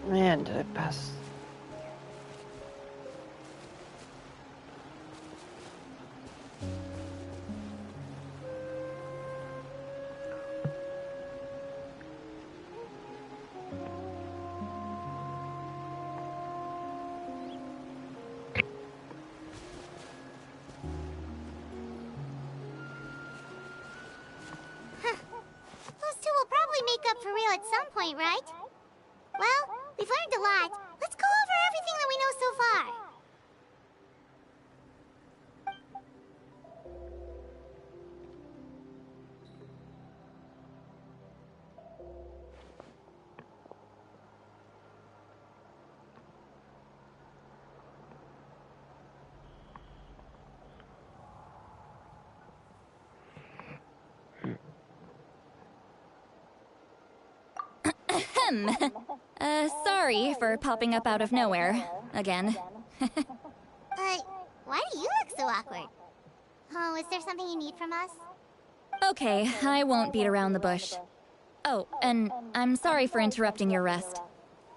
Man, did I pass? Those two will probably make up for real at some point, right? Well, we've learned a lot. Let's go over everything that we know so far. Sorry for popping up out of nowhere. Again. Why do you look so awkward? Oh, is there something you need from us? Okay, I won't beat around the bush. Oh, and I'm sorry for interrupting your rest.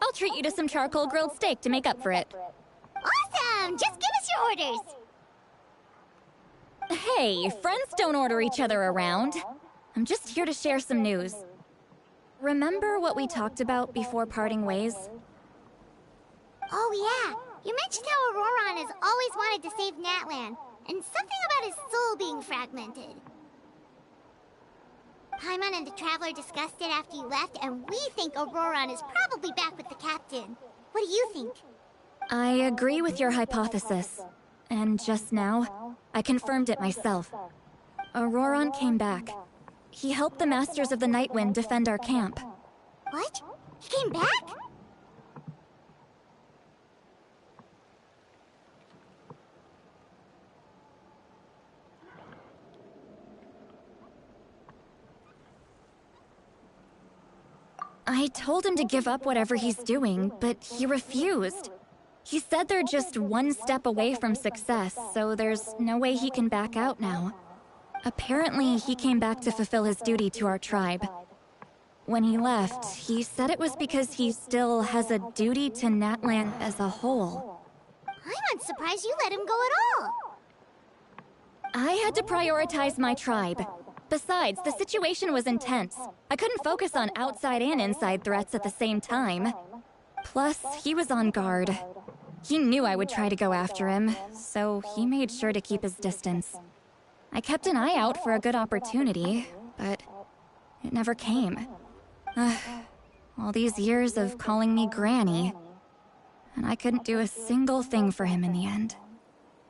I'll treat you to some charcoal grilled steak to make up for it. Awesome! Just give us your orders! Hey, friends don't order each other around. I'm just here to share some news. Remember what we talked about before parting ways? Oh yeah, you mentioned how Auroron has always wanted to save Natlan, and something about his soul being fragmented. Paimon and the Traveler discussed it after you left, and we think Auroron is probably back with the captain. What do you think? I agree with your hypothesis. And just now, I confirmed it myself. Auroron came back. He helped the Masters of the Nightwind defend our camp. What? He came back? I told him to give up whatever he's doing, but he refused. He said they're just one step away from success, so there's no way he can back out now. Apparently, he came back to fulfill his duty to our tribe. When he left, he said it was because he still has a duty to Natlan as a whole. I'm unsurprised you let him go at all. I had to prioritize my tribe. Besides, the situation was intense. I couldn't focus on outside and inside threats at the same time. Plus, he was on guard. He knew I would try to go after him, so he made sure to keep his distance. I kept an eye out for a good opportunity, but it never came. All these years of calling me Granny, and I couldn't do a single thing for him in the end.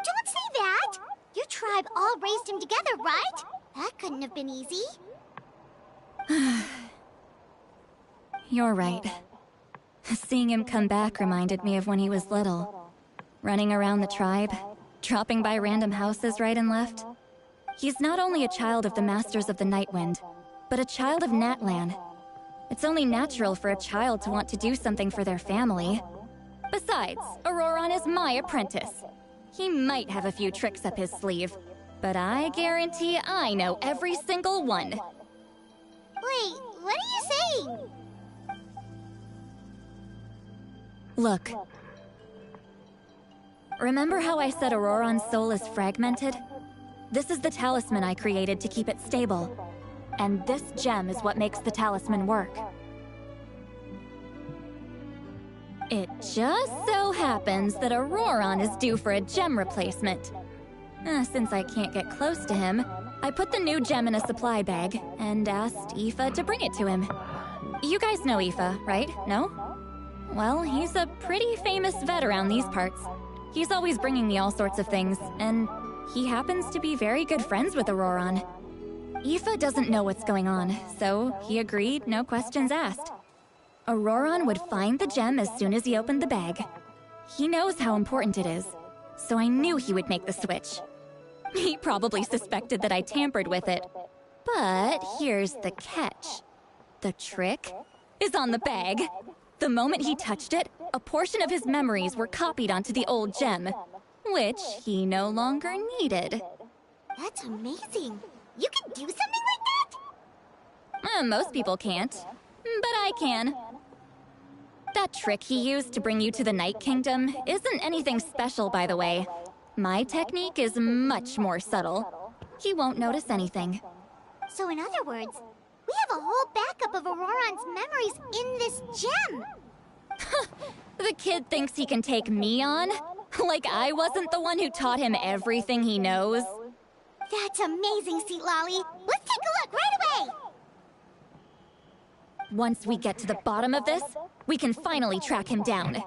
Don't say that! Your tribe all raised him together, right? That couldn't have been easy. You're right. Seeing him come back reminded me of when he was little. Running around the tribe, dropping by random houses right and left. He's not only a child of the Masters of the Nightwind, but a child of Natlan. It's only natural for a child to want to do something for their family. Besides, Auroron is my apprentice. He might have a few tricks up his sleeve, but I guarantee I know every single one. Wait, what are you saying? Look. Remember how I said Auroron's soul is fragmented? This is the talisman I created to keep it stable. And this gem is what makes the talisman work. It just so happens that Auroron is due for a gem replacement. Since I can't get close to him, I put the new gem in a supply bag and asked Aoife to bring it to him. You guys know Aoife, right? No? Well, he's a pretty famous vet around these parts. He's always bringing me all sorts of things, and he happens to be very good friends with Auroron. Aoife doesn't know what's going on, so he agreed, no questions asked. Auroron would find the gem as soon as he opened the bag. He knows how important it is, so I knew he would make the switch. He probably suspected that I tampered with it. But here's the catch. The trick is on the bag. The moment he touched it, a portion of his memories were copied onto the old gem, which he no longer needed. That's amazing. You can do something like that? Most people can't, but I can. That trick he used to bring you to the Night Kingdom isn't anything special, by the way. My technique is much more subtle. He won't notice anything. So in other words, we have a whole backup of Auroron's memories in this gem! The kid thinks he can take me on? Like I wasn't the one who taught him everything he knows? That's amazing, Seat Lolly! Let's take a look right away! Once we get to the bottom of this, we can finally track him down.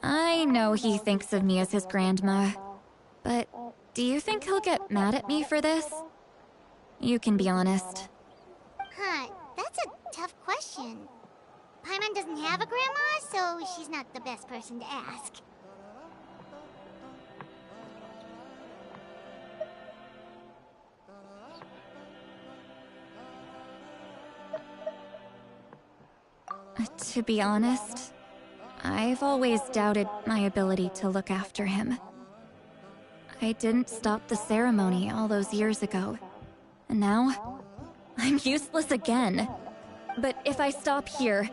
I know he thinks of me as his grandma, but do you think he'll get mad at me for this? You can be honest. Huh, that's a tough question. Paimon doesn't have a grandma, so she's not the best person to ask. To be honest, I've always doubted my ability to look after him. I didn't stop the ceremony all those years ago, and now I'm useless again. But if I stop here,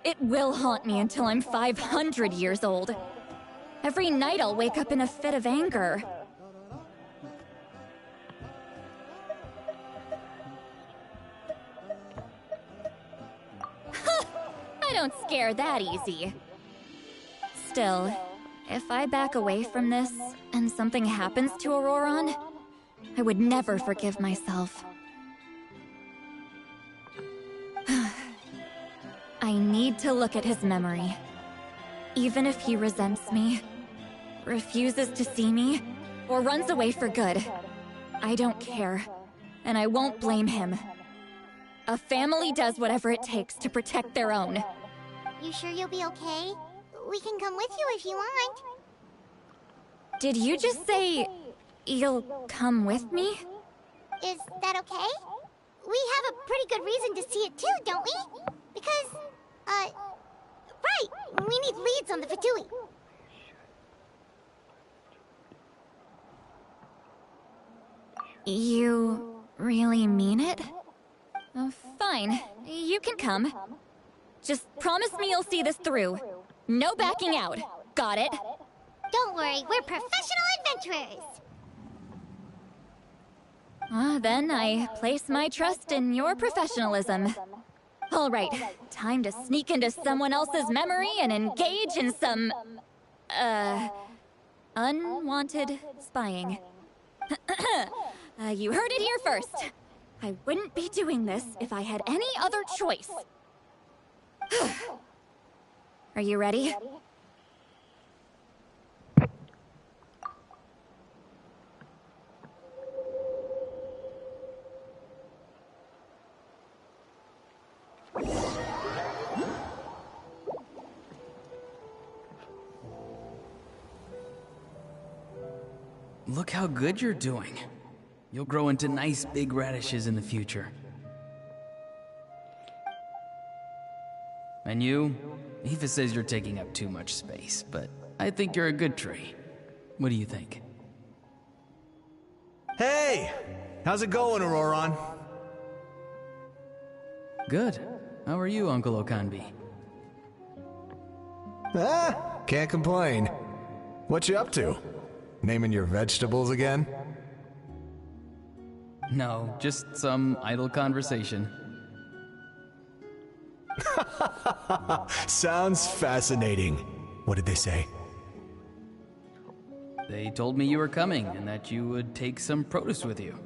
it will haunt me until I'm 500 years old. Every night I'll wake up in a fit of anger. I don't scare that easy. Still, if I back away from this and something happens to Auroron, I would never forgive myself. I need to look at his memory. Even if he resents me, refuses to see me, or runs away for good, I don't care, and I won't blame him. A family does whatever it takes to protect their own. You sure you'll be okay? We can come with you if you want. Did you just say you'll come with me? Is that okay? We have a pretty good reason to see it too, don't we? Because, right, we need leads on the Fatui. You really mean it? Oh, fine. You can come. Just promise me you'll see this through. No backing out. Got it? Don't worry, we're professional adventurers. Then I place my trust in your professionalism. All right, time to sneak into someone else's memory and engage in some, unwanted spying. You heard it here first. I wouldn't be doing this if I had any other choice. Are you ready? Look how good you're doing. You'll grow into nice big radishes in the future. And you? Aoife says you're taking up too much space, but I think you're a good tree. What do you think? Hey! How's it going, Auroron? Good. How are you, Uncle Okanbi? Can't complain. What you up to? Naming your vegetables again? No, just some idle conversation. Sounds fascinating. What did they say? They told me you were coming and that you would take some produce with you.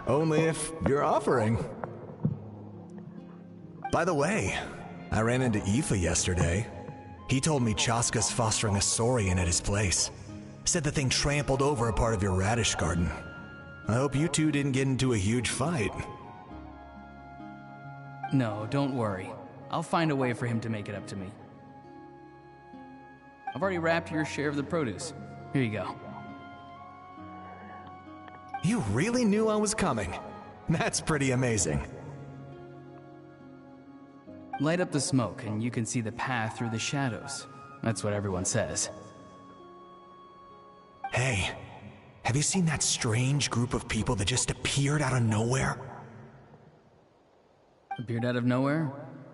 Only if you're offering. By the way, I ran into Aoife yesterday. He told me Chaska's fostering a saurian at his place. Said the thing trampled over a part of your radish garden. I hope you two didn't get into a huge fight. No, don't worry. I'll find a way for him to make it up to me. I've already wrapped your share of the produce. Here you go. You really knew I was coming. That's pretty amazing. Light up the smoke and you can see the path through the shadows. That's what everyone says. Hey, have you seen that strange group of people that just appeared out of nowhere? Appeared out of nowhere?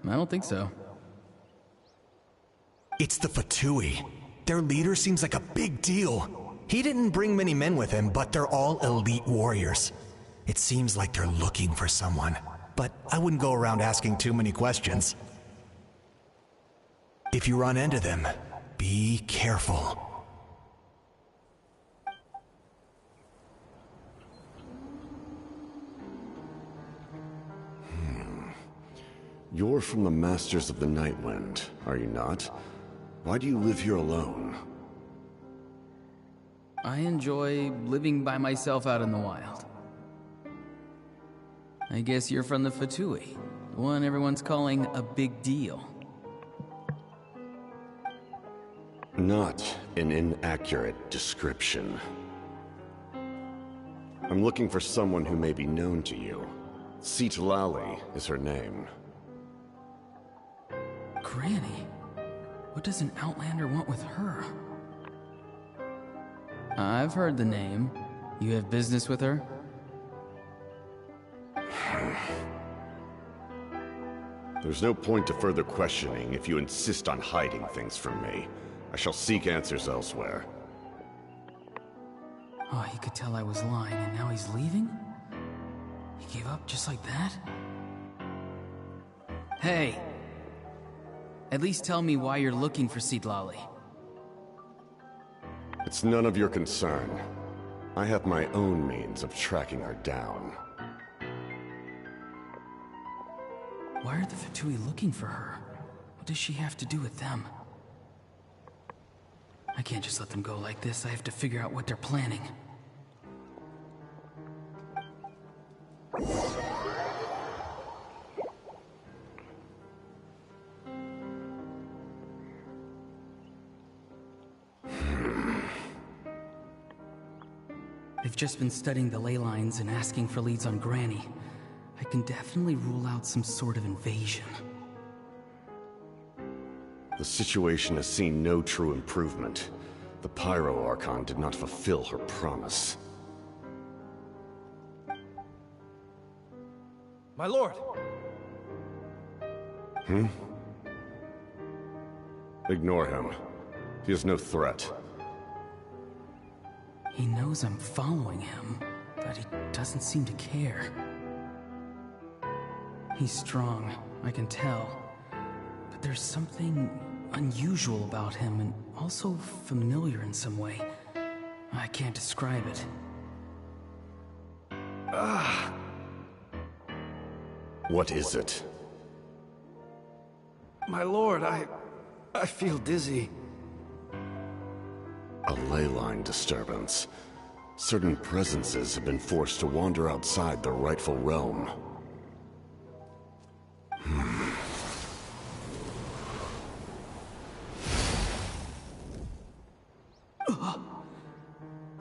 I don't think so. It's the Fatui. Their leader seems like a big deal. He didn't bring many men with him, but they're all elite warriors. It seems like they're looking for someone, but I wouldn't go around asking too many questions. If you run into them, be careful. You're from the Masters of the Nightwind, are you not? Why do you live here alone? I enjoy living by myself out in the wild. I guess you're from the Fatui, the one everyone's calling a big deal. Not an inaccurate description. I'm looking for someone who may be known to you. Citlali is her name. Granny? What does an Outlander want with her? I've heard the name. You have business with her? There's no point to further questioning if you insist on hiding things from me. I shall seek answers elsewhere. Oh, he could tell I was lying, and now he's leaving? He gave up just like that? Hey! At least tell me why you're looking for Citlali. It's none of your concern. I have my own means of tracking her down. Why are the Fatui looking for her? What does she have to do with them? I can't just let them go like this. I have to figure out what they're planning. I've just been studying the ley lines and asking for leads on Granny. I can definitely rule out some sort of invasion. The situation has seen no true improvement. The Pyro Archon did not fulfill her promise. My lord! Ignore him. He is no threat. He knows I'm following him, but he doesn't seem to care. He's strong, I can tell. But there's something unusual about him, and also familiar in some way. I can't describe it. What is it? My lord, I feel dizzy. A ley line disturbance. Certain presences have been forced to wander outside their rightful realm.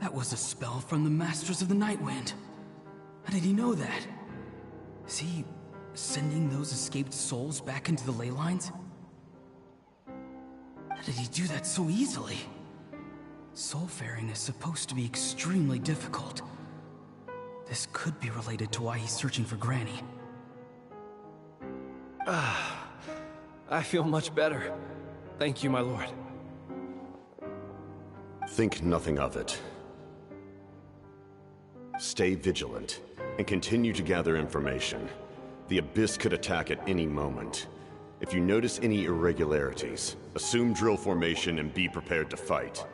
That was a spell from the Masters of the Nightwind. How did he know that? Is he sending those escaped souls back into the ley lines? How did he do that so easily? Soulfaring is supposed to be extremely difficult. This could be related to why he's searching for Granny. I feel much better. Thank you, my lord. Think nothing of it. Stay vigilant, and continue to gather information. The Abyss could attack at any moment. If you notice any irregularities, assume drill formation and be prepared to fight.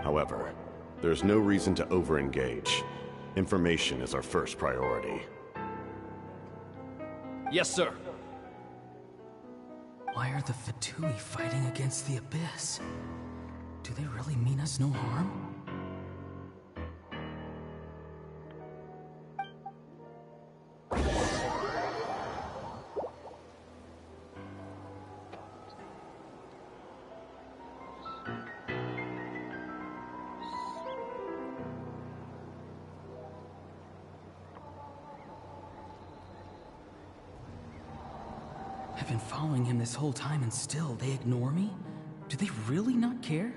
However, there's no reason to over-engage. Information is our first priority. Yes, sir. Why are the Fatui fighting against the Abyss? Do they really mean us no harm? I've been following him this whole time and still they ignore me? Do they really not care?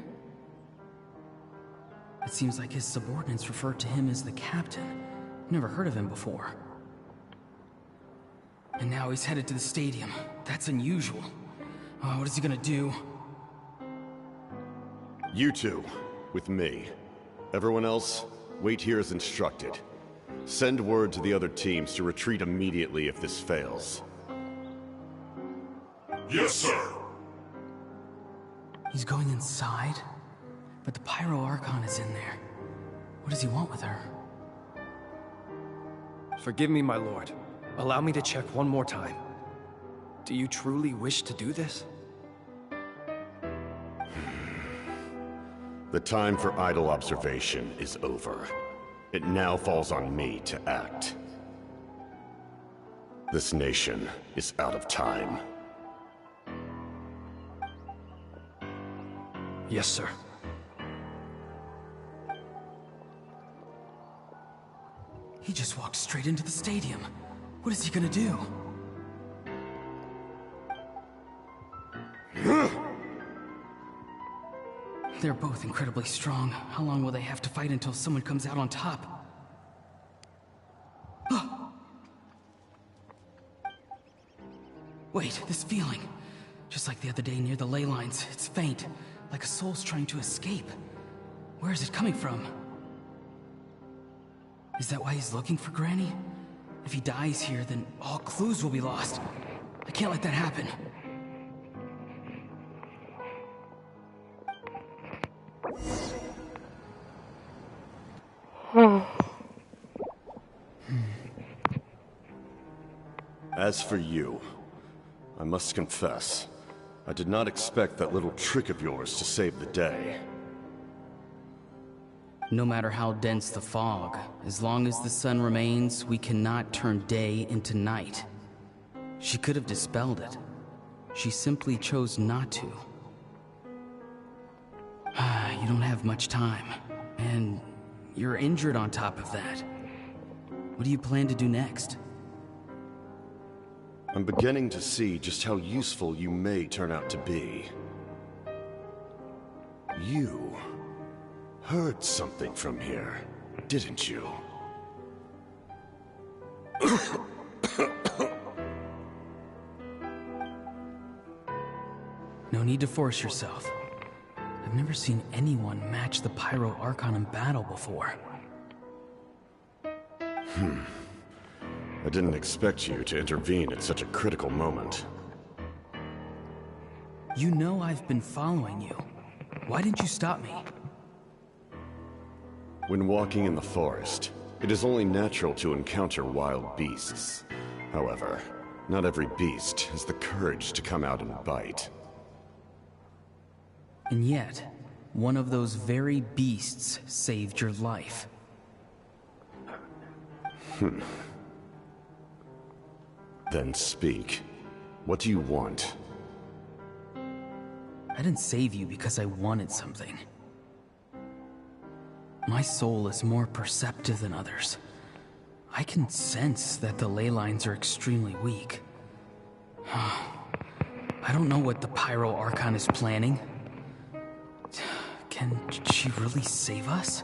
It seems like his subordinates refer to him as the captain. Never heard of him before. And now he's headed to the stadium. That's unusual. Oh, what is he gonna do? You two, with me. Everyone else, wait here as instructed. Send word to the other teams to retreat immediately if this fails. Yes, sir. He's going inside? But the Pyro Archon is in there. What does he want with her? Forgive me, my lord. Allow me to check one more time. Do you truly wish to do this? The time for idle observation is over. It now falls on me to act. This nation is out of time. Yes, sir. He just walked straight into the stadium. What is he gonna do? They're both incredibly strong. How long will they have to fight until someone comes out on top? Wait, this feeling. Just like the other day near the ley lines, it's faint, like a soul's trying to escape. Where is it coming from? Is that why he's looking for Granny? If he dies here, then all clues will be lost. I can't let that happen. As for you, I must confess, I did not expect that little trick of yours to save the day. No matter how dense the fog, as long as the sun remains, we cannot turn day into night. She could have dispelled it. She simply chose not to. You don't have much time, and you're injured on top of that. What do you plan to do next? I'm beginning to see just how useful you may turn out to be. You heard something from here, didn't you? No need to force yourself. I've never seen anyone match the Pyro Archon in battle before. I didn't expect you to intervene at such a critical moment. You know I've been following you. Why didn't you stop me? When walking in the forest, it is only natural to encounter wild beasts. However, not every beast has the courage to come out and bite. And yet, one of those very beasts saved your life. Then speak. What do you want? I didn't save you because I wanted something. My soul is more perceptive than others. I can sense that the ley lines are extremely weak. I don't know what the Pyro Archon is planning. Can she really save us?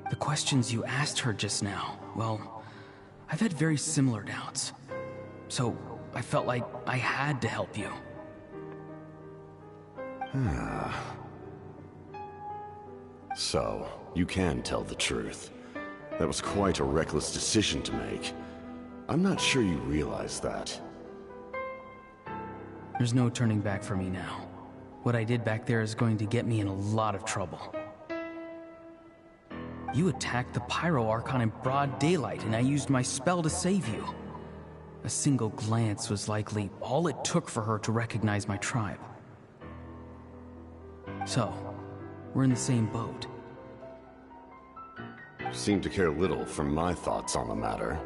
The questions you asked her just now, well, I've had very similar doubts. So, I felt like I had to help you. So, you can tell the truth. That was quite a reckless decision to make. I'm not sure you realize that. There's no turning back for me now. What I did back there is going to get me in a lot of trouble. You attacked the Pyro Archon in broad daylight, and I used my spell to save you. A single glance was likely all it took for her to recognize my tribe. So, we're in the same boat. Seem to care little for my thoughts on the matter.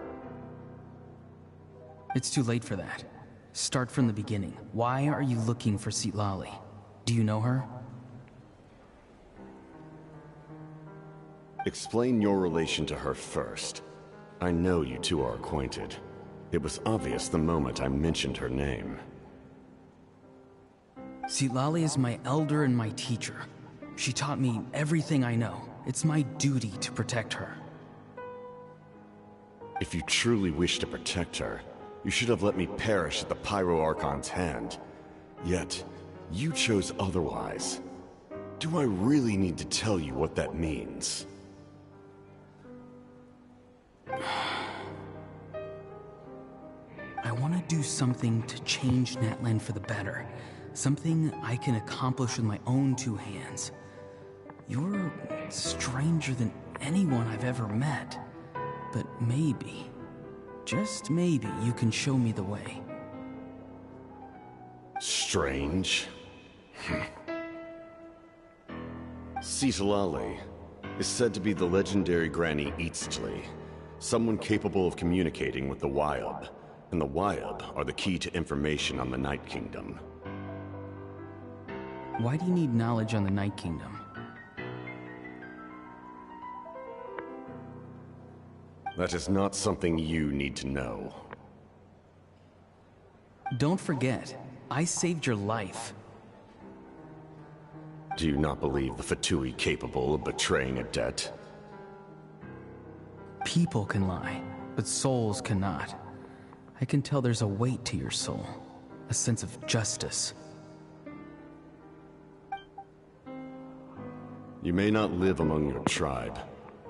It's too late for that. Start from the beginning. Why are you looking for Citlali? Do you know her? Explain your relation to her first. I know you two are acquainted. It was obvious the moment I mentioned her name. Citlali is my elder and my teacher. She taught me everything I know. It's my duty to protect her. If you truly wish to protect her, you should have let me perish at the Pyro Archon's hand. Yet, you chose otherwise. Do I really need to tell you what that means? I want to do something to change Natlan for the better. Something I can accomplish with my own two hands. You're stranger than anyone I've ever met. But maybe, just maybe, you can show me the way. Strange? Citalali is said to be the legendary Granny Eastly, someone capable of communicating with the Wyab, and the Wyab are the key to information on the Night Kingdom. Why do you need knowledge on the Night Kingdom? That is not something you need to know. Don't forget, I saved your life. Do you not believe the Fatui capable of betraying a debt? People can lie, but souls cannot. I can tell there's a weight to your soul, a sense of justice. You may not live among your tribe,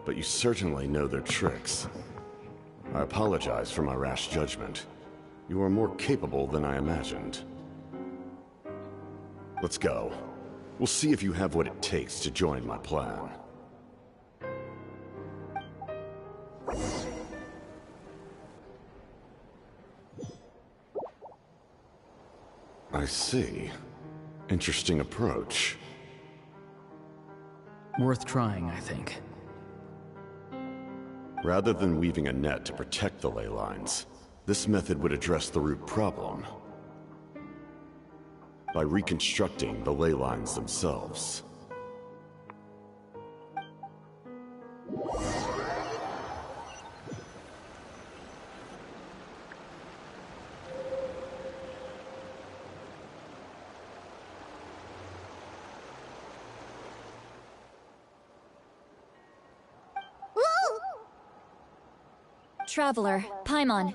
but you certainly know their tricks. I apologize for my rash judgment. You are more capable than I imagined. Let's go. We'll see if you have what it takes to join my plan. I see. Interesting approach. Worth trying, I think. Rather than weaving a net to protect the ley lines, this method would address the root problem by reconstructing the ley lines themselves. Traveler, Paimon.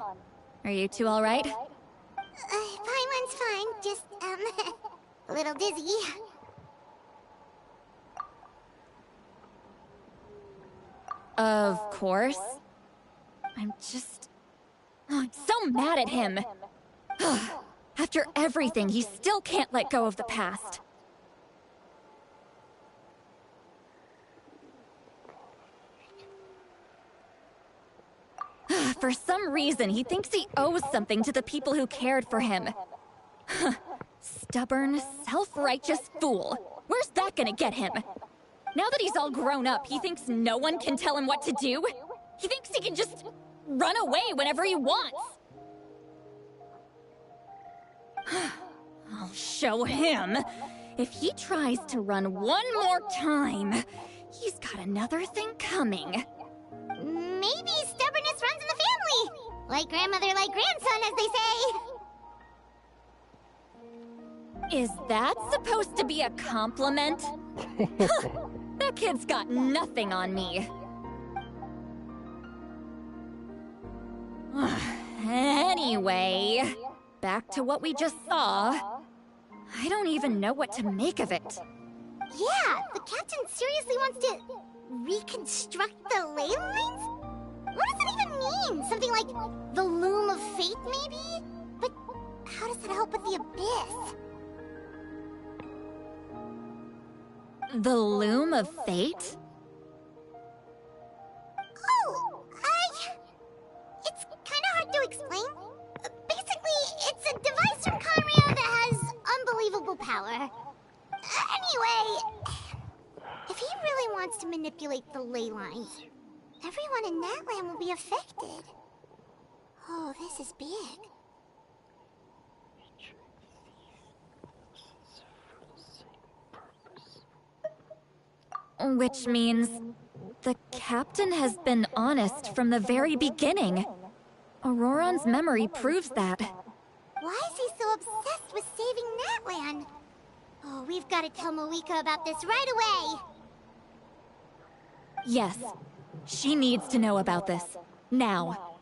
Are you two all right? Paimon's fine, just, a little dizzy. Of course. I'm so mad at him. After everything, he still can't let go of the past. For some reason, he thinks he owes something to the people who cared for him. Stubborn, self-righteous fool. Where's that gonna get him? Now that he's all grown up, he thinks no one can tell him what to do? He thinks he can just run away whenever he wants. I'll show him. If he tries to run one more time, he's got another thing coming. Maybe stubbornness runs in the family! Like grandmother, like grandson, as they say. Is that supposed to be a compliment? That kid's got nothing on me. Anyway, back to what we just saw. I don't even know what to make of it. Yeah, the captain seriously wants to reconstruct the ley lines? What does that even mean? Something like the loom of fate, maybe? But how does that help with the abyss? The loom of fate? Oh, it's kind of hard to explain. Basically, it's a device from Conrio that has unbelievable power. Anyway, if he really wants to manipulate the ley lines, everyone in Natlan will be affected. Oh, this is big. Which means the captain has been honest from the very beginning. Auroron's memory proves that. Why is he so obsessed with saving Natlan? Oh, we've got to tell Moeka about this right away. Yes, she needs to know about this. Now.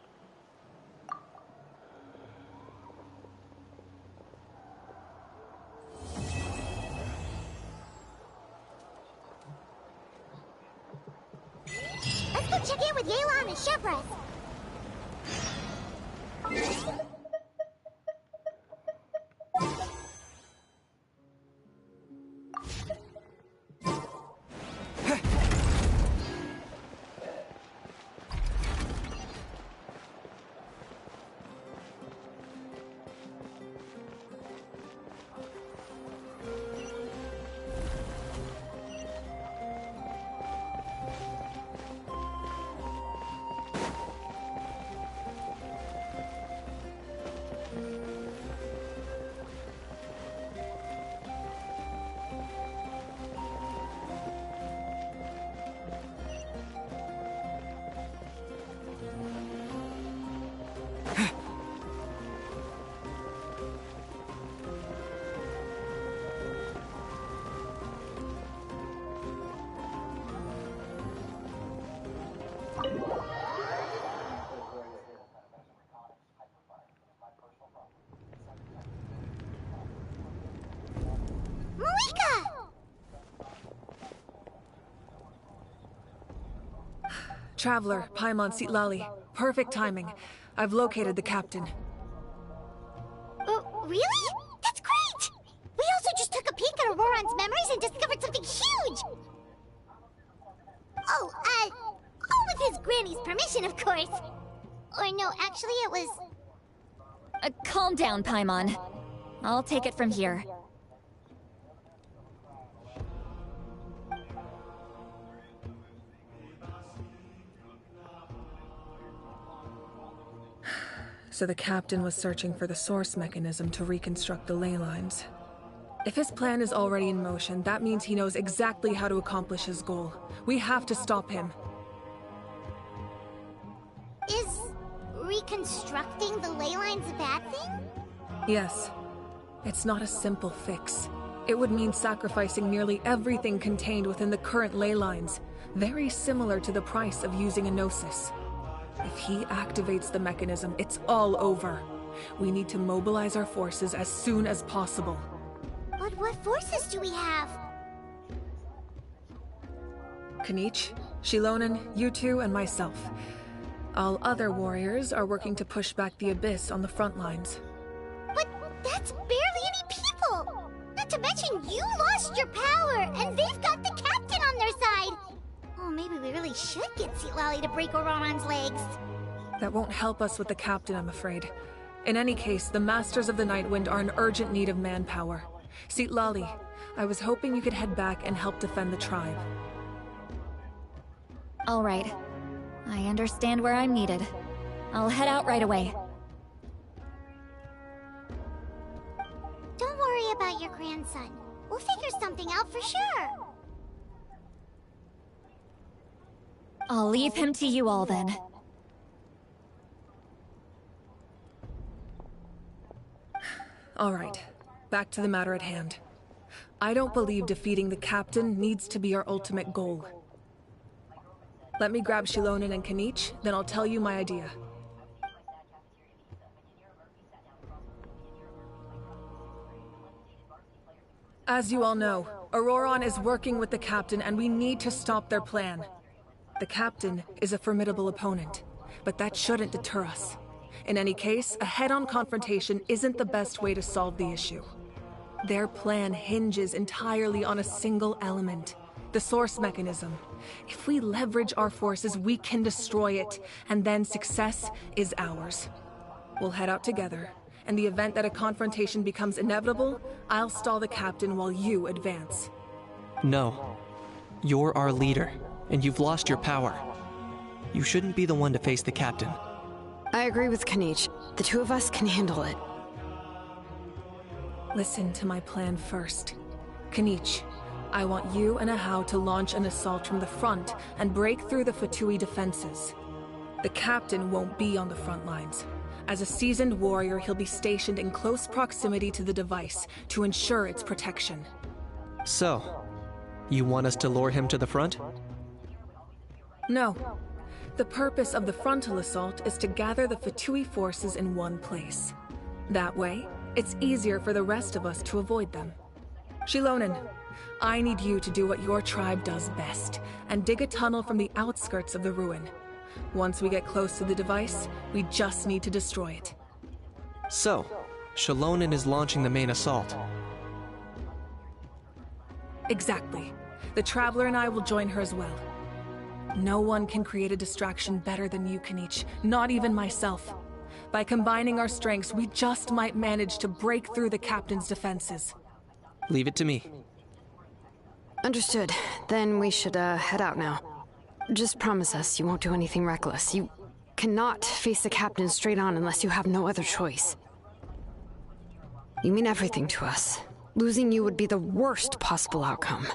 short breath. Traveler, Paimon Sitlali. Perfect timing. I've located the captain. Really? That's great! We also just took a peek at Auroran's memories and discovered something huge! Oh, all with his granny's permission, of course. Or no, actually it was... Calm down, Paimon. I'll take it from here. So the captain was searching for the source mechanism to reconstruct the ley lines. If his plan is already in motion, that means he knows exactly how to accomplish his goal. We have to stop him. Is reconstructing the ley lines a bad thing? Yes. It's not a simple fix. It would mean sacrificing nearly everything contained within the current ley lines, very similar to the price of using a Gnosis. If he activates the mechanism, it's all over. We need to mobilize our forces as soon as possible. But what forces do we have? Kanich, Shilonen, you two, and myself. All other warriors are working to push back the Abyss on the front lines. But that's barely any people! Not to mention you lost your power, and they've got the captain on their side! Oh, maybe we really should get Sitlali to break Auroran's legs. That won't help us with the captain, I'm afraid. In any case, the Masters of the Nightwind are in urgent need of manpower. Sitlali, I was hoping you could head back and help defend the tribe. All right. I understand where I'm needed. I'll head out right away. Don't worry about your grandson. We'll figure something out for sure. I'll leave him to you all then. All right, back to the matter at hand. I don't believe defeating the captain needs to be our ultimate goal. Let me grab Shilonen and Kanich, then I'll tell you my idea. As you all know, Auroran is working with the captain and we need to stop their plan. The captain is a formidable opponent, but that shouldn't deter us. In any case, a head-on confrontation isn't the best way to solve the issue. Their plan hinges entirely on a single element, the source mechanism. If we leverage our forces, we can destroy it, and then success is ours. We'll head out together. In the event that a confrontation becomes inevitable, I'll stall the captain while you advance. No. You're our leader, and you've lost your power. You shouldn't be the one to face the captain. I agree with Kanich. The two of us can handle it. Listen to my plan first. Kanich, I want you and Ahau to launch an assault from the front and break through the Fatui defenses. The captain won't be on the front lines. As a seasoned warrior, he'll be stationed in close proximity to the device to ensure its protection. So, you want us to lure him to the front? No. The purpose of the frontal assault is to gather the Fatui forces in one place. That way, it's easier for the rest of us to avoid them. Shilonen, I need you to do what your tribe does best, and dig a tunnel from the outskirts of the ruin. Once we get close to the device, we just need to destroy it. So, Shalonen is launching the main assault. Exactly. The Traveler and I will join her as well. No one can create a distraction better than you, Kenichi, not even myself. By combining our strengths, we just might manage to break through the Captain's defenses. Leave it to me. Understood. Then we should, head out now. Just promise us you won't do anything reckless. You cannot face the Captain straight on unless you have no other choice. You mean everything to us. Losing you would be the worst possible outcome.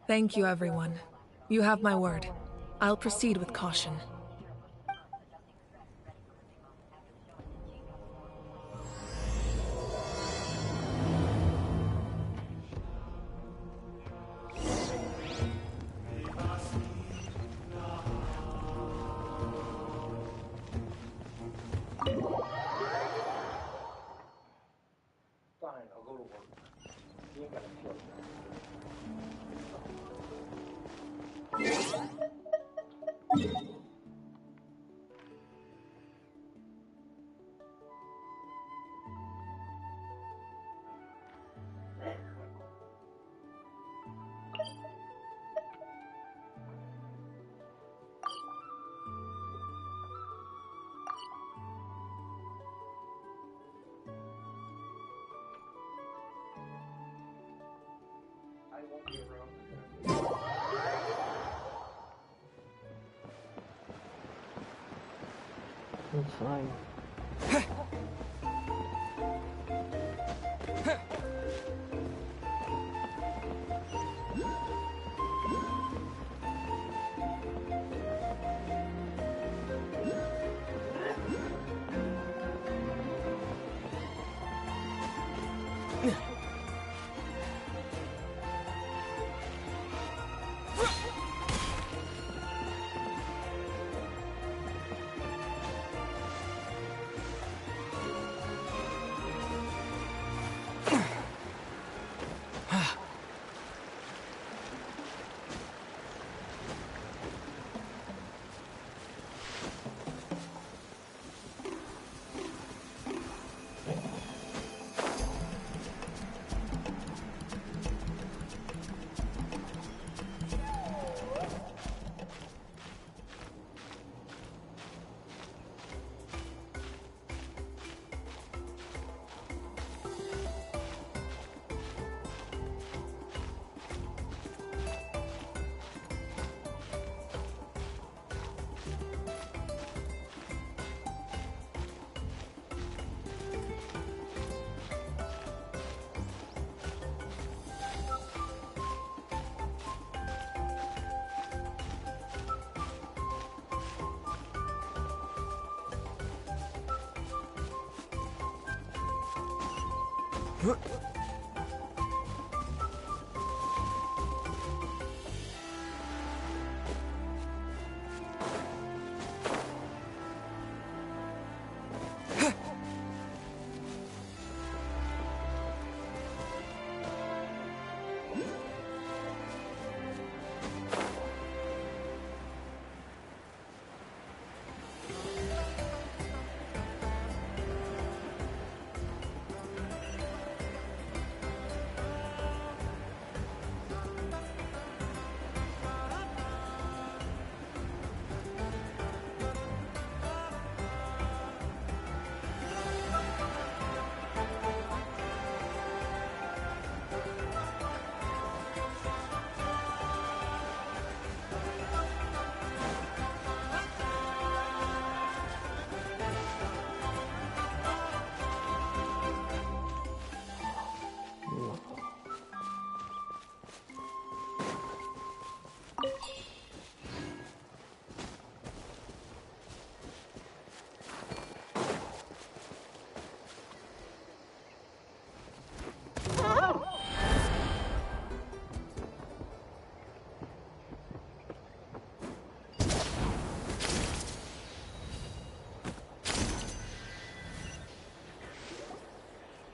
Thank you, everyone. You have my word. I'll proceed with caution. It's fine.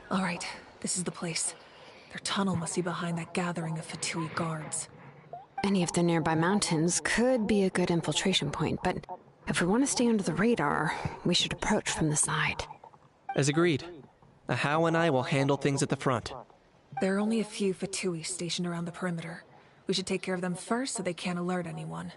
All right, This is the place. Their tunnel must be behind that gathering of Fatui guards. Any of the nearby mountains could be a good infiltration point, but if we want to stay under the radar, we should approach from the side. As agreed. Ahau and I will handle things at the front. There are only a few Fatui stationed around the perimeter. We should take care of them first so they can't alert anyone.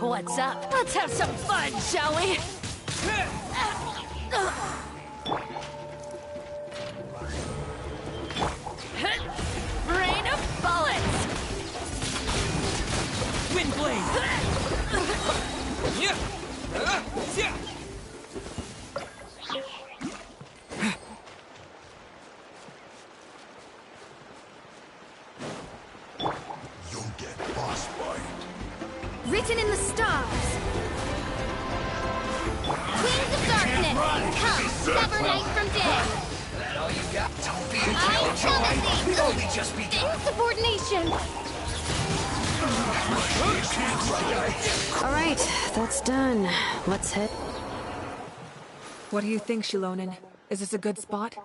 What's up? Let's have some fun, shall we? Rain of bullets! Windblade! You'll get boss fight. Written in the stars. Wings of darkness, come, sever night from day. That all you got? Don't be a I killjoy. shall Only just begun. Insubordination. All right, that's done. Let's head. What do you think, Shilonen? Is this a good spot?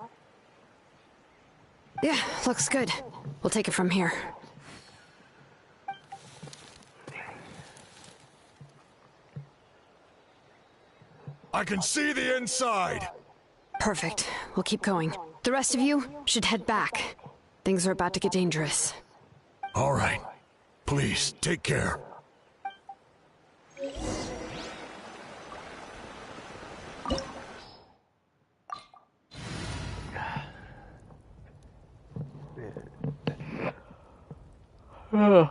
Yeah, looks good. We'll take it from here. I can see the inside. Perfect. We'll keep going. The rest of you should head back. Things are about to get dangerous. All right. Please, take care. The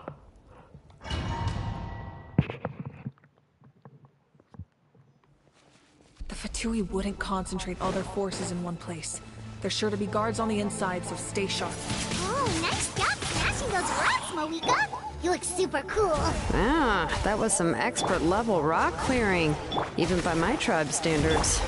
Fatui wouldn't concentrate all their forces in one place. There's sure to be guards on the inside, so stay sharp. Oh, nice job smashing those rocks, Moika. You look super cool. Ah, that was some expert level rock clearing, even by my tribe standards.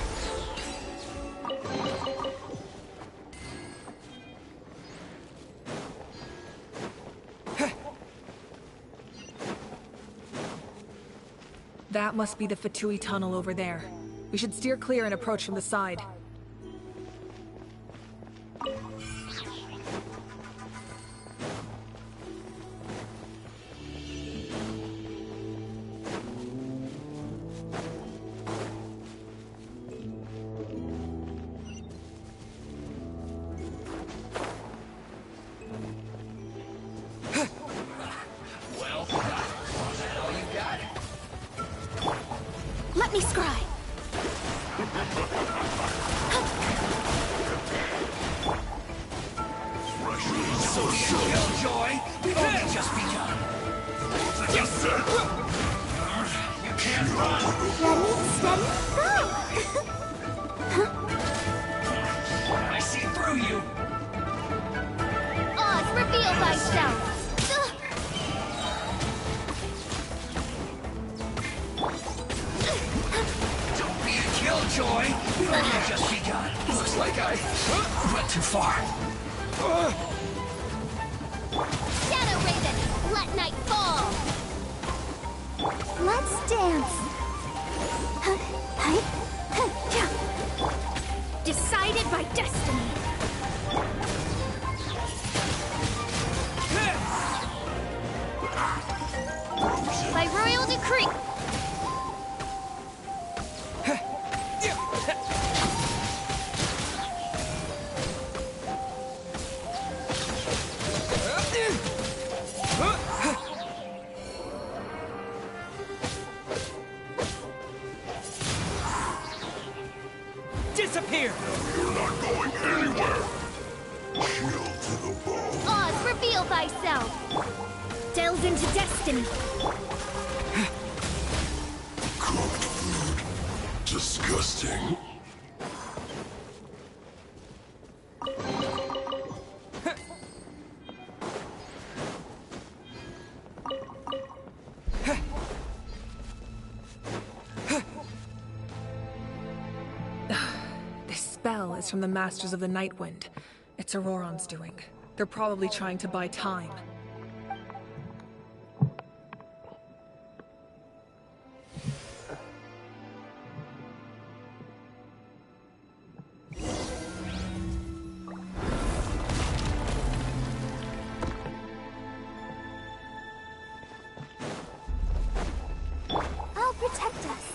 That must be the Fatui tunnel over there. We should steer clear and approach from the side. Let me scry. So sure. Killjoy, we've only just begun. Yes, sir. You can't run. Ready, steady, go! I see through you. Oz, reveal thyself! Don't be a killjoy. We've only just begun. Looks like I went too far. Shadow Raven, let night fall! Let's dance! Decided by destiny! By royal decree! Disappear! You're not going anywhere. Chill to the bone. Oz, reveal thyself! Delve into destiny! Cooked food. Disgusting. This spell is from the Masters of the Nightwind. It's Auroron's doing. They're probably trying to buy time. I'll protect us.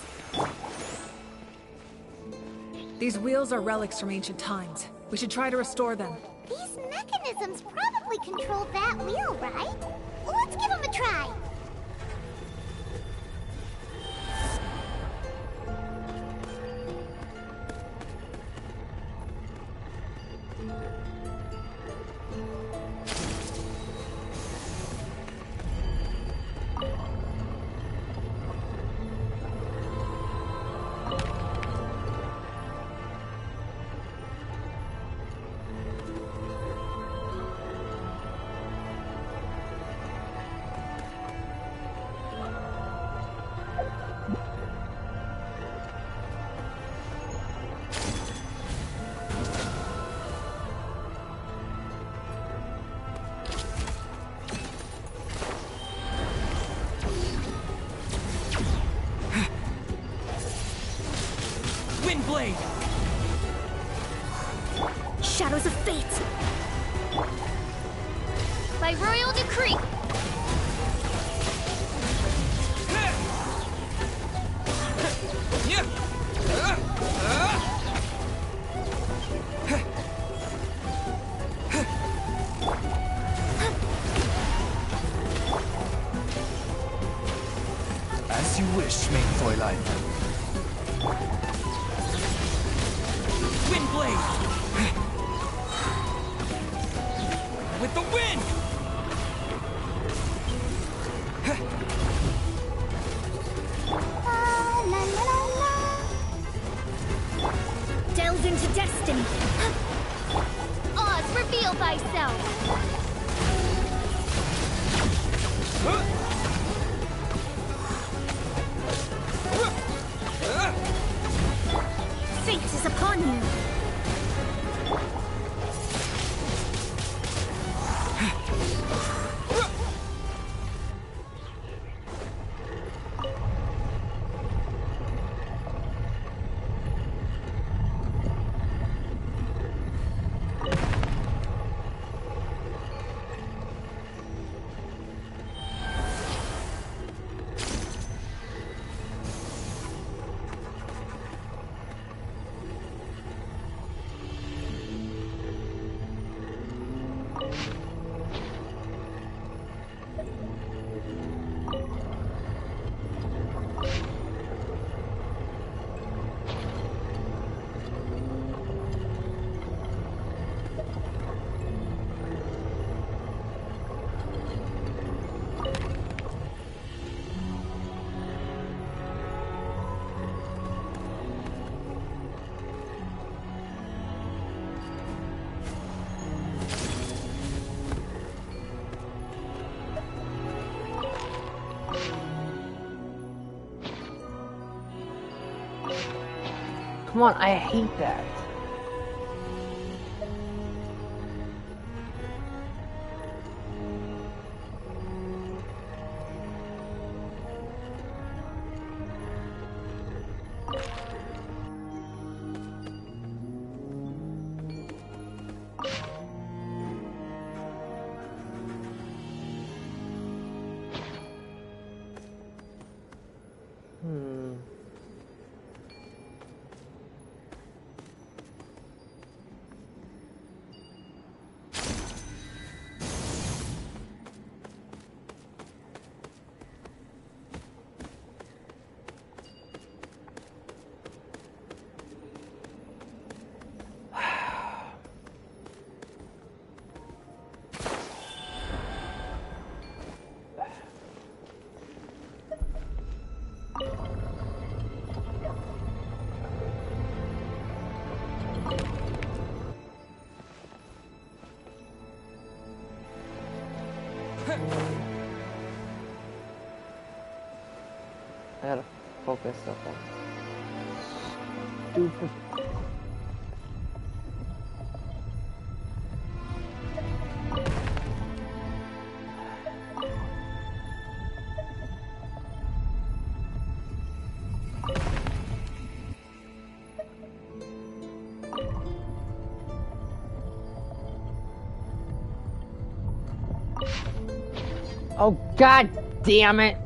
These wheels are relics from ancient times. We should try to restore them. These mechanisms probably control that wheel, right? Let's give them a try. Windblade! Shadows of fate! By royal decree! As you wish, main Fräulein. Windblade! With the wind! La la la la. Delve into destiny. Oz, reveal thyself. Fate is upon you. Come on, I hate that. I gotta focus up on stupid. Oh, god damn it!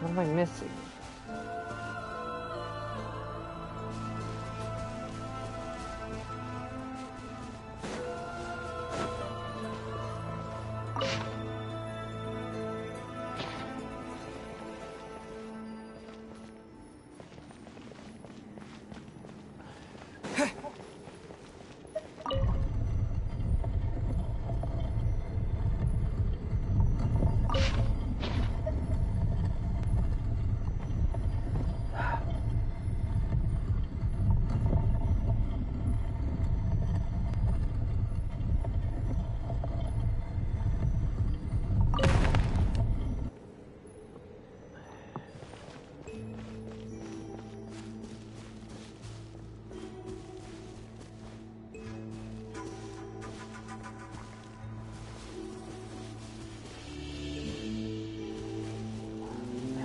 What am I missing?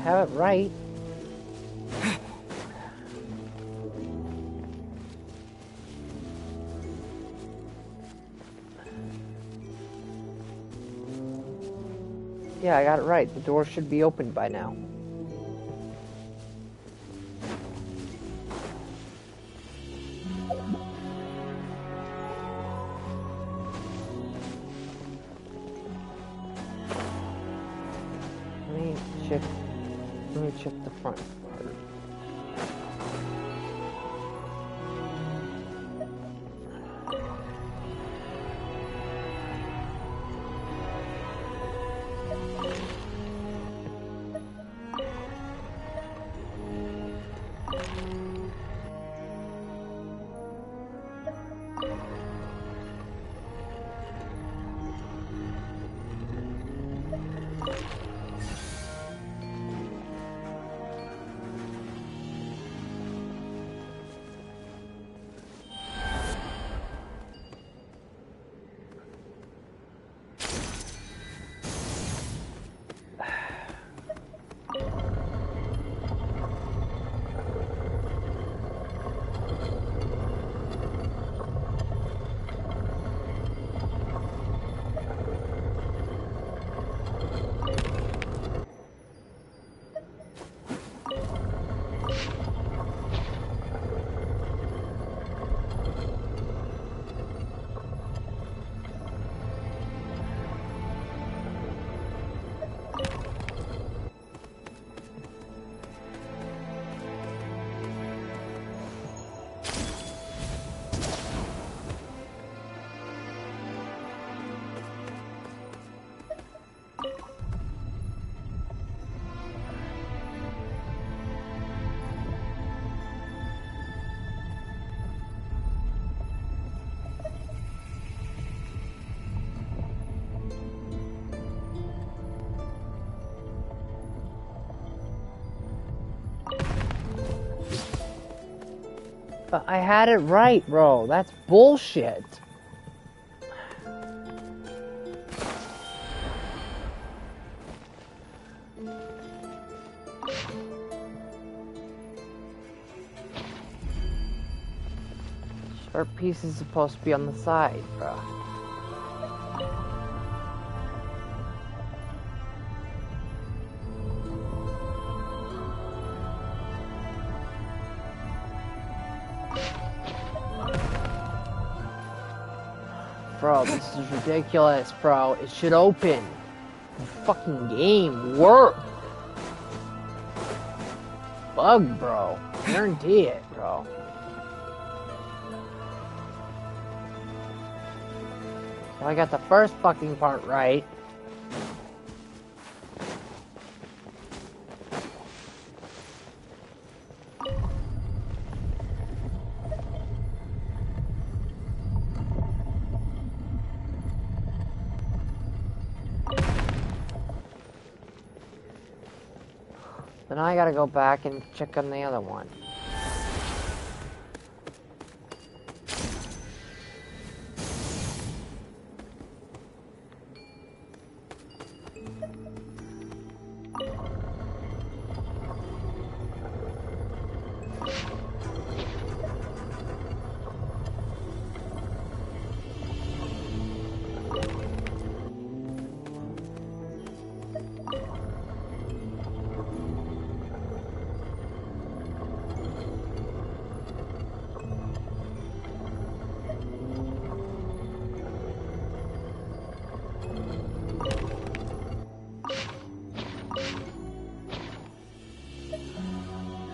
Have it right. Yeah, I got it right. The door should be opened by now. Let me check the front part. But I had it right, bro. That's bullshit. Sharp piece is supposed to be on the side, bro. Bro, this is ridiculous, bro. It should open. The fucking game work. Bug, bro. Guarantee it, bro. So I got the first fucking part right. Then I gotta go back and check on the other one.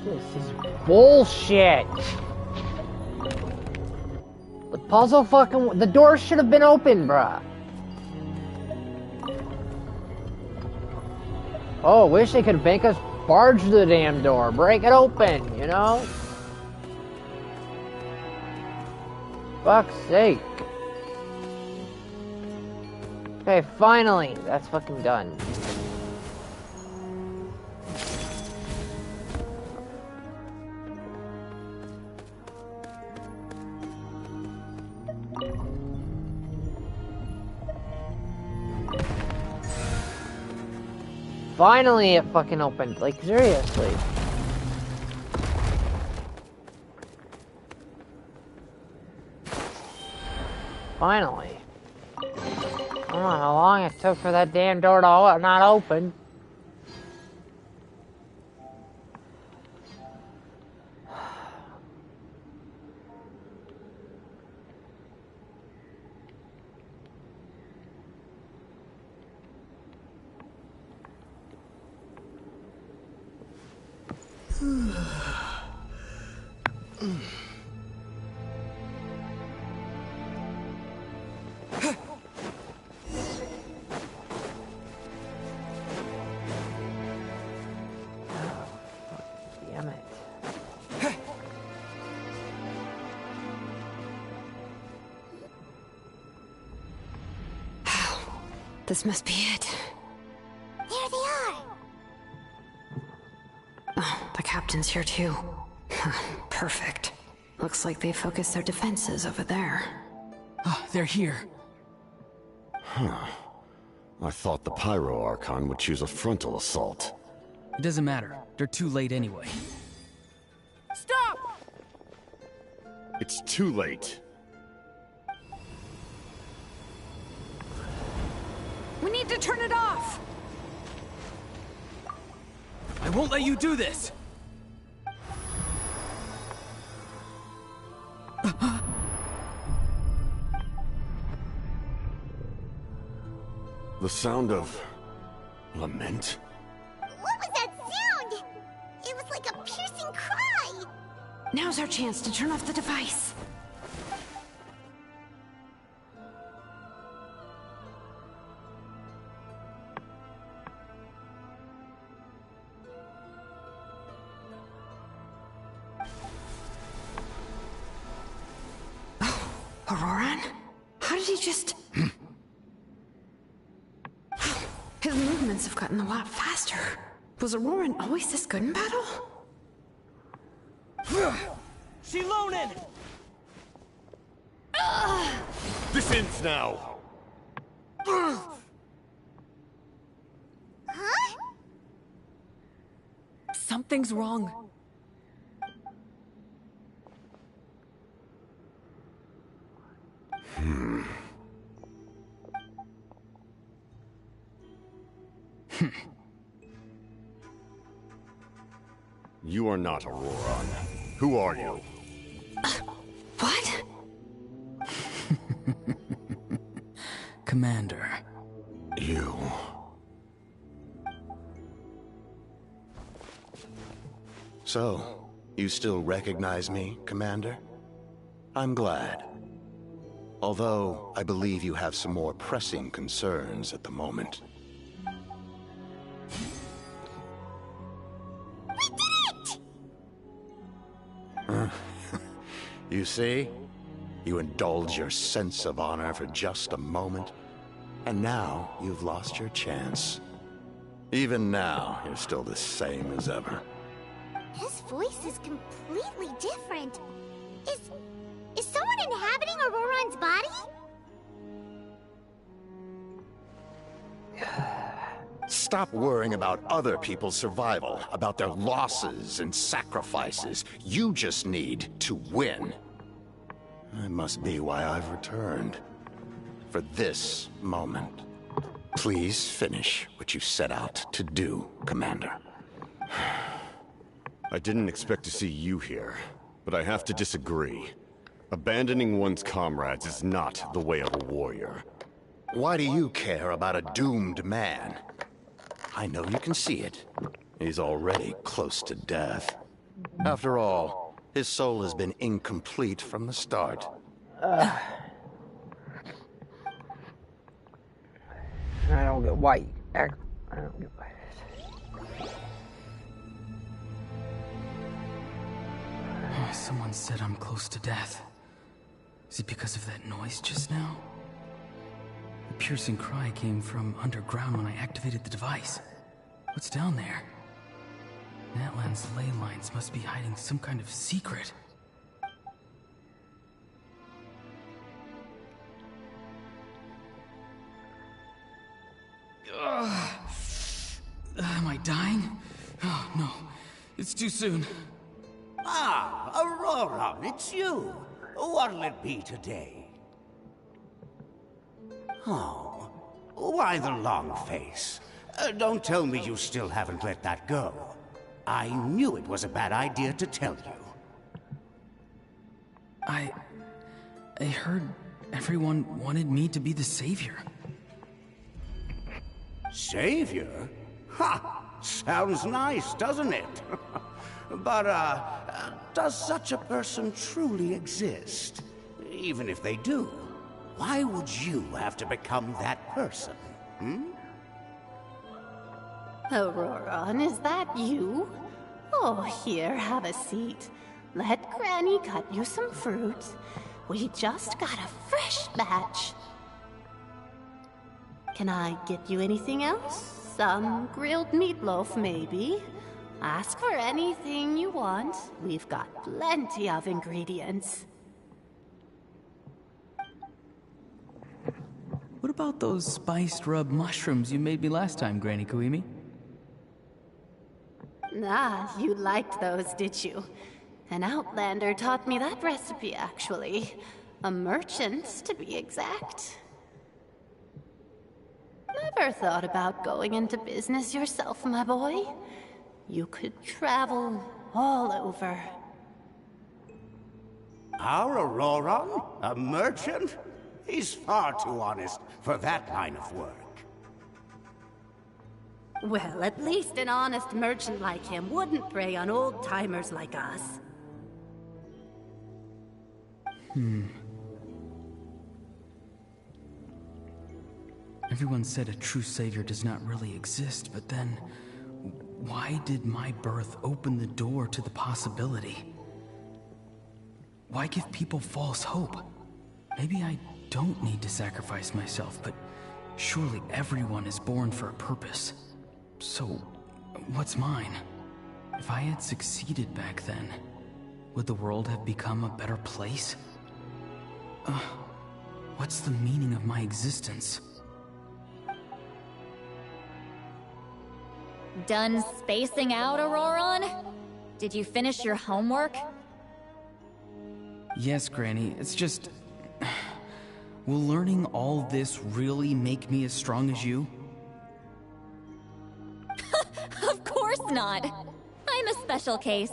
This is bullshit. The puzzle fucking... The door should have been open, bruh. Oh, wish they could make us barge the damn door. Break it open, you know? Fuck's sake. Okay, finally. That's fucking done. Finally it fucking opened, like seriously. Finally. I don't know how long it took for that damn door to not open. Damn it. This must be it. There they are. Oh, the captain's here too. Perfect. Looks like they focused their defenses over there. Oh, they're here. Huh. I thought the Pyro Archon would choose a frontal assault. It doesn't matter. They're too late anyway. Stop! It's too late. We need to turn it off! I won't let you do this! The sound of... lament? What was that sound? It was like a piercing cry. Now's our chance to turn off the device. Oh, Auroran? How did he just... His movements have gotten a lot faster. Was Auroran always this good in battle? Shilonen! This ends now! Huh? Something's wrong. You are not Auroron. Who are you? What? Commander. You. So, you still recognize me, Commander? I'm glad. Although, I believe you have some more pressing concerns at the moment. We did it! You see? You indulge your sense of honor for just a moment, and now you've lost your chance. Even now, you're still the same as ever. His voice is completely different. Is someone inhabiting Auroron's body? Stop worrying about other people's survival, about their losses and sacrifices. You just need to win. That must be why I've returned. For this moment. Please finish what you set out to do, Commander. I didn't expect to see you here, but I have to disagree. Abandoning one's comrades is not the way of a warrior. Why do you care about a doomed man? I know you can see it. He's already close to death. After all, his soul has been incomplete from the start. I don't get why. I don't get why. Someone said I'm close to death. Is it because of that noise just now? The piercing cry came from underground when I activated the device. What's down there? Natlan's ley lines must be hiding some kind of secret. Am I dying? Oh, no. It's too soon. Ah, Auroron, it's you. What'll it be today? Oh, why the long face? Don't tell me you still haven't let that go. I knew it was a bad idea to tell you. I heard everyone wanted me to be the savior. Savior? Ha! Sounds nice, doesn't it? But, does such a person truly exist? Even if they do, why would you have to become that person? Auroron, is that you? Oh, here, have a seat. Let Granny cut you some fruit. We just got a fresh batch. Can I get you anything else? Some grilled meatloaf, maybe? Ask for anything you want. We've got plenty of ingredients. What about those spiced rub mushrooms you made me last time, Granny Kuimi? Ah, you liked those, did you? An outlander taught me that recipe, actually. A merchant, to be exact. Never thought about going into business yourself, my boy? You could travel all over. Our Auroron? A merchant? He's far too honest for that line of work. Well, at least an honest merchant like him wouldn't prey on old-timers like us. Everyone said a true savior does not really exist, but then why did my birth open the door to the possibility? Why give people false hope? Maybe I don't need to sacrifice myself, but surely everyone is born for a purpose. So, what's mine? If I had succeeded back then, would the world have become a better place? What's the meaning of my existence? Done spacing out, Auroron? Did you finish your homework? Yes, Granny, it's just... Will learning all this really make me as strong as you? Of course not! I'm a special case.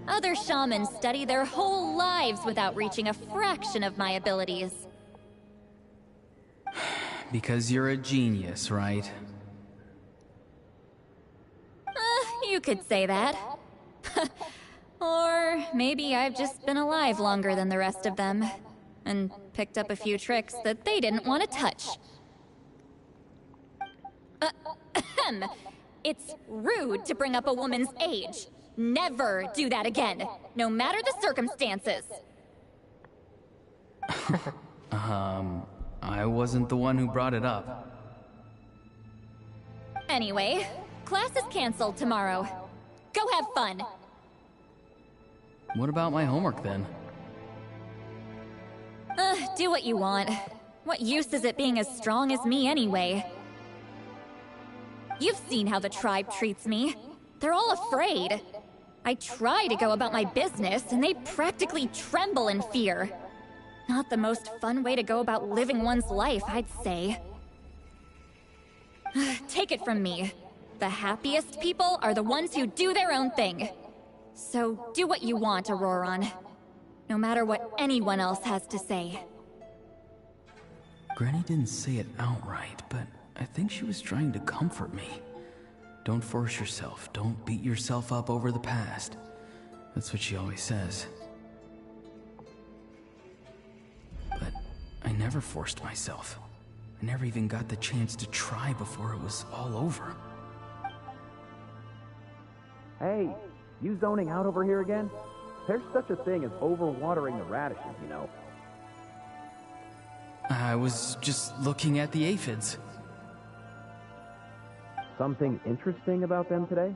Other shamans study their whole lives without reaching a fraction of my abilities. Because you're a genius, right? You could say that. Or maybe I've just been alive longer than the rest of them, and picked up a few tricks that they didn't want to touch. It's rude to bring up a woman's age. Never do that again, no matter the circumstances. I wasn't the one who brought it up. Anyway, class is canceled tomorrow. Go have fun. What about my homework then? Do what you want. What use is it being as strong as me anyway? You've seen how the tribe treats me. They're all afraid. I try to go about my business, and they practically tremble in fear. Not the most fun way to go about living one's life, I'd say. Take it from me. The happiest people are the ones who do their own thing. So do what you want, Auroron. No matter what anyone else has to say. Granny didn't say it outright, but I think she was trying to comfort me. Don't force yourself. Don't beat yourself up over the past. That's what she always says. But I never forced myself. I never even got the chance to try before it was all over. Hey, you zoning out over here again? There's such a thing as overwatering the radishes, you know. I was just looking at the aphids. Something interesting about them today?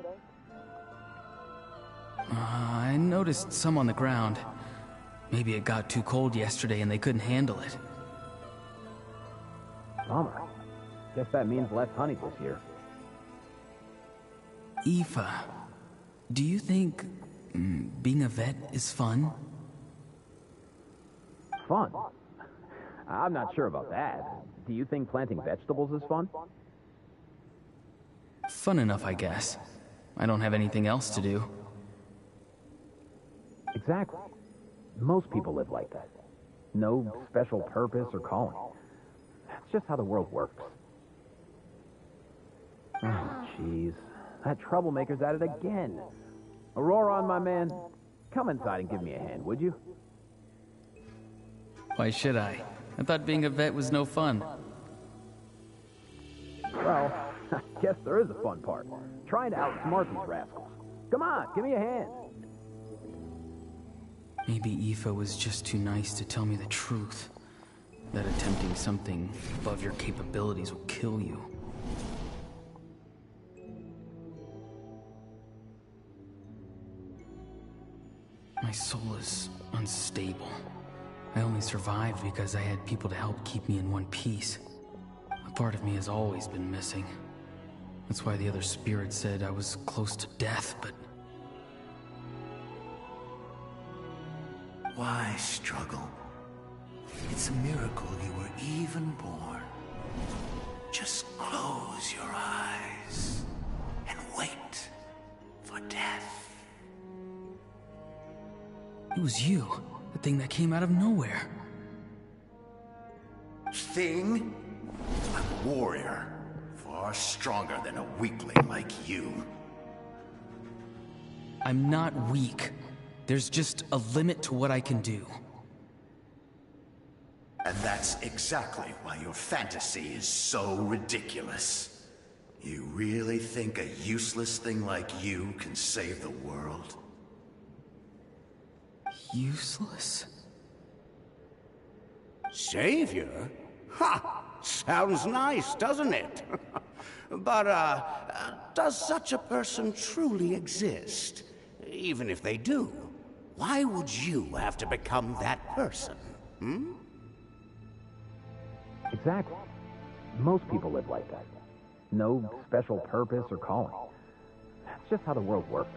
I noticed some on the ground. Maybe it got too cold yesterday and they couldn't handle it. Bummer. Guess that means less honey this year. Aoife, do you think being a vet is fun? Fun? I'm not sure about that. Do you think planting vegetables is fun? Fun enough, I guess. I don't have anything else to do. Exactly. Most people live like that. No special purpose or calling. That's just how the world works. Oh, jeez. That troublemaker's at it again. Auroron, my man, come inside and give me a hand, would you? Why should I? I thought being a vet was no fun. Well, I guess there is a fun part. Trying to outsmart these rascals. Come on, give me a hand. Maybe Aoife was just too nice to tell me the truth. That attempting something above your capabilities will kill you. My soul is unstable. I only survived because I had people to help keep me in one piece. A part of me has always been missing. That's why the other spirits said I was close to death, but... Why struggle? It's a miracle you were even born. Just close your eyes and wait for death. It was you, the thing that came out of nowhere. Thing? I'm a warrior, far stronger than a weakling like you. I'm not weak. There's just a limit to what I can do. And that's exactly why your fantasy is so ridiculous. You really think a useless thing like you can save the world? Useless? Savior? Ha! Sounds nice, doesn't it? But, does such a person truly exist? Even if they do, Why would you have to become that person? Hmm? Exactly. Most people live like that. No special purpose or calling. That's just how the world works.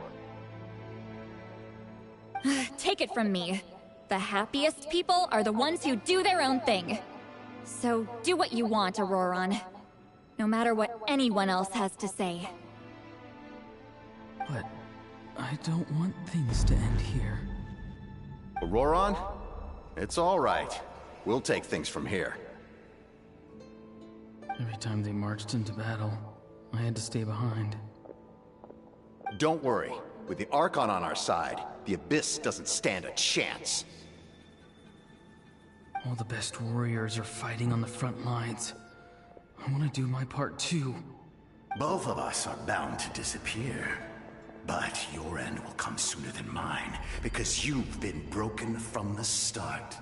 Take it from me. The happiest people are the ones who do their own thing. So do what you want, Auroron. No matter what anyone else has to say. But I don't want things to end here. Auroron? It's all right. We'll take things from here. Every time they marched into battle, I had to stay behind. Don't worry. With the Archon on our side, the Abyss doesn't stand a chance. All the best warriors are fighting on the front lines. I want to do my part too. Both of us are bound to disappear. But your end will come sooner than mine, because you've been broken from the start.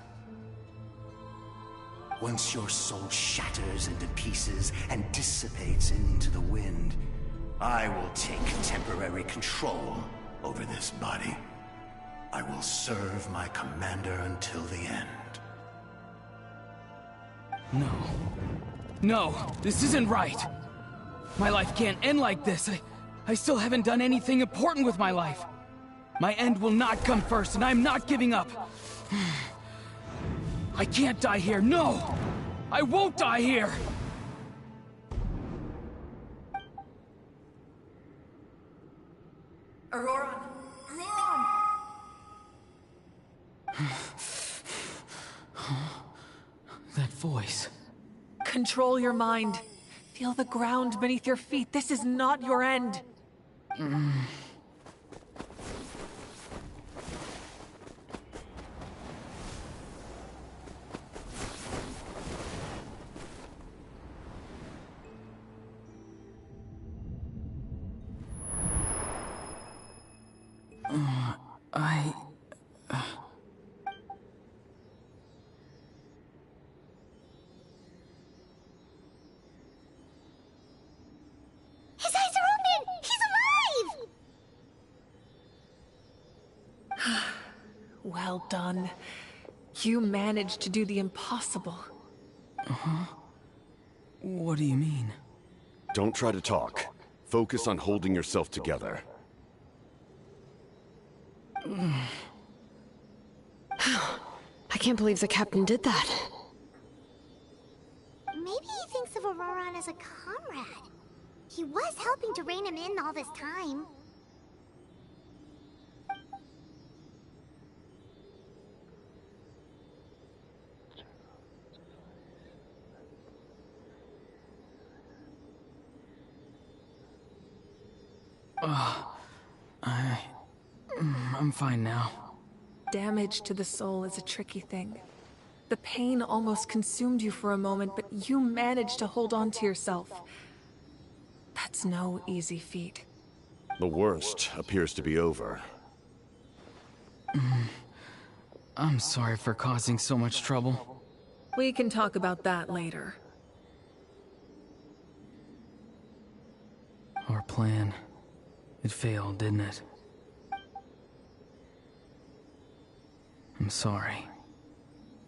Once your soul shatters into pieces and dissipates into the wind, I will take temporary control over this body. I will serve my commander until the end. No. No, this isn't right. My life can't end like this. I still haven't done anything important with my life. My end will not come first, and I'm not giving up. I can't die here, no! I won't die here! Auroron! That voice. Control your mind. Feel the ground beneath your feet. This is not your end. His eyes are open! He's alive! Well done. You managed to do the impossible. Uh-huh. What do you mean? Don't try to talk. Focus on holding yourself together. I can't believe the captain did that. Maybe he thinks of Auroron as a comrade. He was helping to rein him in all this time. I'm fine now. Damage to the soul is a tricky thing. The pain almost consumed you for a moment, but you managed to hold on to yourself. That's no easy feat. The worst appears to be over. I'm sorry for causing so much trouble. We can talk about that later. Our plan. It failed, didn't it? I'm sorry.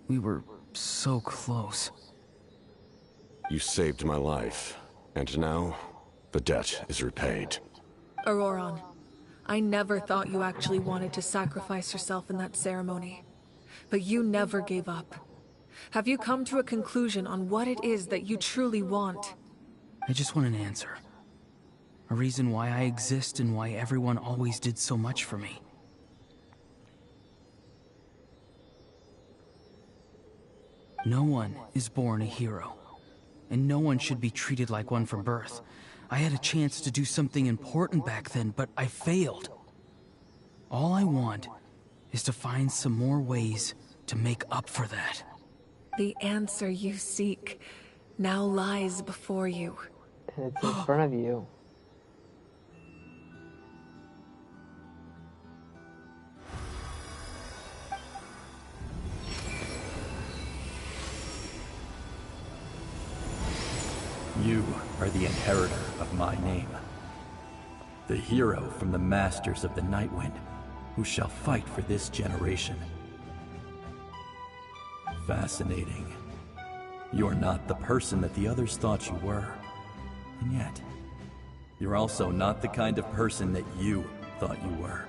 We were so close. You saved my life, and now the debt is repaid. Auroron, I never thought you actually wanted to sacrifice yourself in that ceremony. But you never gave up. Have you come to a conclusion on what it is that you truly want? I just want an answer. A reason why I exist and why everyone always did so much for me. No one is born a hero, and no one should be treated like one from birth. I had a chance to do something important back then, but I failed. All I want is to find some more ways to make up for that. The answer you seek now lies before you. It's in front of you. You are the inheritor of my name. The hero from the Masters of the Nightwind. who shall fight for this generation. Fascinating. You're not the person that the others thought you were. And yet, you're also not the kind of person that you thought you were.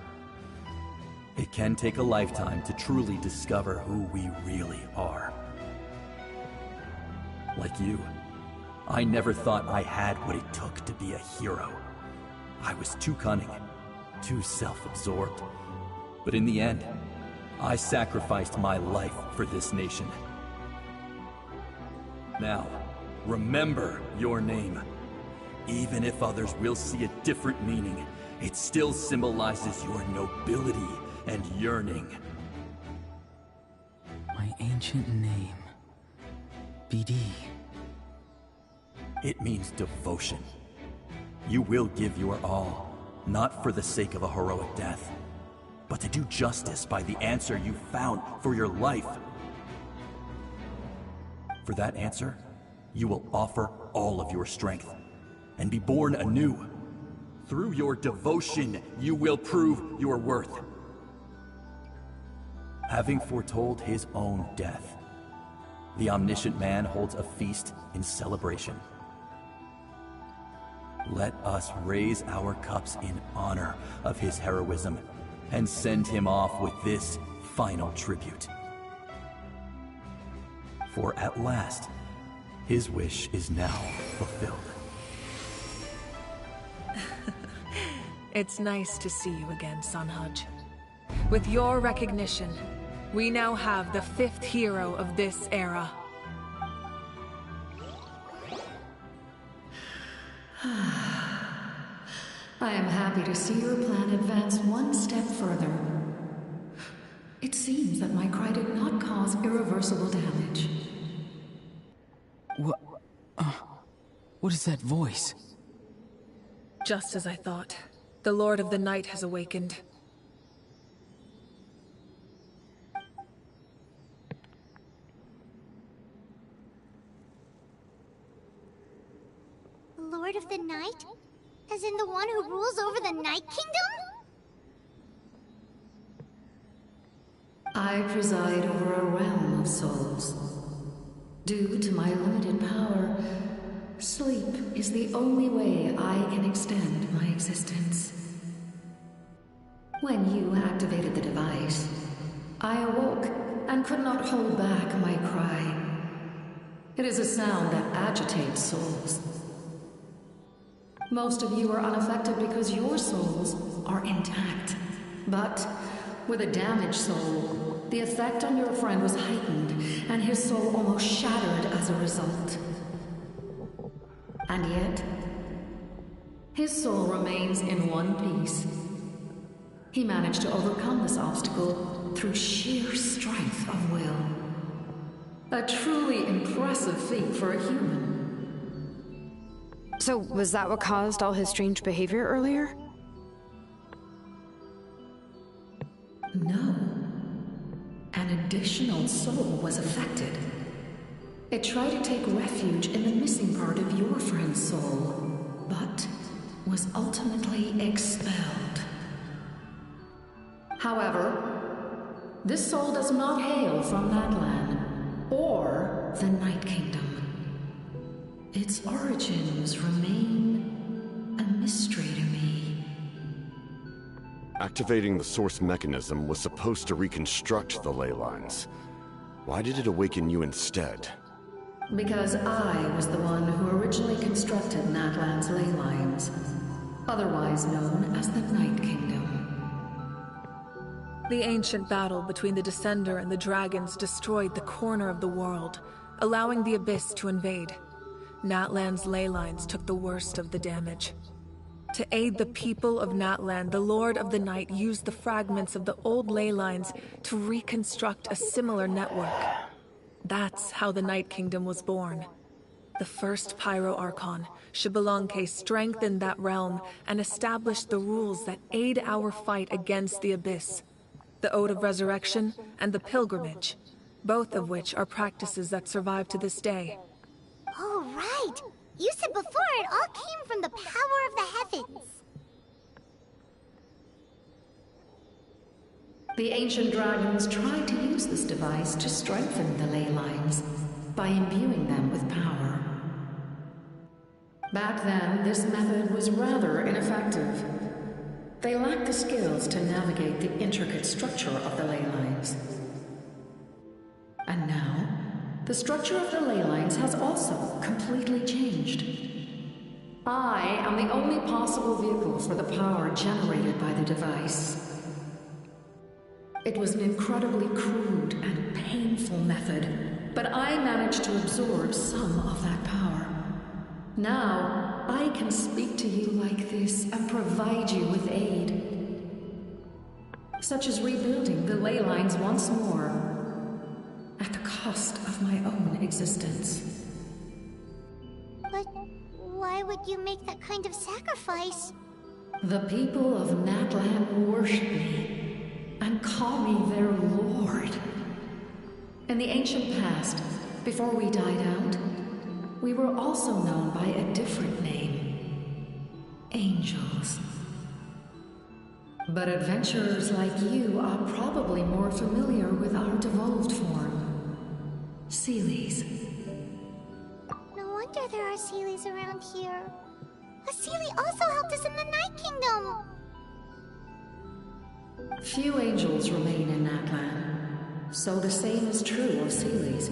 It can take a lifetime to truly discover who we really are. Like you, I never thought I had what it took to be a hero. I was too cunning, too self-absorbed. But in the end, I sacrificed my life for this nation. Now, remember your name. Even if others will see a different meaning, it still symbolizes your nobility and yearning. My ancient name. BD. It means devotion. You will give your all, not for the sake of a heroic death, but to do justice by the answer you found for your life. For that answer, you will offer all of your strength and be born anew. Through your devotion, you will prove your worth. Having foretold his own death, the omniscient man holds a feast in celebration. Let us raise our cups in honor of his heroism and send him off with this final tribute. For at last, his wish is now fulfilled. It's nice to see you again, Sunhudge. With your recognition, we now have the 5th hero of this era. I am happy to see your plan advance one step further. It seems that my cry did not cause irreversible damage. What is that voice? Just as I thought. The Lord of the Night has awakened. The Lord of the Night? As in the one who rules over the Night Kingdom? I preside over a realm of souls. Due to my limited power, sleep is the only way I can extend my existence. When you activated the device, I awoke and could not hold back my cry. It is a sound that agitates souls. Most of you are unaffected because your souls are intact. But with a damaged soul, the effect on your friend was heightened, and his soul almost shattered as a result. And yet, his soul remains in one piece. He managed to overcome this obstacle through sheer strength of will. A truly impressive feat for a human. So, was that what caused all his strange behavior earlier? No. An additional soul was affected. It tried to take refuge in the missing part of your friend's soul, but was ultimately expelled. However, this soul does not hail from that land, or the Night Kingdom. Its origins remain a mystery to me. Activating the source mechanism was supposed to reconstruct the ley lines. Why did it awaken you instead? Because I was the one who originally constructed Natlan's ley lines, otherwise known as the Night Kingdom. The ancient battle between the Descender and the dragons destroyed the corner of the world, allowing the Abyss to invade. Natlan's ley lines took the worst of the damage. To aid the people of Natlan, the Lord of the Night used the fragments of the old ley lines to reconstruct a similar network. That's how the Night Kingdom was born. The first Pyro Archon, Xbalanque, strengthened that realm and established the rules that aid our fight against the Abyss. The Ode of Resurrection and the Pilgrimage, both of which are practices that survive to this day. Oh, right! You said before it all came from the power of the heavens. The ancient dragons tried to use this device to strengthen the ley lines by imbuing them with power. Back then, this method was rather ineffective. They lacked the skills to navigate the intricate structure of the ley lines. And now, the structure of the ley lines has also completely changed. I am the only possible vehicle for the power generated by the device. It was an incredibly crude and painful method, but I managed to absorb some of that power. Now, I can speak to you like this and provide you with aid, such as rebuilding the ley lines once more, at the cost of my own existence. But why would you make that kind of sacrifice? The people of Natlan worship me and call me their lord. In the ancient past, before we died out, we were also known by a different name: angels. But adventurers like you are probably more familiar with our devolved form, Seelies. No wonder there are Seelies around here. A Seelie also helped us in the Night Kingdom! Few angels remain in Natlan, so the same is true of Seelies.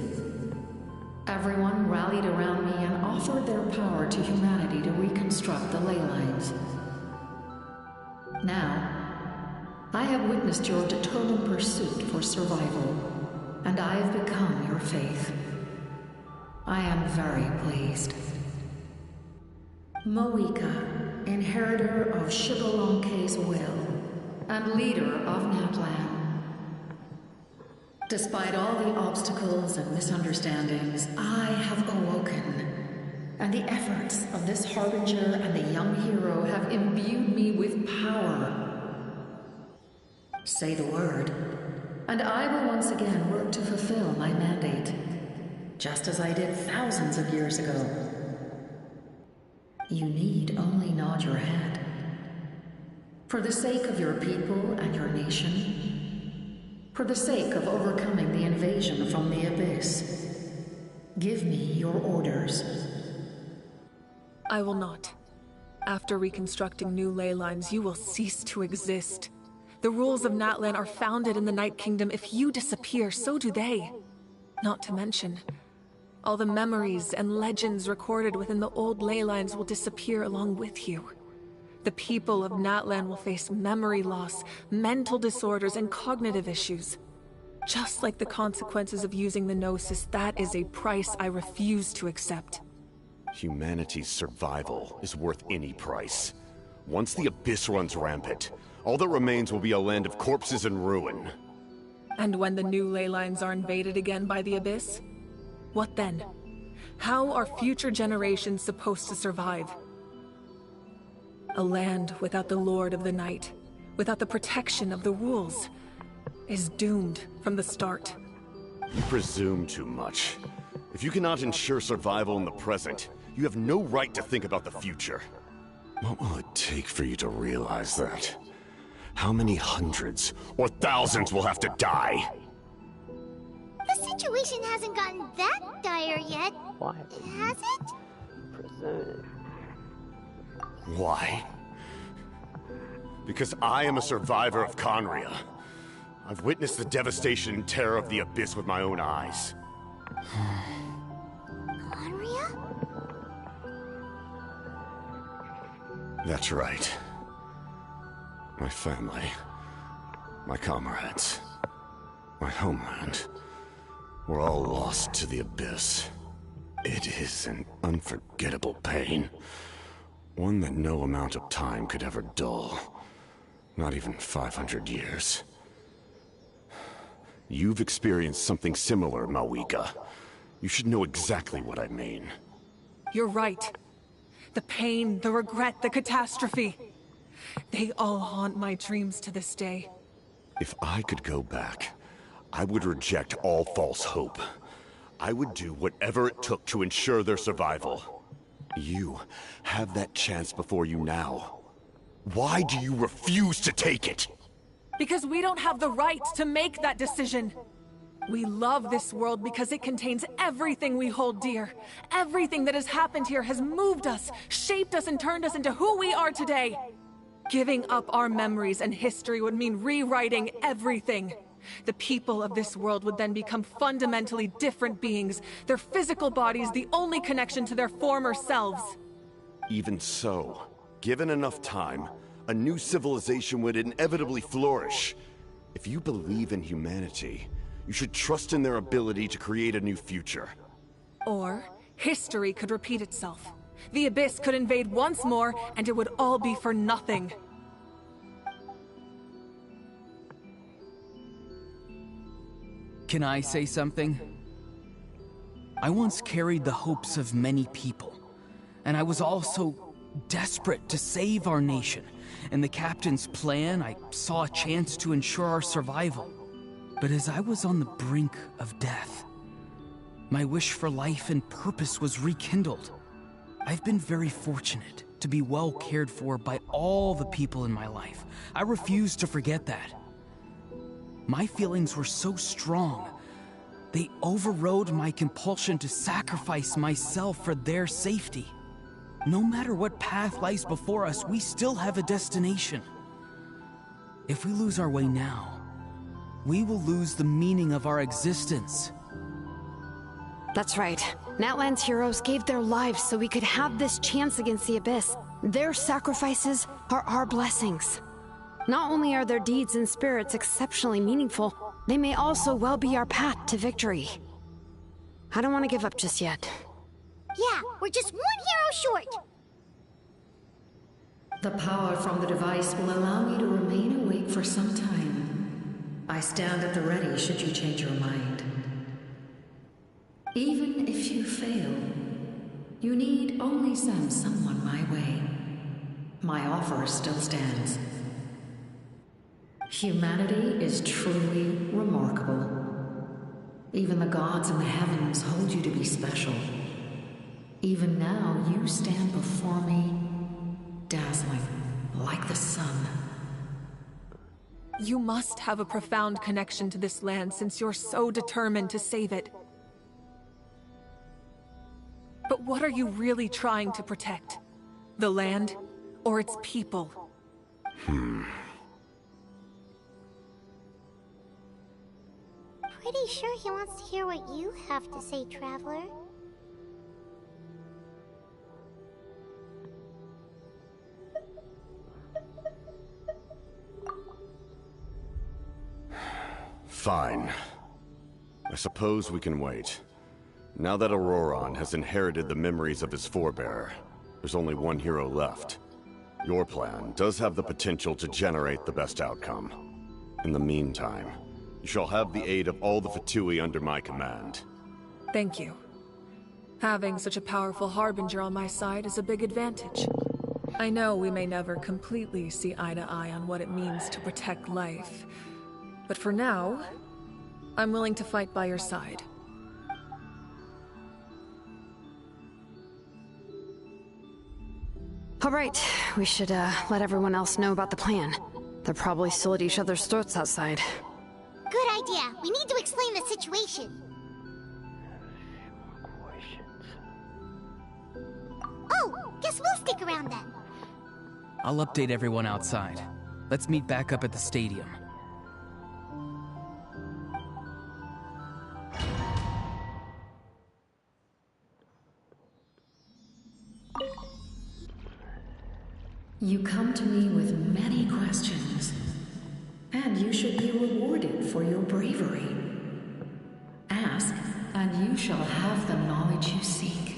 Everyone rallied around me and offered their power to humanity to reconstruct the ley lines. Now, I have witnessed your determined pursuit for survival, and I have become your faith. I am very pleased. Moika, inheritor of Shibalonke's will, and leader of Natlan. Despite all the obstacles and misunderstandings, I have awoken, and the efforts of this Harbinger and the young hero have imbued me with power. Say the word, and I will once again work to fulfill my mandate, just as I did thousands of years ago. You need only nod your head. For the sake of your people and your nation, for the sake of overcoming the invasion from the Abyss, give me your orders. I will not. After reconstructing new ley lines, you will cease to exist. The rules of Natlan are founded in the Night Kingdom. If you disappear, so do they. Not to mention, all the memories and legends recorded within the old ley lines will disappear along with you. The people of Natlan will face memory loss, mental disorders, and cognitive issues. Just like the consequences of using the Gnosis, that is a price I refuse to accept. Humanity's survival is worth any price. Once the Abyss runs rampant, all that remains will be a land of corpses and ruin. And when the new ley lines are invaded again by the Abyss? What then? How are future generations supposed to survive? A land without the Lord of the Night, without the protection of the rules, is doomed from the start. You presume too much. If you cannot ensure survival in the present, you have no right to think about the future. What will it take for you to realize that? How many hundreds or thousands will have to die? The situation hasn't gotten that dire yet, has it? Why? Because I am a survivor of Conria. I've witnessed the devastation and terror of the Abyss with my own eyes. Conria? That's right. My family, my comrades, my homeland, were all lost to the Abyss. It is an unforgettable pain. One that no amount of time could ever dull. Not even 500 years. You've experienced something similar, Mawika. You should know exactly what I mean. You're right. The pain, the regret, the catastrophe. They all haunt my dreams to this day. If I could go back, I would reject all false hope. I would do whatever it took to ensure their survival. You have that chance before you now. Why do you refuse to take it? Because we don't have the right to make that decision. We love this world because it contains everything we hold dear. Everything that has happened here has moved us, shaped us, and turned us into who we are today. Giving up our memories and history would mean rewriting everything. The people of this world would then become fundamentally different beings, their physical bodies the only connection to their former selves. Even so, given enough time, a new civilization would inevitably flourish. If you believe in humanity, you should trust in their ability to create a new future. Or, history could repeat itself. The Abyss could invade once more, and it would all be for nothing. Can I say something? I once carried the hopes of many people, and I was also desperate to save our nation. In the Captain's plan, I saw a chance to ensure our survival. But as I was on the brink of death, my wish for life and purpose was rekindled. I've been very fortunate to be well cared for by all the people in my life. I refuse to forget that. My feelings were so strong, they overrode my compulsion to sacrifice myself for their safety. No matter what path lies before us, we still have a destination. If we lose our way now, we will lose the meaning of our existence. That's right. Natlan's heroes gave their lives so we could have this chance against the Abyss. Their sacrifices are our blessings. Not only are their deeds and spirits exceptionally meaningful, they may also well be our path to victory. I don't want to give up just yet. Yeah, we're just one hero short. The power from the device will allow me to remain awake for some time. I stand at the ready should you change your mind. Even if you fail, you need only send someone my way. My offer still stands. Humanity is truly remarkable. Even the gods in the heavens hold you to be special. Even now, you stand before me, dazzling like the sun. You must have a profound connection to this land since you're so determined to save it. But what are you really trying to protect? The land, or its people? Pretty sure he wants to hear what you have to say, Traveler. Fine. I suppose we can wait. Now that Auroron has inherited the memories of his forebearer, there's only one hero left. Your plan does have the potential to generate the best outcome. In the meantime, you shall have the aid of all the Fatui under my command. Thank you. Having such a powerful harbinger on my side is a big advantage. I know we may never completely see eye to eye on what it means to protect life. But for now, I'm willing to fight by your side. All right, we should let everyone else know about the plan. They're probably still at each other's throats outside. Good idea. We need to explain the situation. Oh, guess we'll stick around then. I'll update everyone outside. Let's meet back up at the stadium. You come to me with many questions, and you should be rewarded for your bravery. Ask, and you shall have the knowledge you seek.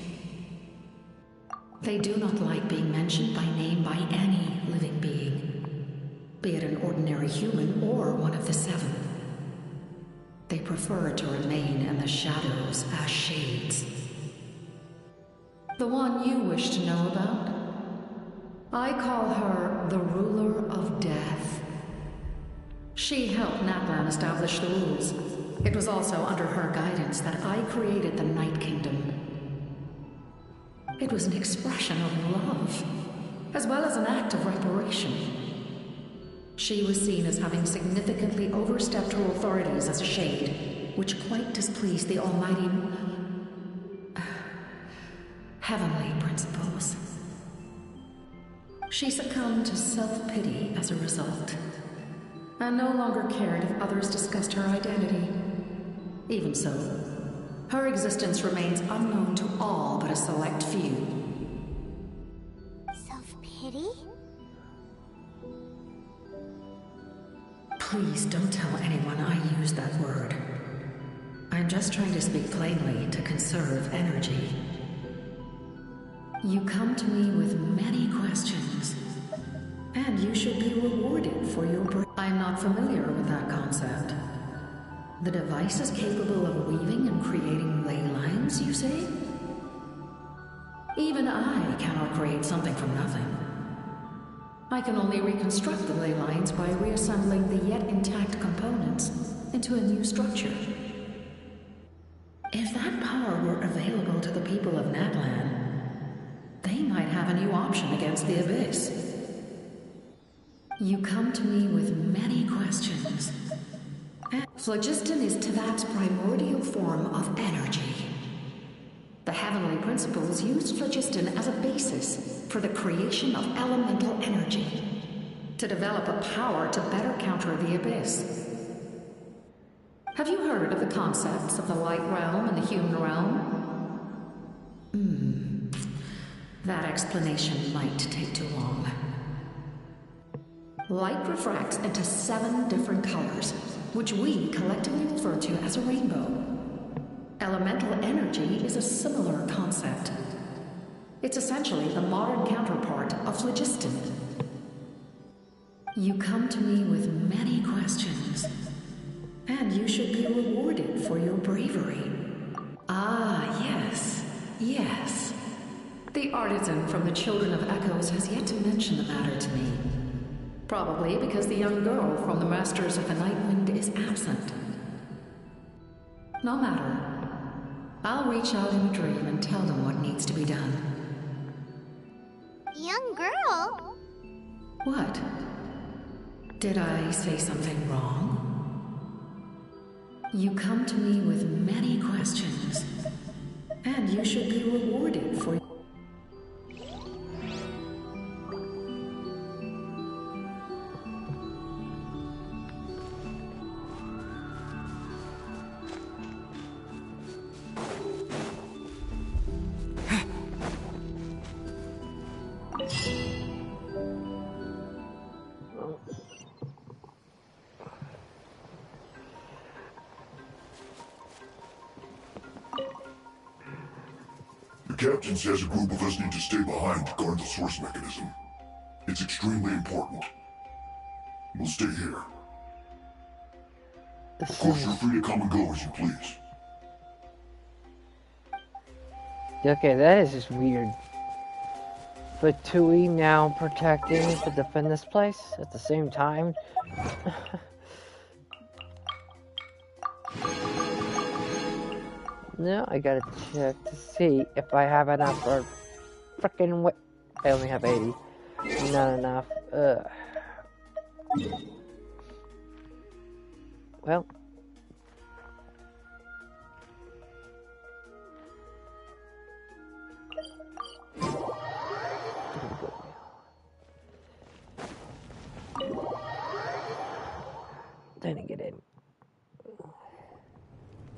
They do not like being mentioned by name by any living being, be it an ordinary human or one of the seven. They prefer to remain in the shadows as shades. The one you wish to know about? I call her the Ruler of Death. She helped Natlan establish the rules. It was also under her guidance that I created the Night Kingdom. It was an expression of love, as well as an act of reparation. She was seen as having significantly overstepped her authorities as a shade, which quite displeased the almighty heavenly principles. She succumbed to self-pity as a result, and no longer cared if others discussed her identity. Even so, her existence remains unknown to all but a select few. Self-pity? Please don't tell anyone I used that word. I'm just trying to speak plainly to conserve energy. You come to me with many questions, and you should be rewarded for your I'm not familiar with that concept. The device is capable of weaving and creating ley lines, you say? Even I cannot create something from nothing. I can only reconstruct the ley lines by reassembling the yet intact components into a new structure. If that power were available to the people of Natlan, they might have a new option against the Abyss. You come to me with many questions. Phlogiston is Teyvat's primordial form of energy. The heavenly principles used phlogiston as a basis for the creation of elemental energy, to develop a power to better counter the Abyss. Have you heard of the concepts of the light realm and the human realm? That explanation might take too long. Light refracts into 7 different colors, which we collectively refer to as a rainbow. Elemental energy is a similar concept. It's essentially the modern counterpart of phlogiston. You come to me with many questions, and you should be rewarded for your bravery. Ah, yes, yes. The artisan from the Children of Echoes has yet to mention the matter to me. Probably because the young girl from the Masters of the Nightwind is absent. No matter. I'll reach out in a dream and tell them what needs to be done. Young girl? What? Did I say something wrong? You come to me with many questions, and you should be rewarded for The captain says a group of us need to stay behind to guard the source mechanism. It's extremely important. We'll stay here. Of course, you're free to come and go as you please. Okay, that is just weird. But Tui now protecting to defend this place at the same time. No, I gotta check to see if I have enough for frickin' I only have 80. Not enough. Well. Then I get in.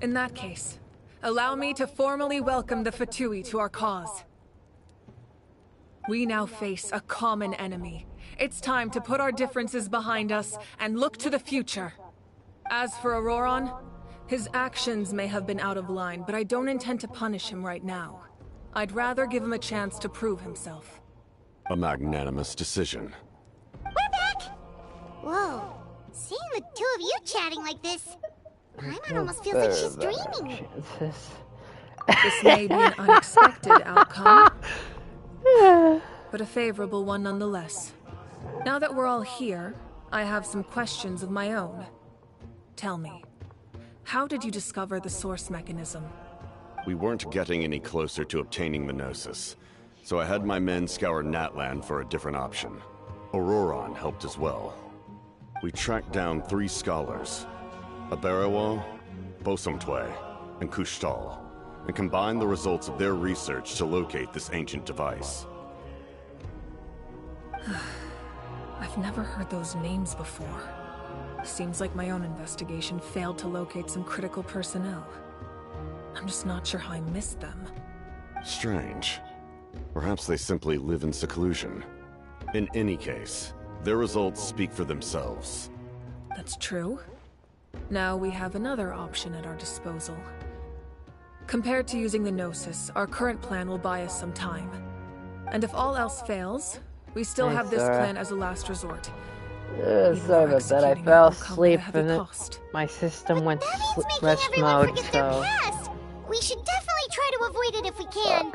In that case, allow me to formally welcome the Fatui to our cause. We now face a common enemy. It's time to put our differences behind us and look to the future. As for Auroron, his actions may have been out of line, but I don't intend to punish him right now. I'd rather give him a chance to prove himself. A magnanimous decision. We're back! Whoa, seeing the two of you chatting like this, Paimon almost feels like she's dreaming. This may be an unexpected outcome, but a favorable one nonetheless. Now that we're all here, I have some questions of my own. Tell me, how did you discover the source mechanism? We weren't getting any closer to obtaining the Gnosis, so I had my men scour Natlan for a different option. Auroron helped as well. We tracked down 3 scholars, Aberawa, Bosomtwe, and Kushtal, and combined the results of their research to locate this ancient device. I've never heard those names before. Seems like my own investigation failed to locate some critical personnel. I'm just not sure how I missed them. Strange. Perhaps they simply live in seclusion. In any case, their results speak for themselves. That's true. Now we have another option at our disposal. Compared to using the Gnosis, our current plan will buy us some time. And if all else fails, we still have this plan as a last resort. Sorry about that, I fell asleep and my system went rest mode, so... We should definitely try to avoid it if we can.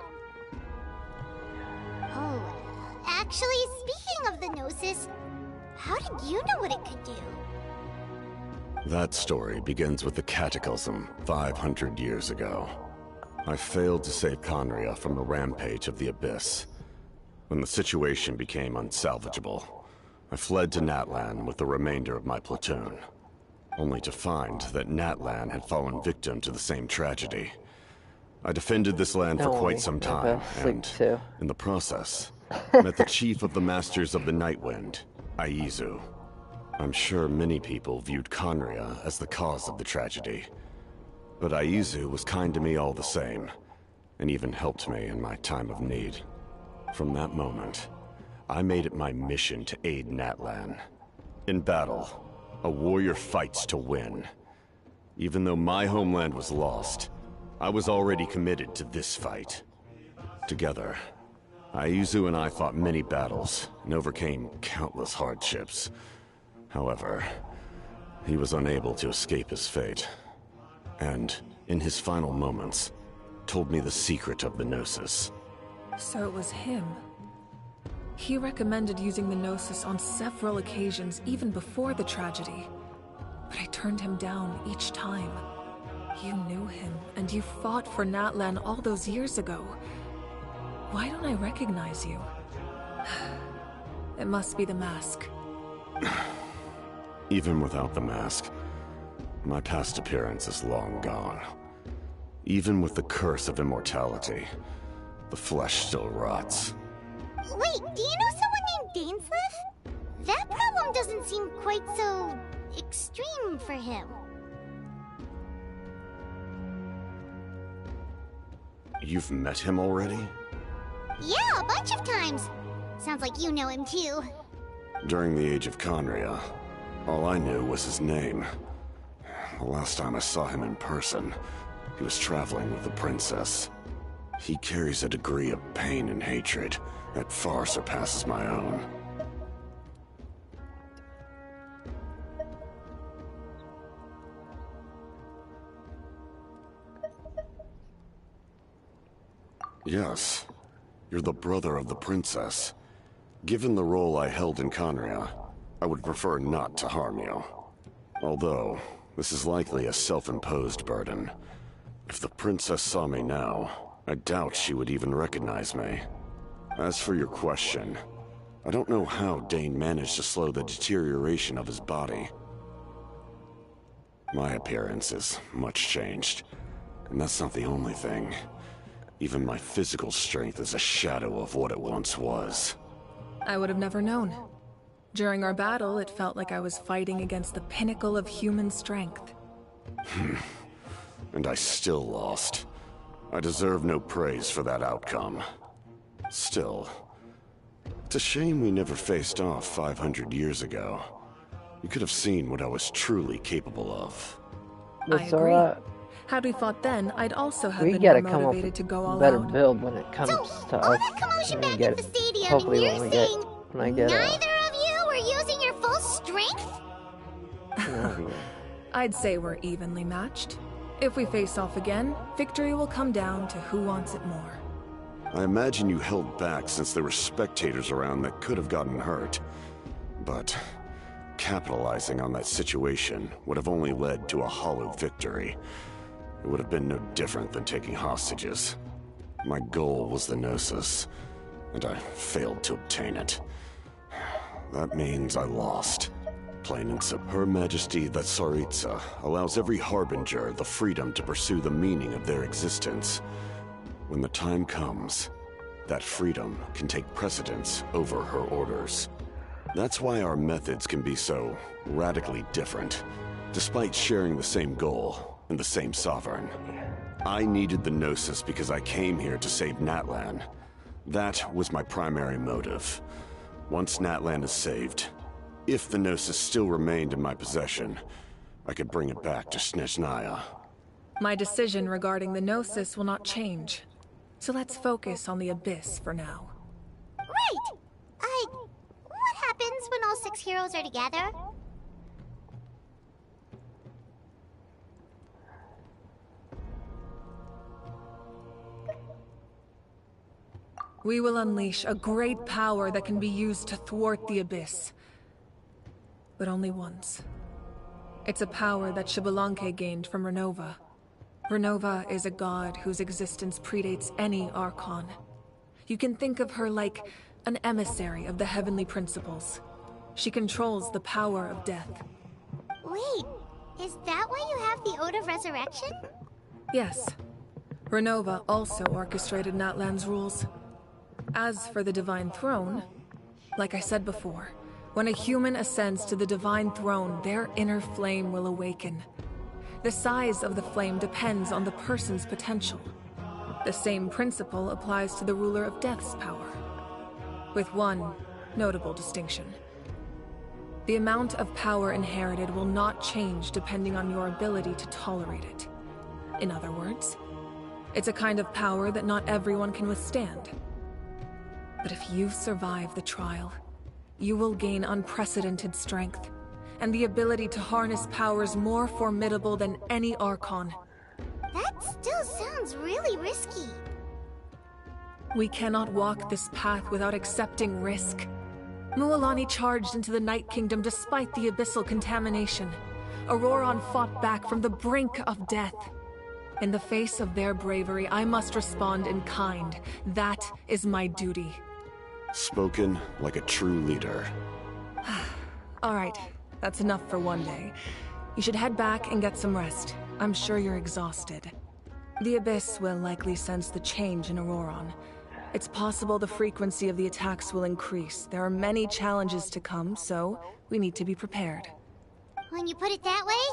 Oh, actually, speaking of the Gnosis, how did you know what it could do? That story begins with the Cataclysm 500 years ago. I failed to save Conria from the rampage of the Abyss. When the situation became unsalvageable, I fled to Natlan with the remainder of my platoon, only to find that Natlan had fallen victim to the same tragedy. I defended this land for quite some time, and, in the process, met the chief of the Masters of the Nightwind, Aizu. I'm sure many people viewed Conria as the cause of the tragedy, but Aizu was kind to me all the same, and even helped me in my time of need. From that moment, I made it my mission to aid Natlan. In battle, a warrior fights to win. Even though my homeland was lost, I was already committed to this fight. Together, Aizu and I fought many battles and overcame countless hardships. However, he was unable to escape his fate, and, in his final moments, told me the secret of the Gnosis. So it was him. He recommended using the Gnosis on several occasions, even before the tragedy. But I turned him down each time. You knew him, and you fought for Natlan all those years ago. Why don't I recognize you? It must be the mask. Even without the mask, my past appearance is long gone. Even with the curse of immortality, the flesh still rots. Wait, do you know someone named Dainsleif? That problem doesn't seem quite so... extreme for him. You've met him already? Yeah, a bunch of times. Sounds like you know him too. During the age of Conria, all I knew was his name. The last time I saw him in person, he was traveling with the princess. He carries a degree of pain and hatred that far surpasses my own. Yes, you're the brother of the princess. Given the role I held in Conria, I would prefer not to harm you. Although, this is likely a self-imposed burden. If the princess saw me now, I doubt she would even recognize me. As for your question, I don't know how Dane managed to slow the deterioration of his body. My appearance is much changed, and that's not the only thing. Even my physical strength is a shadow of what it once was. I would have never known. During our battle, it felt like I was fighting against the pinnacle of human strength. And I still lost. I deserve no praise for that outcome. Still, it's a shame we never faced off 500 years ago. You could have seen what I was truly capable of. I agree. Had we fought then, I'd also have we been gotta more come up motivated with to go a all better out. build when it comes to us. All that commotion back at the stadium, hopefully and you're saying neither of you were using your full strength? I'd say we're evenly matched. If we face off again, victory will come down to who wants it more. I imagine you held back since there were spectators around that could have gotten hurt. But capitalizing on that situation would have only led to a hollow victory. It would have been no different than taking hostages. My goal was the Gnosis, and I failed to obtain it. That means I lost. complainants, Her Majesty the Tsaritsa allows every harbinger the freedom to pursue the meaning of their existence. When the time comes, that freedom can take precedence over her orders. That's why our methods can be so radically different, despite sharing the same goal and the same sovereign. I needed the Gnosis because I came here to save Natlan. That was my primary motive. Once Natlan is saved, if the Gnosis still remained in my possession, I could bring it back to Snezhnaya. My decision regarding the Gnosis will not change. So let's focus on the Abyss for now. Right! What happens when all 6 heroes are together? We will unleash a great power that can be used to thwart the Abyss. But only once. It's a power that Xbalanque gained from Renova. Renova is a god whose existence predates any Archon. You can think of her like an emissary of the heavenly principles. She controls the power of death. Wait, is that why you have the Ode of Resurrection? Yes. Renova also orchestrated Natlan's rules. As for the Divine Throne, like I said before, when a human ascends to the Divine Throne, their inner flame will awaken. The size of the flame depends on the person's potential. The same principle applies to the ruler of Death's power, with one notable distinction. The amount of power inherited will not change depending on your ability to tolerate it. In other words, it's a kind of power that not everyone can withstand. But if you survive the trial, you will gain unprecedented strength, and the ability to harness powers more formidable than any Archon. That still sounds really risky. We cannot walk this path without accepting risk. Mualani charged into the Night Kingdom despite the abyssal contamination. Auroron fought back from the brink of death. In the face of their bravery, I must respond in kind. That is my duty. Spoken like a true leader. All right, that's enough for one day. You should head back and get some rest. I'm sure you're exhausted. The Abyss will likely sense the change in Auroron. It's possible the frequency of the attacks will increase. There are many challenges to come, so we need to be prepared. When you put it that way,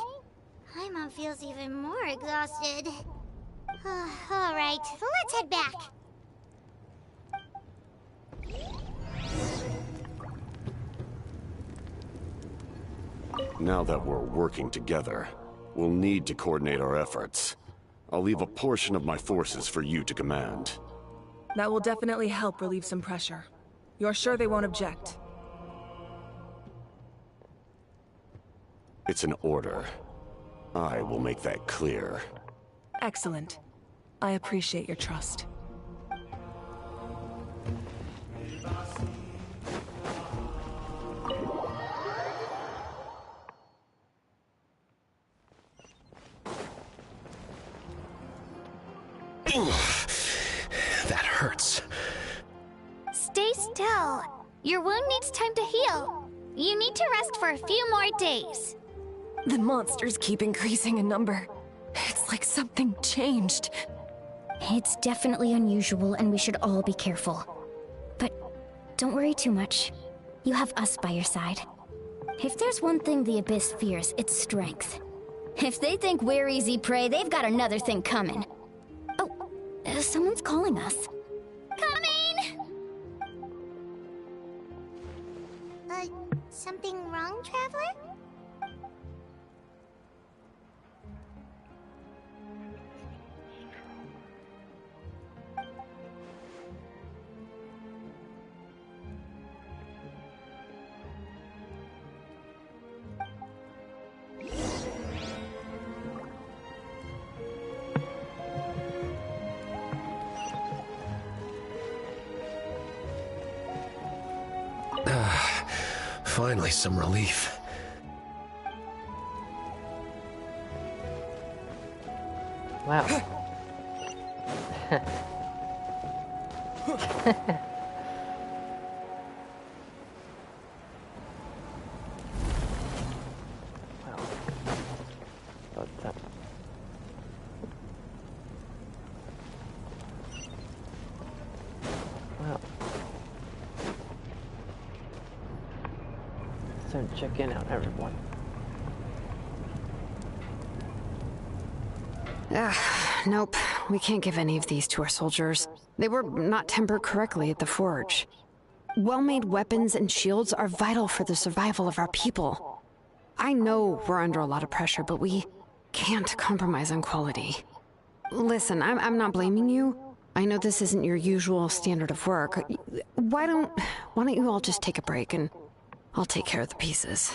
Paimon feels even more exhausted. All right, let's head back. Now that we're working together, we'll need to coordinate our efforts. I'll leave a portion of my forces for you to command. That will definitely help relieve some pressure. You're sure they won't object? It's an order. I will make that clear. Excellent. I appreciate your trust. That hurts. Stay still. Your wound needs time to heal. You need to rest for a few more days. The monsters keep increasing in number. It's like something changed. It's definitely unusual, and we should all be careful. But don't worry too much. You have us by your side. If there's one thing the Abyss fears, it's strength. If they think we're easy prey, they've got another thing coming. Oh, someone's calling us. Coming! Something wrong, Traveler? Finally, some relief. Wow. time to check in on everyone. Nope. We can't give any of these to our soldiers. They were not tempered correctly at the forge. Well-made weapons and shields are vital for the survival of our people. I know we're under a lot of pressure, but we can't compromise on quality. Listen, I'm not blaming you. I know this isn't your usual standard of work. Why don't you all just take a break and I'll take care of the pieces.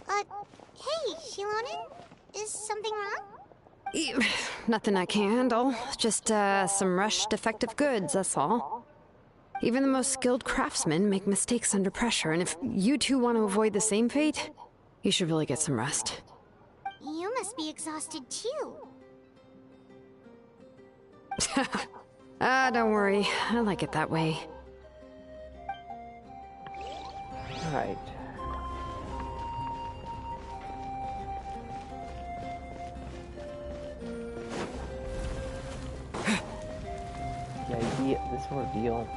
Hey, Shilonen? Is something wrong? Nothing I can't handle. Just, some rushed defective goods, that's all. Even the most skilled craftsmen make mistakes under pressure, and if you two want to avoid the same fate, you should really get some rest. You must be exhausted too. Don't worry. I like it that way. Alright. The idea, this ordeal.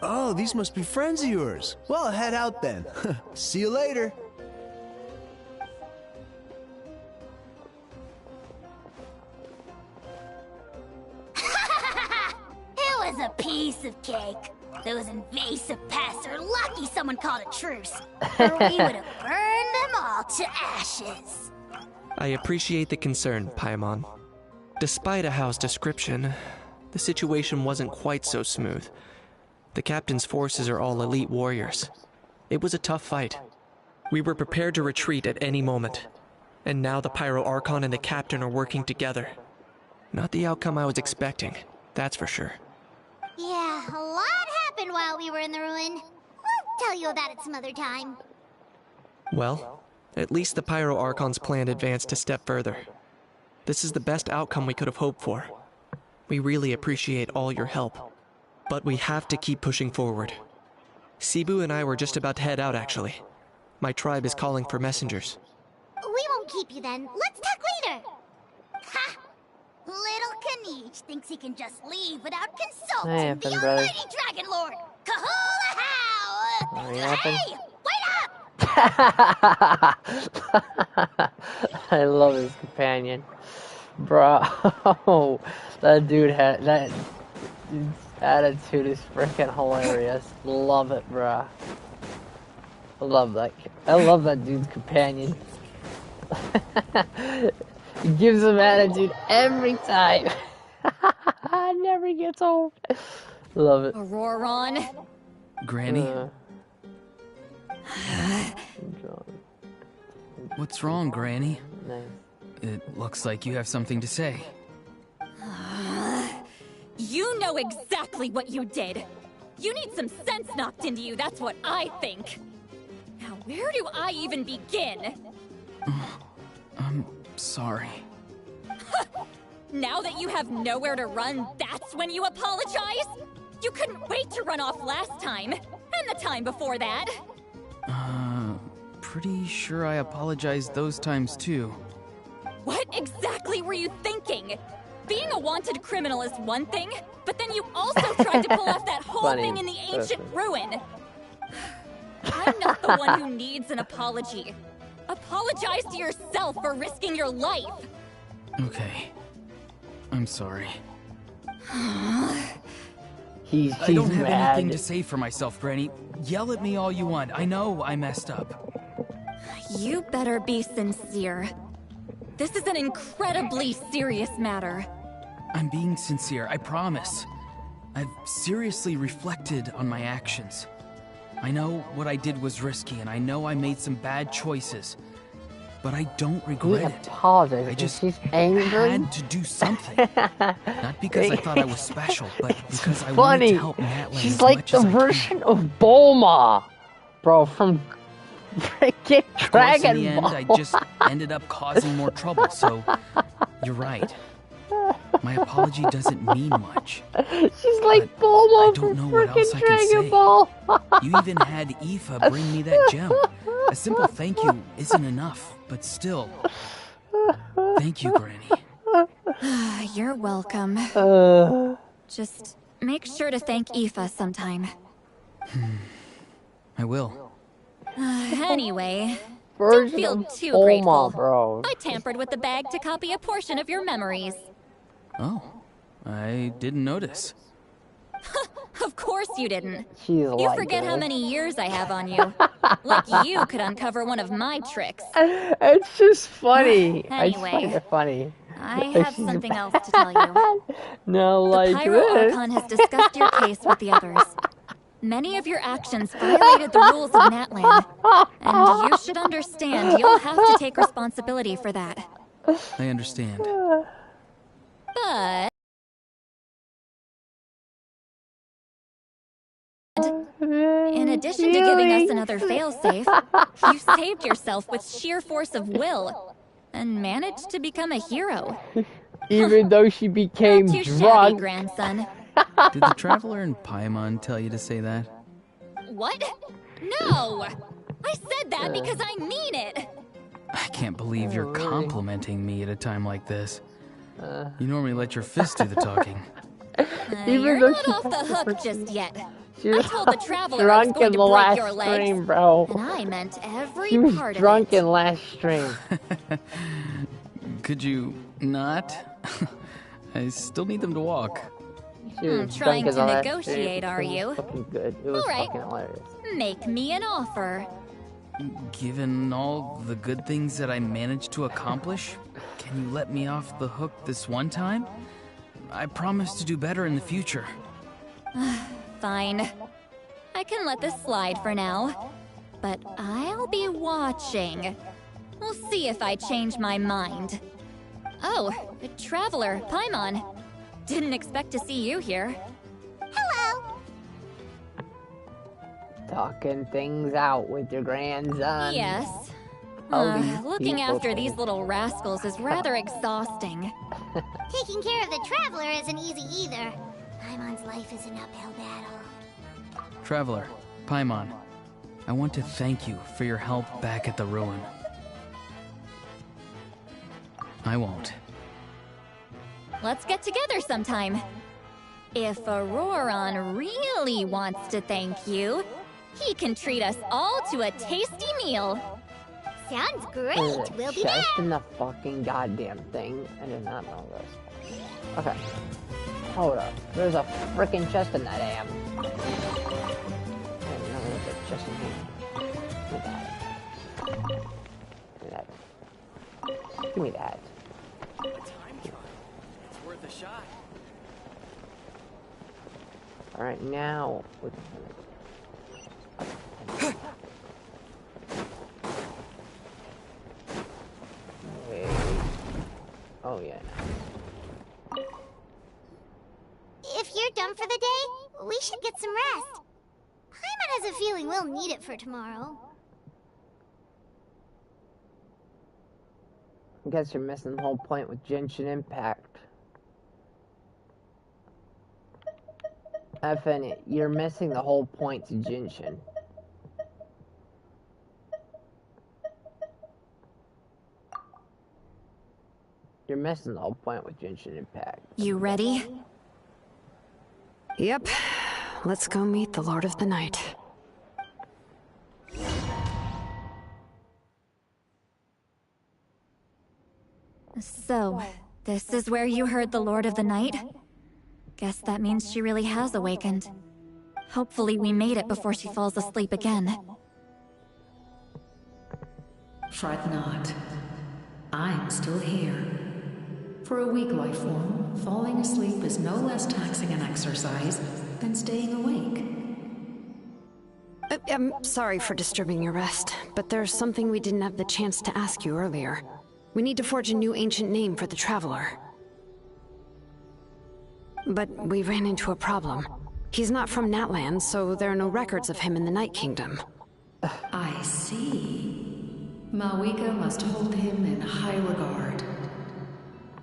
Oh, these must be friends of yours. Well, head out then. See you later. It was a piece of cake. Those invasive pests are lucky someone called a truce, or we would have burned them all to ashes. I appreciate the concern, Paimon. Despite Ahao's description, the situation wasn't quite so smooth. The captain's forces are all elite warriors. It was a tough fight. We were prepared to retreat at any moment. And now the Pyro Archon and the captain are working together. Not the outcome I was expecting, that's for sure. Yeah, a lot happened while we were in the ruin. We'll tell you about it some other time. Well, at least the Pyro Archon's plan advanced a step further. This is the best outcome we could have hoped for. We really appreciate all your help. But we have to keep pushing forward. Cebu and I were just about to head out, actually. My tribe is calling for messengers. We won't keep you then. Let's talk later. Ha! Little Kaniche thinks he can just leave without consulting the almighty Dragon Lord, Kahula How! Hey! Wait up! I love his companion. Bro, that dude had that attitude is freaking hilarious. Love it, bruh. I love that dude's companion. He gives him attitude every time. Never gets old. Love it. Auroron. Granny? What's wrong, Granny? Nice. It looks like you have something to say. You know exactly what you did. You need some sense knocked into you, that's what I think. Now, where do I even begin? I'm sorry. Now that you have nowhere to run, that's when you apologize? You couldn't wait to run off last time, and the time before that. Pretty sure I apologized those times too. What exactly were you thinking? Being a wanted criminal is one thing, but then you also tried to pull off that whole thing in the ancient ruin. I'm not the one who needs an apology. Apologize to yourself for risking your life. Okay. I'm sorry. He's I don't have mad. anything to say for myself, Granny. Yell at me all you want. I know I messed up. You better be sincere. This is an incredibly serious matter. I'm being sincere, I promise. I've seriously reflected on my actions. I know what I did was risky, and I know I made some bad choices. but I don't regret it. Apologizes. I just she's angry. had to do something. Not because I thought I was special, but because I wanted funny. to help Natlan She's as like much the as I version of Bulma, bro, from freaking Of course, in Dragon the end, Ball. I just ended up causing more trouble, so you're right. My apology doesn't mean much. She's like Bulma I don't know from what else I freaking can Dragon say. Ball. You even had Aoife bring me that gem. A simple thank you isn't enough, but still. Thank you, Granny. You're welcome. Just make sure to thank Aoife sometime. I will. Anyway, don't Version feel of too Bulma, grateful. bro. I tampered with the bag to copy a portion of your memories. Oh, I didn't notice. Of course you didn't. She's You like forget how this. many years I have on you. Like you could uncover one of my tricks. It's just funny. I just Anyway, find it funny. I Like have she's something bad. else to tell you. No, The like Pyro this. Archon has discussed your case with the others. Many of your actions violated the rules of Natlan, and you should understand you'll have to take responsibility for that. I understand. But in addition to giving us another failsafe, you saved yourself with sheer force of will and managed to become a hero. Even though she became Not too shabby, drunk. grandson. Did the Traveler in Paimon tell you to say that? What? No! I said that because I mean it! I can't believe you're complimenting me at a time like this. You normally let your fist do the talking. You're though not she- off the hook just yet. She I was told the Traveler I was drunk going in to the break last your legs. stream, bro. And I meant every She was part of drunk it. in last stream. Could you not? I still need them to walk. She was Trying drunk in to the last negotiate, stream. are It was you? fucking good. It was All right. fucking hilarious. Make me an offer. Given all the good things that I managed to accomplish, can you let me off the hook this one time? I promise to do better in the future. Fine. I can let this slide for now. But I'll be watching. We'll see if I change my mind. Oh, the Traveler, Paimon. Didn't expect to see you here. Hello. Talking things out with your grandson. Yes. All these Looking people after these think. little rascals is rather exhausting. Taking care of the Traveler isn't easy either. Paimon's life is an uphill battle. Traveler, Paimon, I want to thank you for your help back at the ruin. I won't. Let's get together sometime. If Auroron really wants to thank you, he can treat us all to a tasty meal. Sounds great. There's a We'll be chest there. in the fucking goddamn thing. I did not know this. Okay. Hold up. There's a freaking chest in that am. I didn't know there was a chest in here. Give me that. Give me that. It's worth a shot. Alright, now. Wait. Oh, yeah. If you're done for the day, we should get some rest. Paimon has a feeling we'll need it for tomorrow. I guess you're missing the whole point with Genshin Impact. Effing it, you're missing the whole point to Genshin. You're missing the whole point with Genshin Impact. You ready? Yep. Let's go meet the Lord of the Night. So, this is where you heard the Lord of the Night? Guess that means she really has awakened. Hopefully we made it before she falls asleep again. Fret not. I'm still here. For a weak life form, falling asleep is no less taxing an exercise than staying awake. I'm sorry for disturbing your rest, but there's something we didn't have the chance to ask you earlier. We need to forge a new ancient name for the Traveler. But we ran into a problem. He's not from Natlan, so there are no records of him in the Night Kingdom. I see. Malwika must hold him in high regard.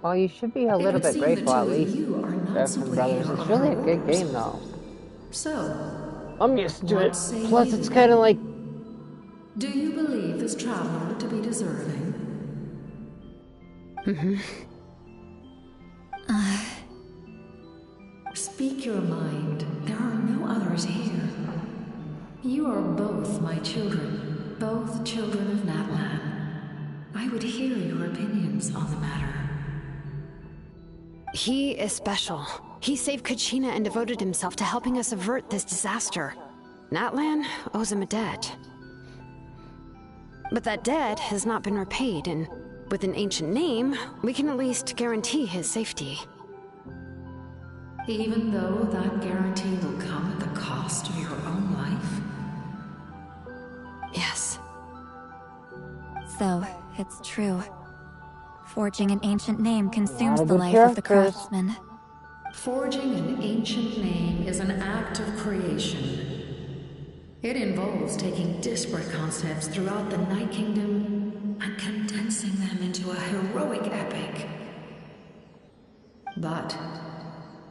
Well, you should be a little bit grateful at least. Griffin Brothers. It's really a good game, though. So, I'm used to it. Plus, it's kind of like... Do you believe this traveler to be deserving? Mm-hmm. Speak your mind. There are no others here. You are both my children. Both children of Natlan. I would hear your opinions on the matter. He is special. He saved Kachina and devoted himself to helping us avert this disaster. Natlan owes him a debt. But that debt has not been repaid, and with an ancient name, we can at least guarantee his safety. Even though that guarantee will come at the cost of your own life? Yes. So, it's true. Forging an ancient name consumes the life of the craftsman. Forging an ancient name is an act of creation. It involves taking disparate concepts throughout the Night Kingdom and condensing them into a heroic epic. But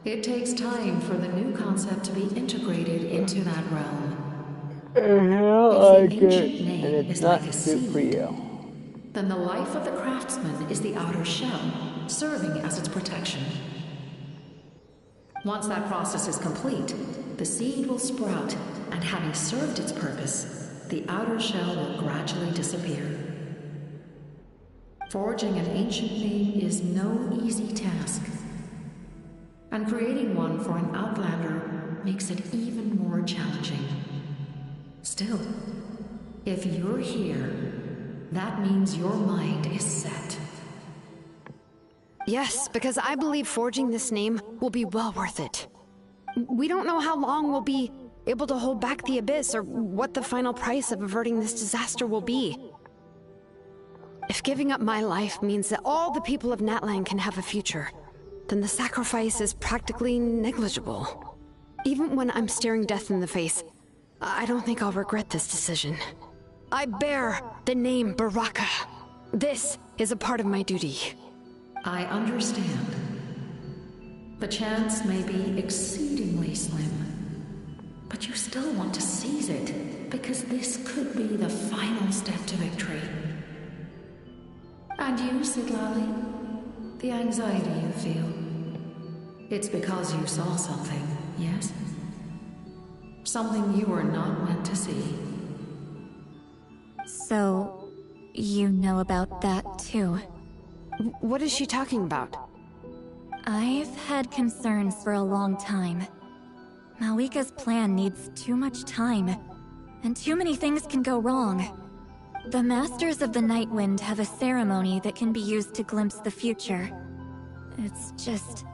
it takes time for the new concept to be integrated into that realm. I like it, and it's not good for you. Then the life of the craftsman is the outer shell, serving as its protection. Once that process is complete, the seed will sprout, and having served its purpose, the outer shell will gradually disappear. Forging an ancient name is no easy task, and creating one for an outlander makes it even more challenging. Still, if you're here, that means your mind is set. Yes, because I believe forging this name will be well worth it. We don't know how long we'll be able to hold back the Abyss or what the final price of averting this disaster will be. If giving up my life means that all the people of Natlan can have a future, then the sacrifice is practically negligible. Even when I'm staring death in the face, I don't think I'll regret this decision. I bear the name Baraka. This is a part of my duty. I understand. The chance may be exceedingly slim, but you still want to seize it, because this could be the final step to victory. And you, Sidlali? The anxiety you feel. It's because you saw something, yes? Something you were not meant to see. So, you know about that too? What is she talking about? I've had concerns for a long time. Malwika's plan needs too much time, and too many things can go wrong. The Masters of the Night Wind have a ceremony that can be used to glimpse the future. It's just...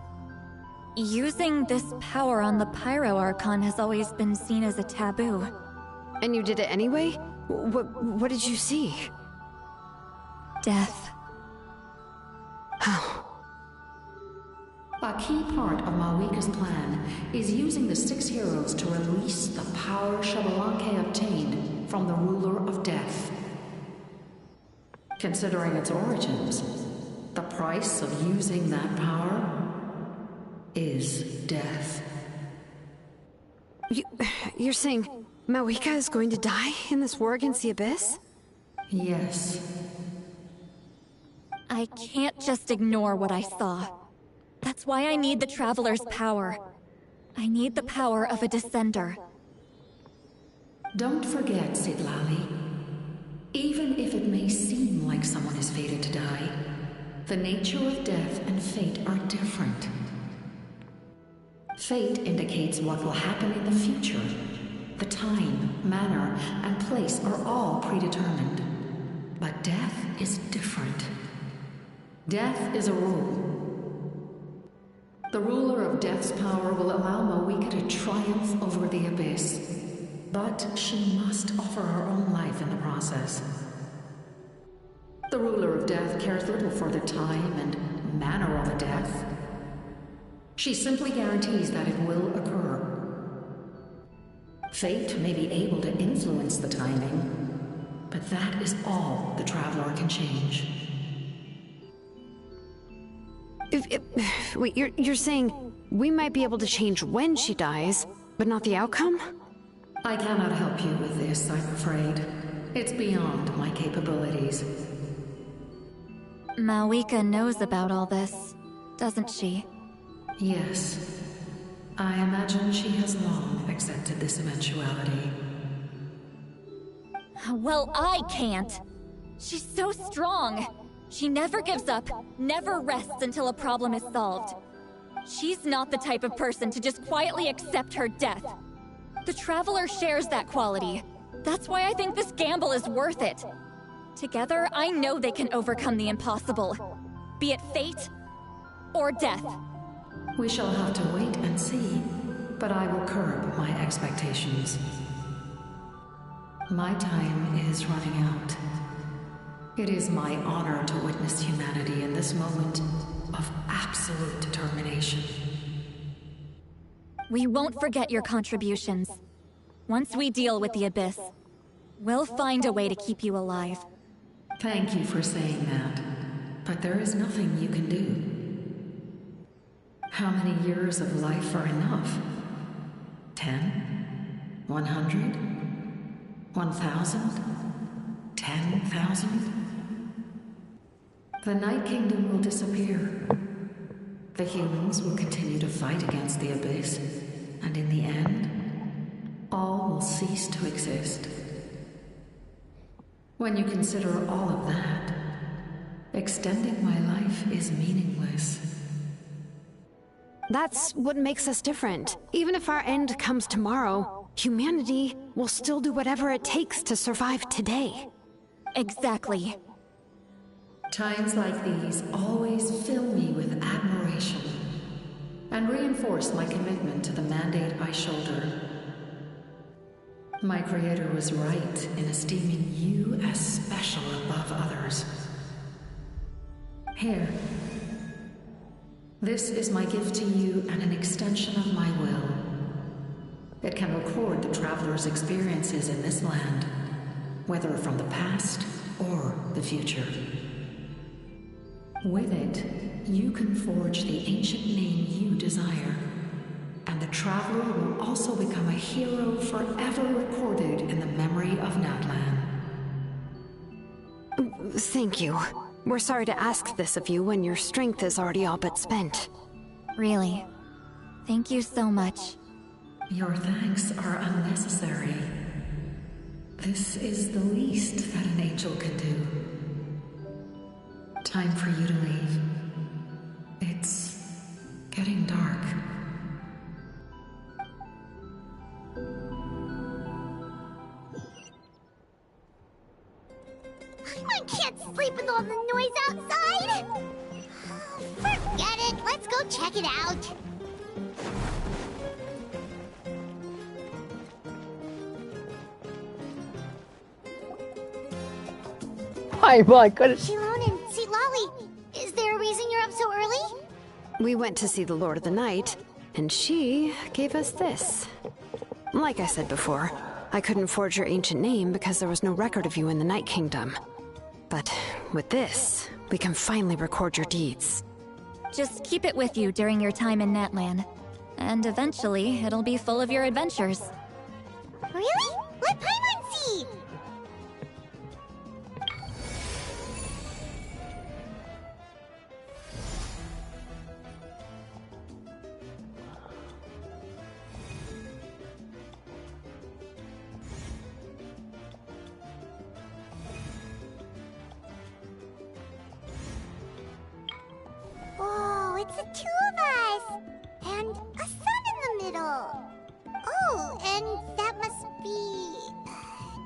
using this power on the Pyro Archon has always been seen as a taboo. And you did it anyway? What did you see? Death. How? A key part of Malwika's plan is using the 6 heroes to release the power Xbalanque obtained from the Ruler of Death. Considering its origins, the price of using that power is death. You're saying Malwika is going to die in this war against the Abyss? Yes. I can't just ignore what I saw. That's why I need the Traveler's power. I need the power of a Descender. Don't forget, Sidlali. Even if it may seem like someone is fated to die, the nature of death and fate are different. Fate indicates what will happen in the future. The time, manner, and place are all predetermined. But death is different. Death is a rule. The ruler of Death's power will allow Malwika to triumph over the Abyss. but she must offer her own life in the process. The ruler of death cares little for the time and manner of a death. She simply guarantees that it will occur. Fate may be able to influence the timing, but that is all the Traveler can change. Wait, you're saying we might be able to change when she dies, but not the outcome? I cannot help you with this, I'm afraid. It's beyond my capabilities. Malwika knows about all this, doesn't she? Yes. I imagine she has long accepted this eventuality. Well, I can't. She's so strong. She never gives up, never rests until a problem is solved. She's not the type of person to just quietly accept her death. The Traveler shares that quality. That's why I think this gamble is worth it. Together, I know they can overcome the impossible. Be it fate or death. We shall have to wait and see, but I will curb my expectations. My time is running out. It is my honor to witness humanity in this moment of absolute determination. We won't forget your contributions. Once we deal with the Abyss, we'll find a way to keep you alive. Thank you for saying that, but there is nothing you can do. How many years of life are enough? 10? 100? 1,000? 10,000? The Night Kingdom will disappear. The humans will continue to fight against the Abyss, and in the end, all will cease to exist. When you consider all of that, extending my life is meaningless. That's what makes us different. Even if our end comes tomorrow, humanity will still do whatever it takes to survive today. Exactly. Times like these always fill me with admiration and reinforce my commitment to the mandate I shoulder. My Creator was right in esteeming you as special above others. Here. This is my gift to you and an extension of my will. It can record the Traveler's experiences in this land, whether from the past or the future. With it, you can forge the ancient name you desire, and the Traveler will also become a hero forever recorded in the memory of Natlan. Thank you. We're sorry to ask this of you when your strength is already all but spent. Really. Thank you so much. Your thanks are unnecessary. This is the least that an angel can do. Time for you to leave. It's getting dark. I can't sleep with all the noise outside! Forget it, let's go check it out. My goodness. Shilon and Lolly, is there a reason you're up so early? We went to see the Lord of the Night, and she gave us this. Like I said before, I couldn't forge your ancient name because there was no record of you in the Night Kingdom. But with this, we can finally record your deeds. Just keep it with you during your time in Natlan. And eventually, it'll be full of your adventures. Really? Let Paimon see! Whoa, it's the two of us! And a sun in the middle! Oh, and that must be...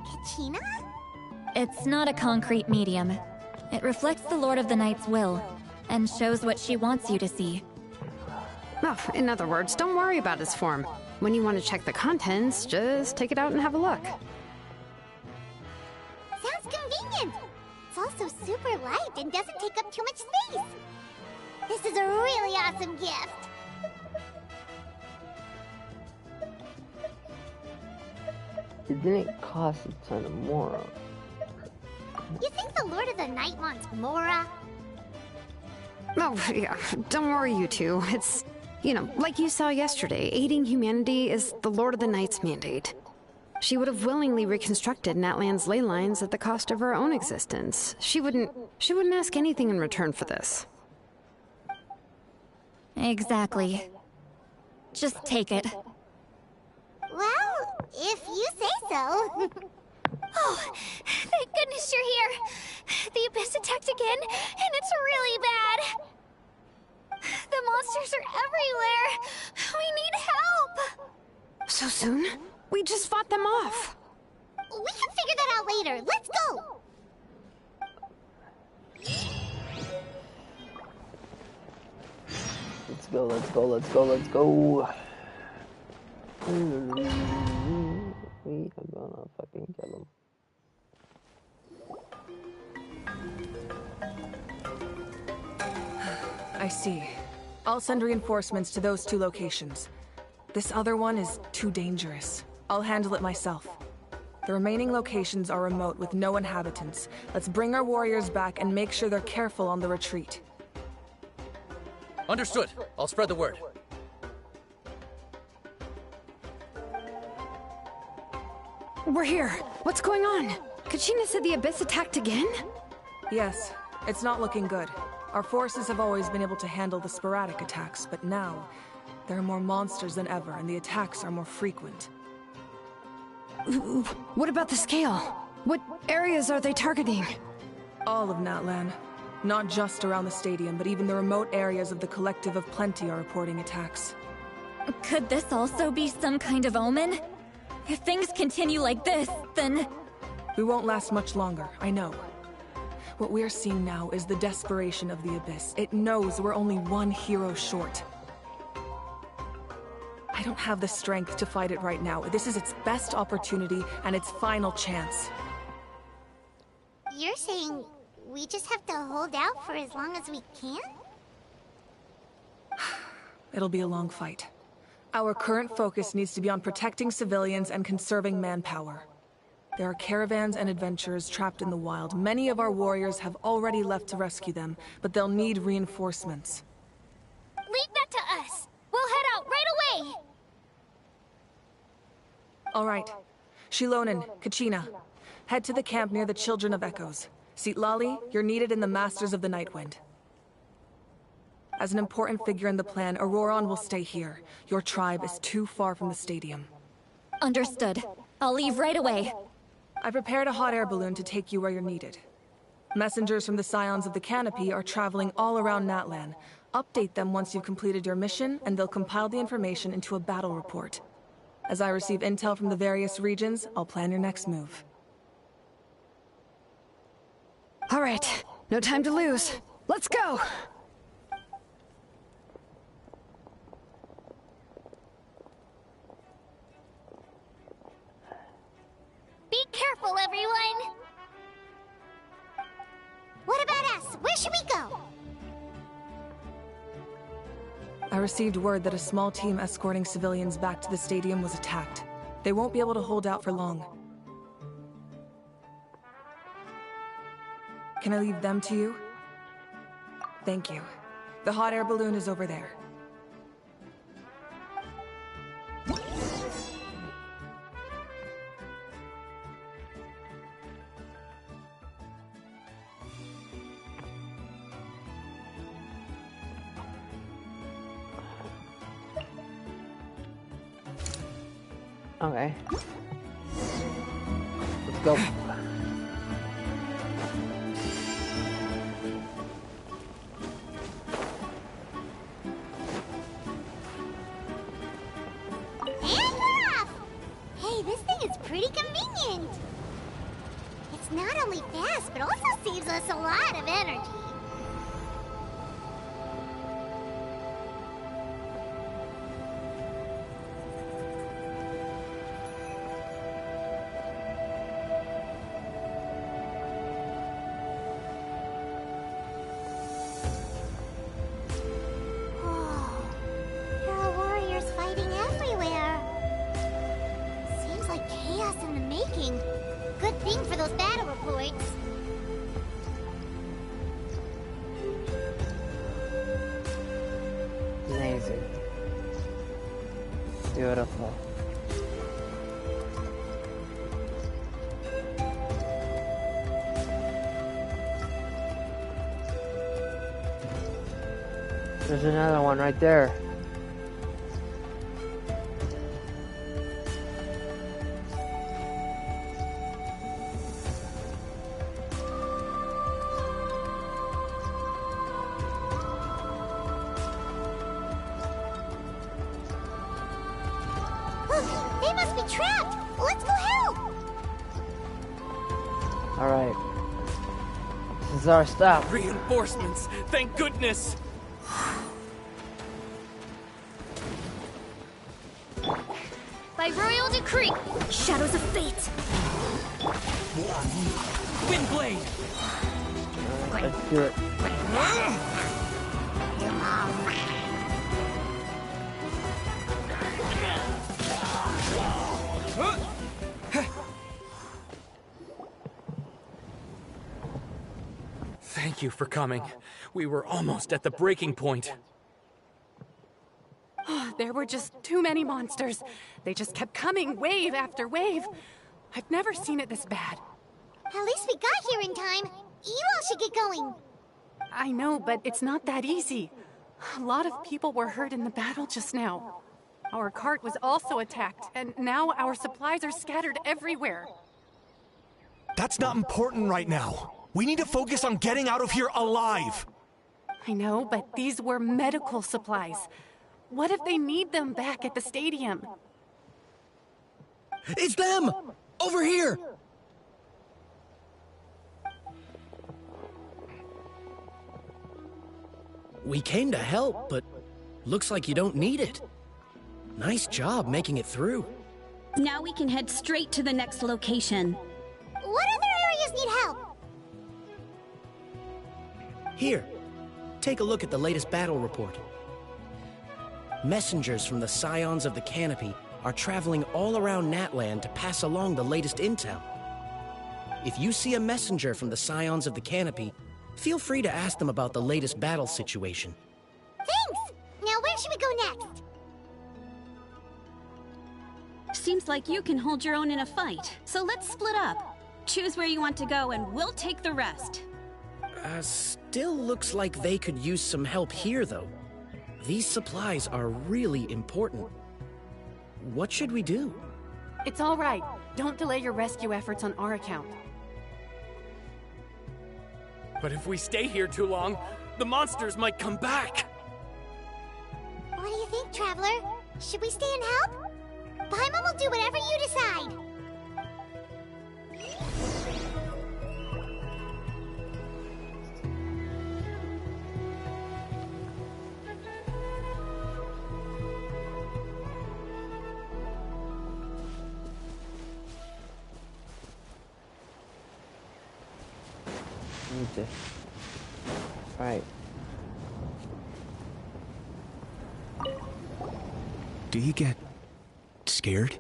Kachina? It's not a concrete medium. It reflects the Lord of the Night's will, and shows what she wants you to see. Oh, in other words, don't worry about his form. When you want to check the contents, just take it out and have a look. Sounds convenient. It's also super light and doesn't take up too much space. This is a really awesome gift. It didn't cost a ton of Mora. You think the Lord of the Night wants Mora? Oh, yeah. Don't worry, you two. It's, like you saw yesterday, aiding humanity is the Lord of the Night's mandate. She would have willingly reconstructed Natlan's ley lines at the cost of her own existence. She wouldn't ask anything in return for this. Exactly. Just take it. Well, if you say so. Oh, thank goodness you're here. The Abyss attacked again, and it's really bad. The monsters are everywhere. We need help. So soon? We just fought them off. We can figure that out later. Let's go. Let's go, let's go, let's go, let's go. We are gonna fucking kill him. I see. I'll send reinforcements to those 2 locations. This other one is too dangerous. I'll handle it myself. The remaining locations are remote with no inhabitants. Let's bring our warriors back and make sure they're careful on the retreat. Understood. I'll spread the word. We're here. What's going on? Kachina said the Abyss attacked again? Yes, it's not looking good. Our forces have always been able to handle the sporadic attacks, but now there are more monsters than ever, and the attacks are more frequent. What about the scale? What areas are they targeting? All of Natlan. Not just around the stadium, but even the remote areas of the Collective of Plenty are reporting attacks. Could this also be some kind of omen? If things continue like this, then... We won't last much longer, I know. What we're seeing now is the desperation of the Abyss. It knows we're only one hero short. I don't have the strength to fight it right now. This is its best opportunity and its final chance. You're saying we just have to hold out for as long as we can? It'll be a long fight. Our current focus needs to be on protecting civilians and conserving manpower. There are caravans and adventurers trapped in the wild. Many of our warriors have already left to rescue them, but they'll need reinforcements. Leave that to us. We'll head out right away. All right. Shilonen, Kachina, head to the camp near the Children of Echoes. Lali, you're needed in the Masters of the Nightwind. As an important figure in the plan, Auroron will stay here. Your tribe is too far from the stadium. Understood. I'll leave right away. I prepared a hot air balloon to take you where you're needed. Messengers from the Scions of the Canopy are traveling all around Natlan. Update them once you've completed your mission, and they'll compile the information into a battle report. As I receive intel from the various regions, I'll plan your next move. All right, no time to lose. Let's go! Be careful, everyone! What about us? Where should we go? I received word that a small team escorting civilians back to the stadium was attacked. They won't be able to hold out for long. Can I leave them to you? Thank you. The hot air balloon is over there. Okay. Let's go. And off! Hey, this thing is pretty convenient. It's not only fast, but also saves us a lot of energy. There's another one right there. They must be trapped! Let's go help! Alright. This is our stop. Reinforcements! Thank goodness! By royal decree, shadows of fate. Windblade! Let's do it. Thank you for coming. We were almost at the breaking point. There were just too many monsters. They just kept coming, wave after wave. I've never seen it this bad. At least we got here in time. You all should get going. I know, but it's not that easy. A lot of people were hurt in the battle just now. Our cart was also attacked, and now our supplies are scattered everywhere. That's not important right now. We need to focus on getting out of here alive. I know, but these were medical supplies. What if they need them back at the stadium? It's them! Over here! We came to help, but looks like you don't need it. Nice job making it through. Now we can head straight to the next location. What other areas need help? Here, take a look at the latest battle report. Messengers from the Scions of the Canopy are traveling all around Natland to pass along the latest intel. If you see a messenger from the Scions of the Canopy, feel free to ask them about the latest battle situation. Thanks! Now where should we go next? Seems like you can hold your own in a fight, so let's split up. Choose where you want to go and we'll take the rest. Still looks like they could use some help here, though. These supplies are really important. What should we do? It's all right. Don't delay your rescue efforts on our account. But if we stay here too long, the monsters might come back. What do you think, Traveler? Should we stay and help? Paimon will do whatever you decide. Right. Do you get scared?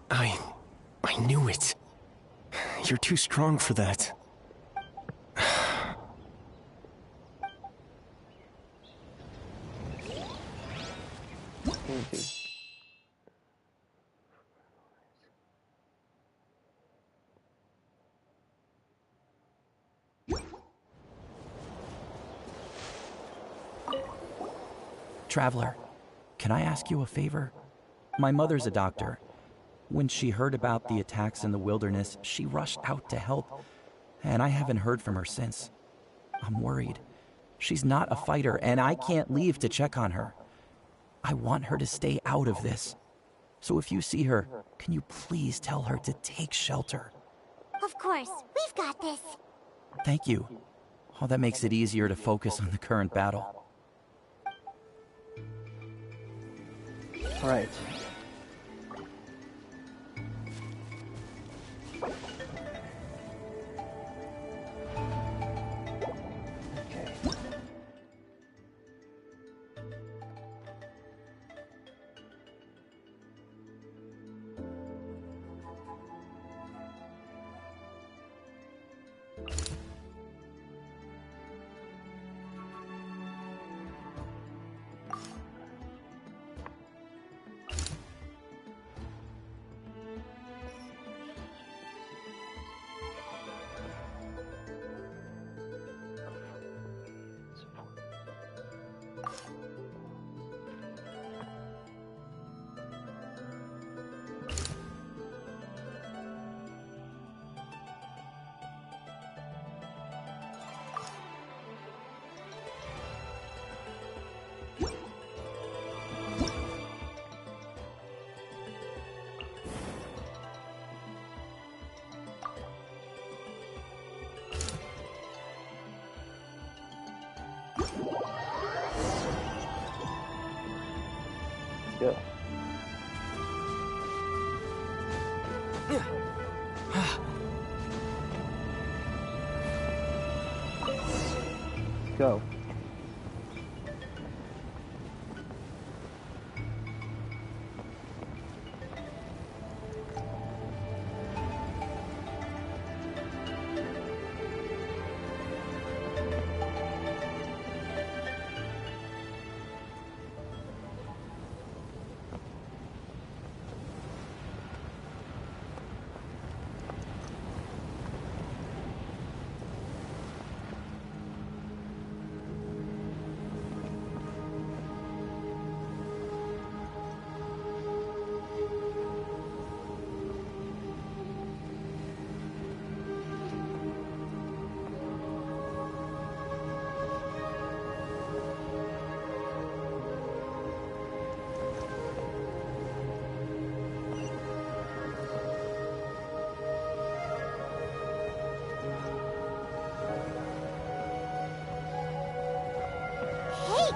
I knew it. You're too strong for that. Traveler, can I ask you a favor? My mother's a doctor. When she heard about the attacks in the wilderness, she rushed out to help, and I haven't heard from her since. I'm worried. She's not a fighter, and I can't leave to check on her. I want her to stay out of this. So if you see her, can you please tell her to take shelter? Of course, we've got this. Thank you. Oh, that makes it easier to focus on the current battle. All right. go. Go.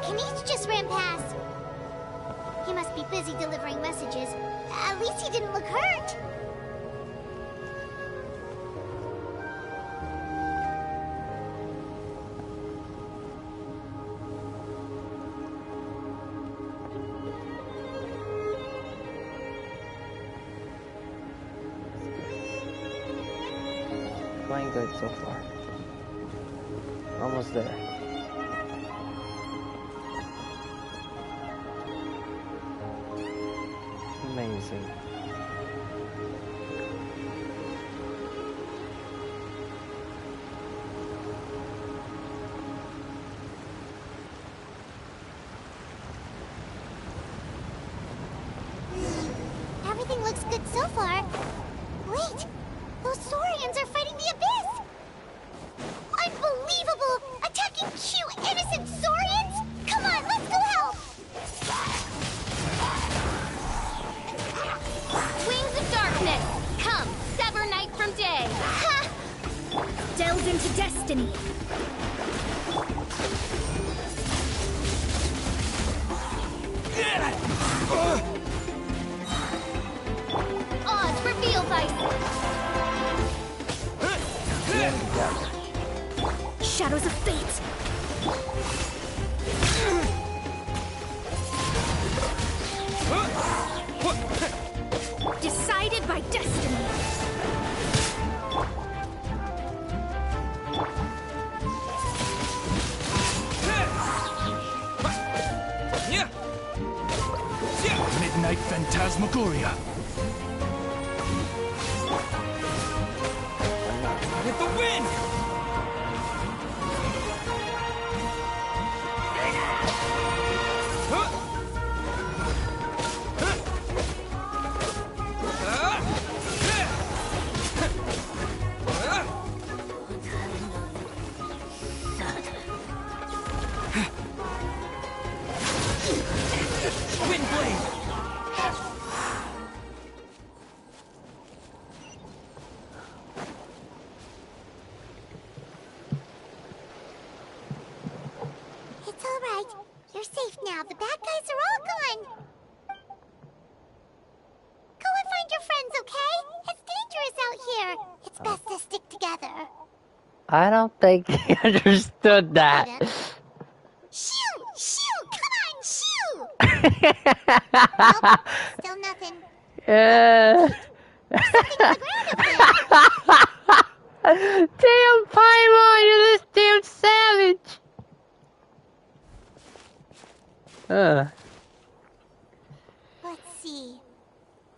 Kanichi just ran past. He must be busy delivering messages. At least he didn't look hurt. Going good so far. Almost there. Amazing. Everything looks good so far. Wait, those Saurians are fighting the Abyss! Unbelievable! Attacking cute, innocent Saurians? Come on, let's go help! Wings of darkness, come, sever night from day. Ha! Delve into destiny. Oz, reveal thyself. Shadows of fate. Decided by destiny. Midnight Phantasmagoria. With the wind! It's all right. You're safe now. The bad guys are all gone. Go and find your friends, okay? It's dangerous out here. It's best to stick together. I don't think he understood that. Shoo! Shoo! Come on, shoo! Nope, still nothing. Yeah. Damn, Paimon, you're this damn savage. Let's see.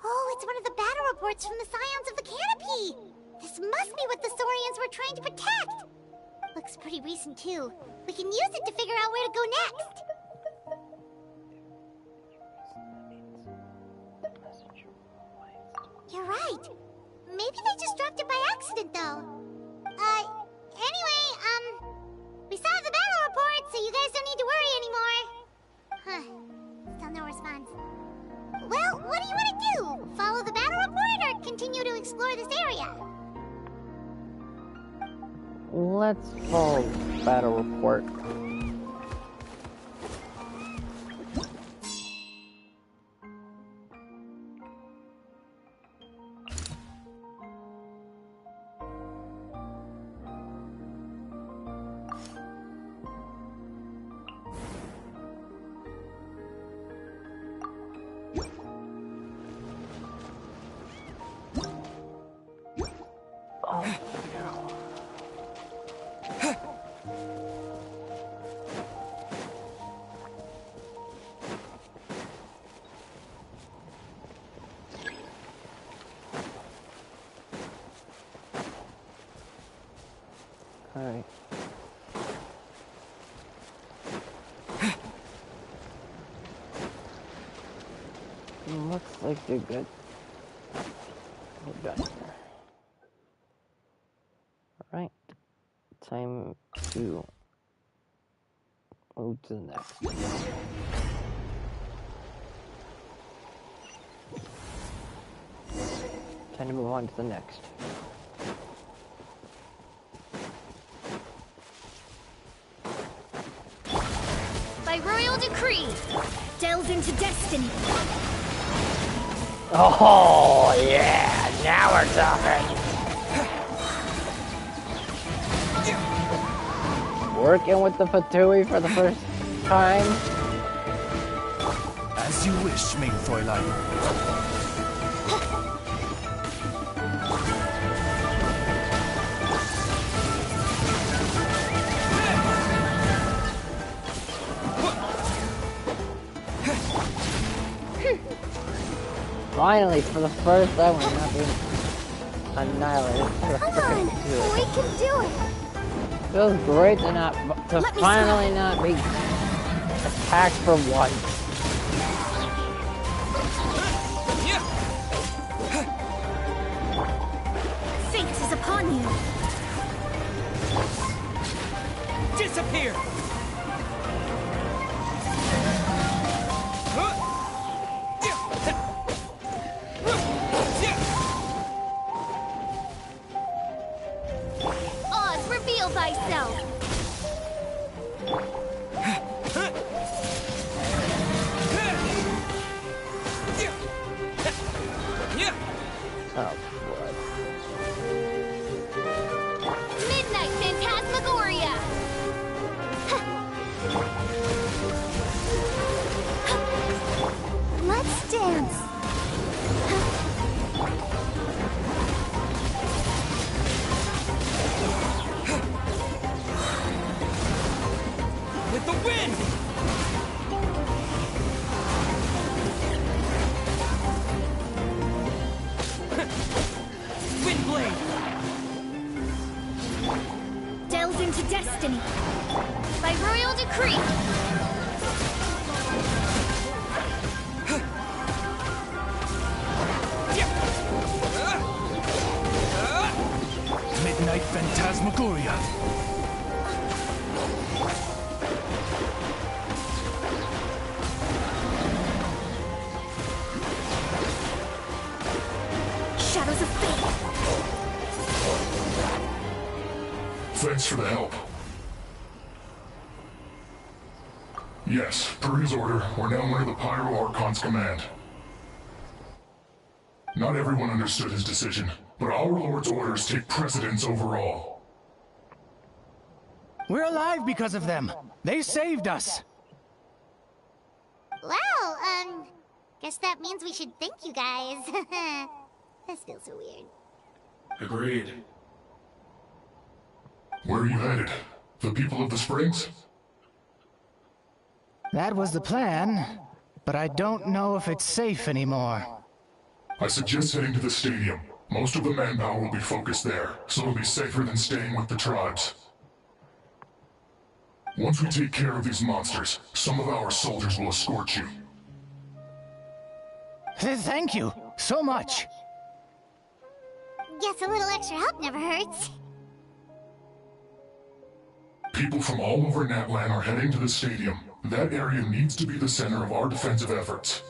Oh, it's one of the battle reports from the Scions of the Canopy. This must be what the Saurians were trying to protect. Looks pretty recent, too. We can use it to figure out where to go next. You're right. Maybe they just dropped it by accident, though. Anyway, we saw the battle report, so you guys don't need to worry anymore. Huh. Still no response. Well, what do you want to do? Follow the battle report or continue to explore this area? Let's follow battle report. Alright. Looks like they're good. We're done. Alright. Time to move to the next. Time to move on to the next. By royal decree, delve into destiny. Oh, yeah! Now we're talking! Working with the Fatui for the first time? As you wish, main Fräulein. Finally, for the first time, we're not being annihilated. Come on, we can do it. Feels great to finally not be attacked for once. Fate is upon you. Disappear. Oz, reveal thyself. Oh, Midnight Phantasmagoria. Let's dance. With the wind. Windblade. Delve into destiny. By royal decree. Midnight Phantasmagoria. Shadows of fate. Thanks for the help. Yes, per his order, we're now under the Pyro Archon's command. Not everyone understood his decision, but our Lord's orders take precedence over all. We're alive because of them. They saved us. Well, guess that means we should thank you guys. This feels so weird. Agreed. Where are you headed? The people of the Springs? That was the plan, but I don't know if it's safe anymore. I suggest heading to the stadium. Most of the manpower will be focused there, so it'll be safer than staying with the tribes. Once we take care of these monsters, some of our soldiers will escort you. Thank you so much. Guess a little extra help never hurts. People from all over Natlan are heading to the stadium. That area needs to be the center of our defensive efforts.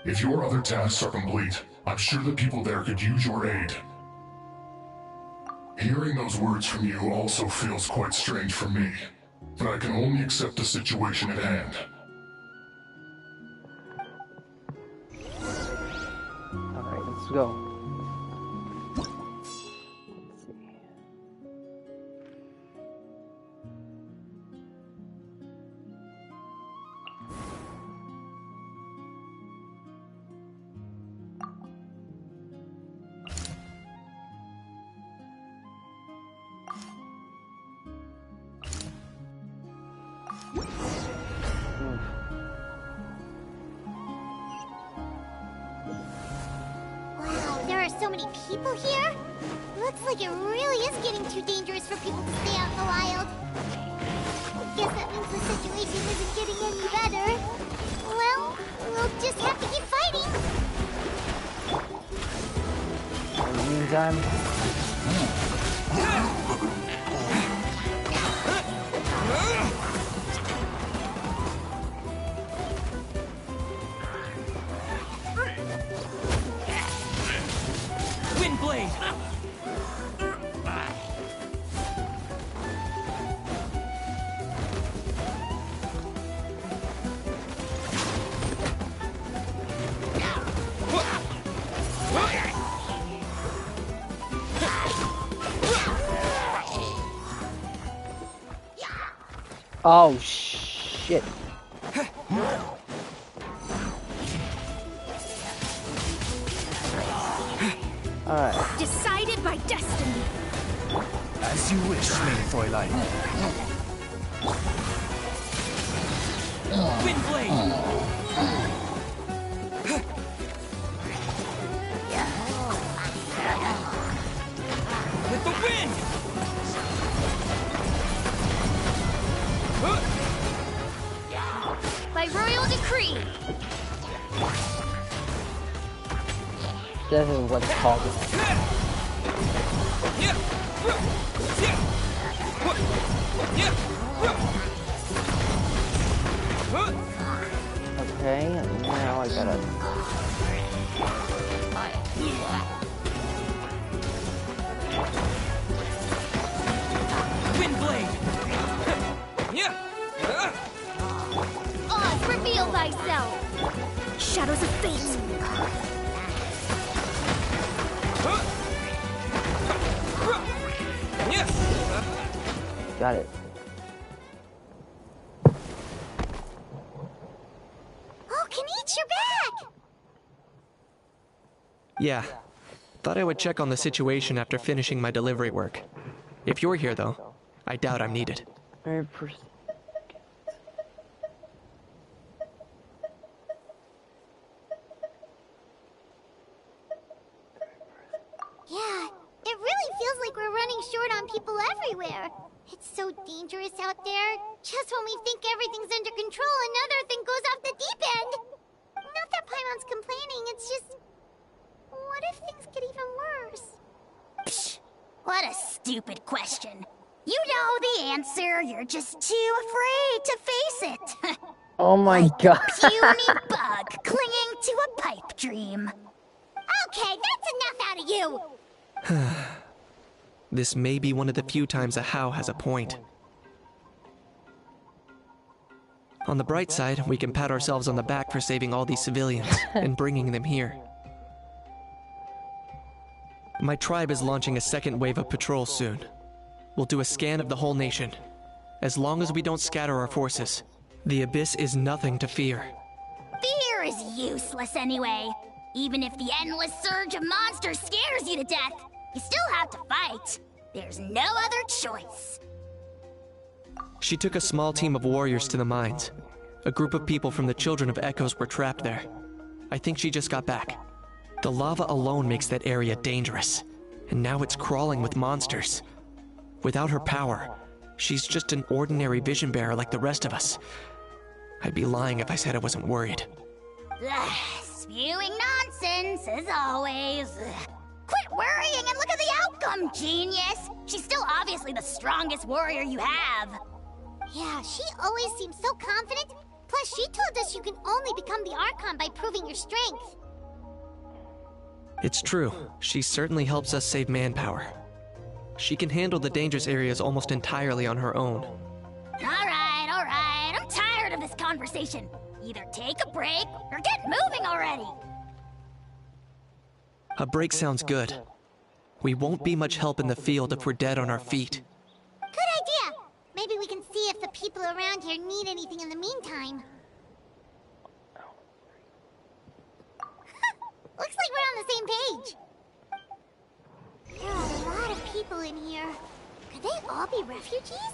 If your other tasks are complete, I'm sure the people there could use your aid. Hearing those words from you also feels quite strange for me, but I can only accept the situation at hand. alright, let's go. Wow, so many people here? Looks like it really is getting too dangerous for people to stay out in the wild. Guess that means the situation isn't getting any better. Well, we'll just have to keep fighting. In the meantime... Windblade! Oh, shit. Alright. Decided by destiny. As you wish, mein Fräulein. Windblade! With the wind! By royal decree. This is what's called. Okay, now I gotta. Windblade! Oz, reveal thyself. Shadows of fate. Got it. Oh, Kenichi, you're back! Yeah. Thought I would check on the situation after finishing my delivery work. If you're here, though, I doubt I'm needed. Yeah, it really feels like we're running short on people everywhere. It's so dangerous out there. Just when we think everything's under control, another thing goes off the deep end. Not that Paimon's complaining, it's just... What if things get even worse? Psh, what a stupid question. You know the answer, you're just too afraid to face it. Oh my god. Puny bug clinging to a pipe dream. Okay, that's enough out of you! This may be one of the few times a How has a point. On the bright side, we can pat ourselves on the back for saving all these civilians and bringing them here. My tribe is launching a second wave of patrols soon. We'll do a scan of the whole nation. As long as we don't scatter our forces, the Abyss is nothing to fear. Fear is useless anyway. Even if the endless surge of monsters scares you to death, you still have to fight. There's no other choice. She took a small team of warriors to the mines. A group of people from the Children of Echoes were trapped there. I think she just got back. The lava alone makes that area dangerous, and now it's crawling with monsters. Without her power, she's just an ordinary vision bearer like the rest of us. I'd be lying if I said I wasn't worried. Spewing nonsense, as always. Quit worrying and look at the outcome, genius! She's still obviously the strongest warrior you have. Yeah, she always seems so confident. Plus, she told us you can only become the Archon by proving your strength. It's true. She certainly helps us save manpower. She can handle the dangerous areas almost entirely on her own. Alright. I'm tired of this conversation. Either take a break or get moving already. A break sounds good. We won't be much help in the field if we're dead on our feet. Good idea! Maybe we can see if the people around here need anything in the meantime. Looks like we're on the same page. There are a lot of people in here. Could they all be refugees?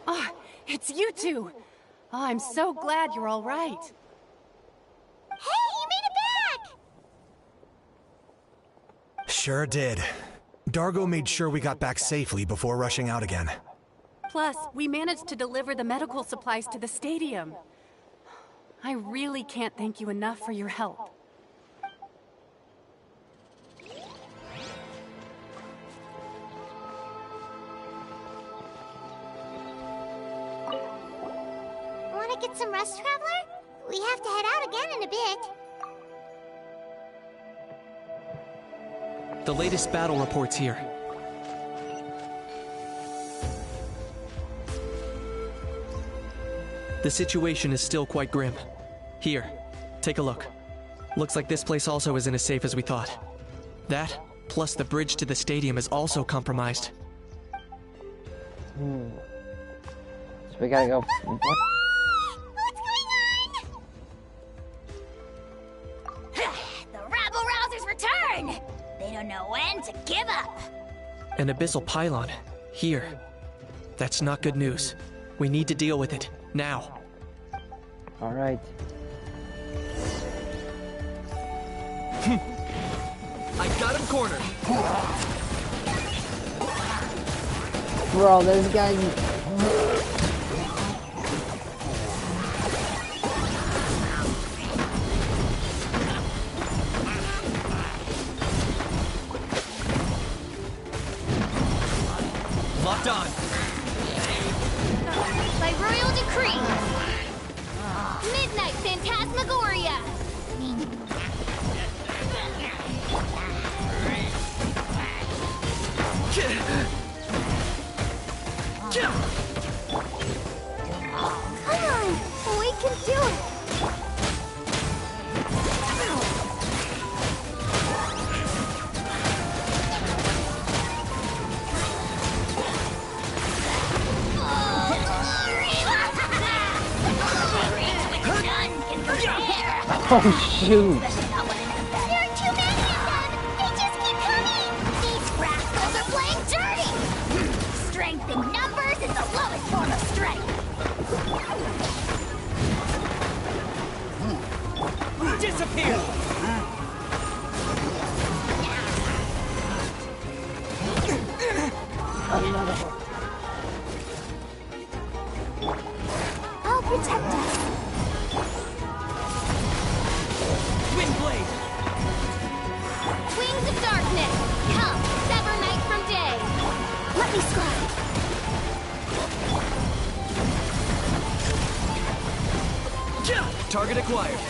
Oh, it's you two! Oh, I'm so glad you're all right. Hey, you made it back! Sure did. Dargo made sure we got back safely before rushing out again. Plus, we managed to deliver the medical supplies to the stadium. I really can't thank you enough for your help. Want to get some rest, Traveler? We have to head out again in a bit. The latest battle reports here. The situation is still quite grim. Here, take a look. Looks like this place also isn't as safe as we thought. That, plus the bridge to the stadium is also compromised. So we gotta go... What? The rabble-rousers return! They don't know when to give up! An abyssal pylon. Here. That's not good news. We need to deal with it. Now. Alright. I got him cornered! Bro, this guy... Locked on! By royal decree! Midnight Phantasmagoria! Come on! We can do it! Oh, shoot! There are too many of them! They just keep coming! These rascals are playing dirty! Strength in numbers is the lowest form of strength! Disappear! Another one. I'll protect us. Windblade! Wings of darkness! Come, sever night from day! Let me scribe. Target acquired.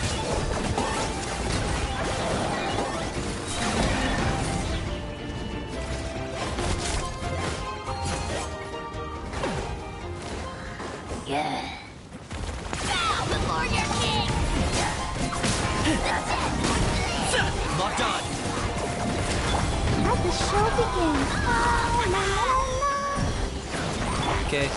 Yeah. Bow before your king! Locked on! Let the show begin. Oh, la, la, la. Okay.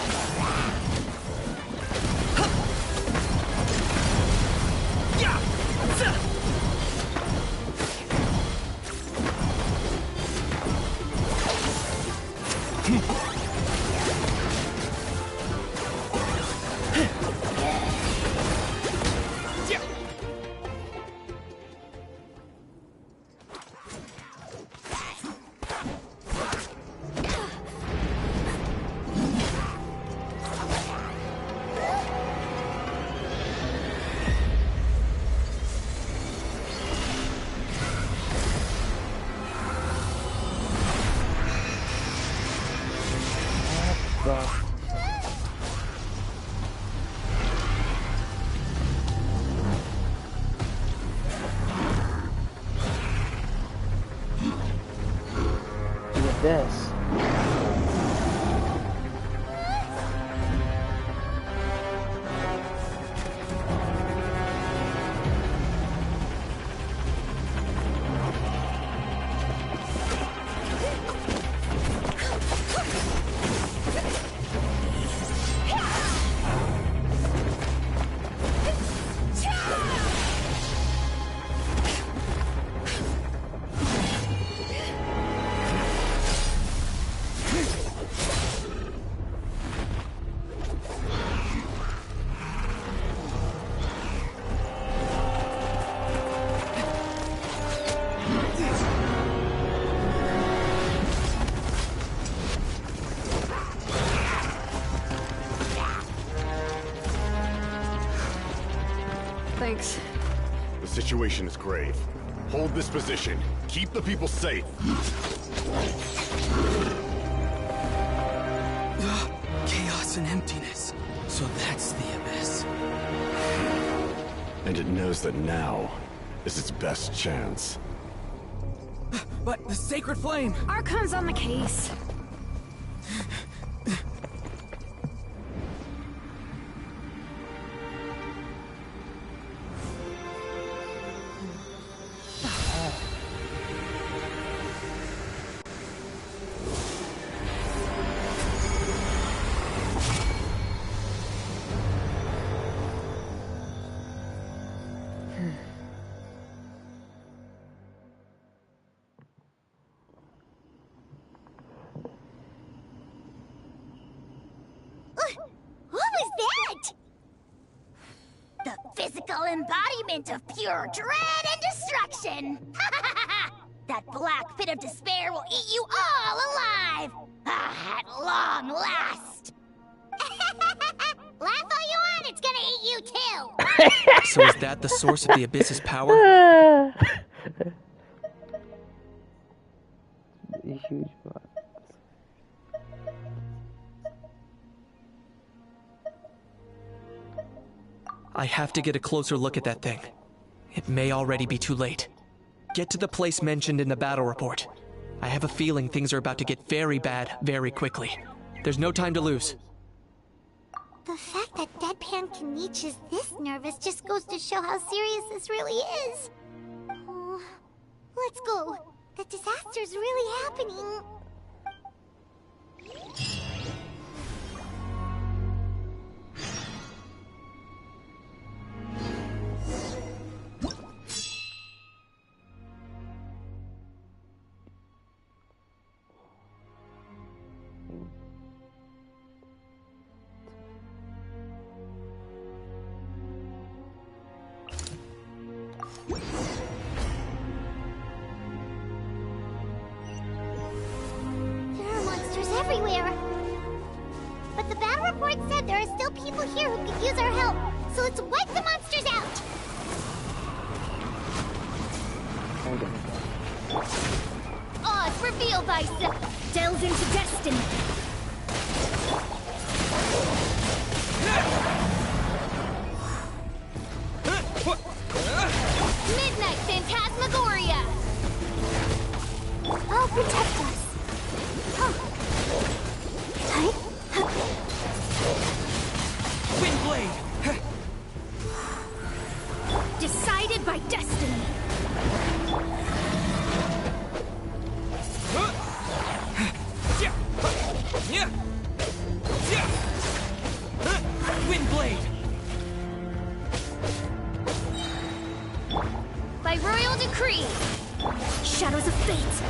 With this. Thanks. The situation is grave. Hold this position. Keep the people safe. Chaos and emptiness. So that's the abyss. And it knows that now is its best chance. But the sacred flame! Archon's on the case. What was that? The physical embodiment of pure dread and destruction! That black pit of despair will eat you all alive! At long last! Laugh all you want, it's gonna eat you too! So is that the source of the Abyss's power? Huge box. I have to get a closer look at that thing. It may already be too late. Get to the place mentioned in the battle report. I have a feeling things are about to get very bad very quickly. There's no time to lose. The fact that Deadpan Kenichi is this nervous just goes to show how serious this really is. Oh, let's go. The disaster's really happening. Everywhere. But the battle report said there are still people here who could use our help, so let's wipe the monsters out. Oz revealed thyself. Delves into destiny. Midnight Phantasmagoria. Oh, protect us. Windblade! Decided by destiny. Windblade! By royal decree. Shadows of fate.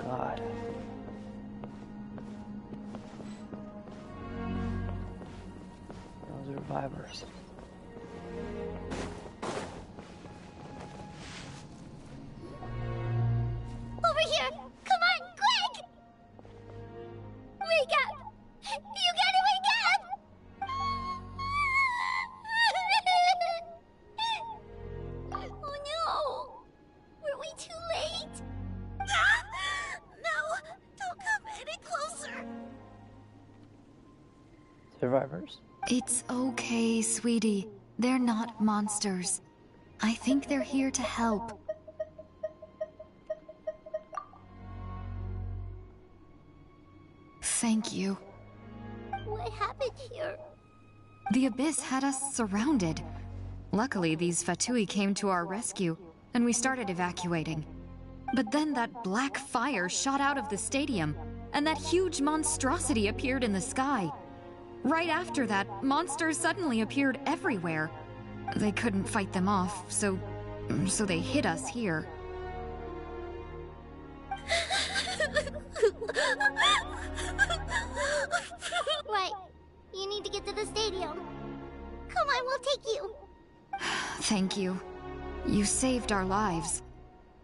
God. Those are revivers. Over here! Come on, quick! Wake up! You gotta wake up! Oh no! Were we too late? No! Don't come any closer! Survivors? It's okay, sweetie. They're not monsters. I think they're here to help. Thank you. What happened here? The Abyss had us surrounded. Luckily, these Fatui came to our rescue. and we started evacuating. But then that black fire shot out of the stadium, and that huge monstrosity appeared in the sky. Right after that, monsters suddenly appeared everywhere. They couldn't fight them off, so they hit us here. Right. You need to get to the stadium. Come on, we'll take you. Thank you. You saved our lives.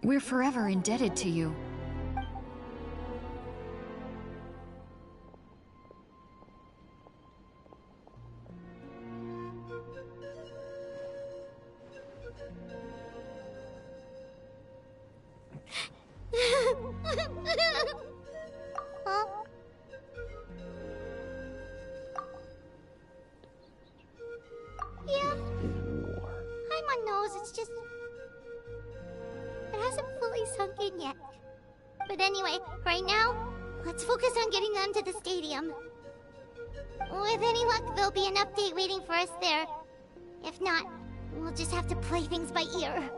We're forever indebted to you. Huh? Yeah. Paimon knows, it's just... it hasn't fully sunk in yet. But anyway, right now, let's focus on getting them to the stadium. With any luck, there'll be an update waiting for us there. If not, we'll just have to play things by ear.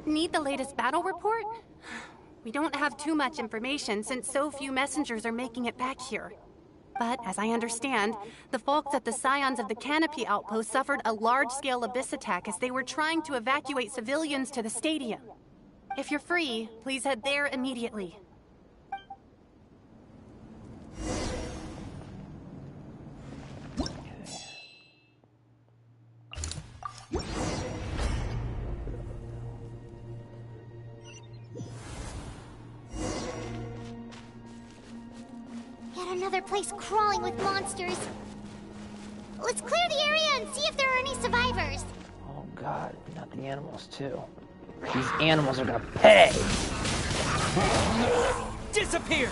Need the latest battle report? We don't have too much information since so few messengers are making it back here. But as I understand, the folks at the Scions of the Canopy outpost suffered a large-scale abyss attack as they were trying to evacuate civilians to the stadium. If you're free, please head there immediately. Yet another place crawling with monsters. Let's clear the area and see if there are any survivors. Oh god, not the animals too. These animals are gonna pay! Disappear!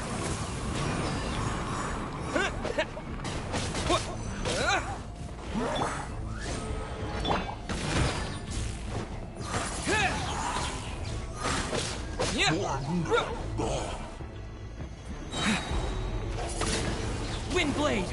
Windblade!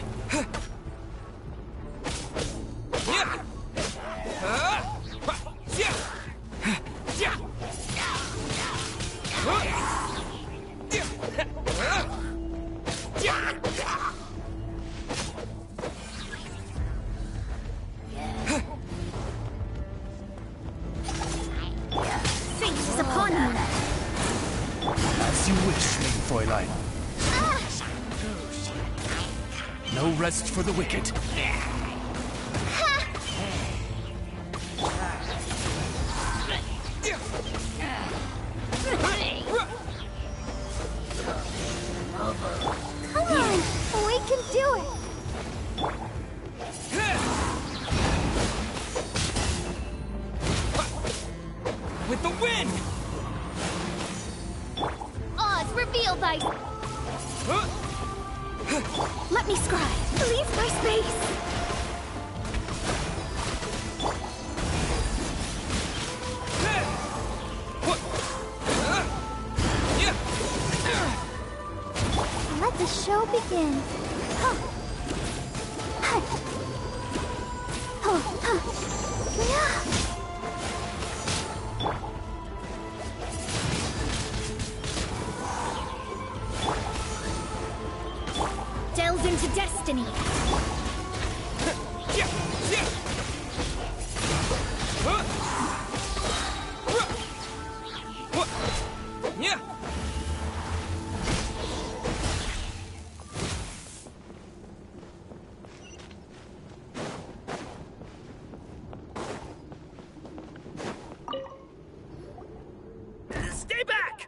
Fate is upon you. As you wish, Lady Fräulein. No rest for the wicked. Come on, we can do it. With the wind! Oz revealed by... Let me scry. Leave my space. Let the show begin. Huh. Huh. Oh, huh. Yeah. Delves into destiny. Stay back!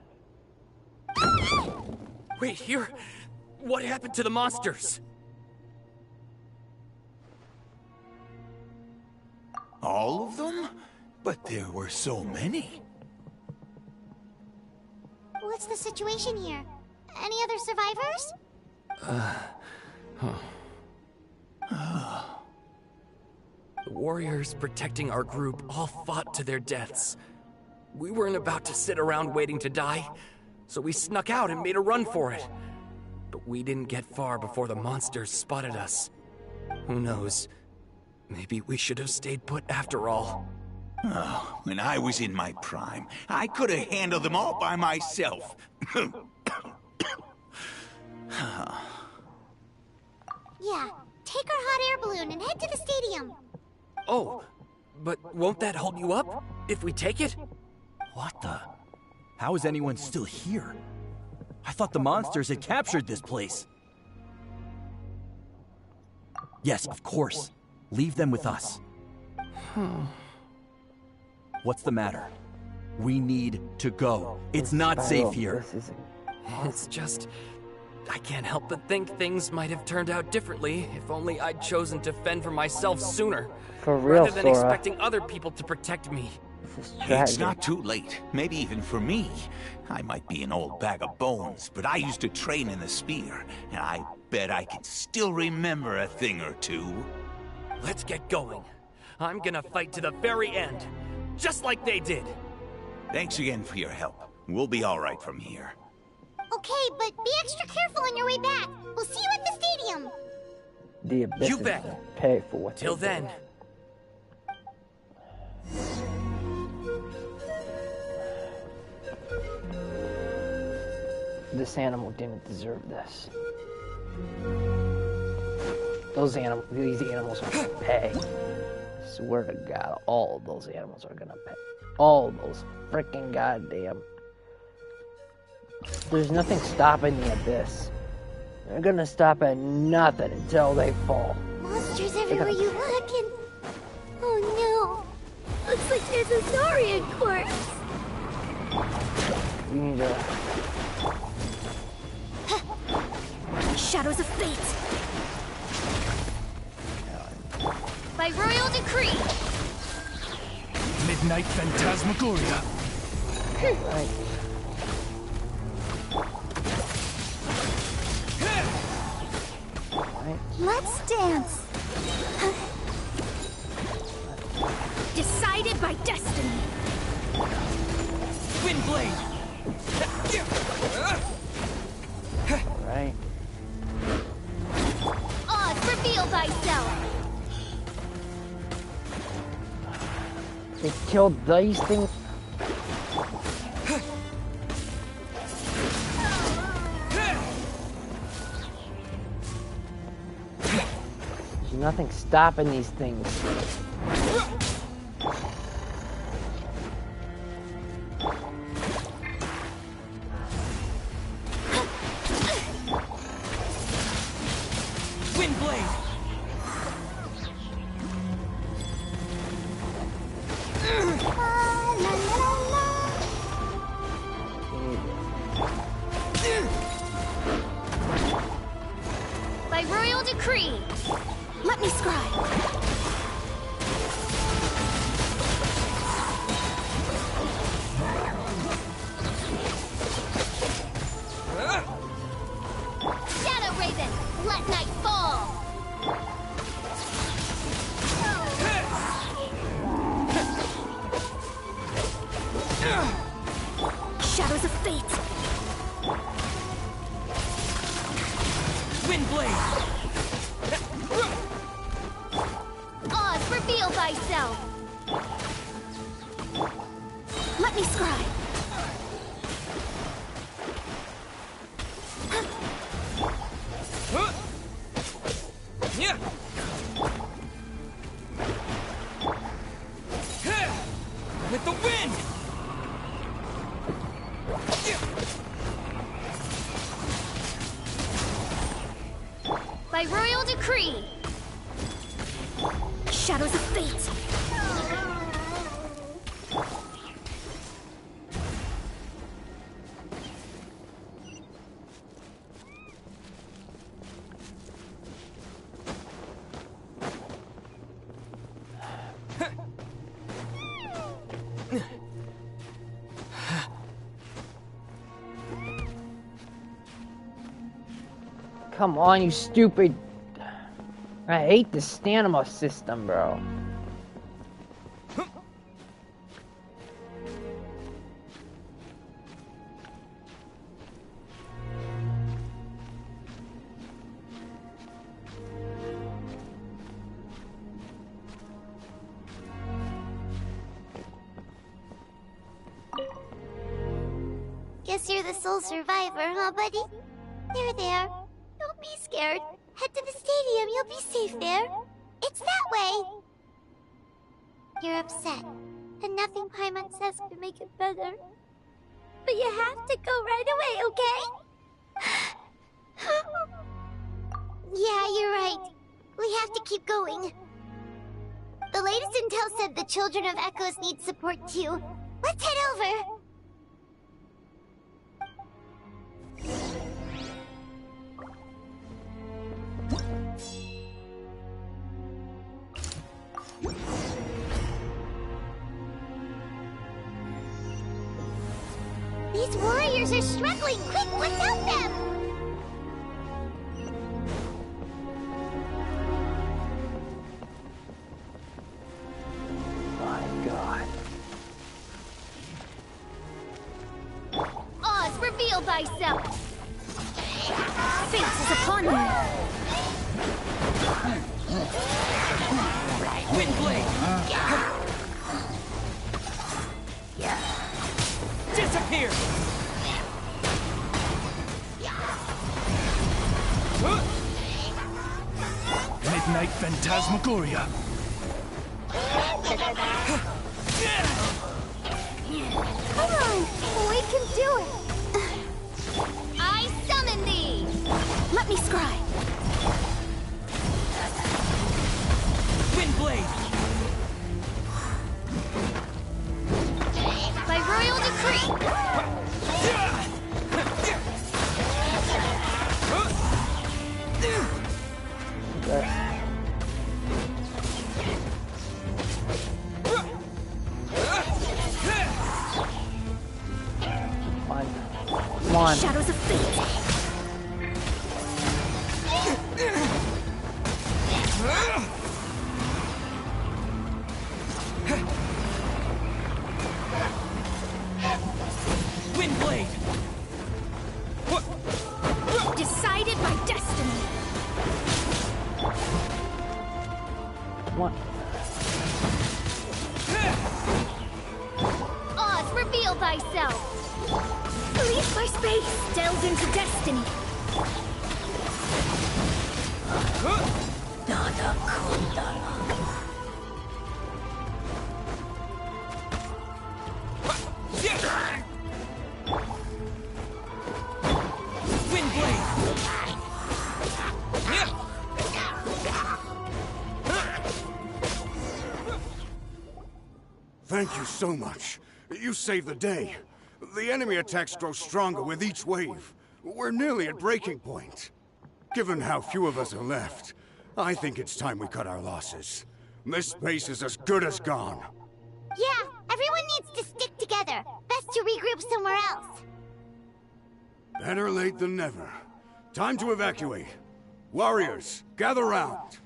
Wait, here? What happened to the monsters? All of them? But there were so many. What's the situation here? Any other survivors? The warriors protecting our group all fought to their deaths. We weren't about to sit around waiting to die, so we snuck out and made a run for it. But we didn't get far before the monsters spotted us. Who knows? Maybe we should have stayed put after all. Oh, when I was in my prime, I could have handled them all by myself. Yeah, take our hot air balloon and head to the stadium. Oh, but won't that hold you up if we take it? What the? How is anyone still here? I thought the monsters had captured this place. Yes, of course. Leave them with us. What's the matter? We need to go. It's not safe here. It's just... I can't help but think things might have turned out differently if only I'd chosen to fend for myself sooner. For real, rather than Sora. expecting other people to protect me. It's not too late. Maybe even for me. I might be an old bag of bones, but I used to train in the spear, and I bet I can still remember a thing or two. Let's get going. I'm gonna fight to the very end, just like they did. Thanks again for your help. We'll be all right from here. Okay, but be extra careful on your way back. We'll see you at the stadium. The Abyss You is bet. gonna pay for what Till they then. did. This animal didn't deserve this. These animals are gonna pay. I swear to God, all of those animals are gonna pay. All of those freaking goddamn. There's nothing stopping the Abyss. They're gonna stop at nothing until they fall. Monsters everywhere you look and... Oh no! Looks like there's a Saurian corpse! We need to... Shadows of Fate. By royal decree. Midnight Phantasmagoria. Right. Let's dance. Decided by destiny. Windblade! Right. Oz, reveal thyself. They killed these things. There's nothing stopping these things. Windblade! By royal decree. Let me scribe. Shadow Raven, let night fall. Shadows of Fate. Windblade! Oz, reveal thyself. Let me scribe. Yeah. With the wind! By royal decree. Shadows of Fate. Come on, you stupid. I hate the stamina system, bro. Guess you're the sole survivor, huh, buddy? There. Don't be scared. Head to the stadium, you'll be safe there. It's that way. You're upset, and nothing Paimon says can make it better. But you have to go right away, okay? Yeah, you're right. We have to keep going. The latest intel said the Children of Echoes need support too. Let's head over. These warriors are struggling! Quick, let's help them! My god. Oz, reveal thyself! Fate is upon me! Windblade! Disappear! Midnight Phantasmagoria. Come on! We can do it! I summon thee! Let me scry! Windblade! By royal decree! Come on. Shadows of fate! Windblade! Decided by destiny! What? Oz, reveal thyself! Leave my space! Delve into destiny! Thank you so much. You saved the day. The enemy attacks grow stronger with each wave. We're nearly at breaking point. Given how few of us are left, I think it's time we cut our losses. This base is as good as gone. Yeah, everyone needs to stick together. Best to regroup somewhere else. Better late than never. Time to evacuate. Warriors, gather round.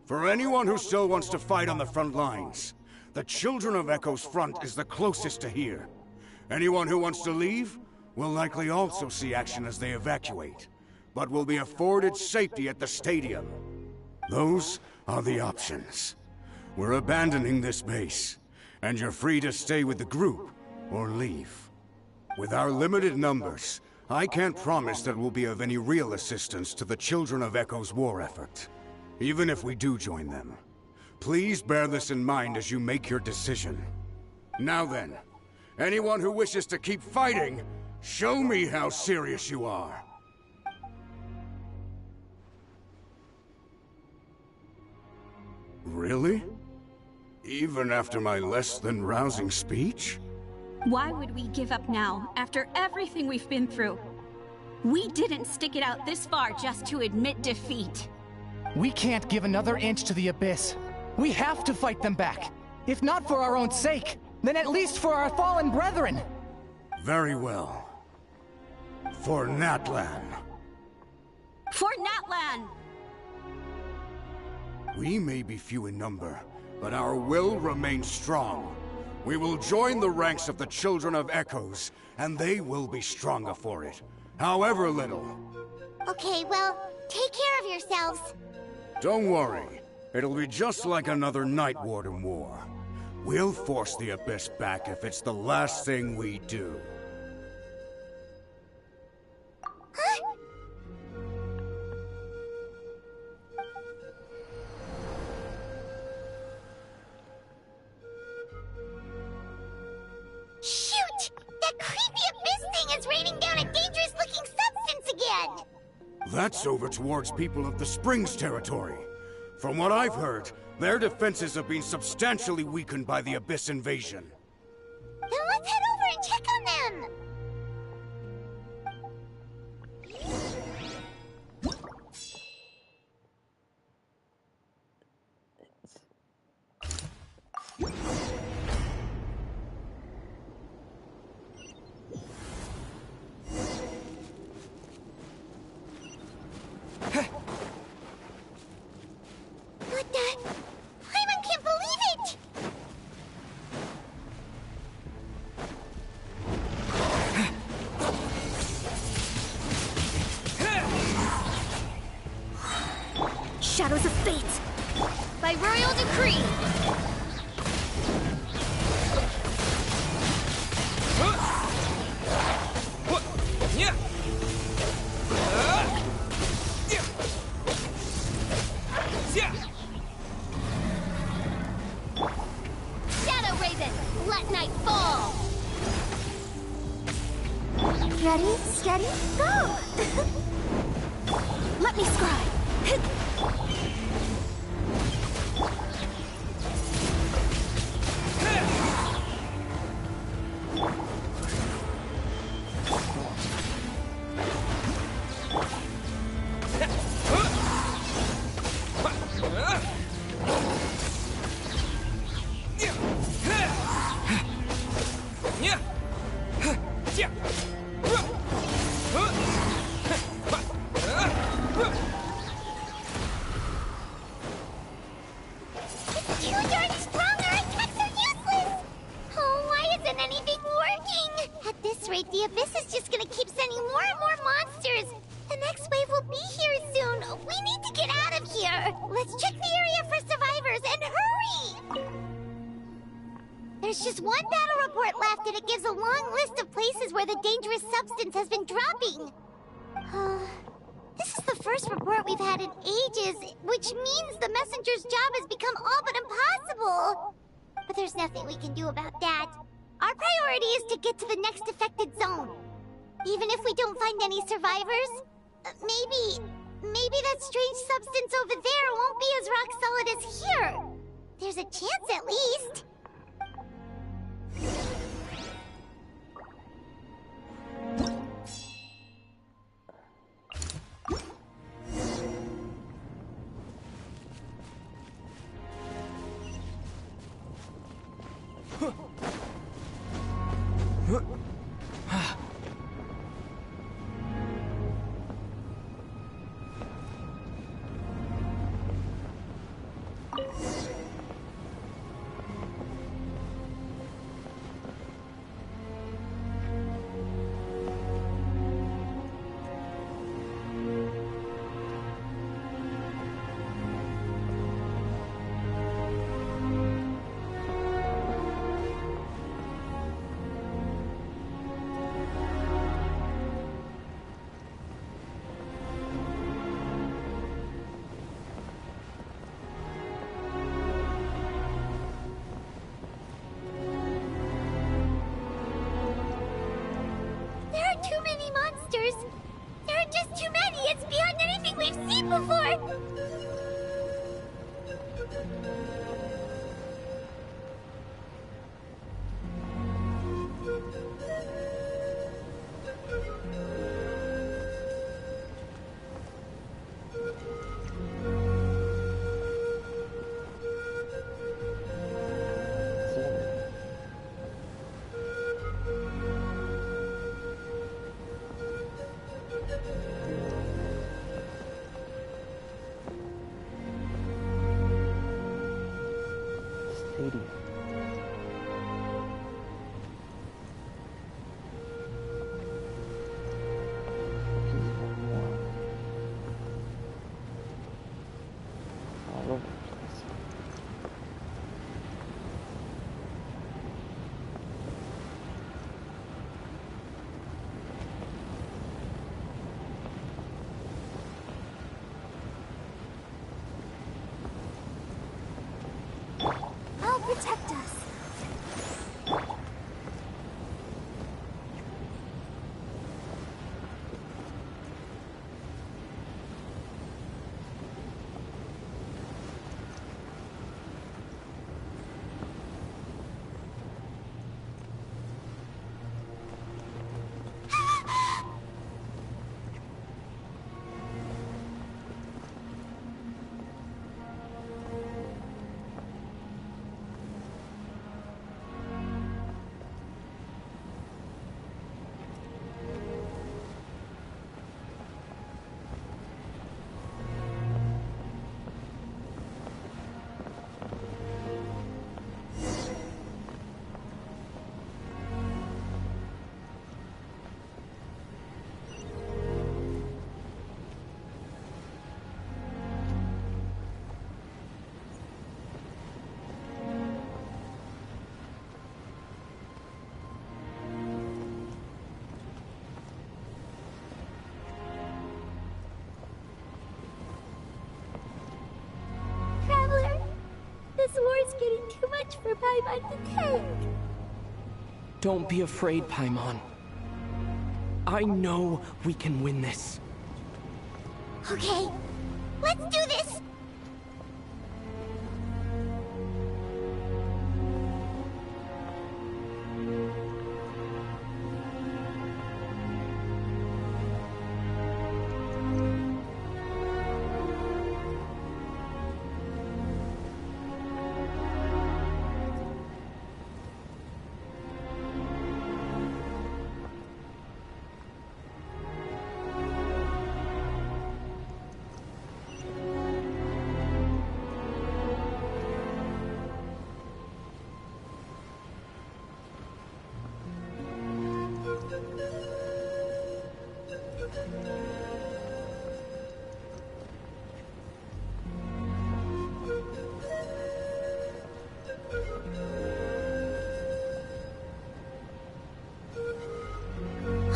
For anyone who still wants to fight on the front lines, the Children of Echo's front is the closest to here. Anyone who wants to leave will likely also see action as they evacuate, but will be afforded safety at the stadium. Those are the options. We're abandoning this base, and you're free to stay with the group or leave. With our limited numbers, I can't promise that we'll be of any real assistance to the Children of Echo's war effort. Even if we do join them, please bear this in mind as you make your decision. Now then, anyone who wishes to keep fighting, show me how serious you are. Really? Even after my less than rousing speech? Why would we give up now, after everything we've been through? We didn't stick it out this far just to admit defeat. We can't give another inch to the Abyss. We have to fight them back. If not for our own sake, then at least for our fallen brethren. Very well. For Natlan. For Natlan! We may be few in number, but our will remains strong. We will join the ranks of the Children of Echoes, and they will be stronger for it, however little. Okay, well, take care of yourselves. Don't worry. It'll be just like another Night Warden war. We'll force the Abyss back if it's the last thing we do. Shoot! That creepy Abyss thing is raining down a dangerous-looking substance again! That's over towards people of the Springs territory. From what I've heard, their defenses have been substantially weakened by the Abyss invasion. Then let's head over and check on them! What the? Paimon can't believe it! Shadows of Fate! By royal decree! Shadow Raven, let night fall! Ready, steady, go! Let me scribe! Too darn strong, our attacks are useless! Oh, why isn't anything working? At this rate, the Abyss is just gonna keep sending more and more monsters. The next wave will be here soon. We need to get out of here. Let's check the area for survivors and hurry! There's just one battle report left, and it gives a long list of places where the dangerous substance has been dropping. This is the first report we've had in ages, which means the messenger's job has become all but impossible. But there's nothing we can do about that. Our priority is to get to the next affected zone. Even if we don't find any survivors, maybe that strange substance over there won't be as rock solid as here. There's a chance at least. stadium. All over the place. I'll protect us. Traveler, this war's getting too much for Paimon to take. Don't be afraid, Paimon. I know we can win this. Okay, let's do this!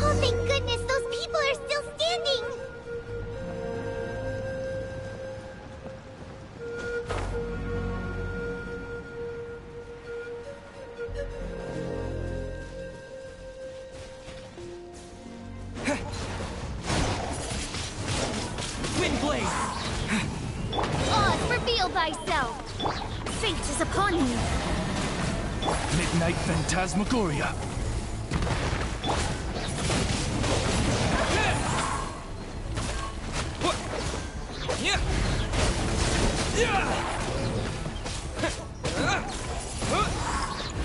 Oh, thank goodness, those people are still standing! Windblade! Oz, reveal thyself! Fate is upon you! Midnight Phantasmagoria.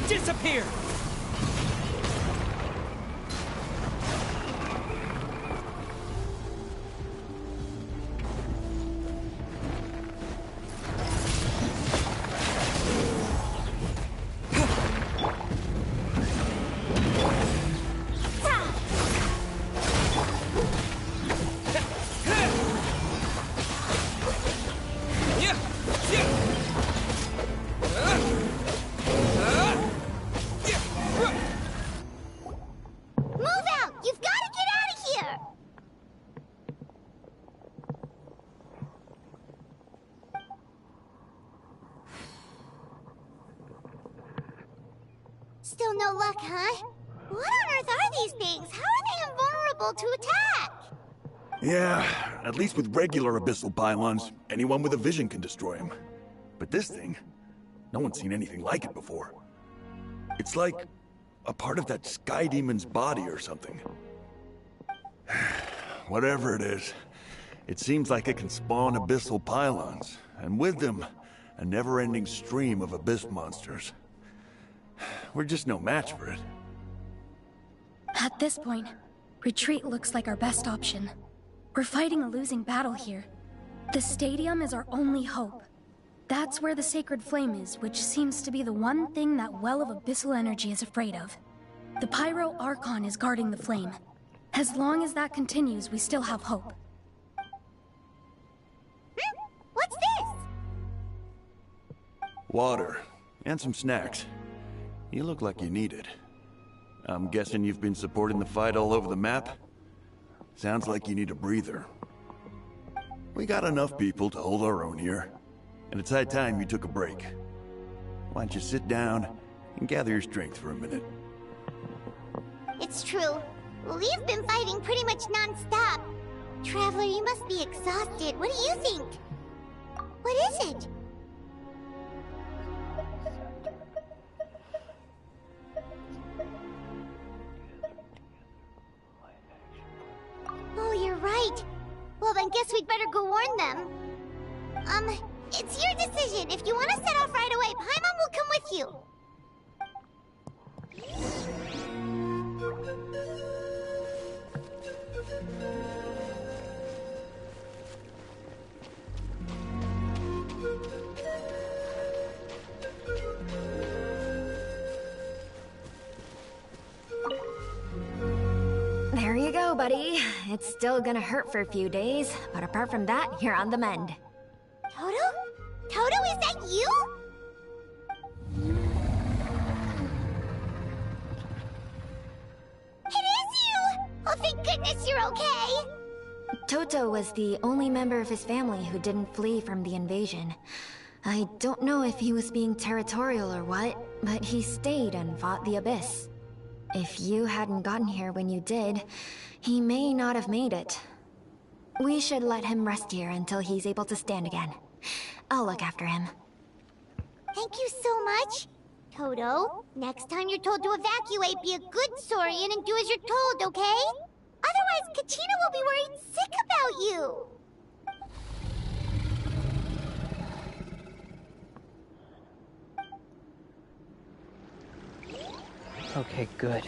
Disappear! Move out! You've got to get out of here! Still no luck, huh? What on earth are these things? How are they invulnerable to attack? Yeah, at least with regular abyssal pylons, anyone with a vision can destroy them. But this thing, no one's seen anything like it before. It's like a part of that sky demon's body or something. Whatever it is, it seems like it can spawn abyssal pylons, and with them, a never-ending stream of abyss monsters. We're just no match for it. At this point, retreat looks like our best option. We're fighting a losing battle here. The stadium is our only hope. That's where the sacred flame is, which seems to be the one thing that well of abyssal energy is afraid of. The Pyro Archon is guarding the flame. As long as that continues, we still have hope. What's this? Water. And some snacks. You look like you need it. I'm guessing you've been supporting the fight all over the map? Sounds like you need a breather. We got enough people to hold our own here. And it's high time you took a break. Why don't you sit down and gather your strength for a minute? It's true. We've been fighting pretty much non-stop. Traveler, you must be exhausted. What do you think? What is it? Oh, you're right. Well, then guess we'd better go warn them. It's your decision. If you want to set off right away, Paimon will come with you. There you go, buddy. It's still gonna hurt for a few days, but apart from that, you're on the mend. Toto? Toto, is that you? It is you! Oh, thank goodness you're okay! Toto was the only member of his family who didn't flee from the invasion. I don't know if he was being territorial or what, but he stayed and fought the Abyss. If you hadn't gotten here when you did, he may not have made it. We should let him rest here until he's able to stand again. I'll look after him. Thank you so much. Toto, next time you're told to evacuate, be a good saurian and do as you're told, okay? Otherwise, Kachina will be worried sick about you. Okay, good.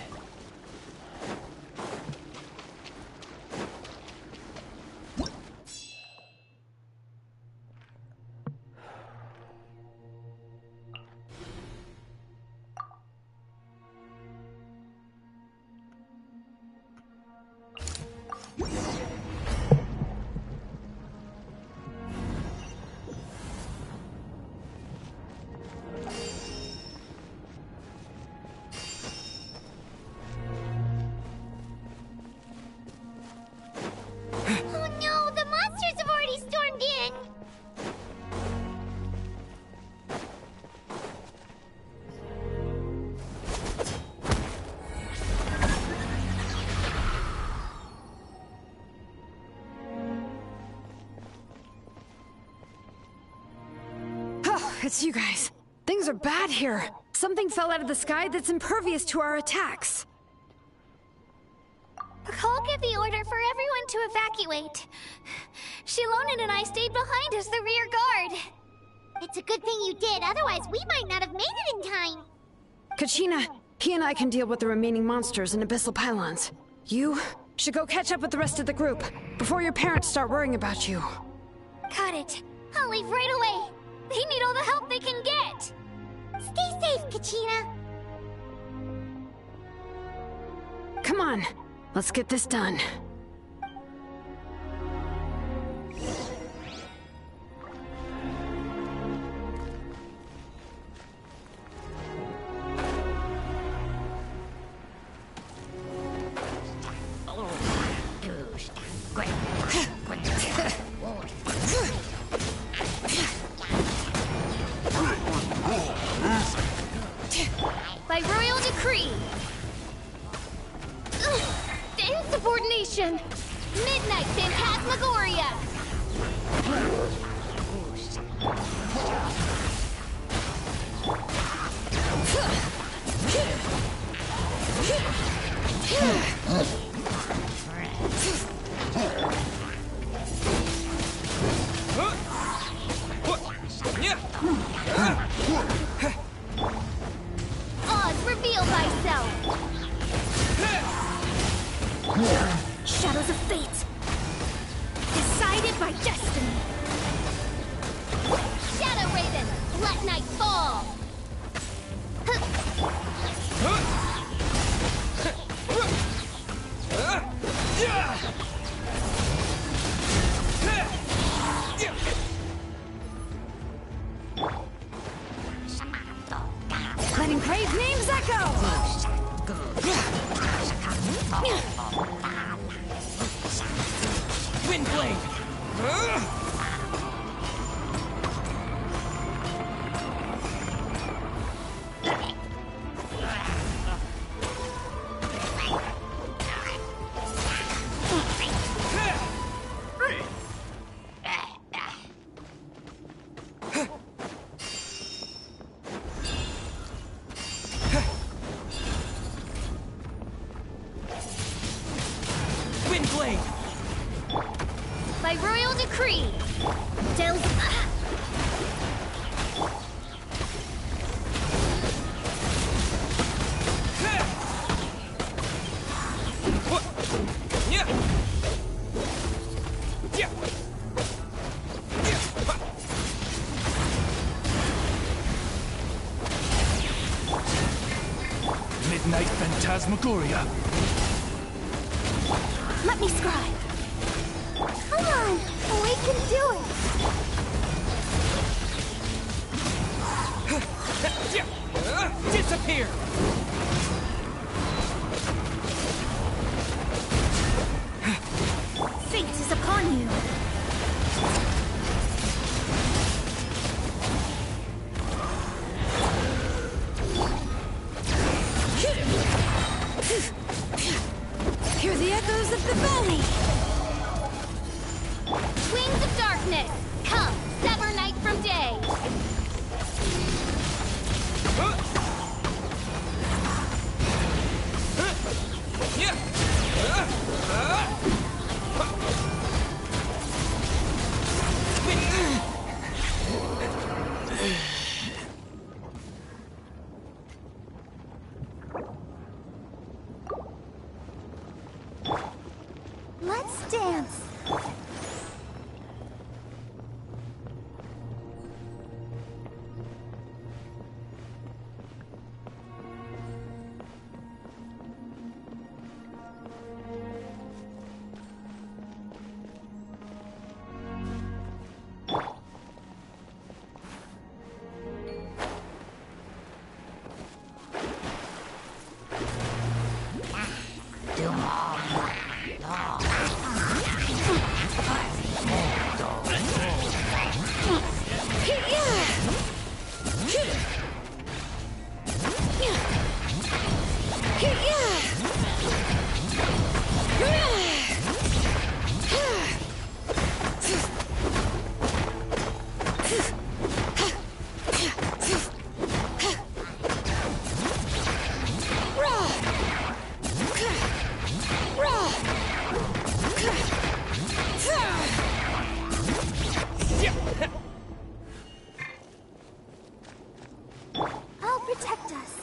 It's you guys. Things are bad here. Something fell out of the sky that's impervious to our attacks. Cole gave the order for everyone to evacuate. Shilonen and I stayed behind as the rear guard. It's a good thing you did, otherwise we might not have made it in time. Kachina, he and I can deal with the remaining monsters and abyssal pylons. You should go catch up with the rest of the group before your parents start worrying about you. Got it. I'll leave right away. They need all the help they can get. Stay safe, Kachina. Come on, let's get this done. By royal decree. Insubordination. Midnight Phantasmagoria. Oz, reveal thyself. Shadows of fate. Decided by destiny. Shadow Raven. Brave name's Echo! Windblade! By royal decree, Tales. Midnight Phantasmagoria. Let me scribe. Come on, we can do it. Disappear! Fate is upon you. Hear the echoes of the valley! Wings of darkness, come, sever night from day. Let's dance. I'll protect us.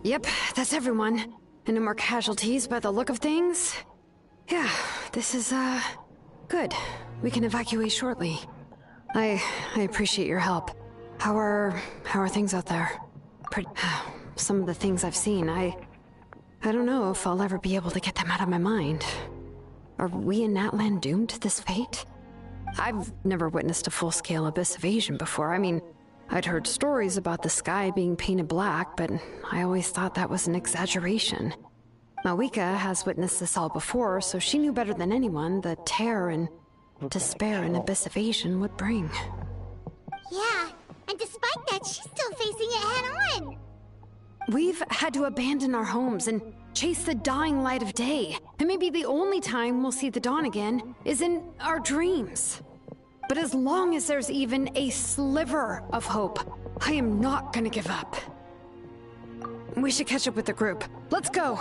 Yep, that's everyone. And no more casualties by the look of things. Yeah, this is, good. We can evacuate shortly. I appreciate your help. How are things out there? Some of the things I've seen, I don't know if I'll ever be able to get them out of my mind. Are we in Natlan doomed to this fate? I've never witnessed a full-scale abyss invasion before. I mean, I'd heard stories about the sky being painted black, but I always thought that was an exaggeration. Mawika has witnessed this all before, so she knew better than anyone the terror and despair an abyss invasion would bring. Yeah, and despite that, she's still facing it head-on. We've had to abandon our homes and chase the dying light of day. And maybe the only time we'll see the dawn again is in our dreams. But as long as there's even a sliver of hope, I am not gonna give up. We should catch up with the group. Let's go!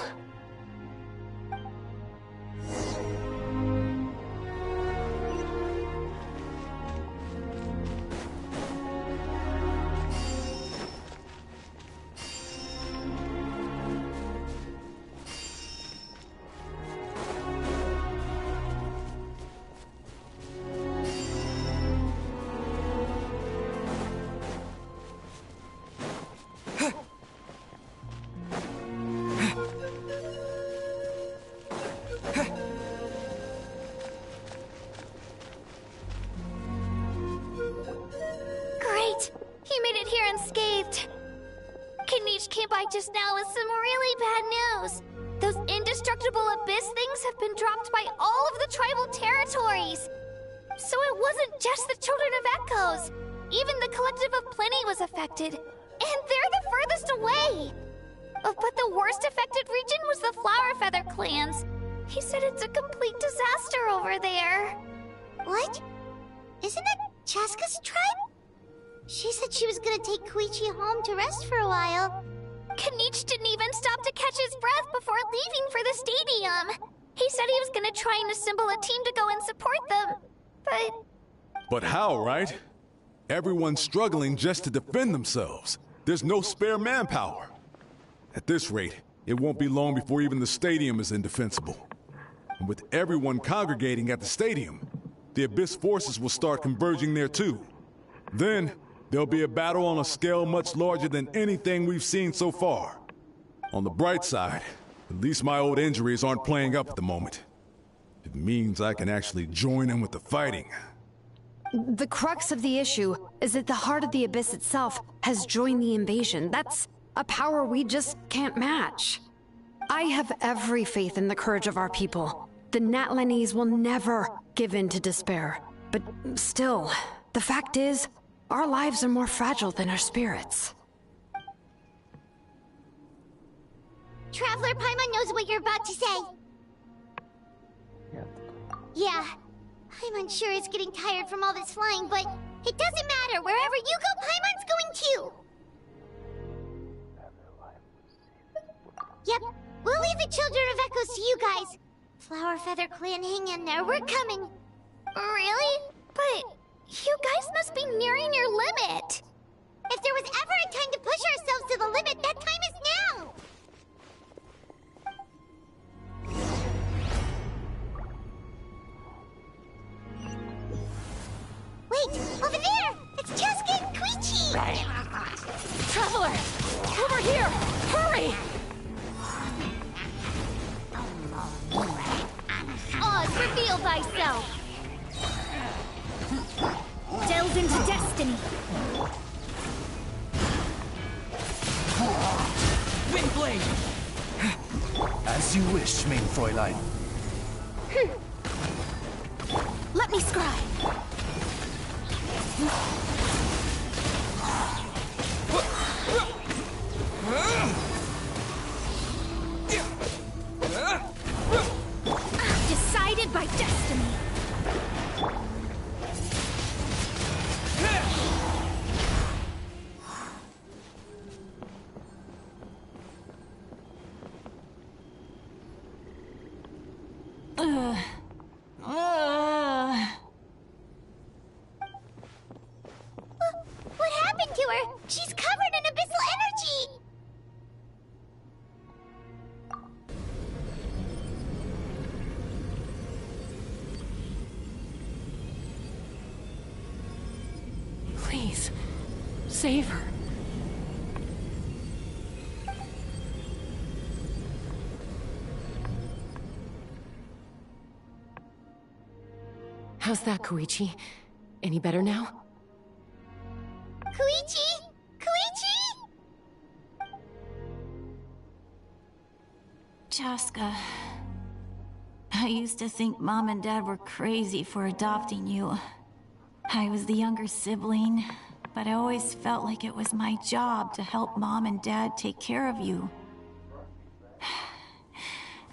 just now with some really bad news. Those indestructible abyss things have been dropped by all of the tribal territories. So it wasn't just the Children of Echoes. Even the Collective of Plenty was affected. And they're the furthest away. But the worst affected region was the Flower Feather clans. He said it's a complete disaster over there. What? Isn't that Chaska's tribe? She said she was gonna take Koichi home to rest for a while. Kanich didn't even stop to catch his breath before leaving for the stadium. He said he was gonna try and assemble a team to go and support them. But how, right? Everyone's struggling just to defend themselves. There's no spare manpower. At this rate, it won't be long before even the stadium is indefensible. And with everyone congregating at the stadium, the Abyss forces will start converging there too. Then, there'll be a battle on a scale much larger than anything we've seen so far. On the bright side, at least my old injuries aren't playing up at the moment. It means I can actually join in with the fighting. The crux of the issue is that the heart of the Abyss itself has joined the invasion. That's a power we just can't match. I have every faith in the courage of our people. The Natlanese will never give in to despair. But still, the fact is, our lives are more fragile than our spirits. Traveler Paimon knows what you're about to say. Yeah, Paimon's sure is getting tired from all this flying, but it doesn't matter. Wherever you go, Paimon's going too. Yep, we'll leave the Children of Echoes to you guys. Flower Feather Clan, hang in there. We're coming. Really? But you guys must be nearing your limit. If there was ever a time to push ourselves to the limit, that time is now. Wait, over there! It's Chaska and Koichi! Traveler! Over here! Hurry! Oz, reveal thyself! Delve into destiny! Windblade! As you wish, main Fräulein. Let me scry! Decided by destiny. What happened to her? She's covered in abyssal energy! Please, save her. How's that, Koichi? Any better now? Koichi! Koichi! Chaska, I used to think Mom and Dad were crazy for adopting you. I was the younger sibling, but I always felt like it was my job to help Mom and Dad take care of you.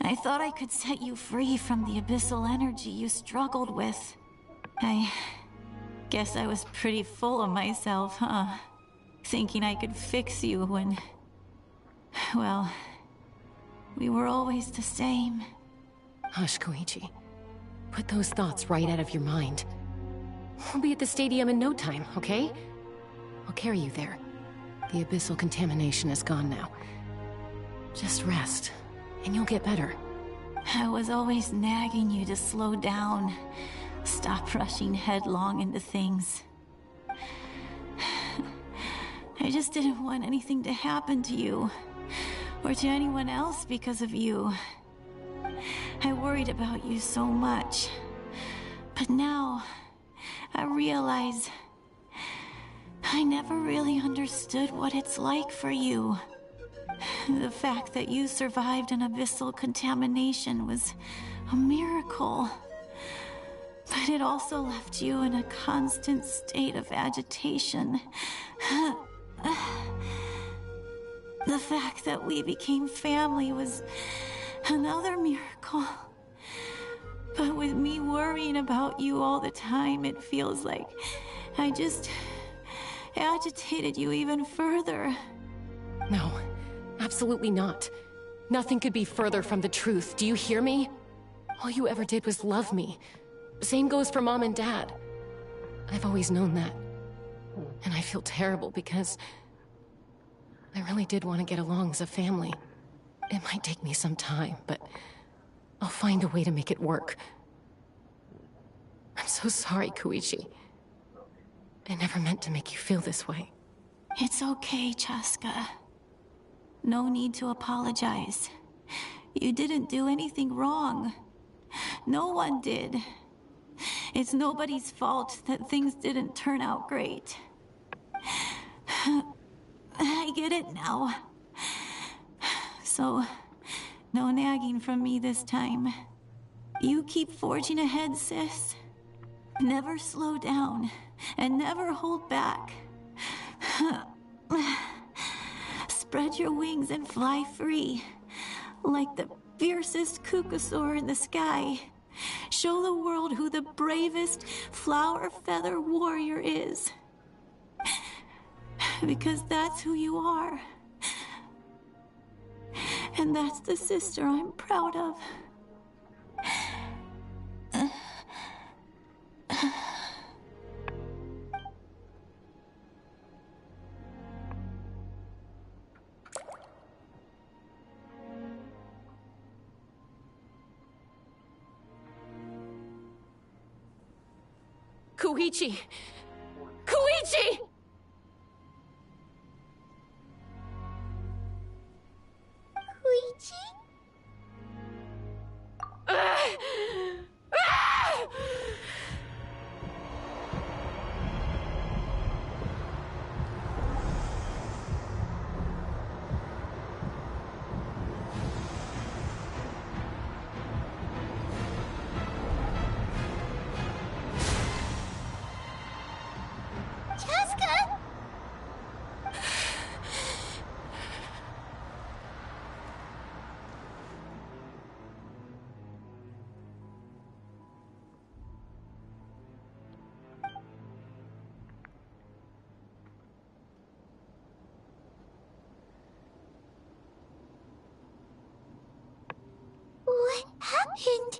I thought I could set you free from the abyssal energy you struggled with. I guess I was pretty full of myself, huh? Thinking I could fix you when... well, we were always the same. Hush, Koichi. Put those thoughts right out of your mind. We'll be at the stadium in no time, okay? I'll carry you there. The abyssal contamination is gone now. Just rest, and you'll get better. I was always nagging you to slow down. Stop rushing headlong into things. I just didn't want anything to happen to you, or to anyone else because of you. I worried about you so much. But now, I realize I never really understood what it's like for you. The fact that you survived an abyssal contamination was a miracle. But it also left you in a constant state of agitation. The fact that we became family was another miracle. But with me worrying about you all the time, it feels like I just agitated you even further. No, absolutely not. Nothing could be further from the truth. Do you hear me? All you ever did was love me. Same goes for Mom and Dad. I've always known that. And I feel terrible because I really did want to get along as a family. It might take me some time, but I'll find a way to make it work. I'm so sorry, Koichi. I never meant to make you feel this way. It's okay, Chaska. No need to apologize. You didn't do anything wrong. No one did. It's nobody's fault that things didn't turn out great. I get it now. So, no nagging from me this time. You keep forging ahead, sis. Never slow down, and never hold back. Spread your wings and fly free, like the fiercest kukasaur in the sky. Show the world who the bravest flower feather warrior is. Because that's who you are. And that's the sister I'm proud of. Koichi! Koichi! Koichi? What happened?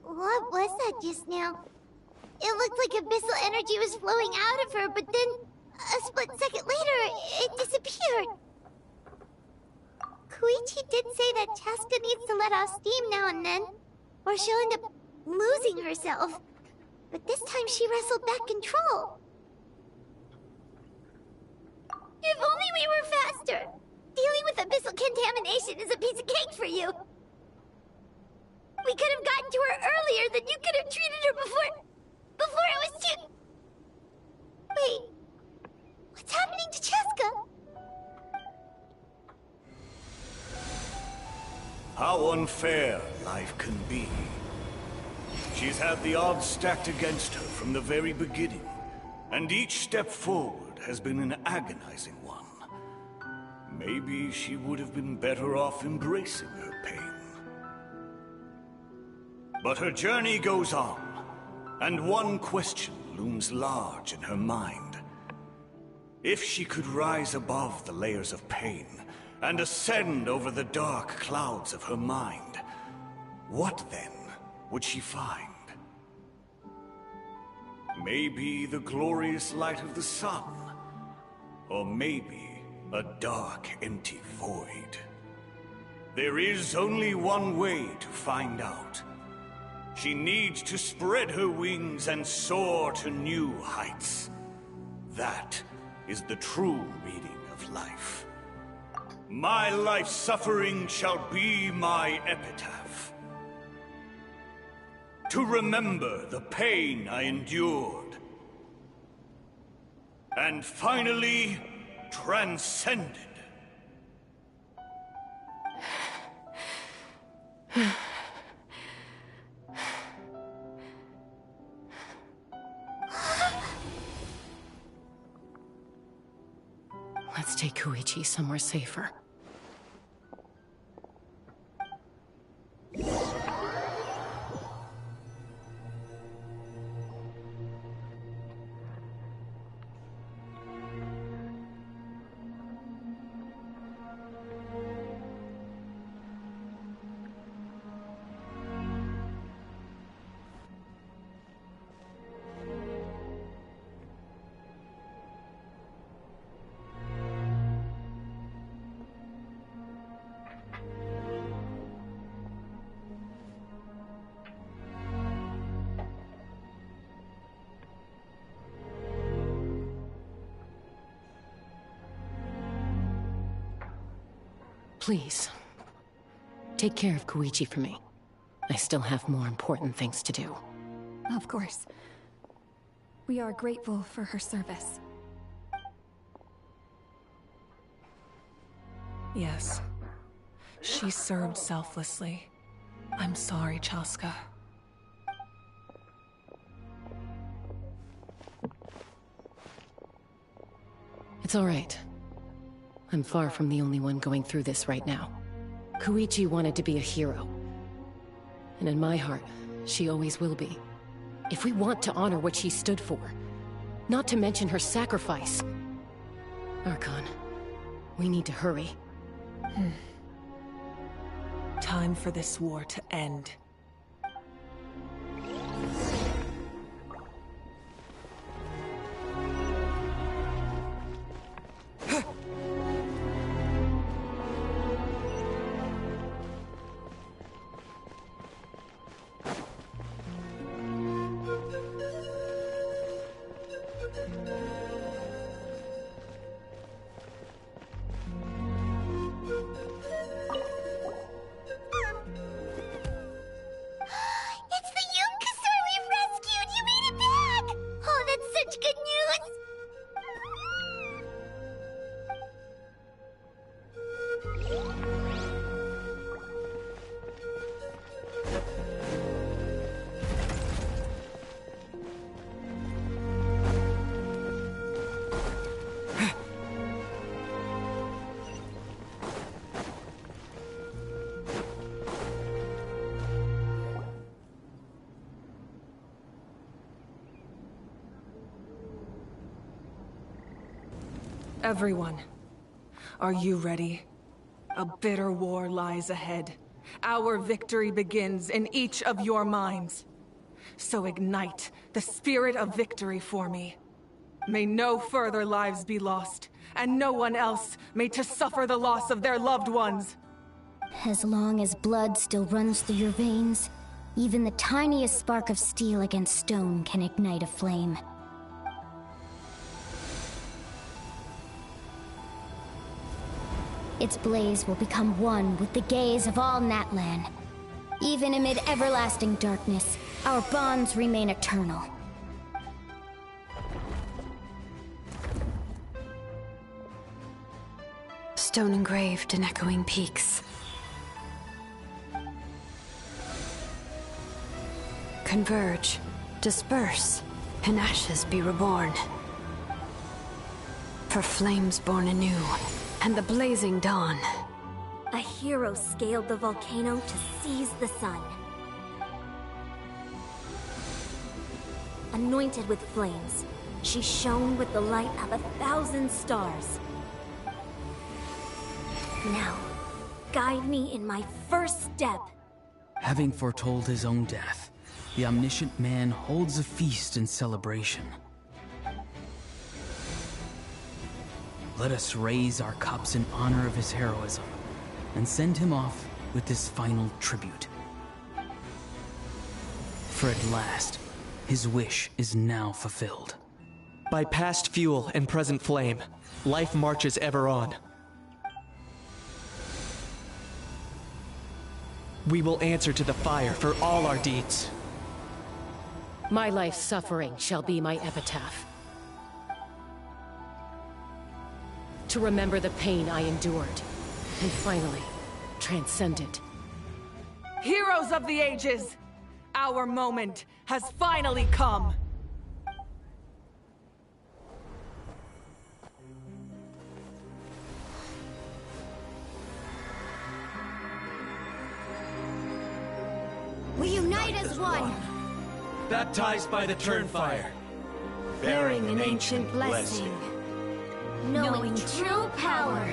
What was that just now? It looked like abyssal energy was flowing out of her, but then a split second later, it disappeared. Koichi did say that Chaska needs to let off steam now and then, or she'll end up losing herself. But this time she wrestled back control. If only we were faster! Dealing with abyssal contamination is a piece of cake for you. We could have gotten to her earlier, then you could have treated her before it was too... Wait, what's happening to Chaska? How unfair life can be. She's had the odds stacked against her from the very beginning, and each step forward has been an agonizing one. Maybe she would have been better off embracing her pain. But her journey goes on, and one question looms large in her mind. If she could rise above the layers of pain and ascend over the dark clouds of her mind, what then would she find? Maybe the glorious light of the sun, or maybe a dark, empty void. There is only one way to find out. She needs to spread her wings and soar to new heights. That is the true meaning of life. My life suffering shall be my epitaph. To remember the pain I endured. And finally, transcended. Let's take Koichi somewhere safer. Please, take care of Koichi for me. I still have more important things to do. Of course. We are grateful for her service. Yes. She served selflessly. I'm sorry, Chaska. It's all right. I'm far from the only one going through this right now. Koichi wanted to be a hero. And in my heart, she always will be. If we want to honor what she stood for, not to mention her sacrifice. Archon, we need to hurry. Time for this war to end. Everyone, are you ready? A bitter war lies ahead. Our victory begins in each of your minds. So ignite the spirit of victory for me. May no further lives be lost, and no one else may to suffer the loss of their loved ones. As long as blood still runs through your veins, even the tiniest spark of steel against stone can ignite a flame. Its blaze will become one with the gaze of all Natlan. Even amid everlasting darkness, our bonds remain eternal. Stone engraved in echoing peaks. Converge, disperse, in ashes be reborn. For flames born anew, and the blazing dawn. A hero scaled the volcano to seize the sun. Anointed with flames, she shone with the light of 1,000 stars. Now, guide me in my first step. Having foretold his own death, the omniscient man holds a feast in celebration. Let us raise our cups in honor of his heroism, and send him off with this final tribute. For at last, his wish is now fulfilled. By past fuel and present flame, life marches ever on. We will answer to the fire for all our deeds. My life's suffering shall be my epitaph. To remember the pain I endured, and finally, transcend it. Heroes of the ages! Our moment has finally come! We unite as one! Baptized by the Turnfire, Bearing an ancient blessing. Knowing true power.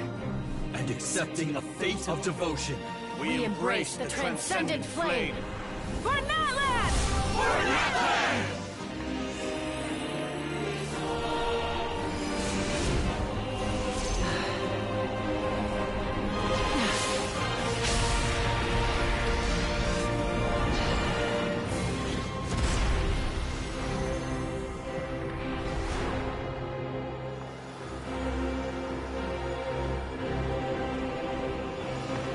and accepting a fate of devotion, We embrace the transcendent flame. For Natlan! For Natlan!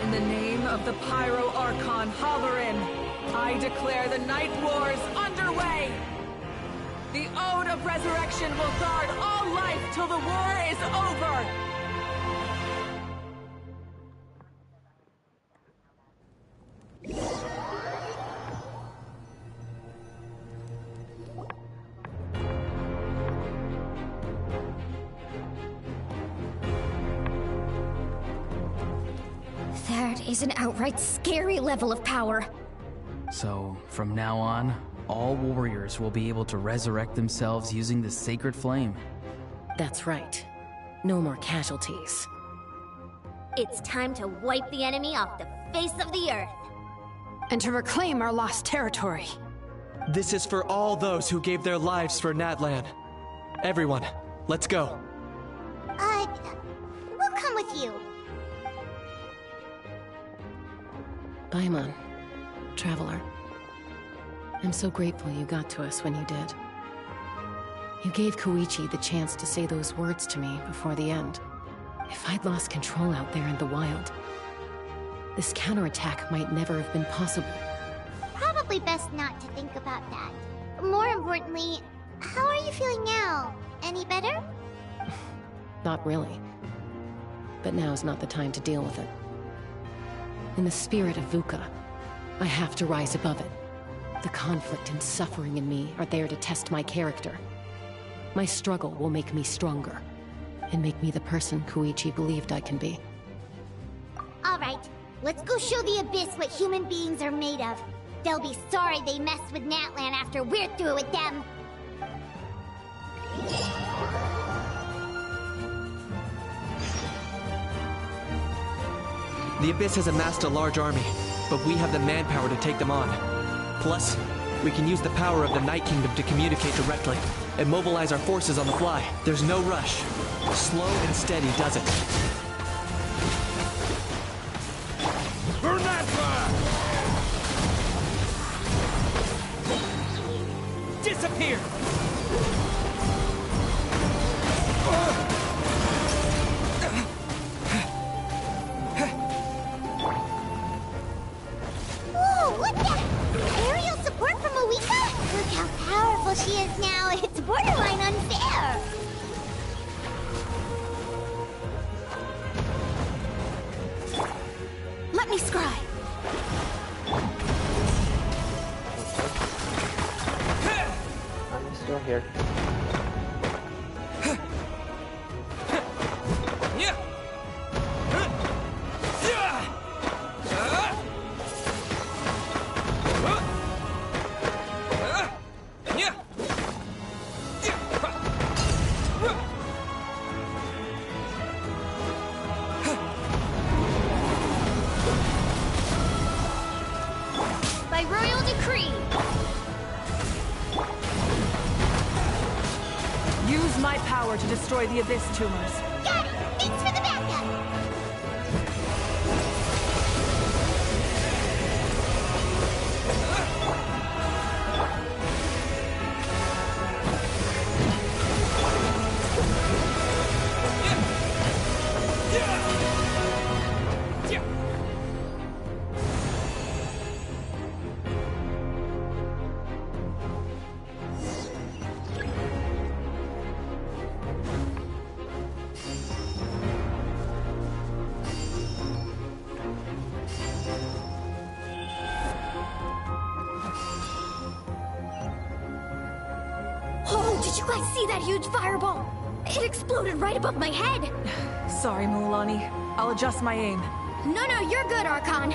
In the name of the Pyro Archon Halloran, I declare the Night Wars underway! The Ode of Resurrection will guard all life till the war is over! That is an outright scary level of power. So, from now on, all warriors will be able to resurrect themselves using the sacred flame. That's right. No more casualties. It's time to wipe the enemy off the face of the earth. And to reclaim our lost territory. This is for all those who gave their lives for Natlan. Everyone, let's go. We'll come with you. Paimon, Traveler. I'm so grateful you got to us when you did. You gave Koichi the chance to say those words to me before the end. If I'd lost control out there in the wild, this counterattack might never have been possible. Probably best not to think about that. More importantly, how are you feeling now? Any better? Not really. But now is not the time to deal with it. In the spirit of VUCA, I have to rise above it. The conflict and suffering in me are there to test my character. My struggle will make me stronger, and make me the person Koichi believed I can be. Alright, let's go show the Abyss what human beings are made of. They'll be sorry they messed with Natlan after we're through with them. The Abyss has amassed a large army, but we have the manpower to take them on. Plus, we can use the power of the Night Kingdom to communicate directly and mobilize our forces on the fly. There's no rush. Slow and steady does it. For Natlan! Disappear! Whoa, look at aerial support from Awika? Look how powerful she is now. It's borderline unfair. Let me scry. I'm still here. By royal decree. Use my power to destroy the Abyss tumors. Got it! Thanks for the backup! Did you guys see that huge fireball? It exploded right above my head! Sorry, Mualani. I'll adjust my aim. No, you're good, Archon.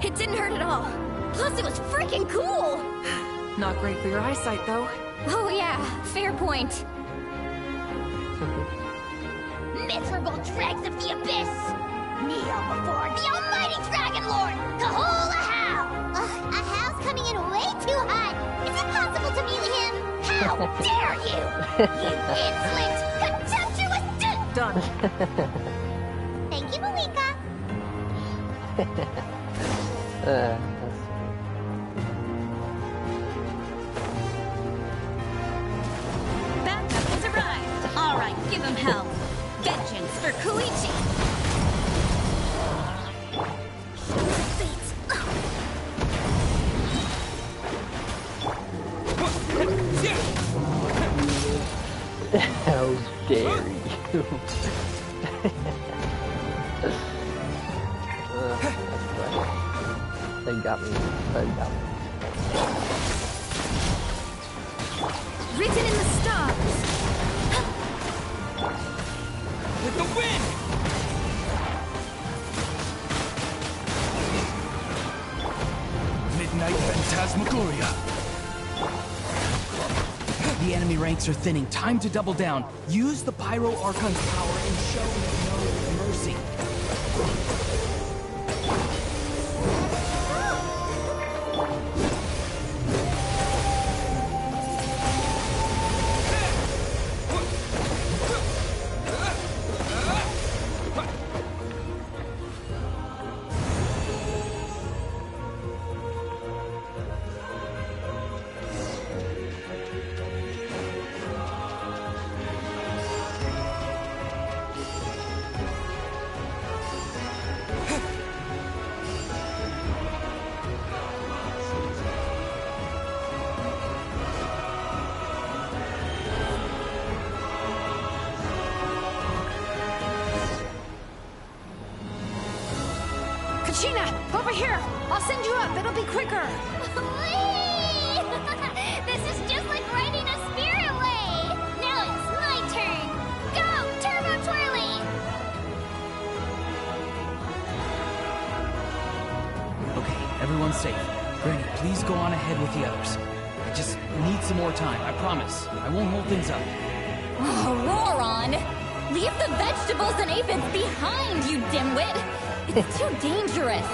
It didn't hurt at all. Plus, it was freaking cool! Not great for your eyesight, though. Oh yeah, fair point. Miserable dregs of the Abyss! Kneel before the almighty Dragon Lord, Kahul-Ahau! A Hal's coming in way too hot. Is it possible to mute him? How dare you! You insolent, contemptuous Done. Thank you, Malika. Backup has arrived. All right, give him hell. Vengeance for Koichi. How dare you? They got me. Written in the stars. With the wind! Midnight Phantasmagoria. The enemy ranks are thinning. Time to double down. Use the Pyro Archon's power and show no mercy. Kachina, over here! I'll send you up, it'll be quicker! Whee! This is just like riding a spirit way! Now it's my turn! Go, Turbo Twirly! Okay, everyone's safe. Granny, please go on ahead with the others. I just need some more time, I promise. I won't hold things up. Oh, Roron! Leave the vegetables and aphids behind, you dimwit! It's too dangerous!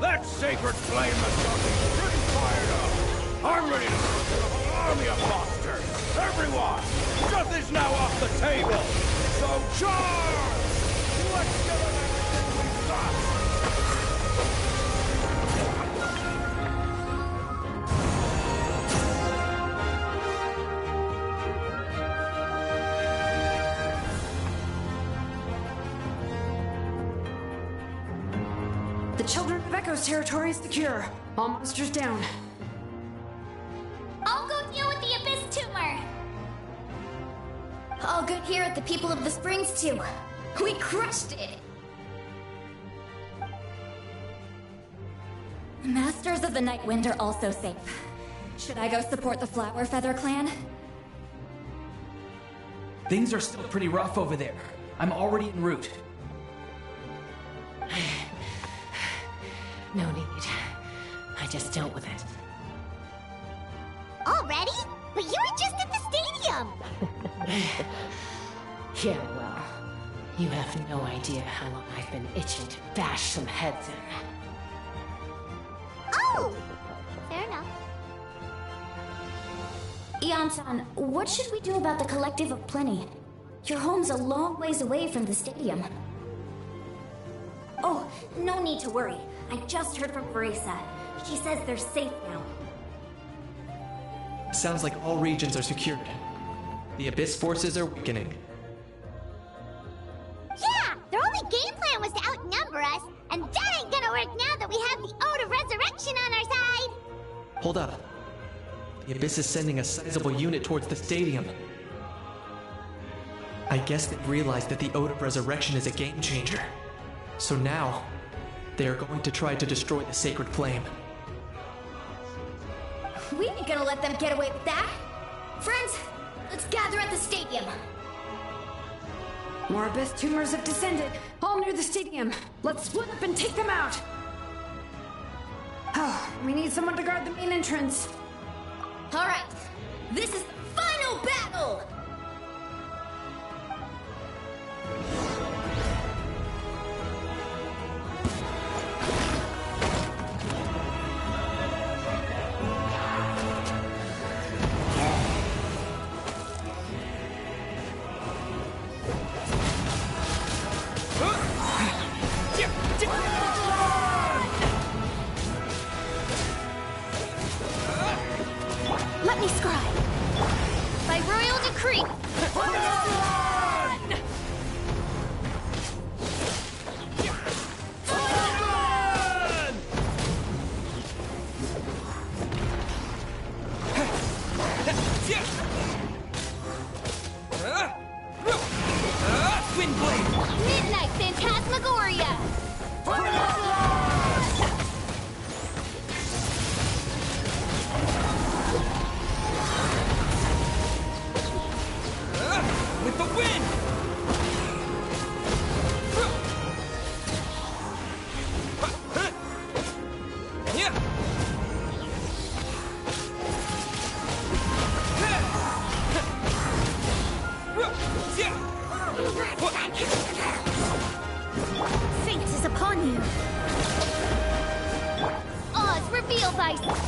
That sacred flame has got me pretty fired up. I'm ready to put a whole army of monsters. Everyone, death is now off the table. So charge! Let's give them everything we've got. The Children of Echo's territory is secure. All monsters down. I'll go deal with the Abyss tumor. All good here at the People of the Springs, too. We crushed it! Masters of the Night Wind are also safe. Should I go support the Flower Feather clan? Things are still pretty rough over there. I'm already en route. No need. I just dealt with it. Already? But you were just at the stadium! Yeah, well, you have no idea how long I've been itching to bash some heads in. Oh! Fair enough. Ian-san, what should we do about the Collective of Plenty? Your home's a long ways away from the stadium. Oh, no need to worry. I just heard from Farisa. She says they're safe now. Sounds like all regions are secured. The Abyss forces are weakening. Yeah! Their only game plan was to outnumber us, and that ain't gonna work now that we have the Ode of Resurrection on our side! Hold up. The Abyss is sending a sizable unit towards the stadium. I guess they've realized that the Ode of Resurrection is a game changer. So now, they are going to try to destroy the sacred flame. We ain't gonna let them get away with that! Friends, let's gather at the stadium! More Abyss tumors have descended, all near the stadium. Let's split up and take them out! Oh, we need someone to guard the main entrance. Alright, this is the final battle! Let me scribe. By royal decree. Midnight Phantasmagoria. With the wind! Fate is upon you. Oz, reveal thyself.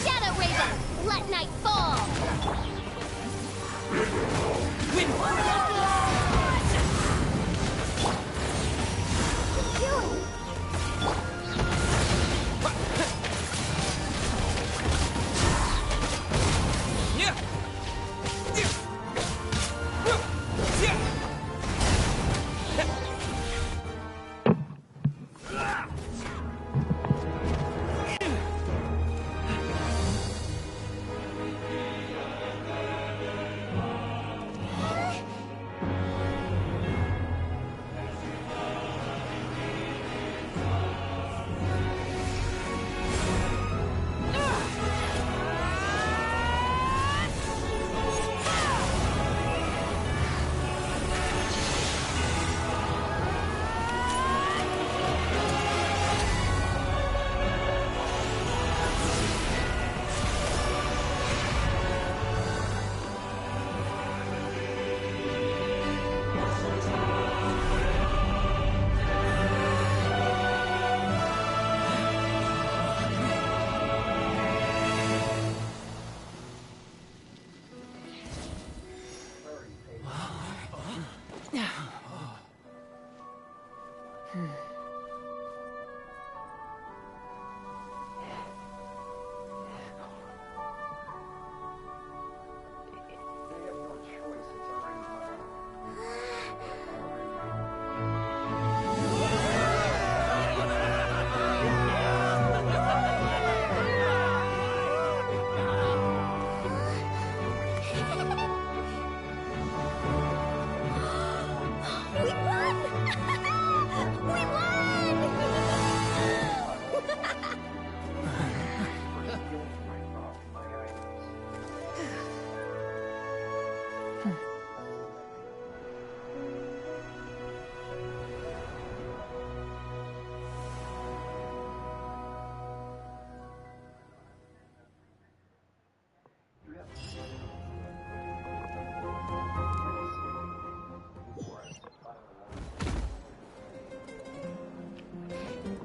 Shadow Raven, let night fall. Wind!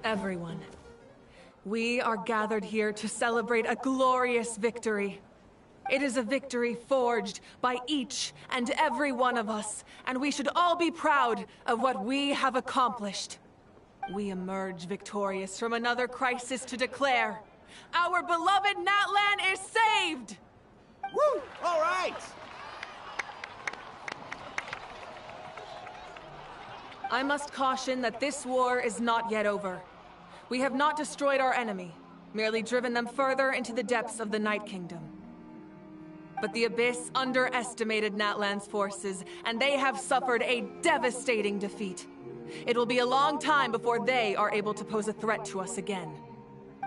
Everyone, we are gathered here to celebrate a glorious victory. It is a victory forged by each and every one of us, and we should all be proud of what we have accomplished. We emerge victorious from another crisis to declare, our beloved Natlan is saved! Woo! All right! I must caution that this war is not yet over. We have not destroyed our enemy, merely driven them further into the depths of the Night Kingdom. But the Abyss underestimated Natlan's forces, and they have suffered a devastating defeat. It will be a long time before they are able to pose a threat to us again.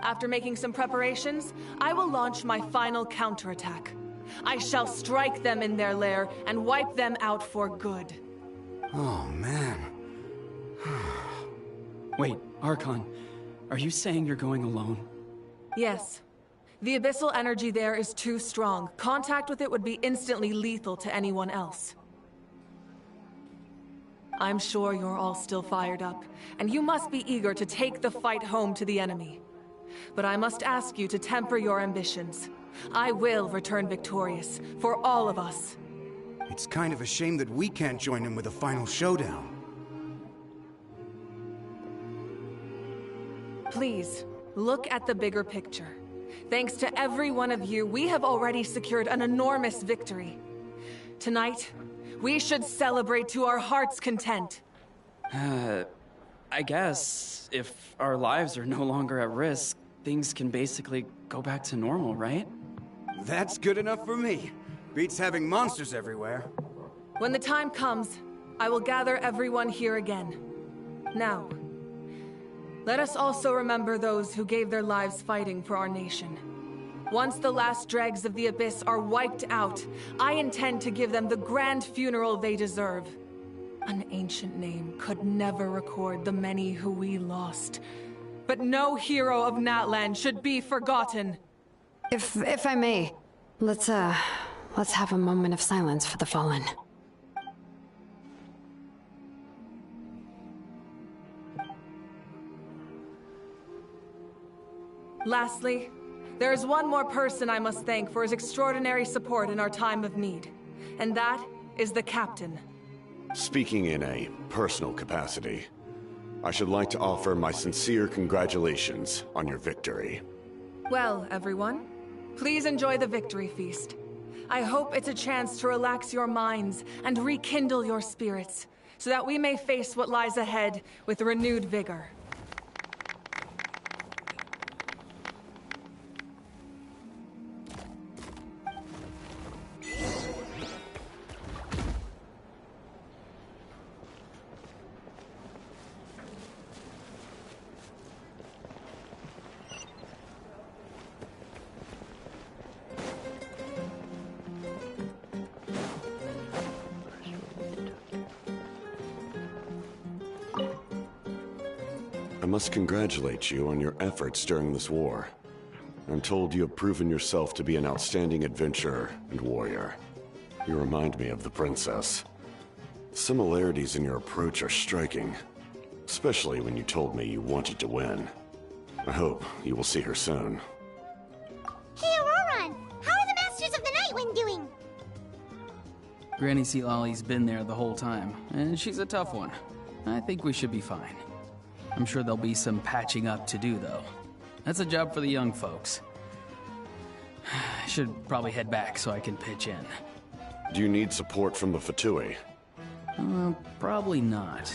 After making some preparations, I will launch my final counterattack. I shall strike them in their lair and wipe them out for good. Oh, man. Wait, Archon, are you saying you're going alone? Yes. The abyssal energy there is too strong. Contact with it would be instantly lethal to anyone else. I'm sure you're all still fired up, and you must be eager to take the fight home to the enemy. But I must ask you to temper your ambitions. I will return victorious, for all of us. It's kind of a shame that we can't join him with a final showdown. Please, look at the bigger picture. Thanks to every one of you, we have already secured an enormous victory. Tonight, we should celebrate to our heart's content. I guess if our lives are no longer at risk, things can basically go back to normal, right? That's good enough for me. Beats having monsters everywhere. When the time comes, I will gather everyone here again. Now, let us also remember those who gave their lives fighting for our nation. Once the last dregs of the Abyss are wiped out, I intend to give them the grand funeral they deserve. An ancient name could never record the many who we lost. But no hero of Natlan should be forgotten. If I may, let's have a moment of silence for the fallen. Lastly, there is one more person I must thank for his extraordinary support in our time of need, and that is the Captain. Speaking in a personal capacity, I should like to offer my sincere congratulations on your victory. Well, everyone, please enjoy the victory feast. I hope it's a chance to relax your minds and rekindle your spirits, so that we may face what lies ahead with renewed vigor. I must congratulate you on your efforts during this war. I'm told you have proven yourself to be an outstanding adventurer and warrior. You remind me of the princess. Similarities in your approach are striking, especially when you told me you wanted to win. I hope you will see her soon. Hey, Auroran! How are the Masters of the Nightwind doing? Granny Sealolly's been there the whole time, and she's a tough one. I think we should be fine. I'm sure there'll be some patching up to do, though. That's a job for the young folks. I should probably head back so I can pitch in. Do you need support from the Fatui? Probably not.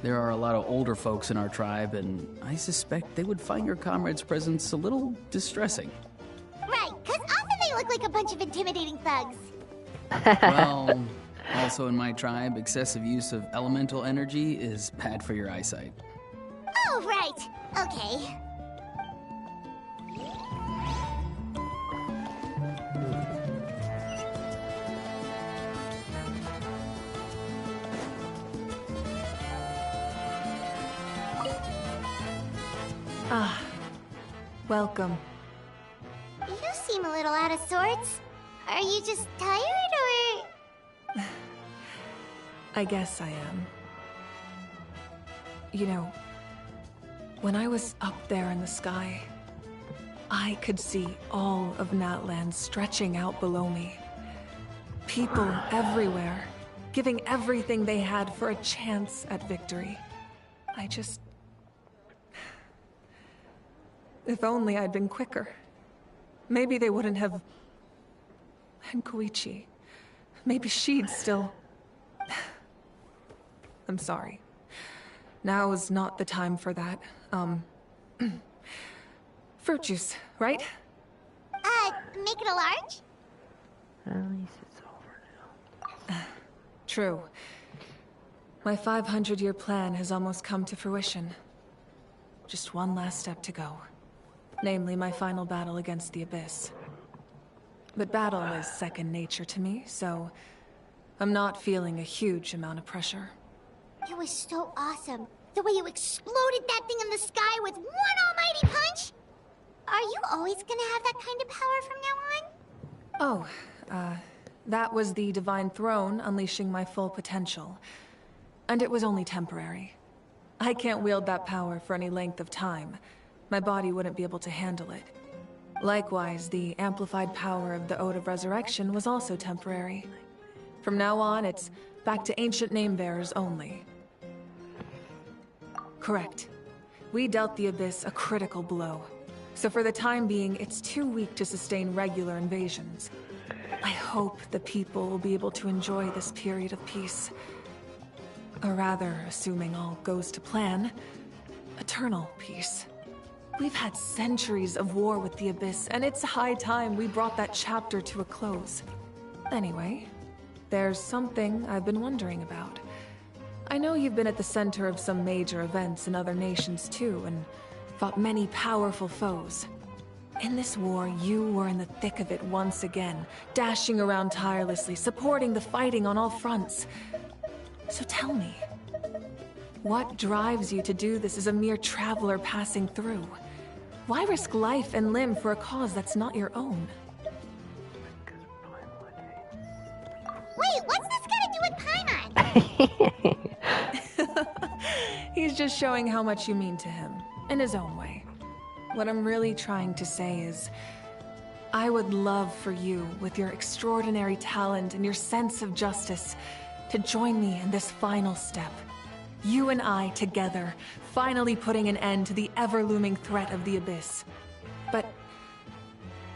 There are a lot of older folks in our tribe, and I suspect they would find your comrade's presence a little distressing. Right, because often they look like a bunch of intimidating thugs. Well, also in my tribe, excessive use of elemental energy is bad for your eyesight. Oh, right. Okay. Ah, welcome. You seem a little out of sorts. Are you just tired, or...? I guess I am. You know, When I was up there in the sky, I could see all of Natlan stretching out below me. People everywhere, giving everything they had for a chance at victory. If only I'd been quicker. Maybe they wouldn't have... And Koichi. Maybe she'd still... I'm sorry. Now is not the time for that. Fruit juice, right? Make it a large? At least it's over now. True. My 500-year plan has almost come to fruition. Just one last step to go. Namely, my final battle against the Abyss. But battle is second nature to me, so I'm not feeling a huge amount of pressure. It was so awesome. The way you exploded that thing in the sky with one almighty punch! Are you always gonna have that kind of power from now on? Oh, that was the Divine Throne unleashing my full potential. And it was only temporary. I can't wield that power for any length of time. My body wouldn't be able to handle it. Likewise, the amplified power of the Ode of Resurrection was also temporary. From now on, it's back to ancient name-bearers only. Correct. We dealt the Abyss a critical blow. So for the time being, it's too weak to sustain regular invasions. I hope the people will be able to enjoy this period of peace. Or rather, assuming all goes to plan, eternal peace. We've had centuries of war with the Abyss, and it's high time we brought that chapter to a close. Anyway, there's something I've been wondering about. I know you've been at the center of some major events in other nations too, and fought many powerful foes. In this war, you were in the thick of it once again, dashing around tirelessly, supporting the fighting on all fronts. So tell me, what drives you to do this as a mere traveler passing through? Why risk life and limb for a cause that's not your own? Wait, what's this got to do with Paimon? He's just showing how much you mean to him, in his own way. What I'm really trying to say is, I would love for you, with your extraordinary talent and your sense of justice, to join me in this final step. You and I together, finally putting an end to the ever-looming threat of the Abyss. But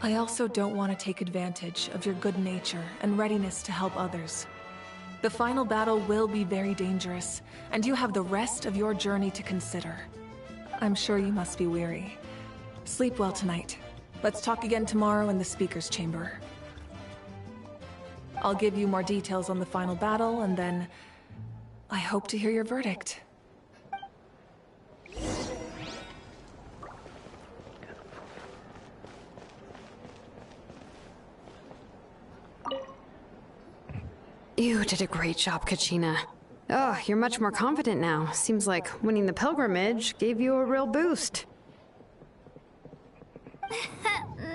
I also don't want to take advantage of your good nature and readiness to help others. The final battle will be very dangerous, and you have the rest of your journey to consider. I'm sure you must be weary. Sleep well tonight. Let's talk again tomorrow in the speaker's chamber. I'll give you more details on the final battle, and then I hope to hear your verdict. You did a great job, Kachina. Oh, you're much more confident now. Seems like winning the pilgrimage gave you a real boost.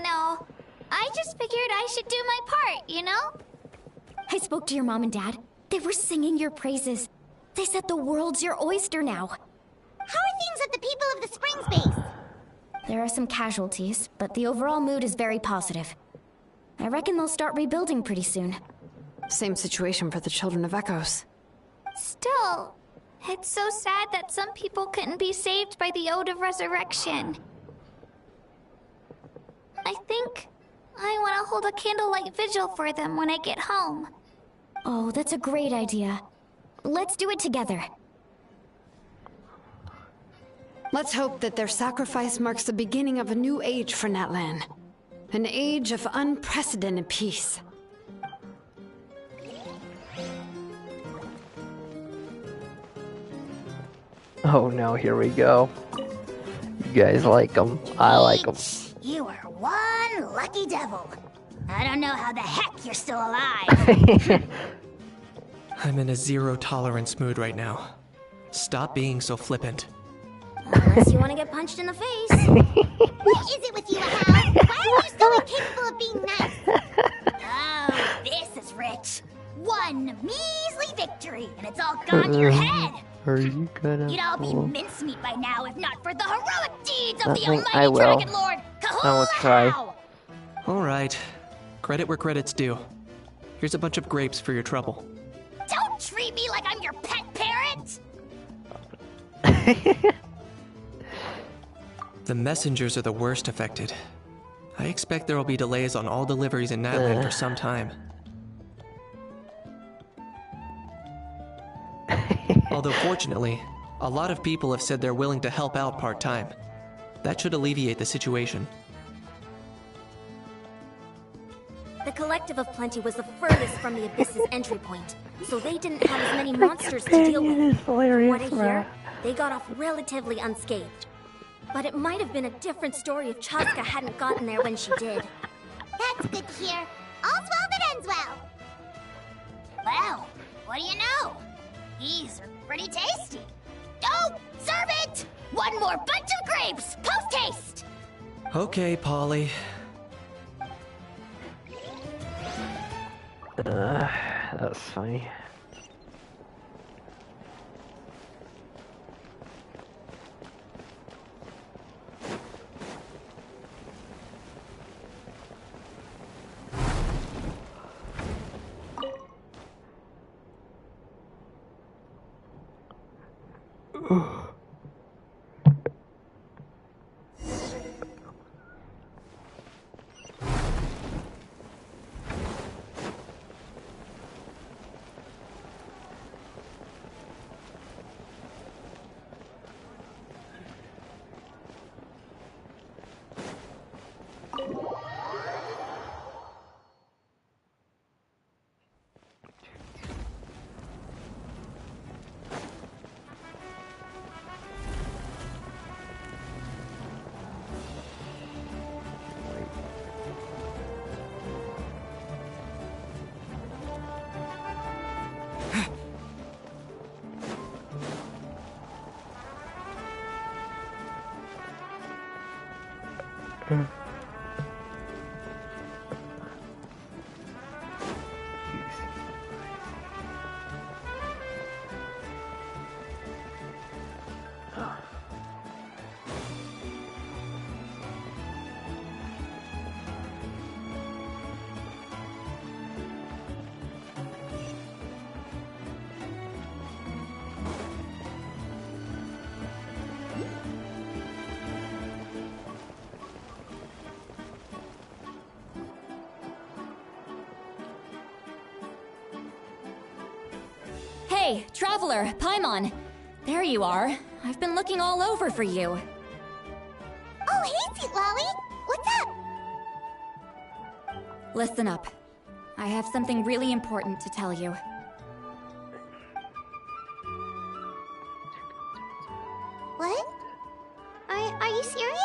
No, I just figured I should do my part, you know? I spoke to your mom and dad. They were singing your praises. They said the world's your oyster now. How are things at the People of the Springs base? There are some casualties, but the overall mood is very positive. I reckon they'll start rebuilding pretty soon. Same situation for the Children of Echoes. Still, it's so sad that some people couldn't be saved by the Ode of Resurrection. I think I want to hold a candlelight vigil for them when I get home. Oh, that's a great idea. Let's do it together. Let's hope that their sacrifice marks the beginning of a new age for Natlan. An age of unprecedented peace. Oh no, here we go. You guys like them. I like them. You are one lucky devil. I don't know how the heck you're still alive. I'm in a zero-tolerance mood right now. Stop being so flippant. Unless you want to get punched in the face. What is it with you, Hal? Why are you so incapable of being nice? Oh, this is rich. One measly victory, and it's all gone to your head. Are you gonna You'd all be pull? mincemeat by now if not for the heroic deeds of the Nothing. almighty I will. Dragon Lord I will try. Kahulahow! Alright. Credit where credit's due. Here's a bunch of grapes for your trouble. Don't treat me like I'm your pet parent! The messengers are the worst affected. I expect there will be delays on all deliveries in Natlan for some time. Although fortunately, a lot of people have said they're willing to help out part-time. That should alleviate the situation. The Collective of Plenty was the furthest from the Abyss's entry point, so they didn't have as many monsters to deal with. From what I hear, they got off relatively unscathed. But it might have been a different story if Chaska hadn't gotten there when she did. That's good to hear. All's well that ends well. Well, what do you know? These are pretty tasty. Oh, serve it! One more bunch of grapes, post-haste! Okay, Polly. That's funny. Hey, Traveler, Paimon. There you are. I've been looking all over for you. Oh, hey, Sweet Lolly. What's up? Listen up. I have something really important to tell you. What? Are you serious?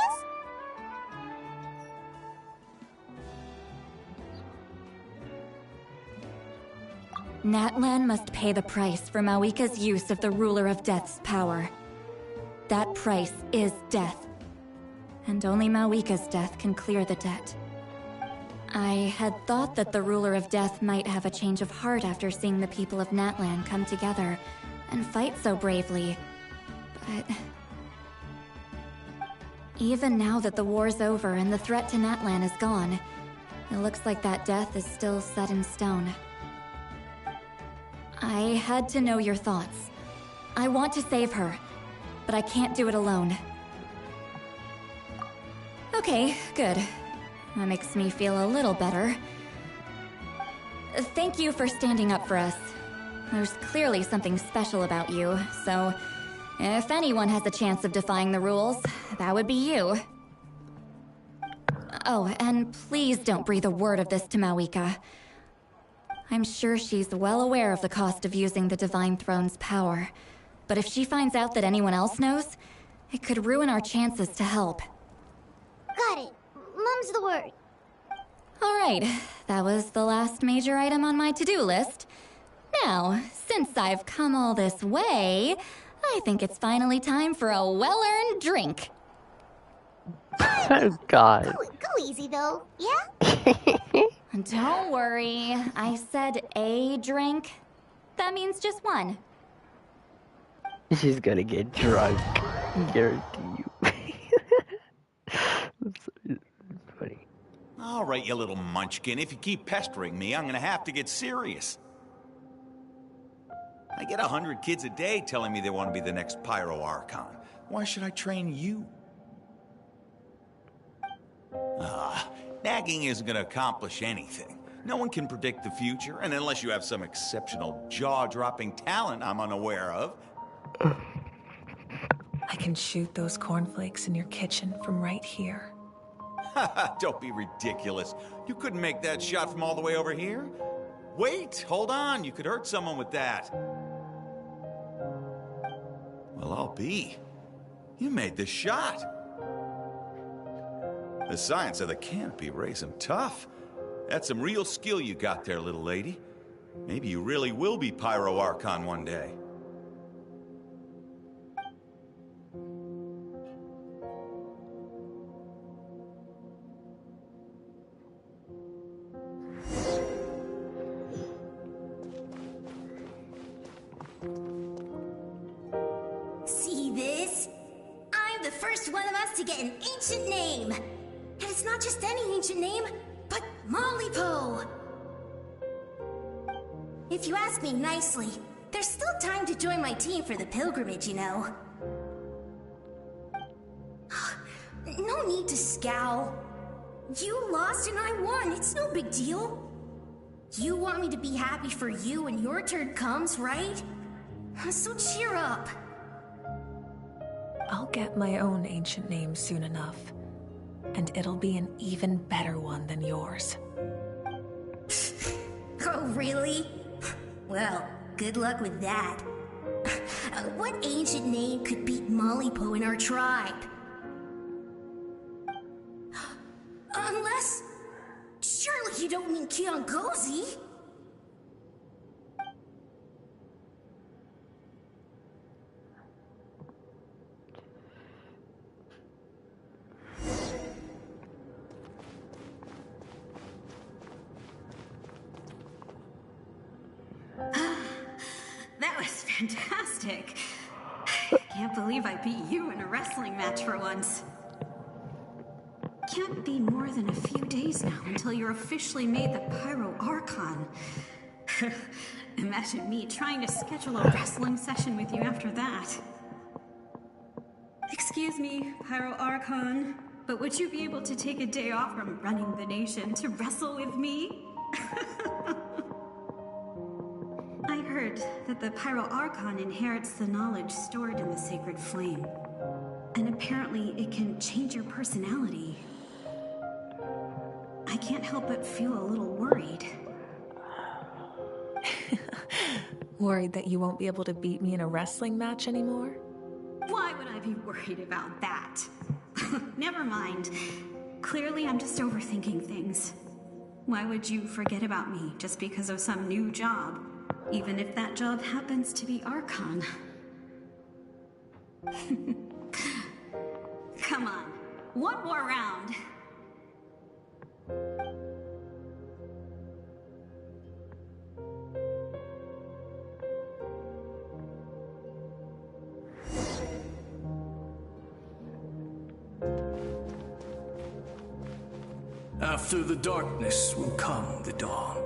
Natlan must pay the price for Mawika's use of the Ruler of Death's power. That price is death. And only Mawika's death can clear the debt. I had thought that the Ruler of Death might have a change of heart after seeing the people of Natlan come together and fight so bravely. But even now that the war's over and the threat to Natlan is gone, it looks like that death is still set in stone. I had to know your thoughts. I want to save her, but I can't do it alone. Okay, good. That makes me feel a little better. Thank you for standing up for us. There's clearly something special about you, so if anyone has a chance of defying the rules, that would be you. Oh, and please don't breathe a word of this to Mawika. I'm sure she's well aware of the cost of using the Divine Throne's power. But if she finds out that anyone else knows, it could ruin our chances to help. Got it. Mum's the word. Alright, that was the last major item on my to-do list. Now, since I've come all this way, I think it's finally time for a well-earned drink. Oh, God. Go easy, though, yeah? Don't worry, I said a drink. That means just one. She's gonna get drunk. Guarantee you. That's funny. All right, you little munchkin. If you keep pestering me, I'm gonna have to get serious. I get 100 kids a day telling me they want to be the next Pyro Archon. Why should I train you? Nagging isn't gonna accomplish anything. No one can predict the future, and unless you have some exceptional jaw-dropping talent I'm unaware of. I can shoot those cornflakes in your kitchen from right here. Don't be ridiculous. You couldn't make that shot from all the way over here? Wait, hold on. You could hurt someone with that. Well, I'll be. You made the shot. The science of the canopy raised him tough. That's some real skill you got there, little lady. Maybe you really will be Pyro Archon one day. See this? I'm the first one of us to get an ancient name. And it's not just any ancient name, but Mollypo. If you ask me nicely, there's still time to join my team for the pilgrimage, you know. No need to scowl. You lost and I won. It's no big deal. You want me to be happy for you when your turn comes, right? So cheer up. I'll get my own ancient name soon enough. And it'll be an even better one than yours. Oh, really? Well, good luck with that. What ancient name could beat Mollypo in our tribe? Unless... surely you don't mean Kiangozi? That was fantastic. Can't believe I beat you in a wrestling match for once. Can't be more than a few days now until you're officially made the Pyro Archon. Imagine me trying to schedule a wrestling session with you after that. Excuse me, Pyro Archon, but would you be able to take a day off from running the nation to wrestle with me? I heard that the Pyro Archon inherits the knowledge stored in the sacred flame. And apparently it can change your personality. I can't help but feel a little worried. Worried that you won't be able to beat me in a wrestling match anymore? Why would I be worried about that? Never mind. Clearly I'm just overthinking things. Why would you forget about me just because of some new job? Even if that job happens to be Archon. Come on, one more round. After the darkness will come the dawn.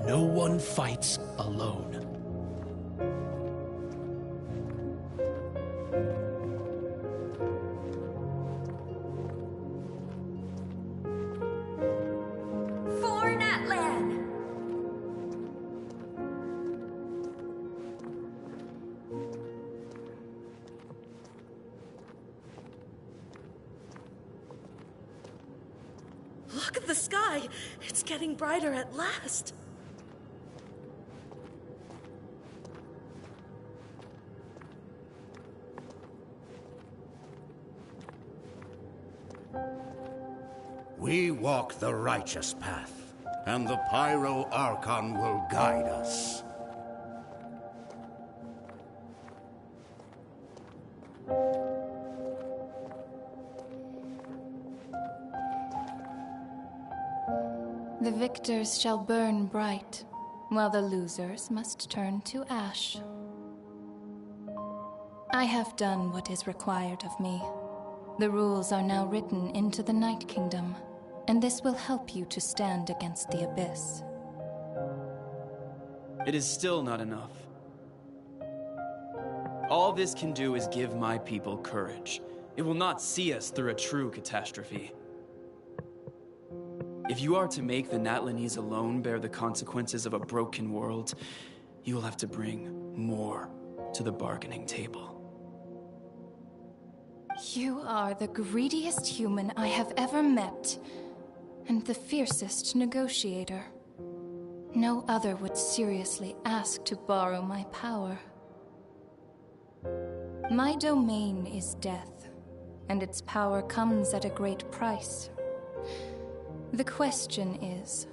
No one fights alone. For Natlan! Look at the sky! It's getting brighter at last! We walk the righteous path, and the Pyro Archon will guide us. The victors shall burn bright, while the losers must turn to ash. I have done what is required of me. The rules are now written into the Night Kingdom, and this will help you to stand against the Abyss. It is still not enough. All this can do is give my people courage. It will not see us through a true catastrophe. If you are to make the Natlanese alone bear the consequences of a broken world, you will have to bring more to the bargaining table. You are the greediest human I have ever met, and the fiercest negotiator. No other would seriously ask to borrow my power. My domain is death, and its power comes at a great price. The question is,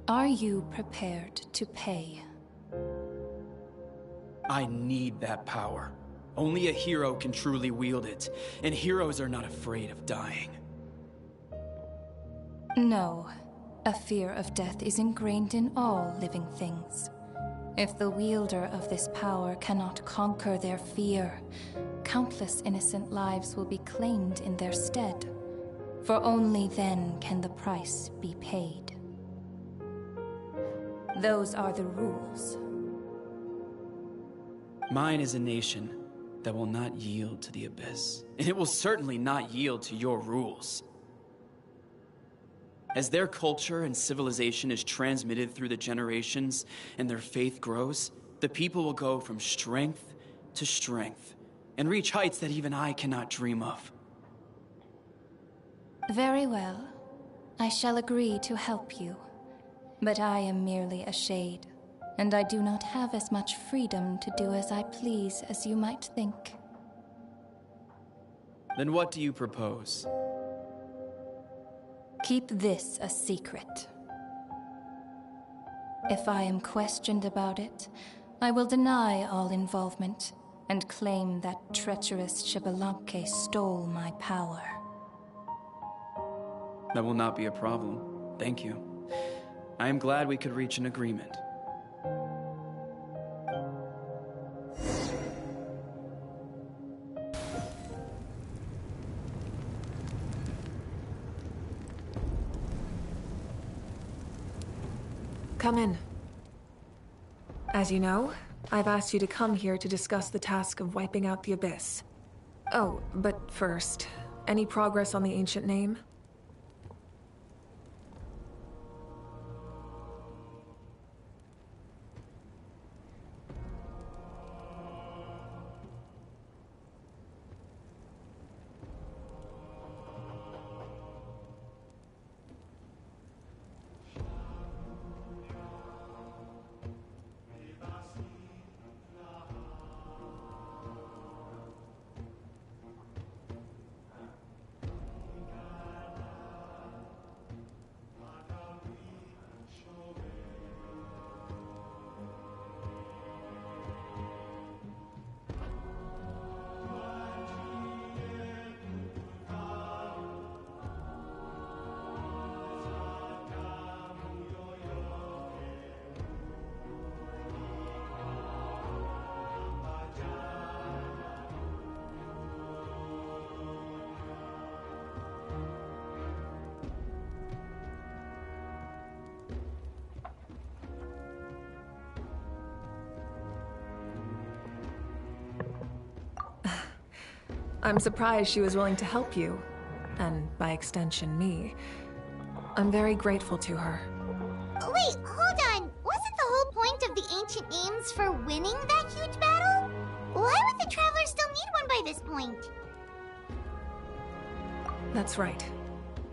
are you prepared to pay? I need that power. Only a hero can truly wield it, and heroes are not afraid of dying. No, a fear of death is ingrained in all living things. If the wielder of this power cannot conquer their fear, countless innocent lives will be claimed in their stead. For only then can the price be paid. Those are the rules. Mine is a nation that will not yield to the Abyss, and it will certainly not yield to your rules. As their culture and civilization is transmitted through the generations and their faith grows, the people will go from strength to strength and reach heights that even I cannot dream of. Very well. I shall agree to help you. But I am merely a shade, and I do not have as much freedom to do as I please as you might think. Then what do you propose? Keep this a secret. If I am questioned about it, I will deny all involvement and claim that treacherous Xbalanque stole my power. That will not be a problem. Thank you. I am glad we could reach an agreement. Come in. As you know, I've asked you to come here to discuss the task of wiping out the Abyss. Oh, but first, any progress on the ancient name? I'm surprised she was willing to help you, and by extension me. I'm very grateful to her. Wait, hold on. Wasn't the whole point of the ancient names for winning that huge battle? Why would the Travelers still need one by this point? That's right.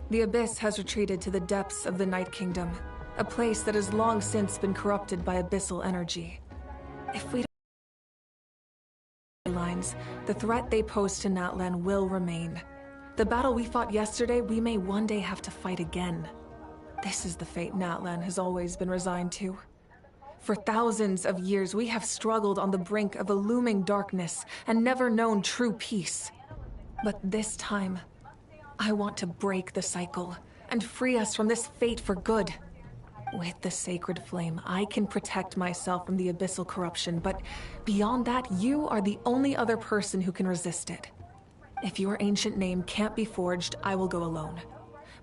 The Abyss has retreated to the depths of the Night Kingdom, a place that has long since been corrupted by abyssal energy. If we don't lines, the threat they pose to Natlan will remain. The battle we fought yesterday, we may one day have to fight again. This is the fate Natlan has always been resigned to. For thousands of years, we have struggled on the brink of a looming darkness and never known true peace. But this time, I want to break the cycle and free us from this fate for good. With the sacred flame, I can protect myself from the abyssal corruption, but beyond that, you are the only other person who can resist it. If your ancient name can't be forged, I will go alone.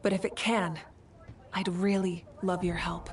But if it can, I'd really love your help.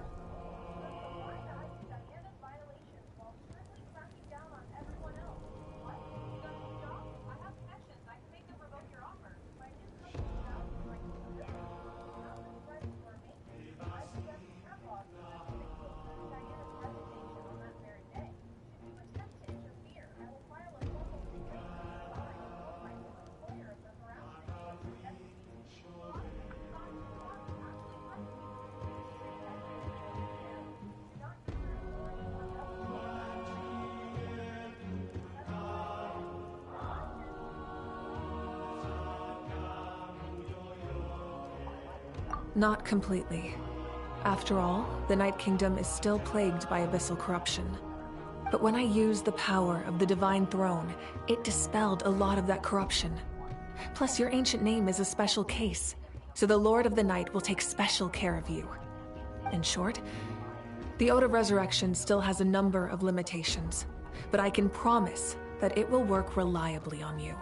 Not completely. After all, the Night Kingdom is still plagued by abyssal corruption. But when I used the power of the Divine Throne, it dispelled a lot of that corruption. Plus, your ancient name is a special case, so the Lord of the Night will take special care of you. In short, the Ode of Resurrection still has a number of limitations, but I can promise that it will work reliably on you.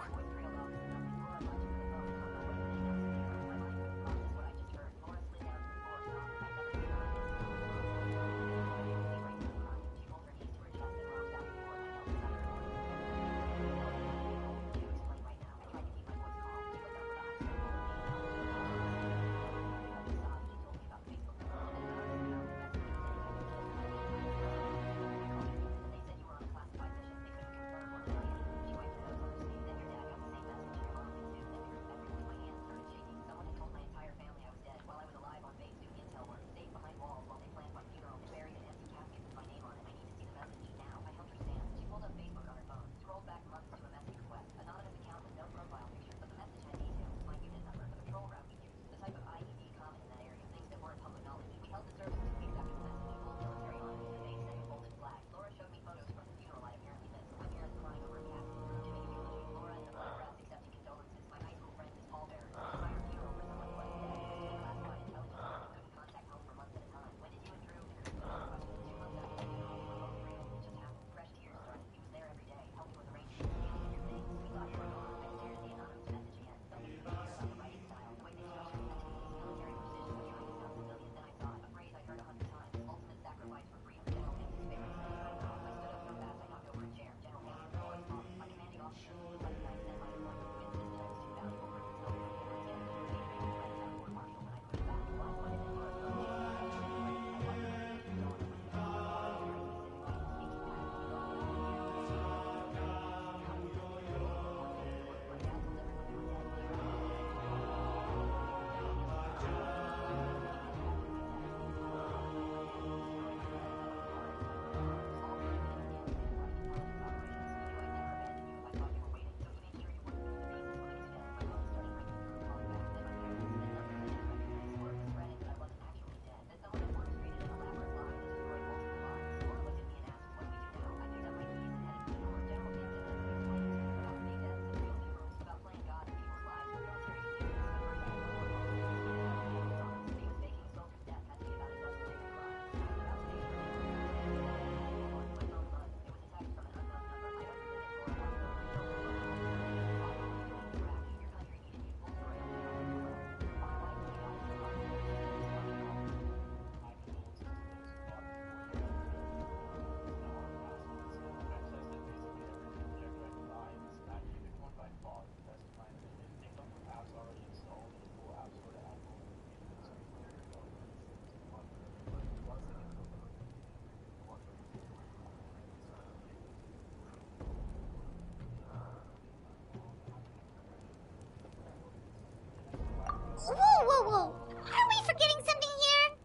Whoa, whoa, whoa! Are we forgetting something here?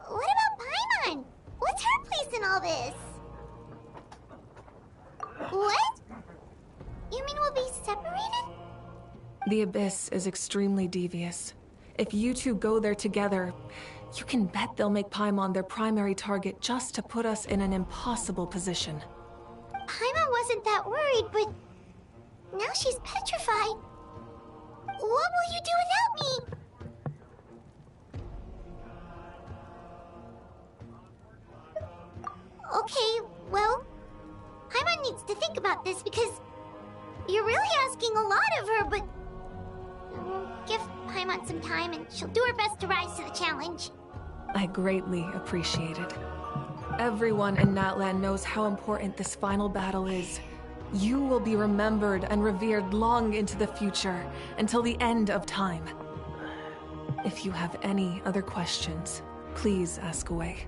What about Paimon? What's her place in all this? What? You mean we'll be separated? The Abyss is extremely devious. If you two go there together, you can bet they'll make Paimon their primary target just to put us in an impossible position. Paimon wasn't that worried, but now she's petrified. What will you do without me? Okay, well, Paimon needs to think about this because you're really asking a lot of her, but we'll give Paimon some time and she'll do her best to rise to the challenge. I greatly appreciate it. Everyone in Natlan knows how important this final battle is. You will be remembered and revered long into the future, until the end of time. If you have any other questions, please ask away.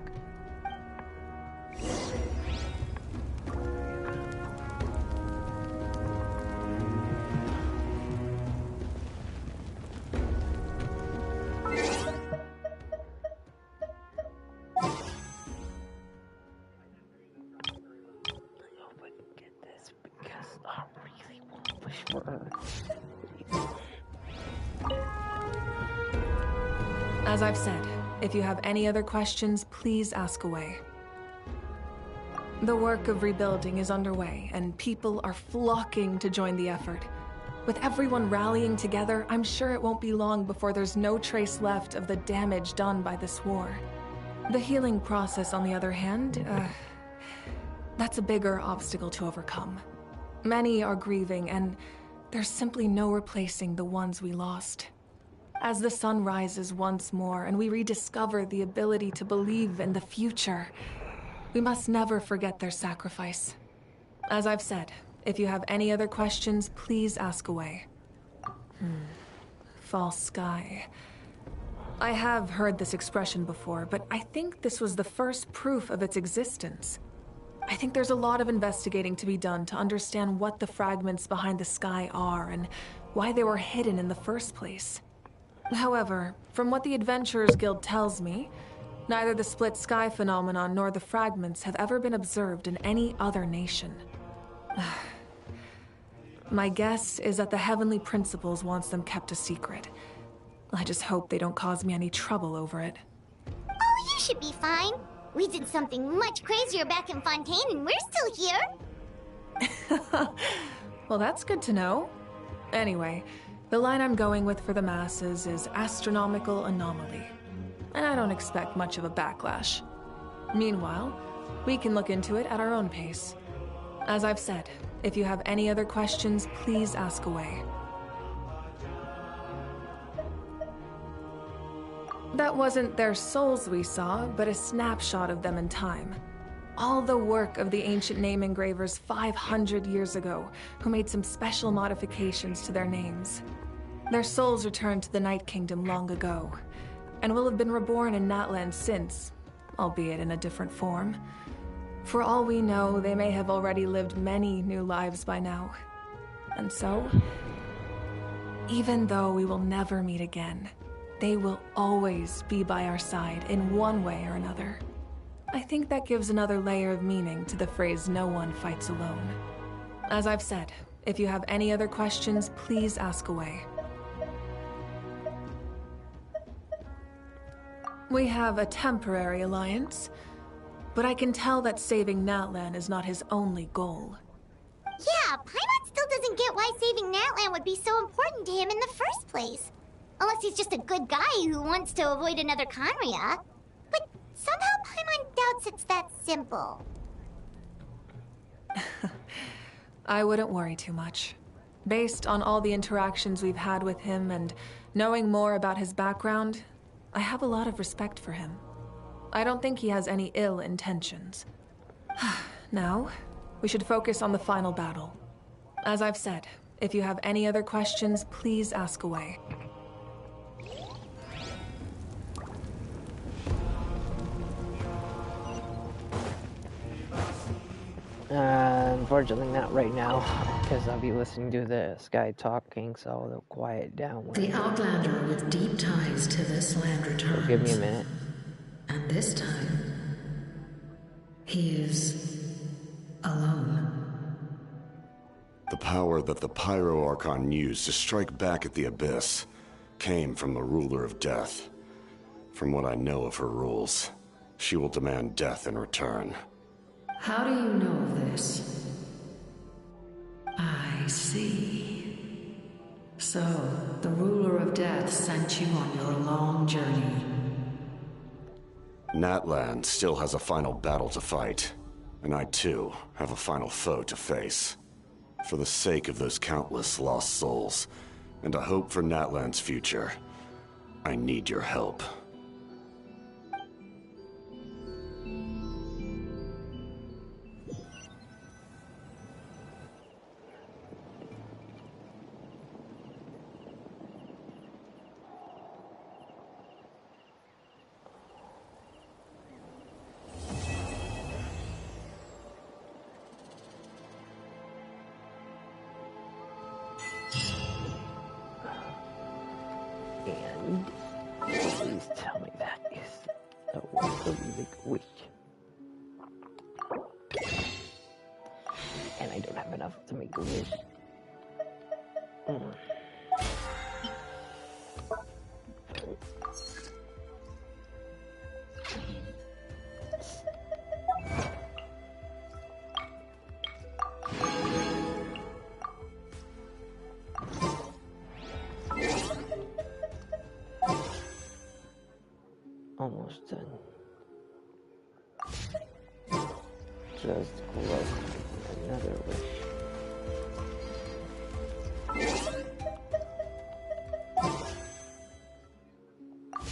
As I've said, if you have any other questions, please ask away. The work of rebuilding is underway, and people are flocking to join the effort. With everyone rallying together, I'm sure it won't be long before there's no trace left of the damage done by this war. The healing process, on the other hand, that's a bigger obstacle to overcome. Many are grieving, and there's simply no replacing the ones we lost. As the sun rises once more and we rediscover the ability to believe in the future, we must never forget their sacrifice. As I've said, if you have any other questions, please ask away. False sky. I have heard this expression before, but I think this was the first proof of its existence. I think there's a lot of investigating to be done to understand what the fragments behind the sky are and why they were hidden in the first place. However, from what the Adventurers Guild tells me, neither the split sky phenomenon nor the fragments have ever been observed in any other nation. My guess is that the Heavenly Principles wants them kept a secret. I just hope they don't cause me any trouble over it. Oh, you should be fine. We did something much crazier back in Fontaine and we're still here. Well, that's good to know. Anyway, the line I'm going with for the masses is astronomical anomaly. And I don't expect much of a backlash. Meanwhile, we can look into it at our own pace. As I've said, if you have any other questions, please ask away. That wasn't their souls we saw, but a snapshot of them in time. All the work of the ancient name engravers 500 years ago, who made some special modifications to their names. Their souls returned to the Night Kingdom long ago, and will have been reborn in Natlan since, albeit in a different form. For all we know, they may have already lived many new lives by now. And so, even though we will never meet again, they will always be by our side in one way or another. I think that gives another layer of meaning to the phrase, "No one fights alone." As I've said, if you have any other questions, please ask away. We have a temporary alliance, but I can tell that saving Natlan is not his only goal. Yeah, Paimon still doesn't get why saving Natlan would be so important to him in the first place. Unless he's just a good guy who wants to avoid another Conria. But somehow Paimon doubts it's that simple. I wouldn't worry too much. Based on all the interactions we've had with him and knowing more about his background, I have a lot of respect for him. I don't think he has any ill intentions. Now, we should focus on the final battle. As I've said, if you have any other questions, please ask away. Unfortunately not right now, because I'll be listening to this guy talking, so they'll quiet down. The Outlander with deep ties to this land returns. So give me a minute. And this time, he is alone. The power that the Pyro Archon used to strike back at the Abyss came from the Ruler of Death. From what I know of her rules, she will demand death in return. How do you know of this? I see. So, the Ruler of Death sent you on your long journey. Natlan still has a final battle to fight. And I too have a final foe to face. For the sake of those countless lost souls, and a hope for Natlan's future, I need your help. And please tell me that is a big wish. And I don't have enough to make a wish. Almost done. Just collect another wish.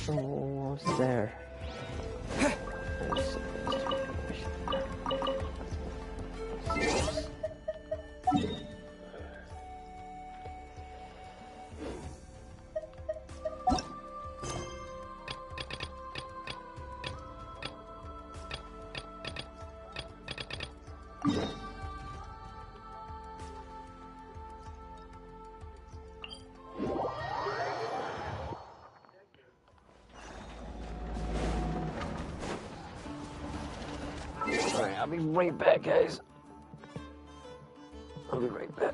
Almost there. I'm supposed to make a wish there. Alright, I'll be right back, guys. I'll be right back.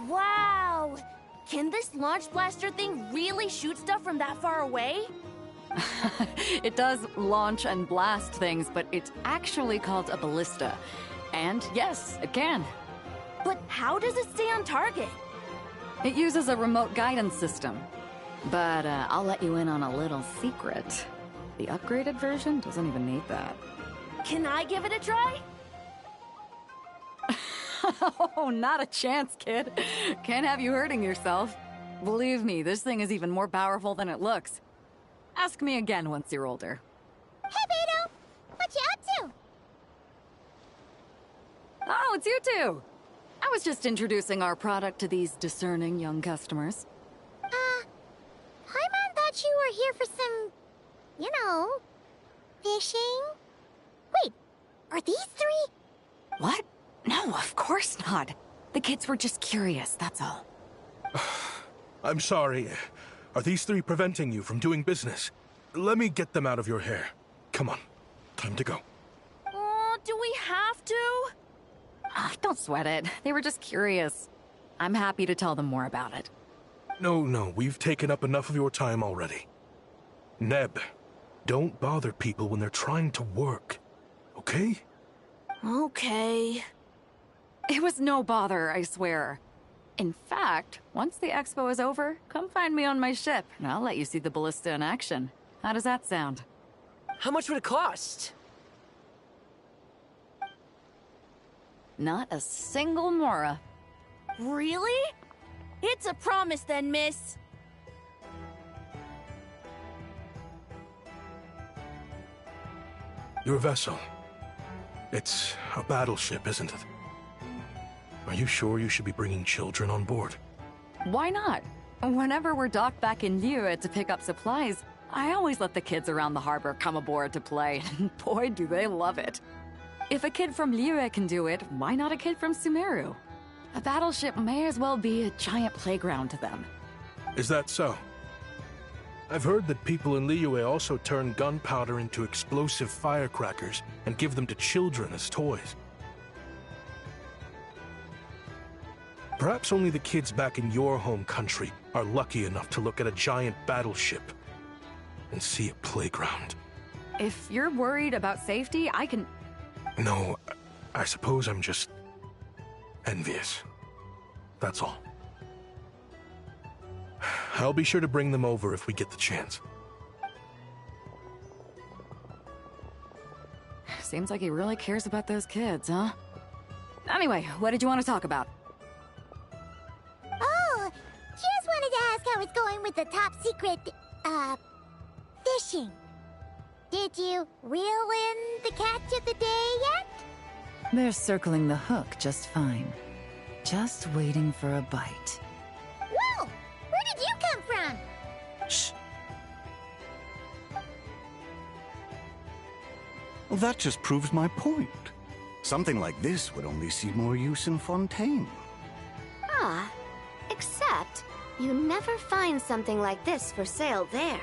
Wow! Can this launch blaster thing really shoot stuff from that far away? It does launch and blast things, but it's actually called a ballista. And yes, it can. But how does it stay on target? It uses a remote guidance system. But I'll let you in on a little secret. The upgraded version doesn't even need that. Can I give it a try? Oh, not a chance, kid. Can't have you hurting yourself. Believe me, this thing is even more powerful than it looks. Ask me again once you're older. Hey, Beto! What you up to? Oh, it's you two! I was just introducing our product to these discerning young customers. Paimon thought you were here for some, you know, fishing? Wait, are these three? What? No, of course not. The kids were just curious, that's all. I'm sorry. Are these three preventing you from doing business? Let me get them out of your hair. Come on. Time to go. Do we have to? Don't sweat it. They were just curious. I'm happy to tell them more about it. No, we've taken up enough of your time already. Neb, don't bother people when they're trying to work. Okay? Okay. It was no bother, I swear. In fact, once the expo is over, come find me on my ship, and I'll let you see the ballista in action. How does that sound? How much would it cost? Not a single mora. Really? It's a promise then, miss. Your vessel. It's a battleship, isn't it? Are you sure you should be bringing children on board? Why not? Whenever we're docked back in Liyue to pick up supplies, I always let the kids around the harbor come aboard to play. Boy, do they love it. If a kid from Liyue can do it, why not a kid from Sumeru? A battleship may as well be a giant playground to them. Is that so? I've heard that people in Liyue also turn gunpowder into explosive firecrackers and give them to children as toys. Perhaps only the kids back in your home country are lucky enough to look at a giant battleship and see a playground. If you're worried about safety, I can... No, I suppose I'm just envious. That's all. I'll be sure to bring them over if we get the chance. Seems like he really cares about those kids, huh? Anyway, what did you want to talk about? Oh, just wanted to ask how it's going with the top secret, fishing. Did you reel in the catch of the day yet? They're circling the hook just fine. Just waiting for a bite. Whoa! Where did you come from? Shh. Well, that just proves my point. Something like this would only see more use in Fontaine. Ah, except you never find something like this for sale there.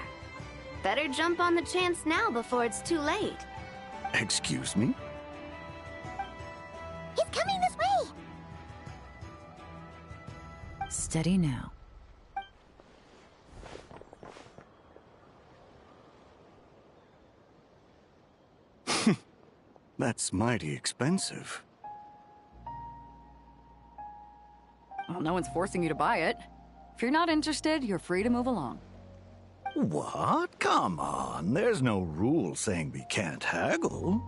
Better jump on the chance now before it's too late. Excuse me? He's coming this way! Steady now. That's mighty expensive. Well, no one's forcing you to buy it. If you're not interested, you're free to move along. What? Come on. There's no rule saying we can't haggle.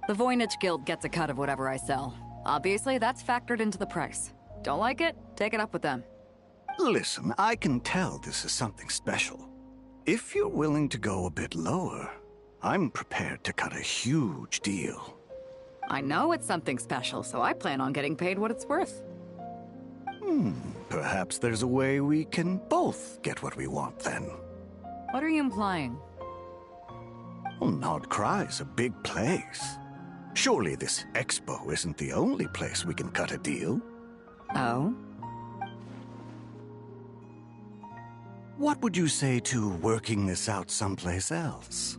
The Voynich Guild gets a cut of whatever I sell. Obviously, that's factored into the price. Don't like it? Take it up with them. Listen, I can tell this is something special. If you're willing to go a bit lower, I'm prepared to cut a huge deal. I know it's something special, so I plan on getting paid what it's worth. Perhaps there's a way we can both get what we want then. What are you implying? Well, Nod Cry's a big place. Surely this expo isn't the only place we can cut a deal. Oh? What would you say to working this out someplace else?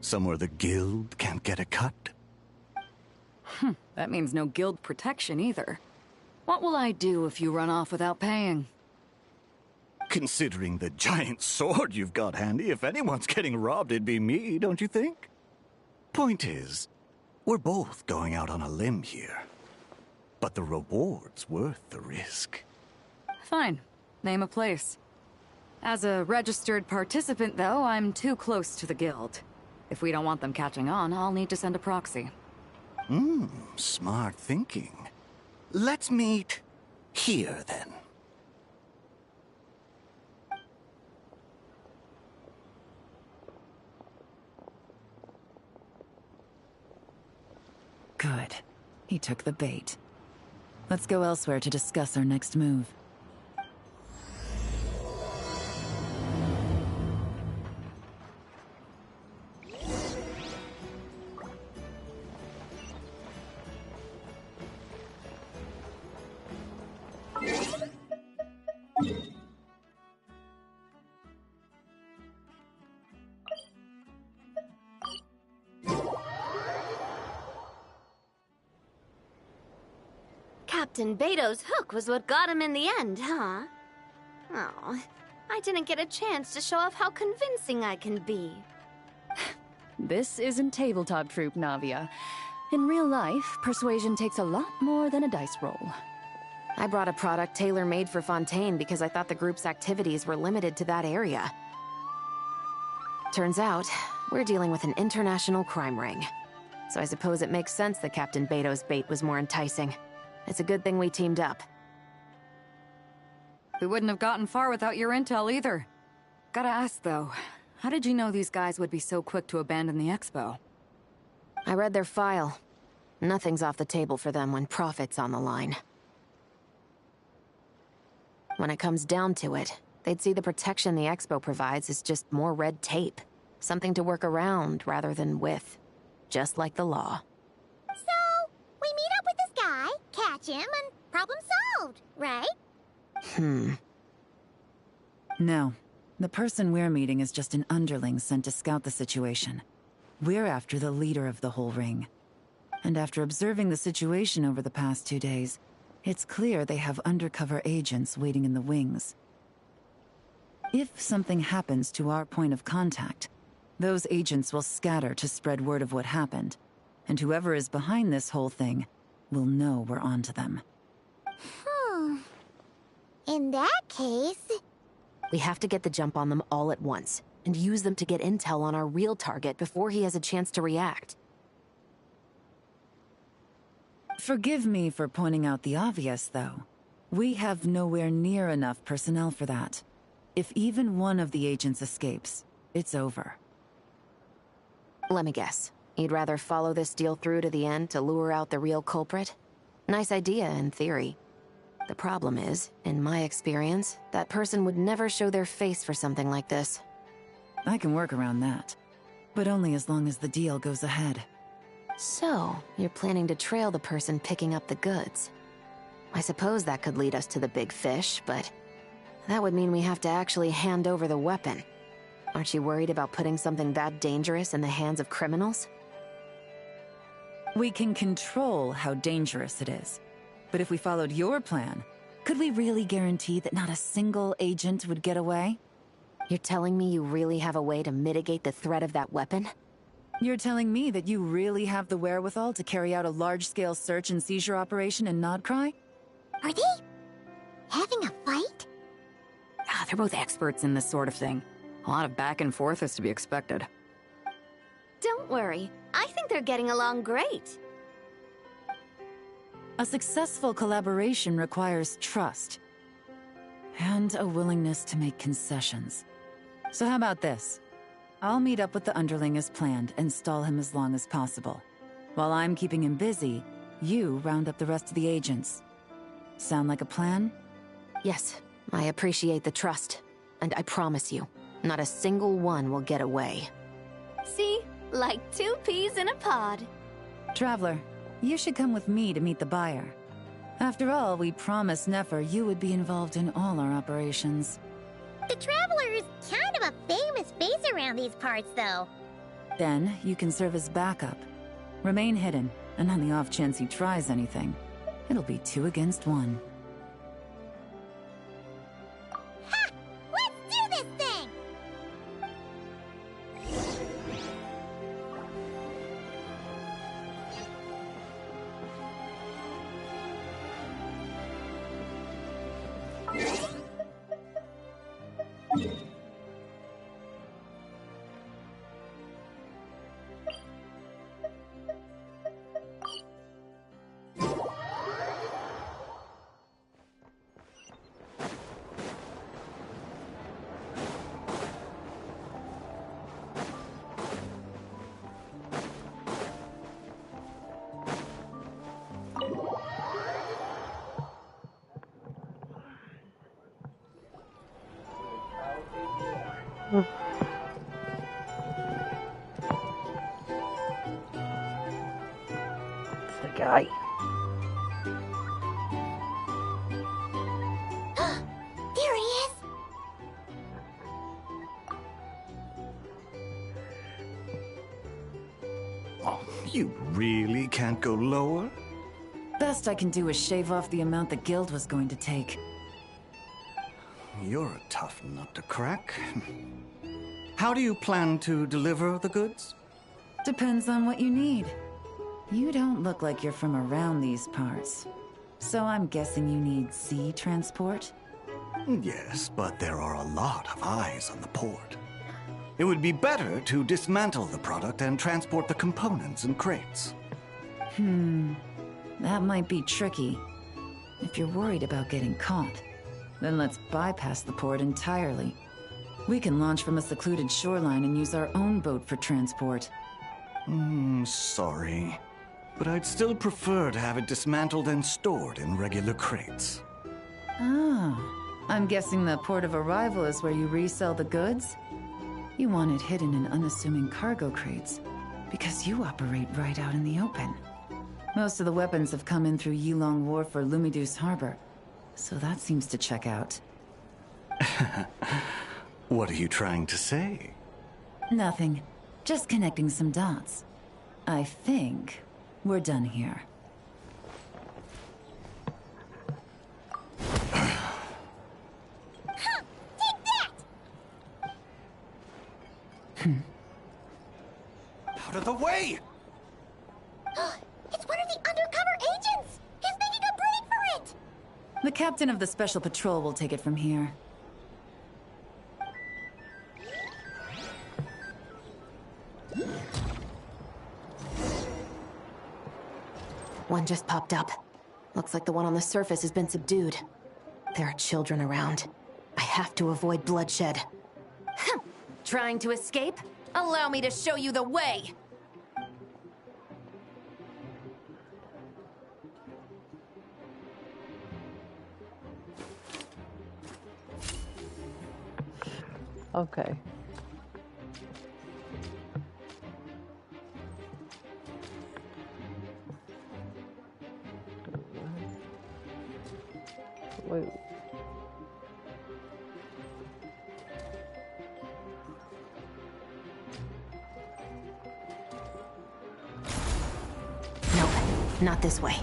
Somewhere the guild can't get a cut? That means no guild protection either. What will I do if you run off without paying? Considering the giant sword you've got handy, if anyone's getting robbed, it'd be me, don't you think? Point is, we're both going out on a limb here. But the reward's worth the risk. Fine. Name a place. As a registered participant, though, I'm too close to the guild. If we don't want them catching on, I'll need to send a proxy. Smart thinking. Let's meet here, then. Good. He took the bait. Let's go elsewhere to discuss our next move. Captain Beto's hook was what got him in the end, huh? Oh, I didn't get a chance to show off how convincing I can be. This isn't tabletop troop, Navia. In real life, persuasion takes a lot more than a dice roll. I brought a product tailor-made for Fontaine because I thought the group's activities were limited to that area. Turns out, we're dealing with an international crime ring. So I suppose it makes sense that Captain Beto's bait was more enticing. It's a good thing we teamed up. We wouldn't have gotten far without your intel either. Gotta ask though, how did you know these guys would be so quick to abandon the expo? I read their file. Nothing's off the table for them when profit's on the line. When it comes down to it, they'd see the protection the expo provides as just more red tape. Something to work around rather than with. Just like the law. So, we meet up with this guy, catch him, and problem solved, right? No. The person we're meeting is just an underling sent to scout the situation. We're after the leader of the whole ring. And after observing the situation over the past 2 days, it's clear they have undercover agents waiting in the wings. If something happens to our point of contact, those agents will scatter to spread word of what happened, and whoever is behind this whole thing will know we're onto them. In that case... We have to get the jump on them all at once, and use them to get intel on our real target before he has a chance to react. Forgive me for pointing out the obvious, though. We have nowhere near enough personnel for that. If even one of the agents escapes, it's over. Let me guess. You'd rather follow this deal through to the end to lure out the real culprit? Nice idea, in theory. The problem is, in my experience, that person would never show their face for something like this. I can work around that. But only as long as the deal goes ahead. So, you're planning to trail the person picking up the goods. I suppose that could lead us to the big fish, but... that would mean we have to actually hand over the weapon. Aren't you worried about putting something that dangerous in the hands of criminals? We can control how dangerous it is. But if we followed your plan, could we really guarantee that not a single agent would get away? You're telling me you really have a way to mitigate the threat of that weapon? You're telling me that you really have the wherewithal to carry out a large-scale search and seizure operation in Nodcry? Are they... having a fight? They're both experts in this sort of thing. A lot of back and forth is to be expected. Don't worry. I think they're getting along great. A successful collaboration requires trust. And a willingness to make concessions. So how about this? I'll meet up with the underling as planned and stall him as long as possible. While I'm keeping him busy, you round up the rest of the agents. Sound like a plan? Yes, I appreciate the trust. And I promise you, not a single one will get away. See? Like 2 peas in a pod. Traveler, you should come with me to meet the buyer. After all, we promised Nefer you would be involved in all our operations. The Traveler is kind of a famous face around these parts, though. Then, you can serve as backup. Remain hidden, and on the off chance he tries anything, it'll be 2 against 1. Ha! Let's do this thing! The guy. There he is! Oh, you really can't go lower? Best I can do is shave off the amount the guild was going to take. You're a tough nut to crack. How do you plan to deliver the goods? Depends on what you need. You don't look like you're from around these parts. So I'm guessing you need sea transport? Yes, but there are a lot of eyes on the port. It would be better to dismantle the product and transport the components in crates. That might be tricky. If you're worried about getting caught, then let's bypass the port entirely. We can launch from a secluded shoreline and use our own boat for transport. Sorry. But I'd still prefer to have it dismantled and stored in regular crates. Ah, I'm guessing the port of arrival is where you resell the goods? You want it hidden in unassuming cargo crates, because you operate right out in the open. Most of the weapons have come in through Yilong Wharf or Lumiduce Harbor, so that seems to check out. What are you trying to say? Nothing. Just connecting some dots. I think we're done here. Take that! Out of the way! It's one of the undercover agents! He's making a break for it! The captain of the Special Patrol will take it from here. One just popped up. Looks like the one on the surface has been subdued. There are children around. I have to avoid bloodshed. Trying to escape? Allow me to show you the way! Okay. Wait. Nope, not this way.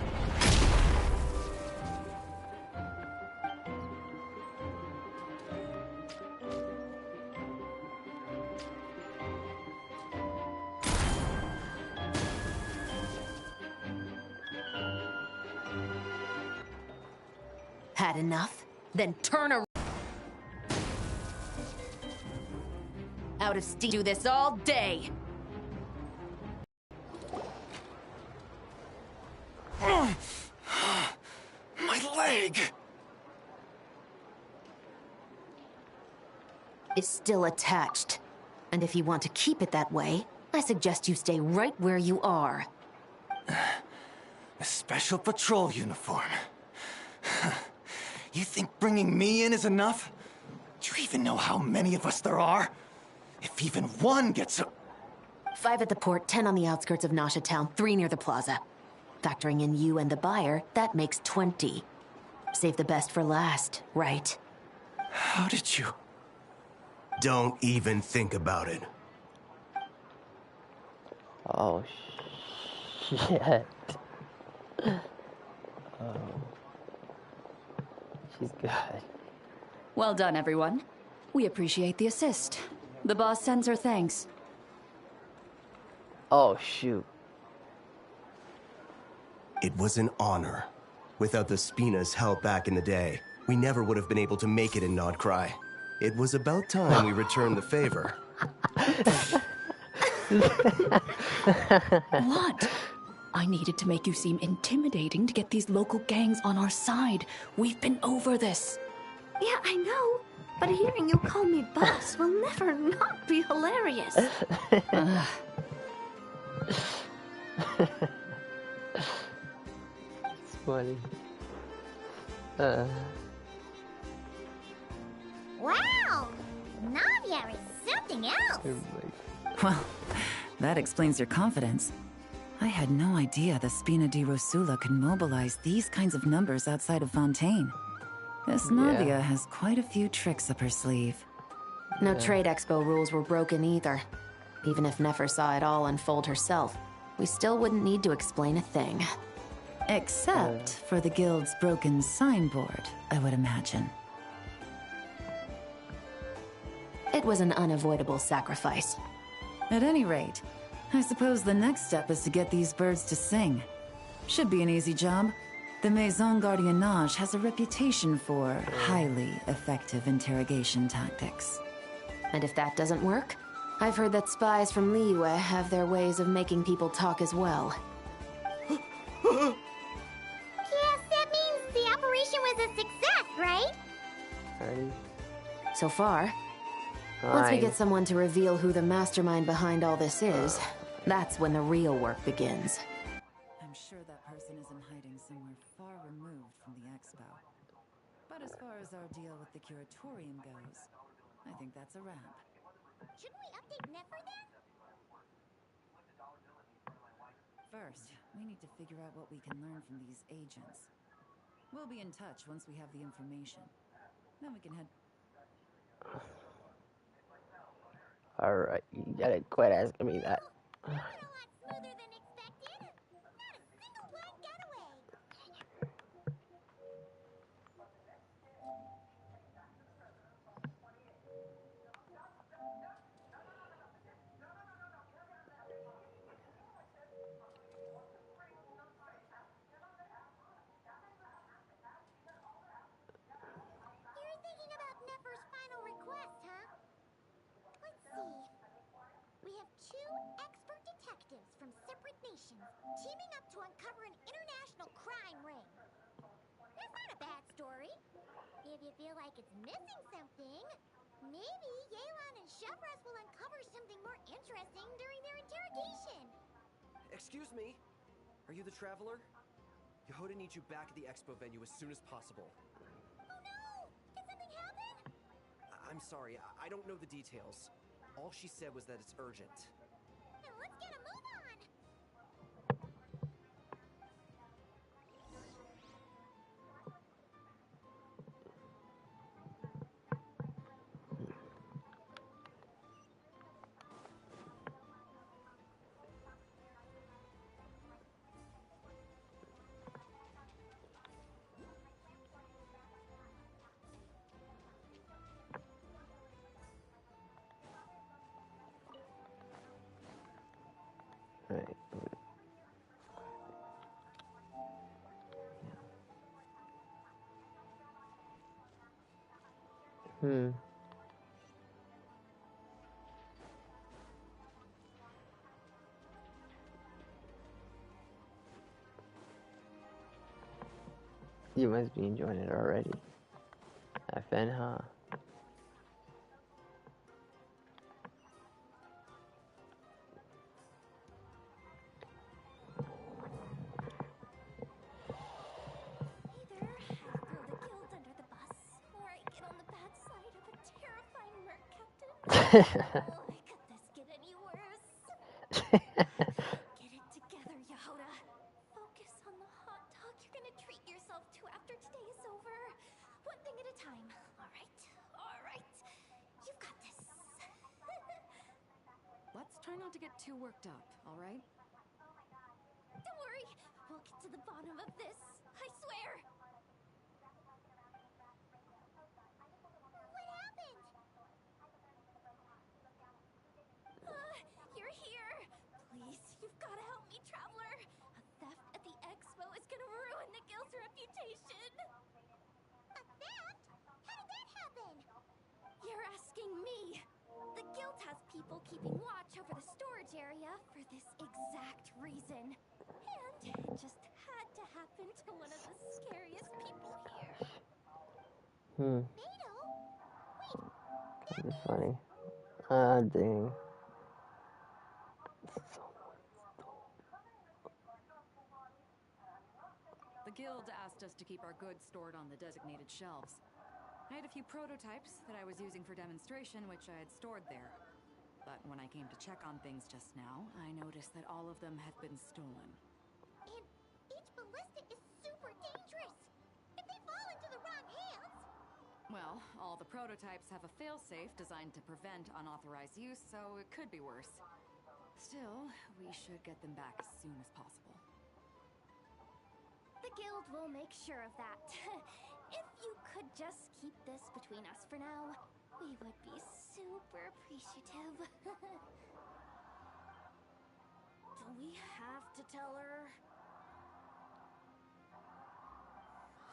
Had enough? Then turn around. Out of steam. Do this all day. My leg! Is still attached. And if you want to keep it that way, I suggest you stay right where you are. A Special Patrol uniform. You think bringing me in is enough? Do you even know how many of us there are? If even one gets a... 5 at the port, 10 on the outskirts of Nasha Town, 3 near the plaza. Factoring in you and the buyer, that makes 20. Save the best for last, right? How did you... Don't even think about it. Oh, shit. Oh. She's good. Well done, everyone. We appreciate the assist. The boss sends her thanks. Oh, shoot. It was an honor. Without the Spina's help back in the day, we never would have been able to make it in Nodcry. It was about time we returned the favor. What? I needed to make you seem intimidating to get these local gangs on our side. We've been over this. Yeah, I know. But hearing you call me boss will never not be hilarious. It's funny. Wow! Navier is something else! Well, that explains your confidence. I had no idea the Spina di Rosula could mobilize these kinds of numbers outside of Fontaine. This Navia has quite a few tricks up her sleeve. No trade expo rules were broken either. Even if Nefer saw it all unfold herself, we still wouldn't need to explain a thing. Except for the guild's broken signboard, I would imagine. It was an unavoidable sacrifice. At any rate, I suppose the next step is to get these birds to sing. Should be an easy job. The Maison Gardiennage has a reputation for highly effective interrogation tactics. And if that doesn't work, I've heard that spies from Liyue have their ways of making people talk as well. Yes, that means the operation was a success, right? So far. Once we get someone to reveal who the mastermind behind all this is, that's when the real work begins. I'm sure that person is in hiding somewhere far removed from the expo. But as far as our deal with the curatorium goes, I think that's a wrap. Shouldn't we update Nefer then? First, we need to figure out what we can learn from these agents. We'll be in touch once we have the information. Then we can head... Alright, you gotta quit asking me that. Smoother than expected. Not a single blind getaway. You're thinking about Nefer's final request, huh? Let's see. We have 2 expert detectives from separate nations teaming up to uncover an international crime ring. That's not a bad story. If you feel like it's missing something, maybe Yelan and Shavras will uncover something more interesting during their interrogation. Excuse me? Are you the Traveler? Yehoda needs you back at the expo venue as soon as possible. Oh no! Did something happen? I'm sorry, I don't know the details. All she said was that it's urgent. Then let's get a move on! Right. You must be enjoying it already. FN, huh? Oh, could this get any worse? Get it together, Yehoda. Focus on the hot dog you're gonna treat yourself to after today is over. One thing at a time, alright? Alright. You've got this. Let's try not to get too worked up, alright? Don't worry. We'll get to the bottom of this. I swear. What happened? You're here. Please, you've got to help me, Traveler. A theft at the expo is gonna ruin the guild's reputation. A theft? How did that happen? You're asking me. The guild has people keeping watch over the storage area for this exact reason. And it just had to happen to one of the scariest people here. Beto? Wait, This is funny. Ah, dang. The guild asked us to keep our goods stored on the designated shelves. I had a few prototypes that I was using for demonstration, which I had stored there. But when I came to check on things just now, I noticed that all of them had been stolen. And each ballista is super dangerous. If they fall into the wrong hands... Well, all the prototypes have a failsafe designed to prevent unauthorized use, so it could be worse. Still, we should get them back as soon as possible. The guild will make sure of that. If you could just keep this between us for now, we would be super appreciative. Do we have to tell her?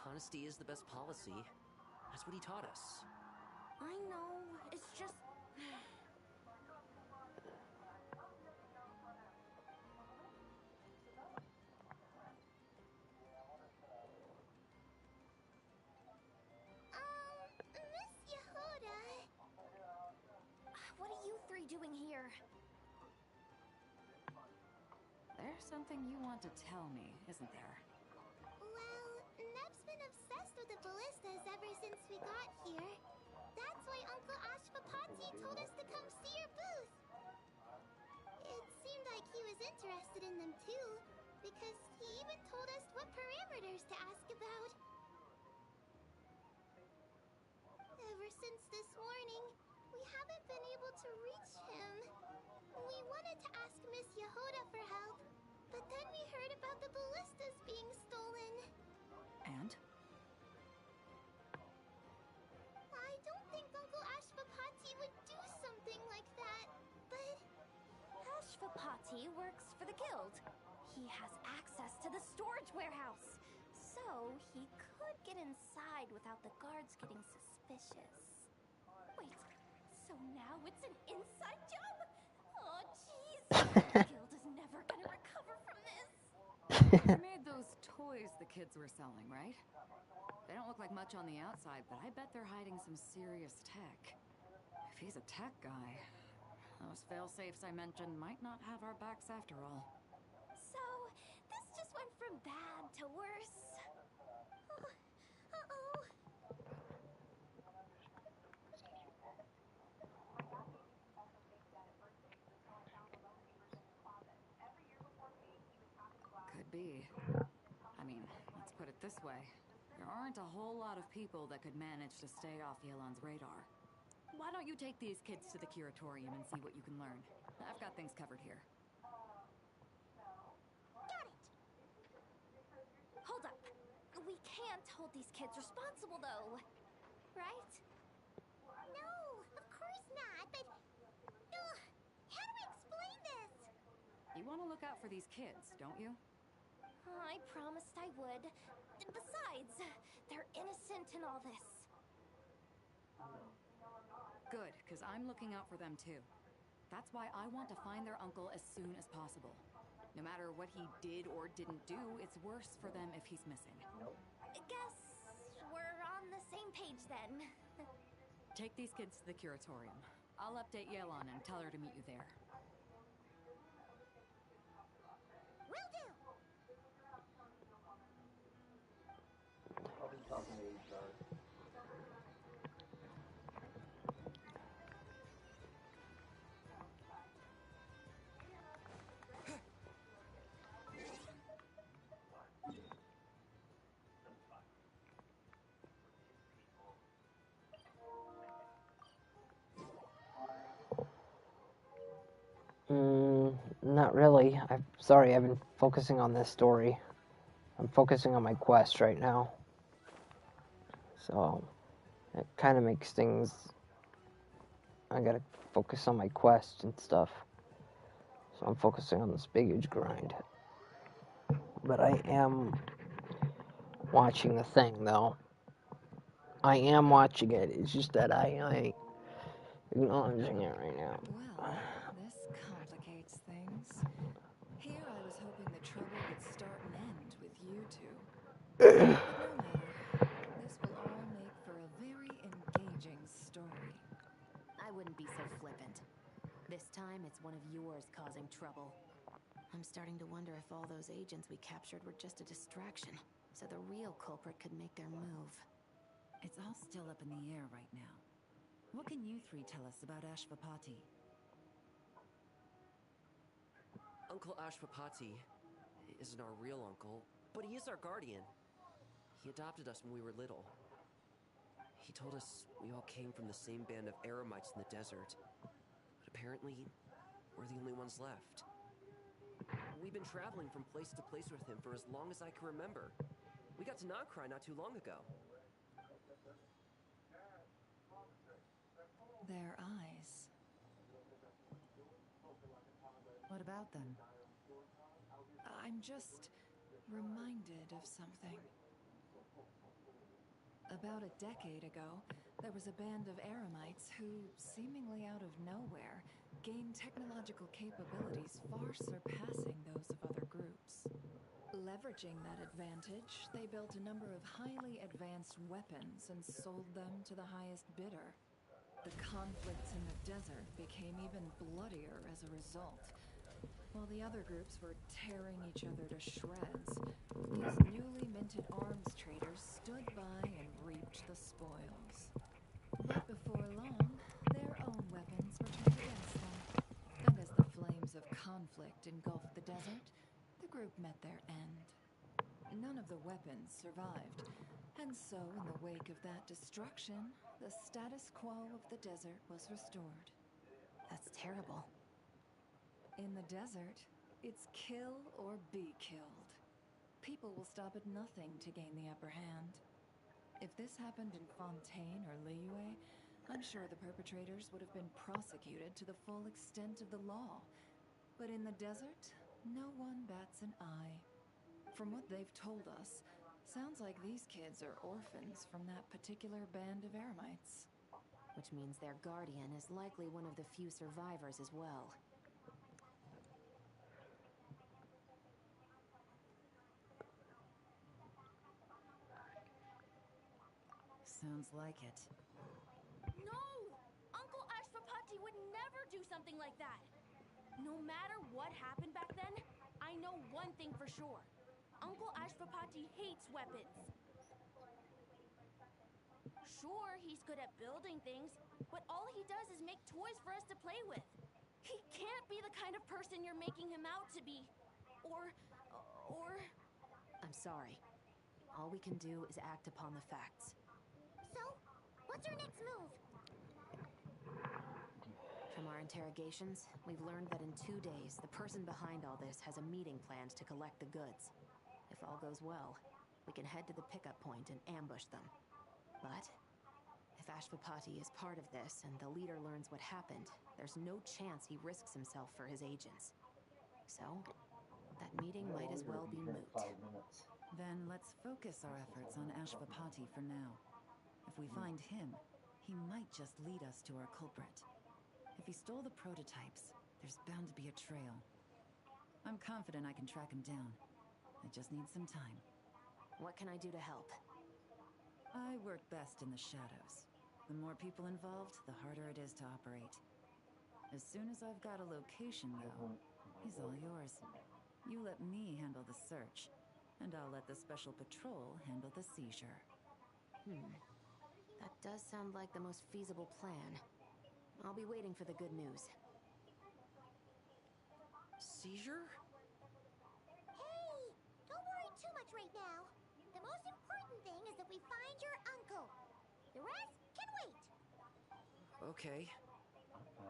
Honesty is the best policy. That's what he taught us. I know, it's just... Miss Yehuda... What are you three doing here? There's something you want to tell me, isn't there? Well, Neb's been obsessed with the ballistas ever since we got here. That's why Uncle Ashvapati told us to come see your booth. It seemed like he was interested in them too, because he even told us what parameters to ask about. Ever since this morning, we haven't been able to reach him. We wanted to ask Miss Yehuda for help, but then we heard about the ballistas being stolen. And? I don't think Uncle Ashvapati would do something like that, but... Ashvapati works for the guild. He has access to the storage warehouse, so he could get inside without the guards getting suspicious. Wait, so now it's an inside job? Oh, jeez. The guild is never gonna recover from this. You made those toys the kids were selling, right? They don't look like much on the outside, but I bet they're hiding some serious tech. If he's a tech guy, those fail-safes I mentioned might not have our backs after all. So, this just went from bad to worse. Uh-oh. Could be. I mean, let's put it this way. There aren't a whole lot of people that could manage to stay off Yelan's radar. Why don't you take these kids to the curatorium and see what you can learn? I've got things covered here. Got it! Hold up. We can't hold these kids responsible, though. Right? No, of course not, but... how do we explain this? You want to look out for these kids, don't you? I promised I would. Besides, they're innocent in all this. Good, because I'm looking out for them too. That's why I want to find their uncle as soon as possible. No matter what he did or didn't do, it's worse for them if he's missing. Guess we're on the same page then. Take these kids to the curatorium. I'll update Yelan and tell her to meet you there. Will do! Not really. I'm sorry, I've been focusing on this story. I'm focusing on my quest right now. So, it kind of makes things... I gotta focus on my quest and stuff. So I'm focusing on this big grind. But I am watching the thing, though. I am watching it. It's just that I ain't acknowledging it right now. Well, this complicates things. Here I was hoping the trouble would start and end with you two. But no matter. This will all make for a very engaging story. I wouldn't be so flippant. This time, it's one of yours causing trouble. I'm starting to wonder if all those agents we captured were just a distraction, so the real culprit could make their move. It's all still up in the air right now. What can you three tell us about Ashvapati? Uncle Ashvapati isn't our real uncle, but he is our guardian. He adopted us when we were little. He told us we all came from the same band of Eremites in the desert. But apparently, we're the only ones left. We've been traveling from place to place with him for as long as I can remember. We got to Nocry not too long ago. Their eyes. What about them? I'm just reminded of something. About a decade ago, there was a band of Eremites who, seemingly out of nowhere, gained technological capabilities far surpassing those of other groups. Leveraging that advantage, they built a number of highly advanced weapons and sold them to the highest bidder. The conflicts in the desert became even bloodier as a result. While the other groups were tearing each other to shreds, these newly minted arms traders stood by and reaped the spoils. But before long, their own weapons were turned against them. And as the flames of conflict engulfed the desert, the group met their end. None of the weapons survived, and so in the wake of that destruction, the status quo of the desert was restored. That's terrible. In the desert, it's kill or be killed. People will stop at nothing to gain the upper hand. If this happened in Fontaine or Liyue, I'm sure the perpetrators would have been prosecuted to the full extent of the law. But in the desert, no one bats an eye. From what they've told us, sounds like these kids are orphans from that particular band of Eremites. Which means their guardian is likely one of the few survivors as well. Sounds like it. No! Uncle Ashfapati would never do something like that! No matter what happened back then, I know one thing for sure. Uncle Ashfapati hates weapons. Sure, he's good at building things, but all he does is make toys for us to play with. He can't be the kind of person you're making him out to be. Or... I'm sorry. All we can do is act upon the facts. So, what's our next move? From our interrogations, we've learned that in 2 days, the person behind all this has a meeting planned to collect the goods. If all goes well, we can head to the pickup point and ambush them. But if Ashfapati is part of this and the leader learns what happened, there's no chance he risks himself for his agents. So, that meeting might as well be moot. Then let's focus our efforts on Ashvapati for now. If we find him, he might just lead us to our culprit. If he stole the prototypes, there's bound to be a trail. I'm confident I can track him down. I just need some time. What can I do to help? I work best in the shadows. The more people involved, the harder it is to operate. As soon as I've got a location, though, he's all yours. You let me handle the search, and I'll let the special patrol handle the seizure. That does sound like the most feasible plan. I'll be waiting for the good news. Seizure? Hey! Don't worry too much right now. The most important thing is that we find your uncle. The rest can wait. Okay.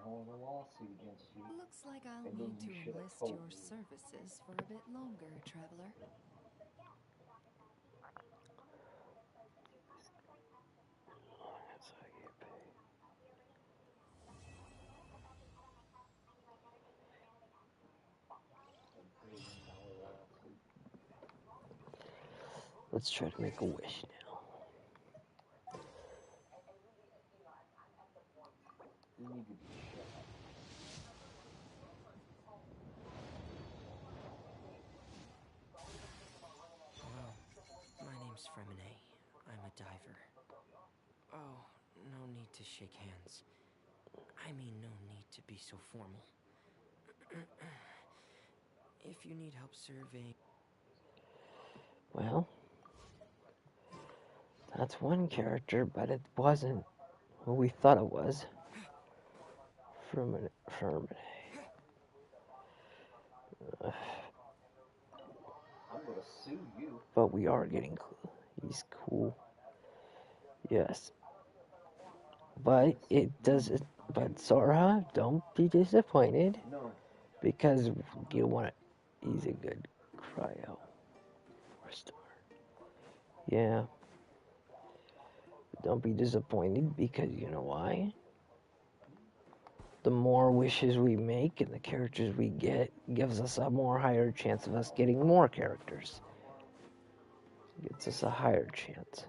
Filing a lawsuit against you. Looks like I'll Maybe need to you should have enlist told your me. services for a bit longer, traveler. That's how I get paid. Let's try to make a wish now. You need to be shut up. Hello, my name's Fremine. I'm a diver. Oh, no need to shake hands. I mean, no need to be so formal. If you need help surveying... Well, that's one character, but it wasn't who we thought it was. Fremine. I'm gonna sue you. But we are getting cool. He's cool. Yes. But it doesn't. But Sora, don't be disappointed. No. Because you want it. He's a good cryo restore. Yeah. Don't be disappointed because you know why? the more wishes we make and the characters we get gives us a more higher chance of us getting more characters. It gets us a higher chance.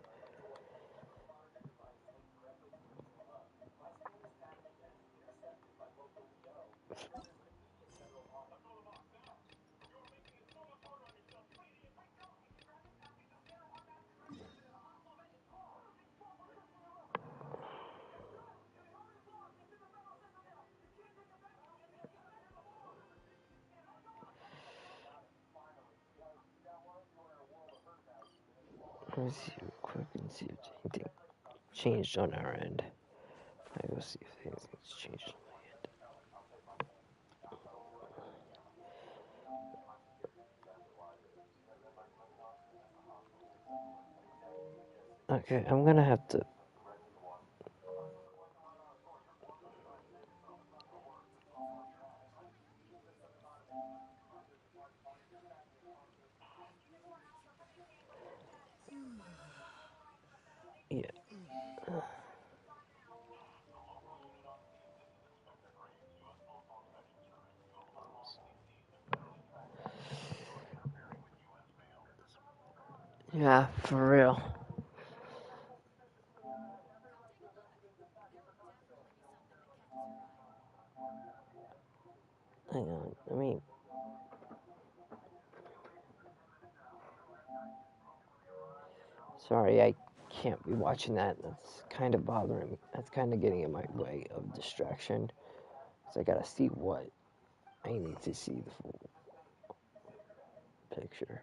Let me see real quick and see if anything changed on our end. I go see if anything's changed on my end. Okay, I'm gonna have to. Yeah. Yeah, for real. Hang on, sorry, I can't be watching that. That's kind of bothering me. That's kind of getting in my way of distraction. So I gotta see what I need to see the full picture.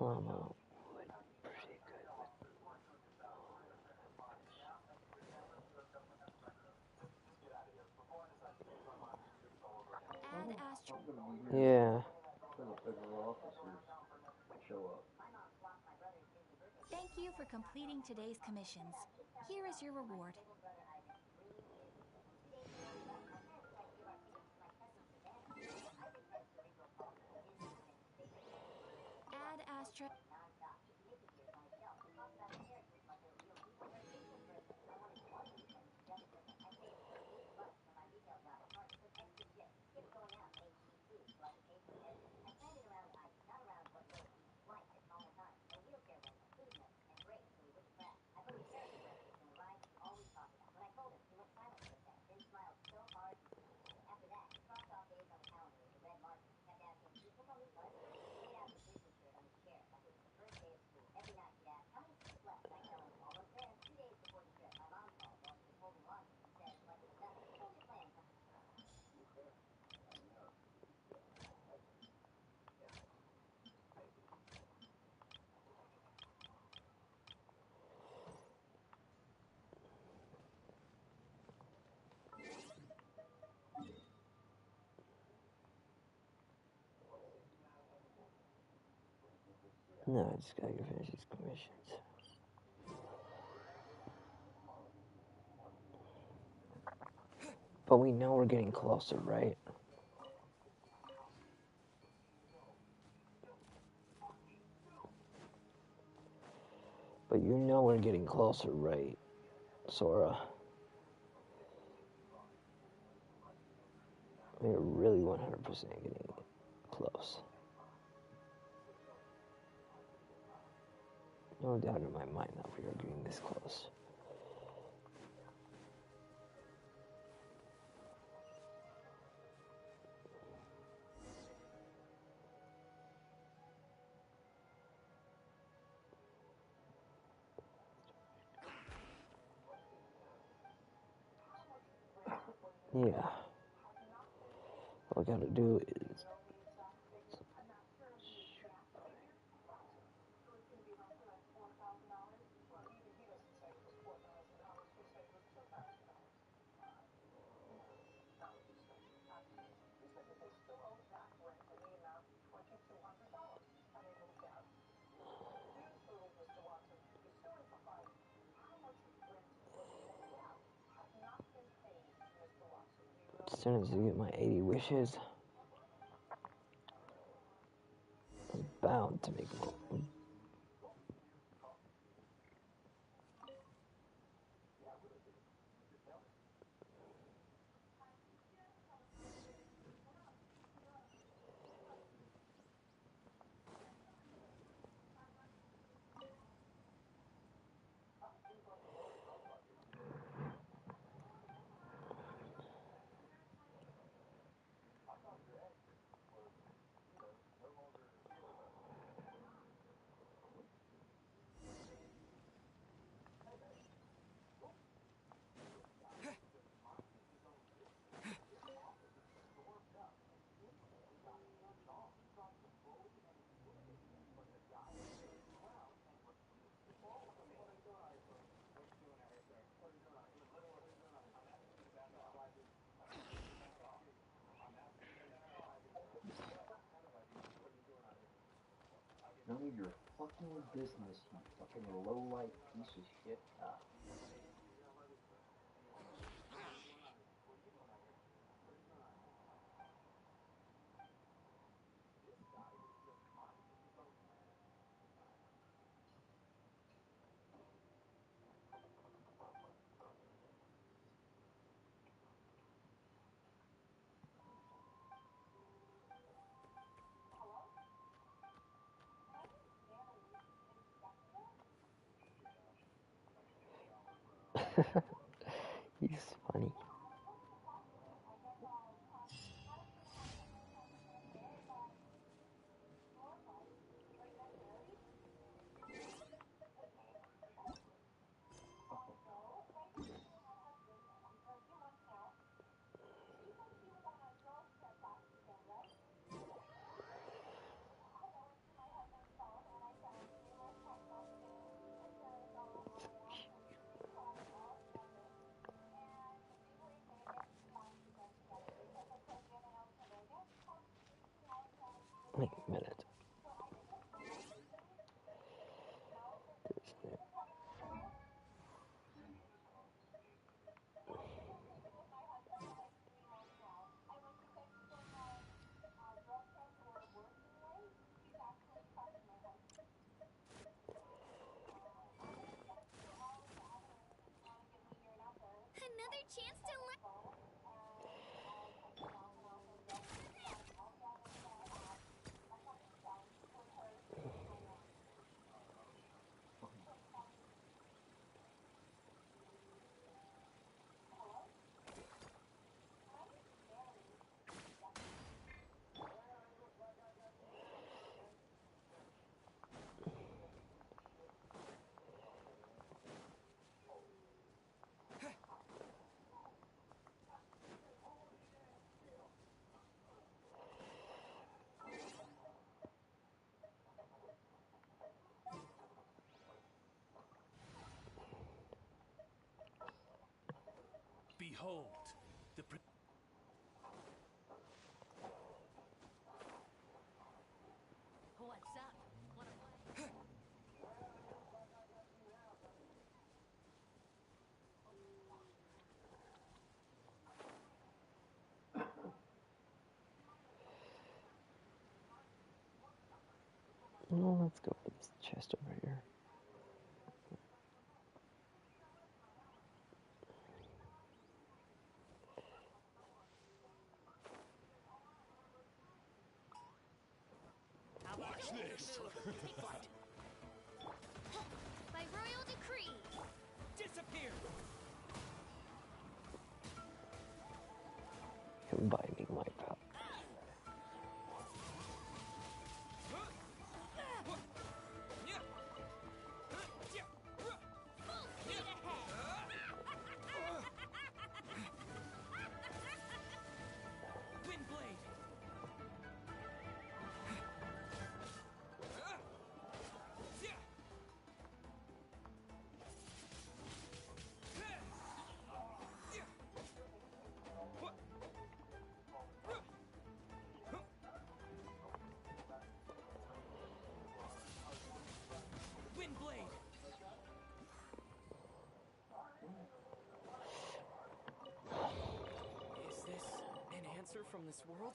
No. Yeah. Thank you for completing today's commissions. Here is your reward. Add Astra. No, I just gotta finish these commissions. But we know we're getting closer, right? But you know we're getting closer, right, Sora? We're really 100% getting close. No doubt in my mind that we are getting this close. Yeah. All we gotta do is... As soon as I get my 80 wishes, I'm bound to make more. None of your fucking business, you fucking low-life piece of shit. Ah. He's funny. Wait a minute. Another chance to learn. Behold, the What's up? Wanna play? Well, let's go for this chest over here. Watch this! By royal decree. Disappear! Combining my power. Is this an answer from this world?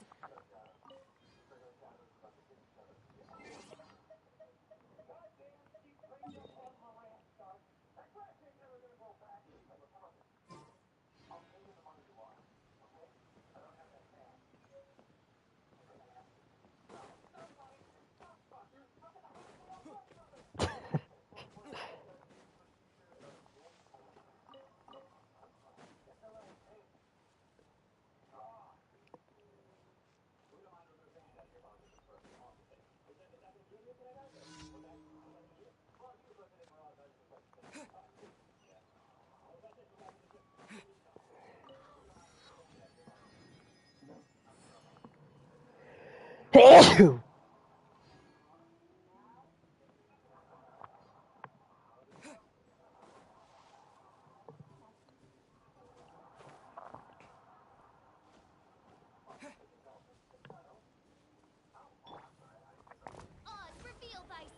Oz, reveal thyself.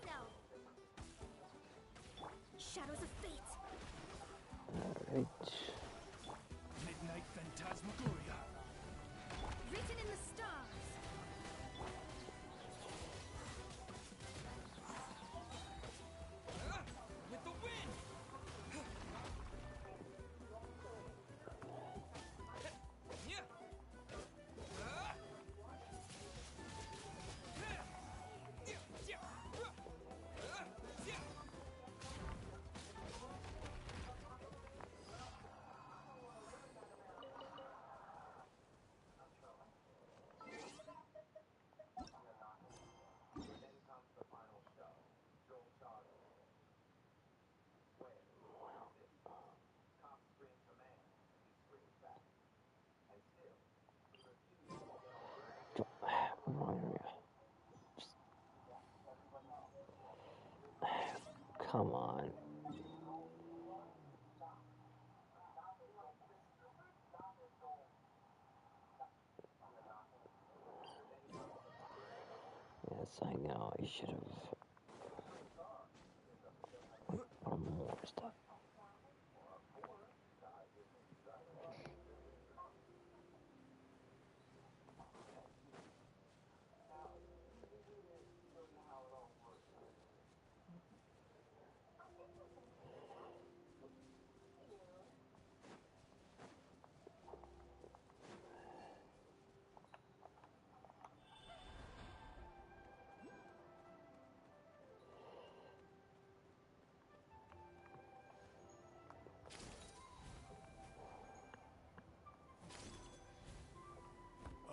Come on. Yes, I know. I should have put more stuff.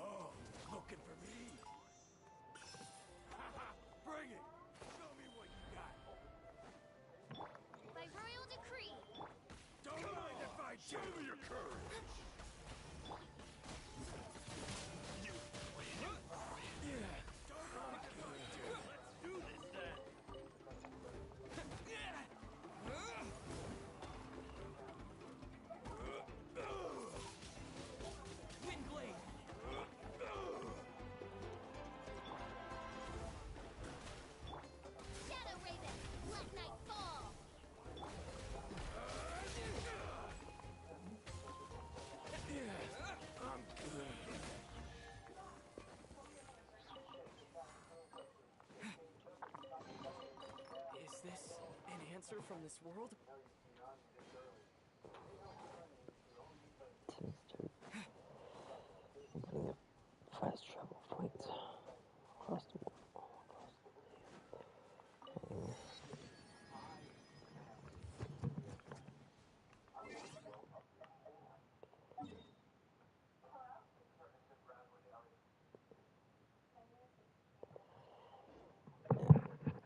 Oh, looking for me? Bring it! Show me what you got! By royal decree! Don't mind if I show me your courage! Let's do this then! Windblade! Shadow Raven! Black Knight Fall! I'm good. Is this an answer from this world? Opening up fast travel points across the world. Let's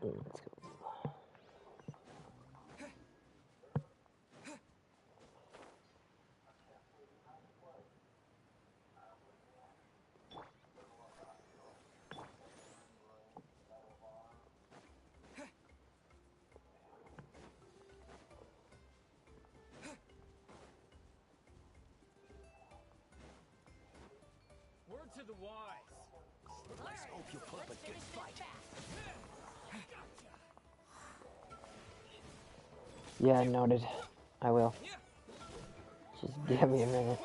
go. Word to the wise. Let's hope you put up a good fight. Yeah, noted. I will. Just give me a minute.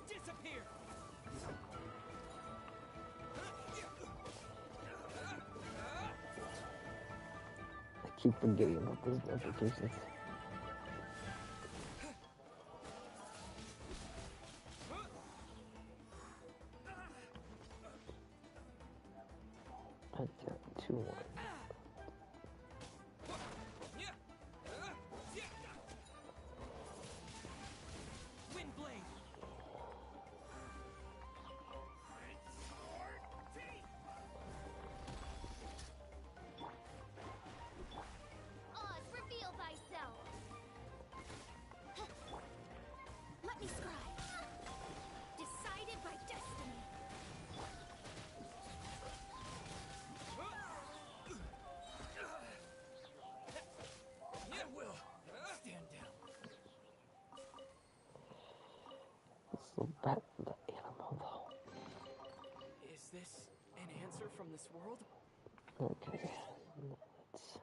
Disappear. I keep forgetting about those notifications. Attack 2-1. Oz, reveal thyself! Let me scribe. Decided by destiny. I will. Stand down. Let's go back to the animal though. Is this an answer from this world? Okay. Let's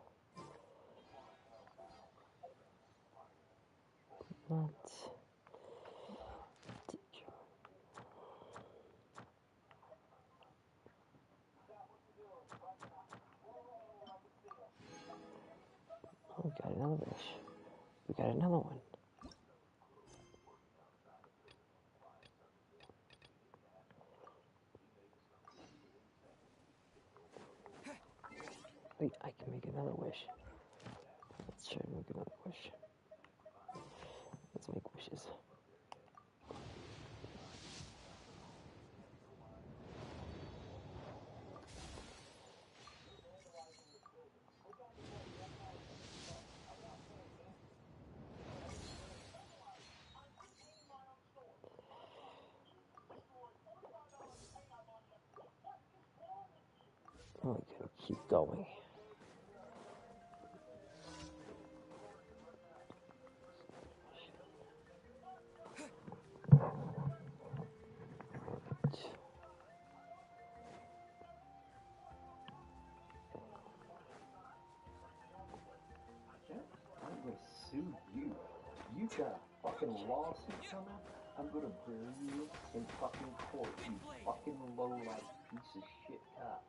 oh, we got another wish. We got another one. Wait, I can make another wish. Let's try to make another wish. Let's make wishes. Oh, we gotta keep going. I'm gonna sue you. You got a fucking lawsuit coming? I'm gonna bury you in fucking court, you fucking low-life piece of shit cop.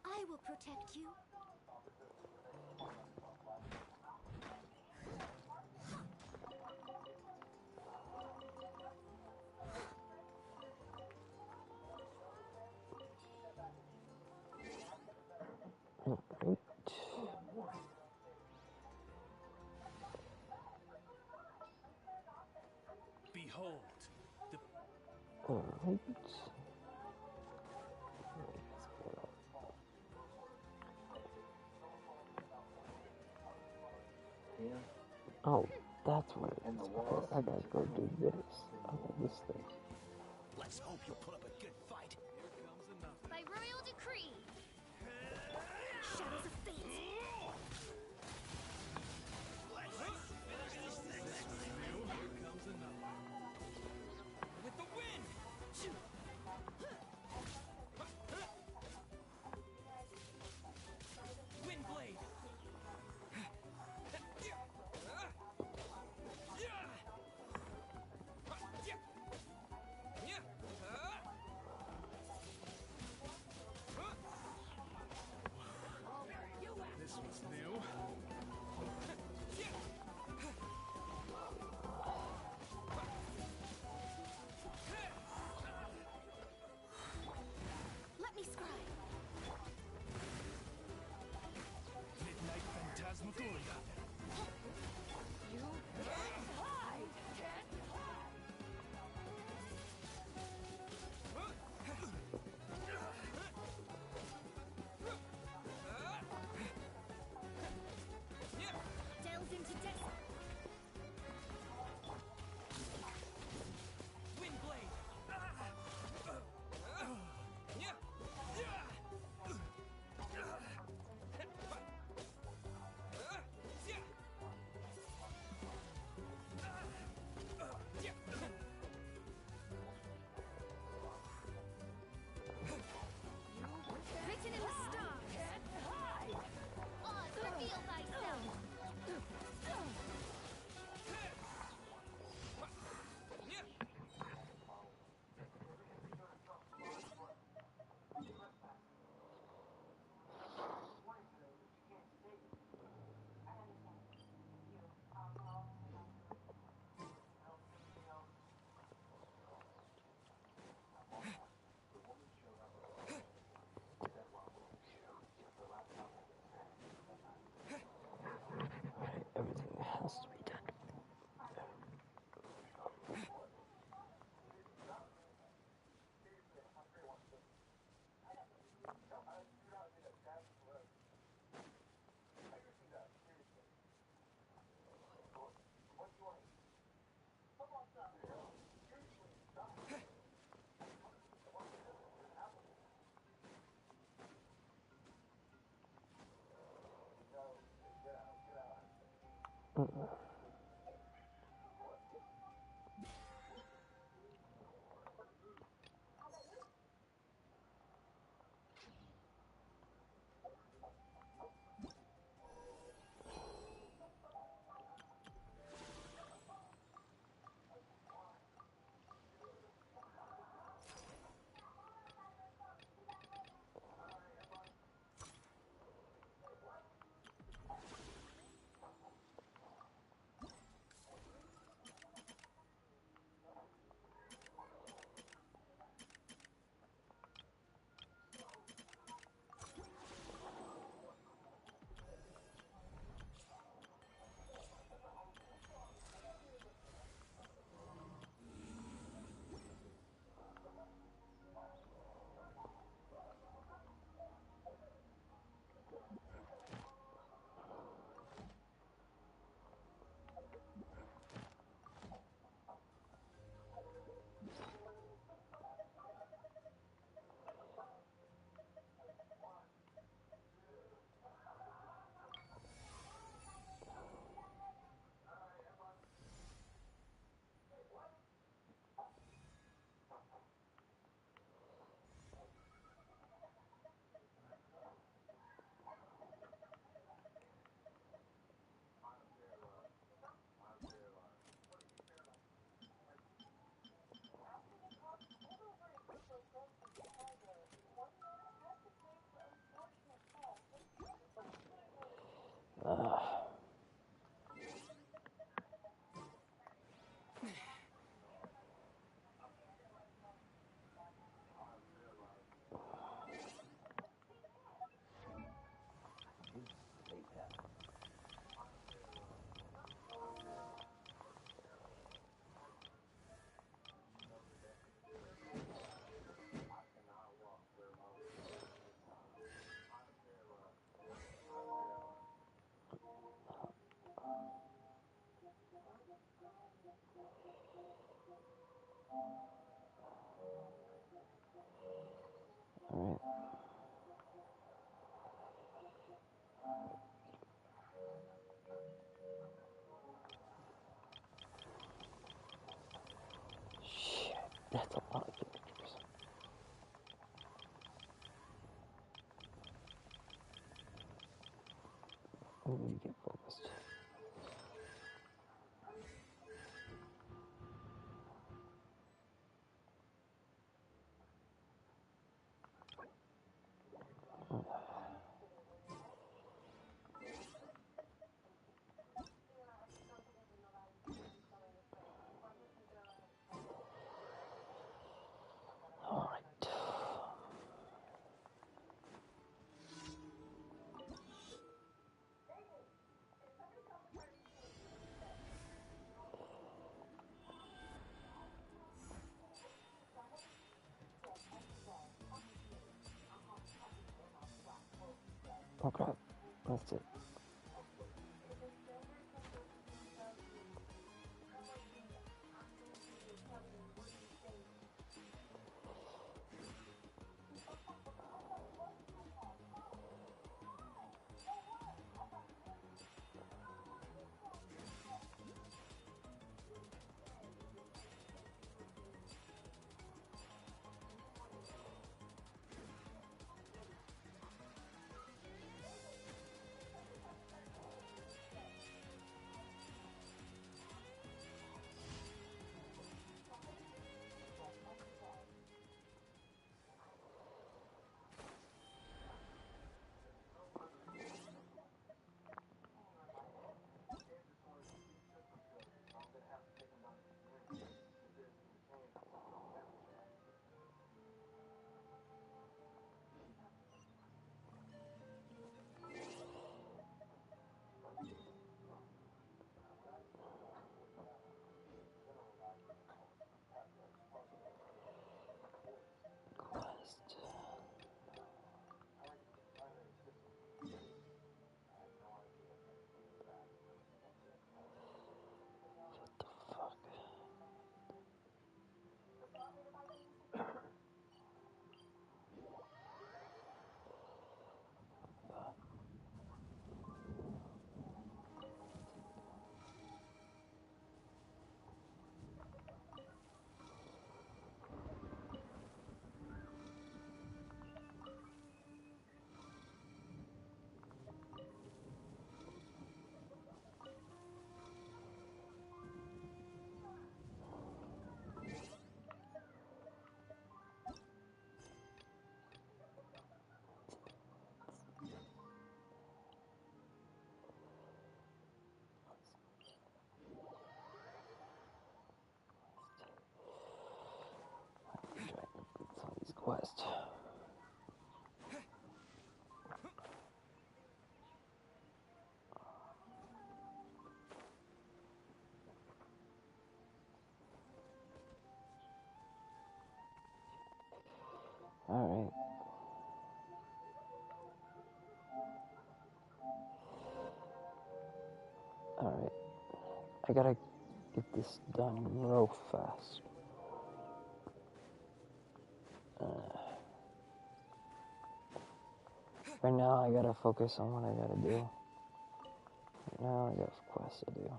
I will protect you. Alright. Behold, the... Alright. Oh, that's what it is. Okay, I gotta go do this. Okay, this thing. Let's hope you'll put up a good fight. By royal decree. Shadows of fate. With the wind! Wind blade! This was new. Let me scribe. Midnight Phantasmagoria. You can't hide. Delves into desert. Wind blade! Written in the stars. Oz, reveal thyself. Everything has to be done. Alright. Shit, that's a lot of pictures. I need to get focused. Oh crap, that's it. Quest. Alright. Alright. I gotta get this done real fast. Right now, I gotta focus on what I gotta do. Right now, I got quests to do.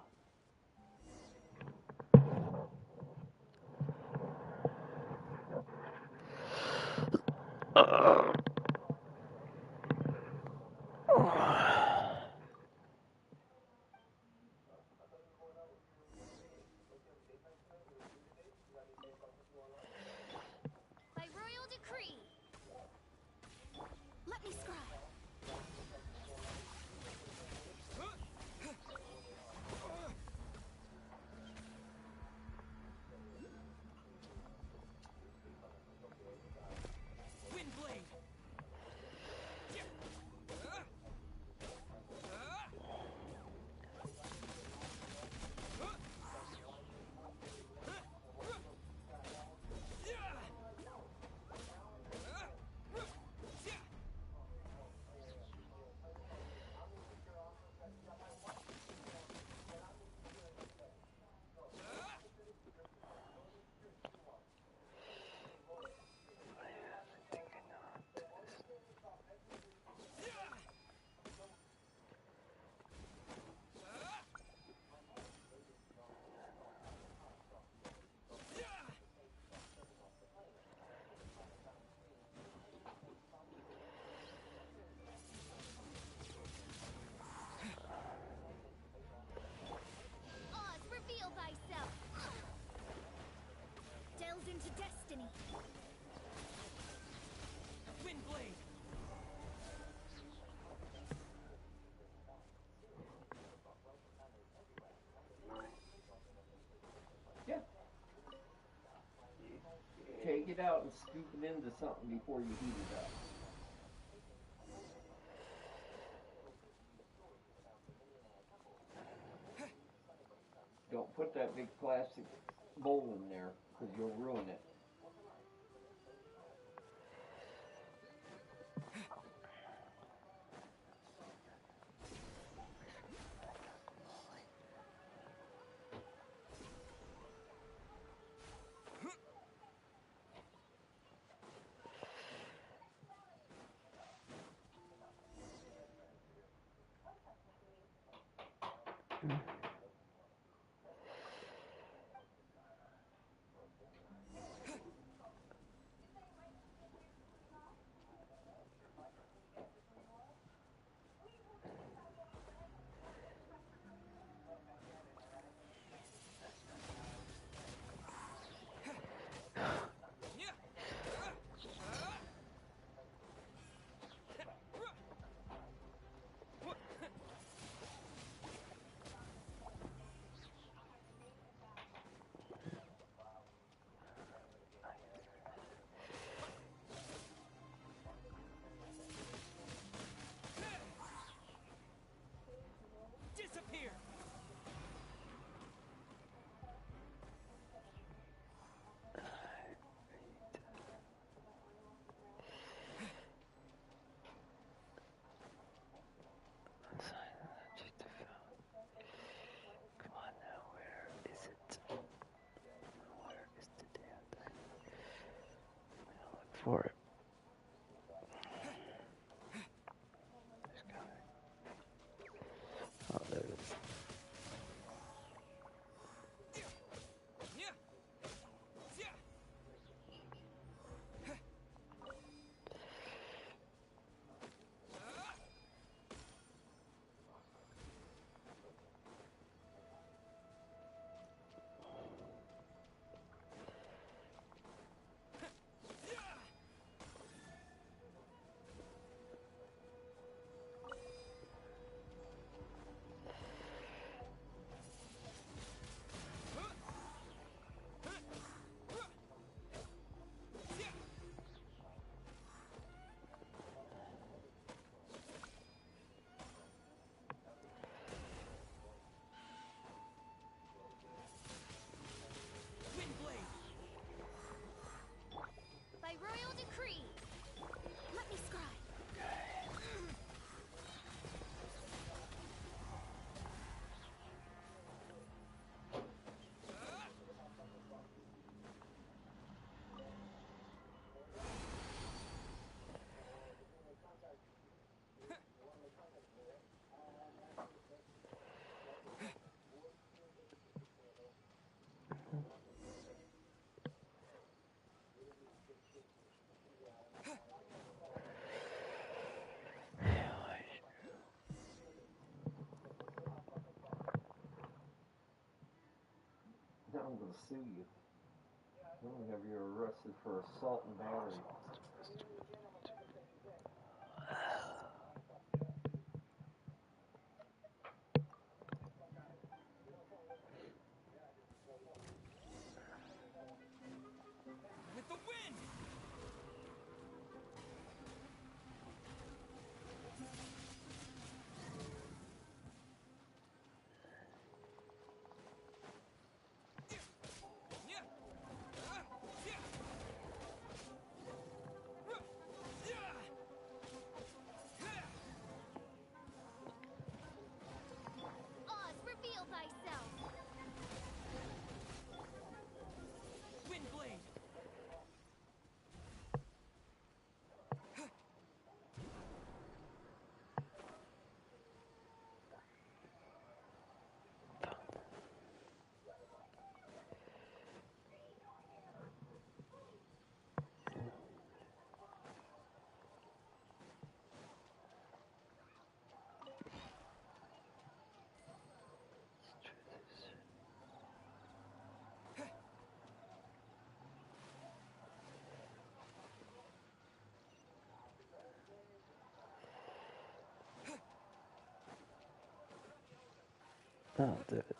By royal decree. Let me scry. Windblade! it out and scoop it into something before you heat it up. Don't put that big plastic bowl in there, because you'll ruin it. Disappear! Come on now, where is it? Where is the damn thing? I'm gonna look for it. There's got it. Oh, there it is. By royal decree, let me scry. Now I'm going to sue you. I'm going to have you arrested for assault and battery. With the wind! Oz, reveal thyself. Windblade! I'll do it.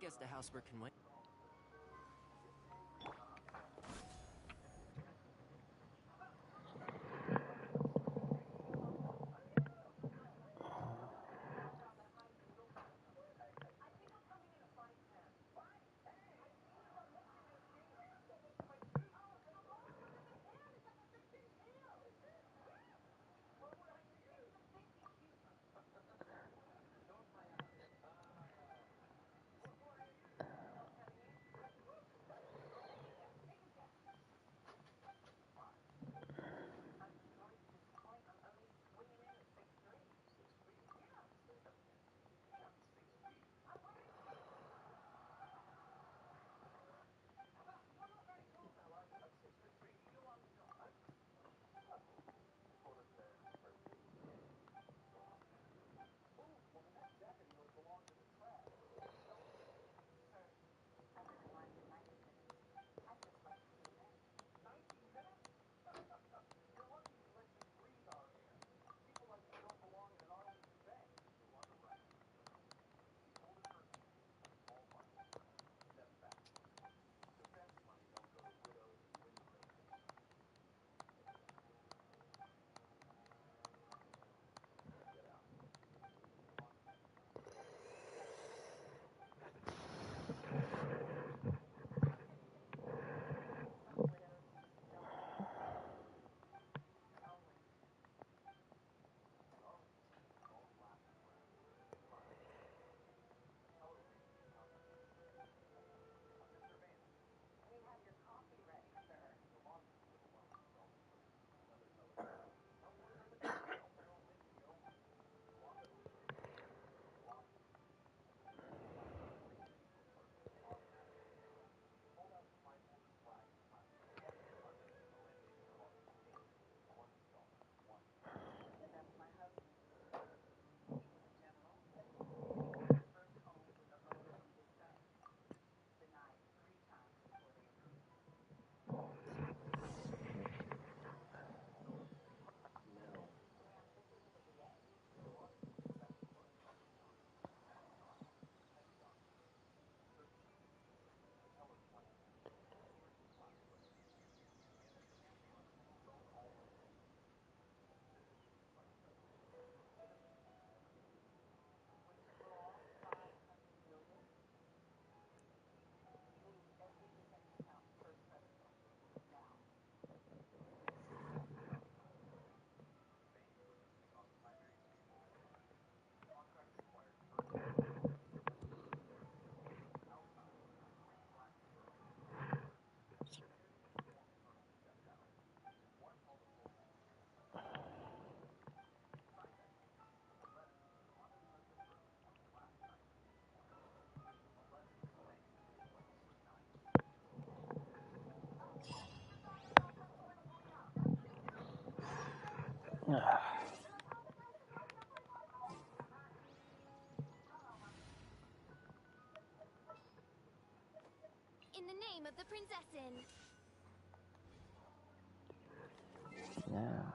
guess the housework can wait. In the name of the Princessin. Now,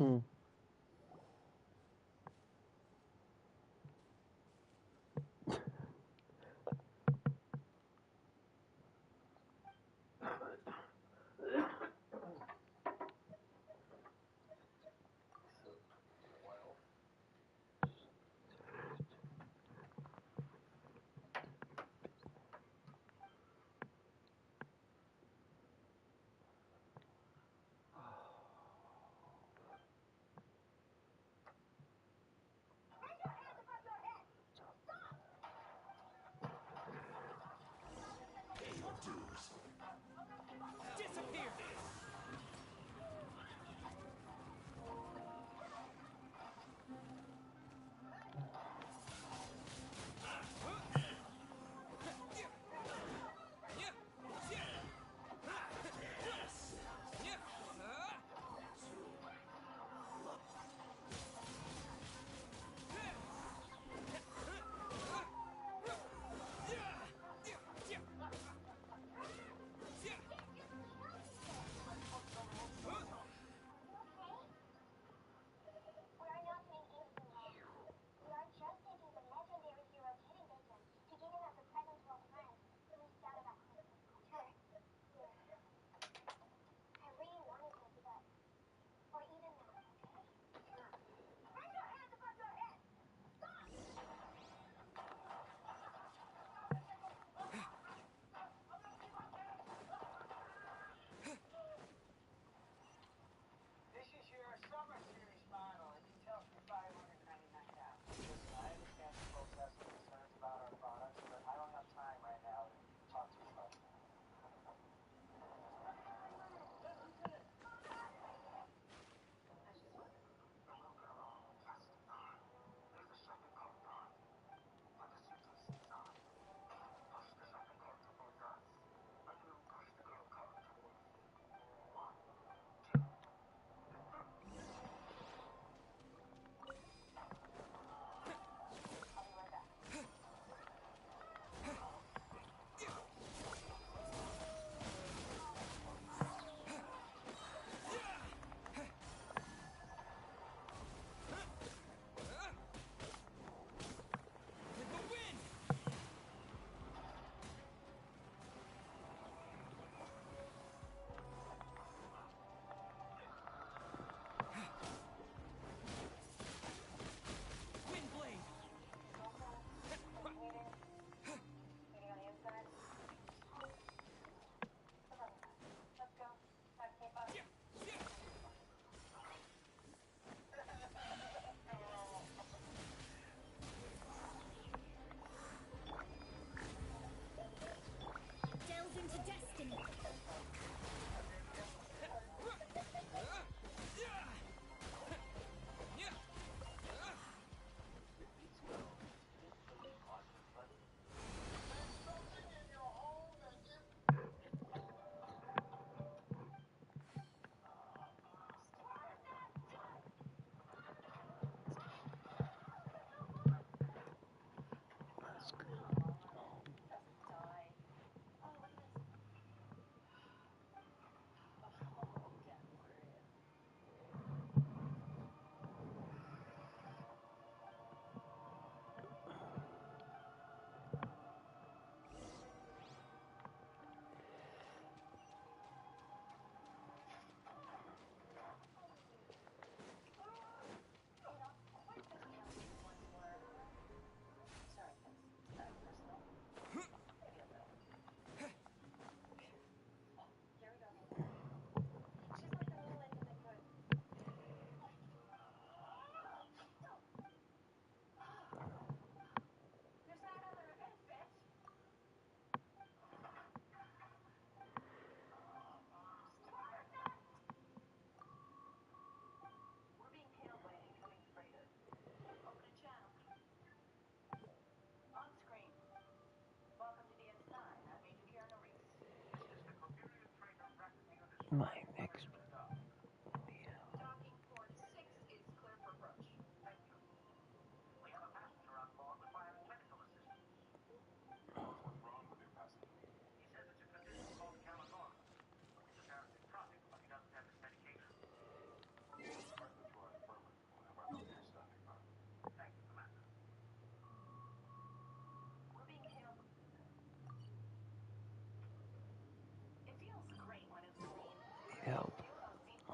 Mm.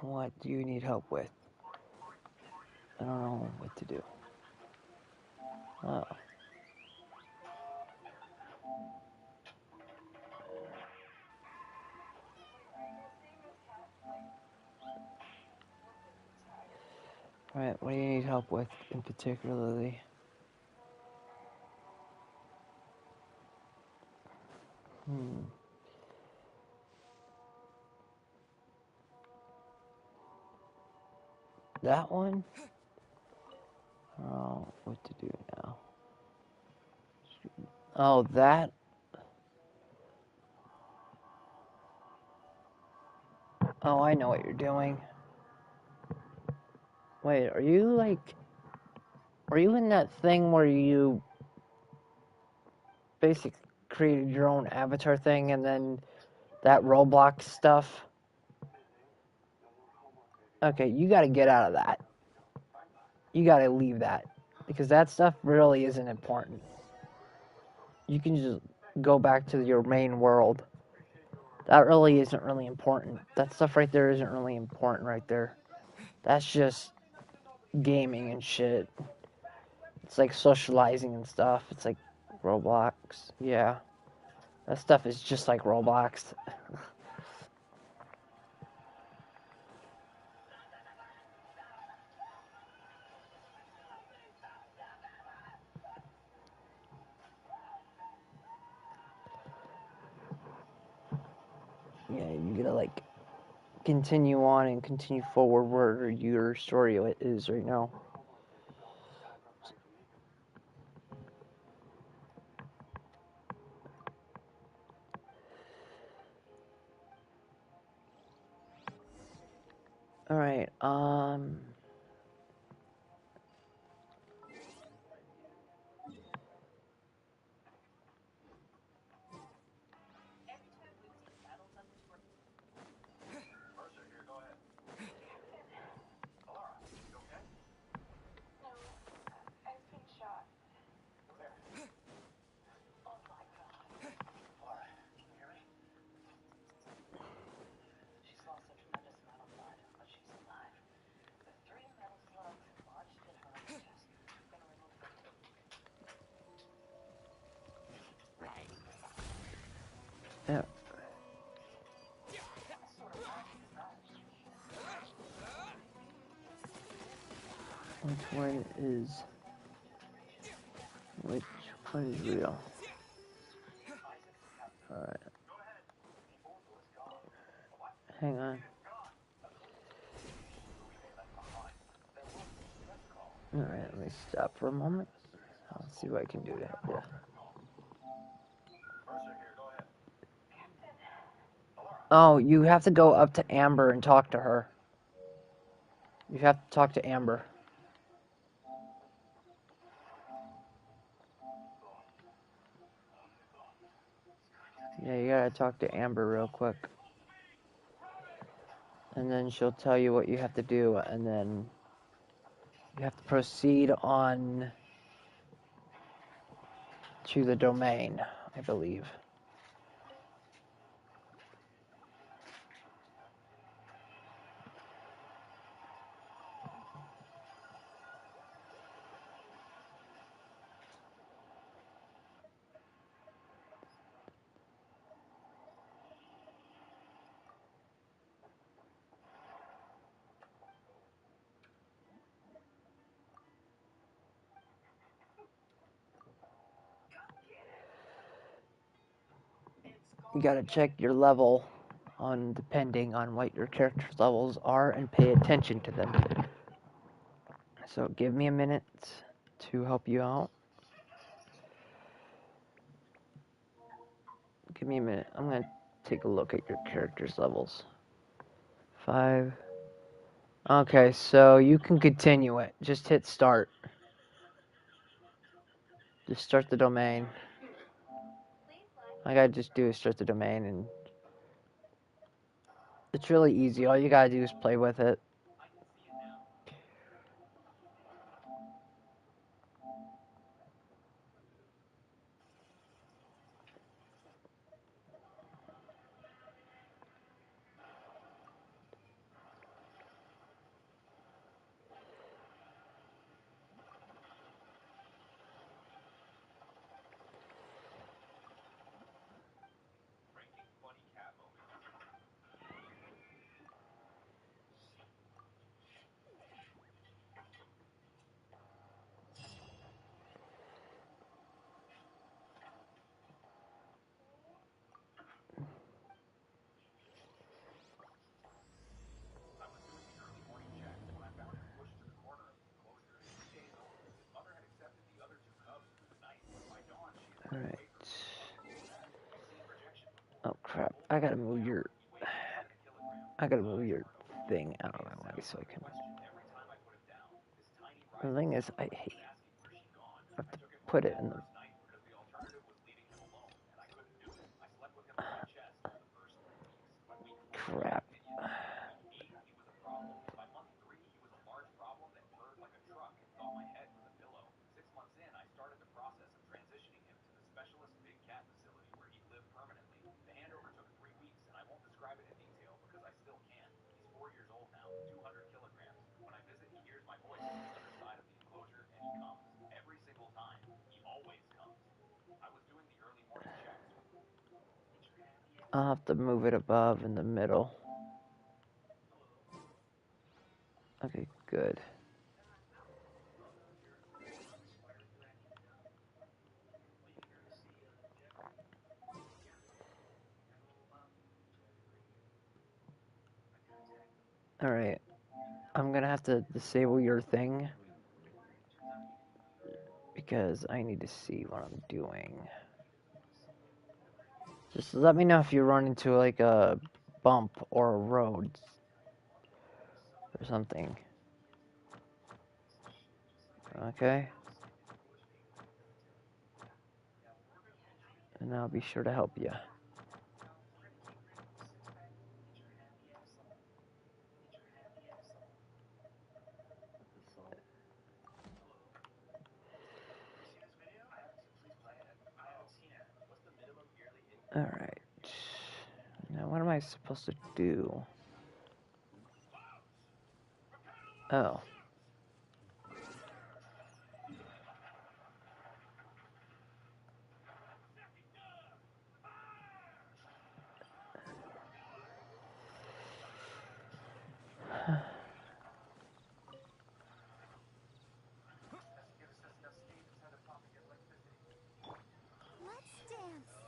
What do you need help with? I don't know what to do. Oh. Alright, what do you need help with in particularly? That one? Oh, what to do now? Oh, that? Oh, I know what you're doing. Wait, are you in that thing where you basically created your own avatar thing and then that Roblox stuff? Okay, you gotta get out of that. You gotta leave that. Because that stuff really isn't important. You can just go back to your main world. That really isn't really important. That stuff right there isn't really important right there. That's just gaming and shit. It's like socializing and stuff. It's like Roblox. Yeah. That stuff is just like Roblox. Yeah, you gotta like continue on and continue forward where your story is right now. Alright, yeah. Which one is real? Alright. Hang on. Alright, let me stop for a moment. I'll see what I can do to help you. Oh, you have to go up to Amber and talk to her. You have to talk to Amber. Yeah, you gotta talk to Amber real quick. And then she'll tell you what you have to do, and then you have to proceed on to the domain, I believe. You gotta check your level on depending on what your character's levels are and pay attention to them. So give me a minute to help you out. Give me a minute. I'm gonna take a look at your character's levels. 5. Okay, so you can continue it. Just hit start. Just start the domain. All I gotta just do is start the domain, and it's really easy. All you gotta do is play with it. Alright. Oh crap, I gotta move your thing out of my way so I can... The thing is, I have to put it in the... Crap. I'll have to move it above in the middle. Okay, good. Alright. I'm gonna have to disable your thing because I need to see what I'm doing. Just let me know if you run into like a bump or a road or something. Okay? And I'll be sure to help you. Alright. Now what am I supposed to do? Oh. Let's dance.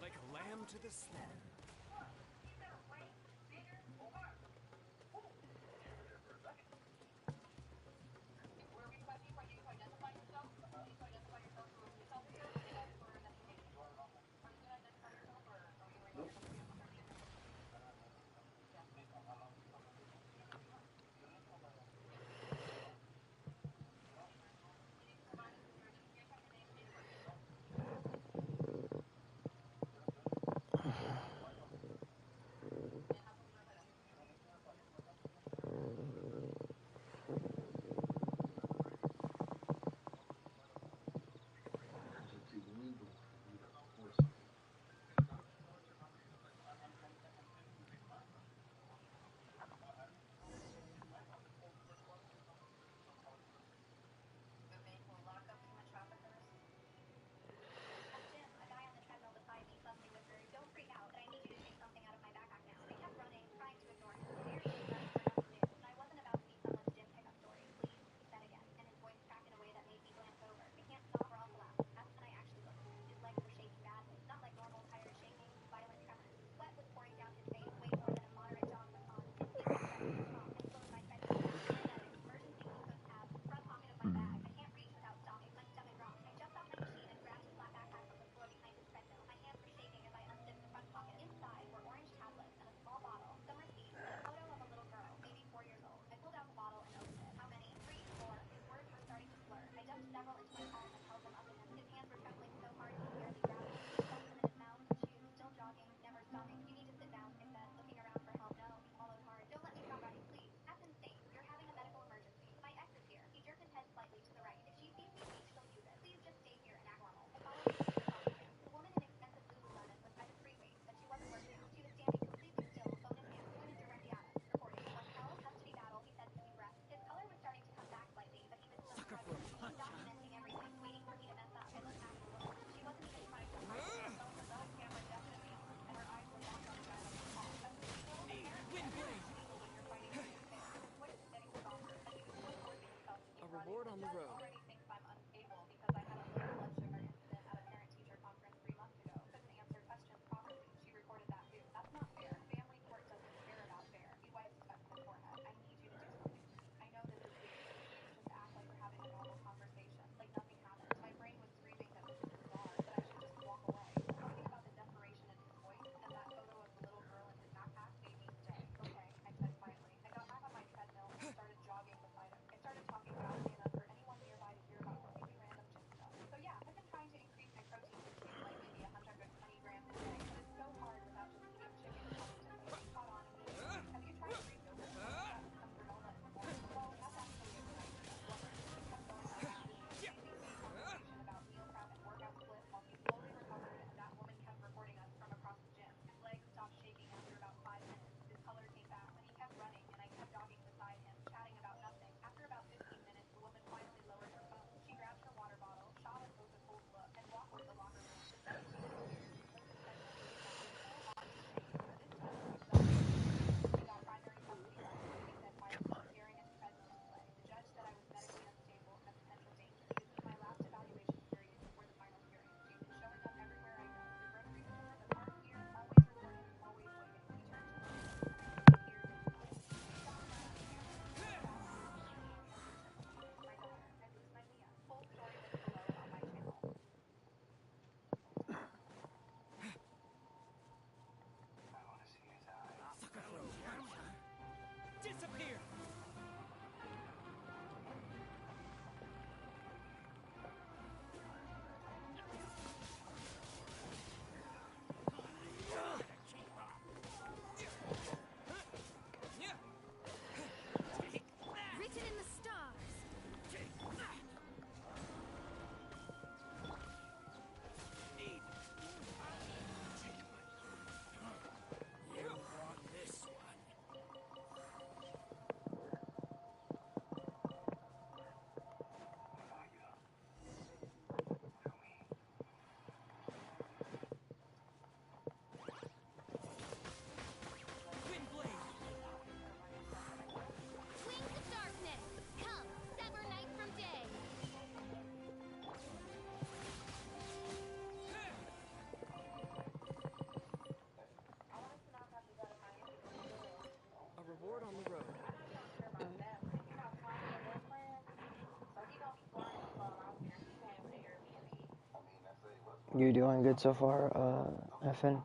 Like a lamb to the slaughter. You doing good so far, Effin?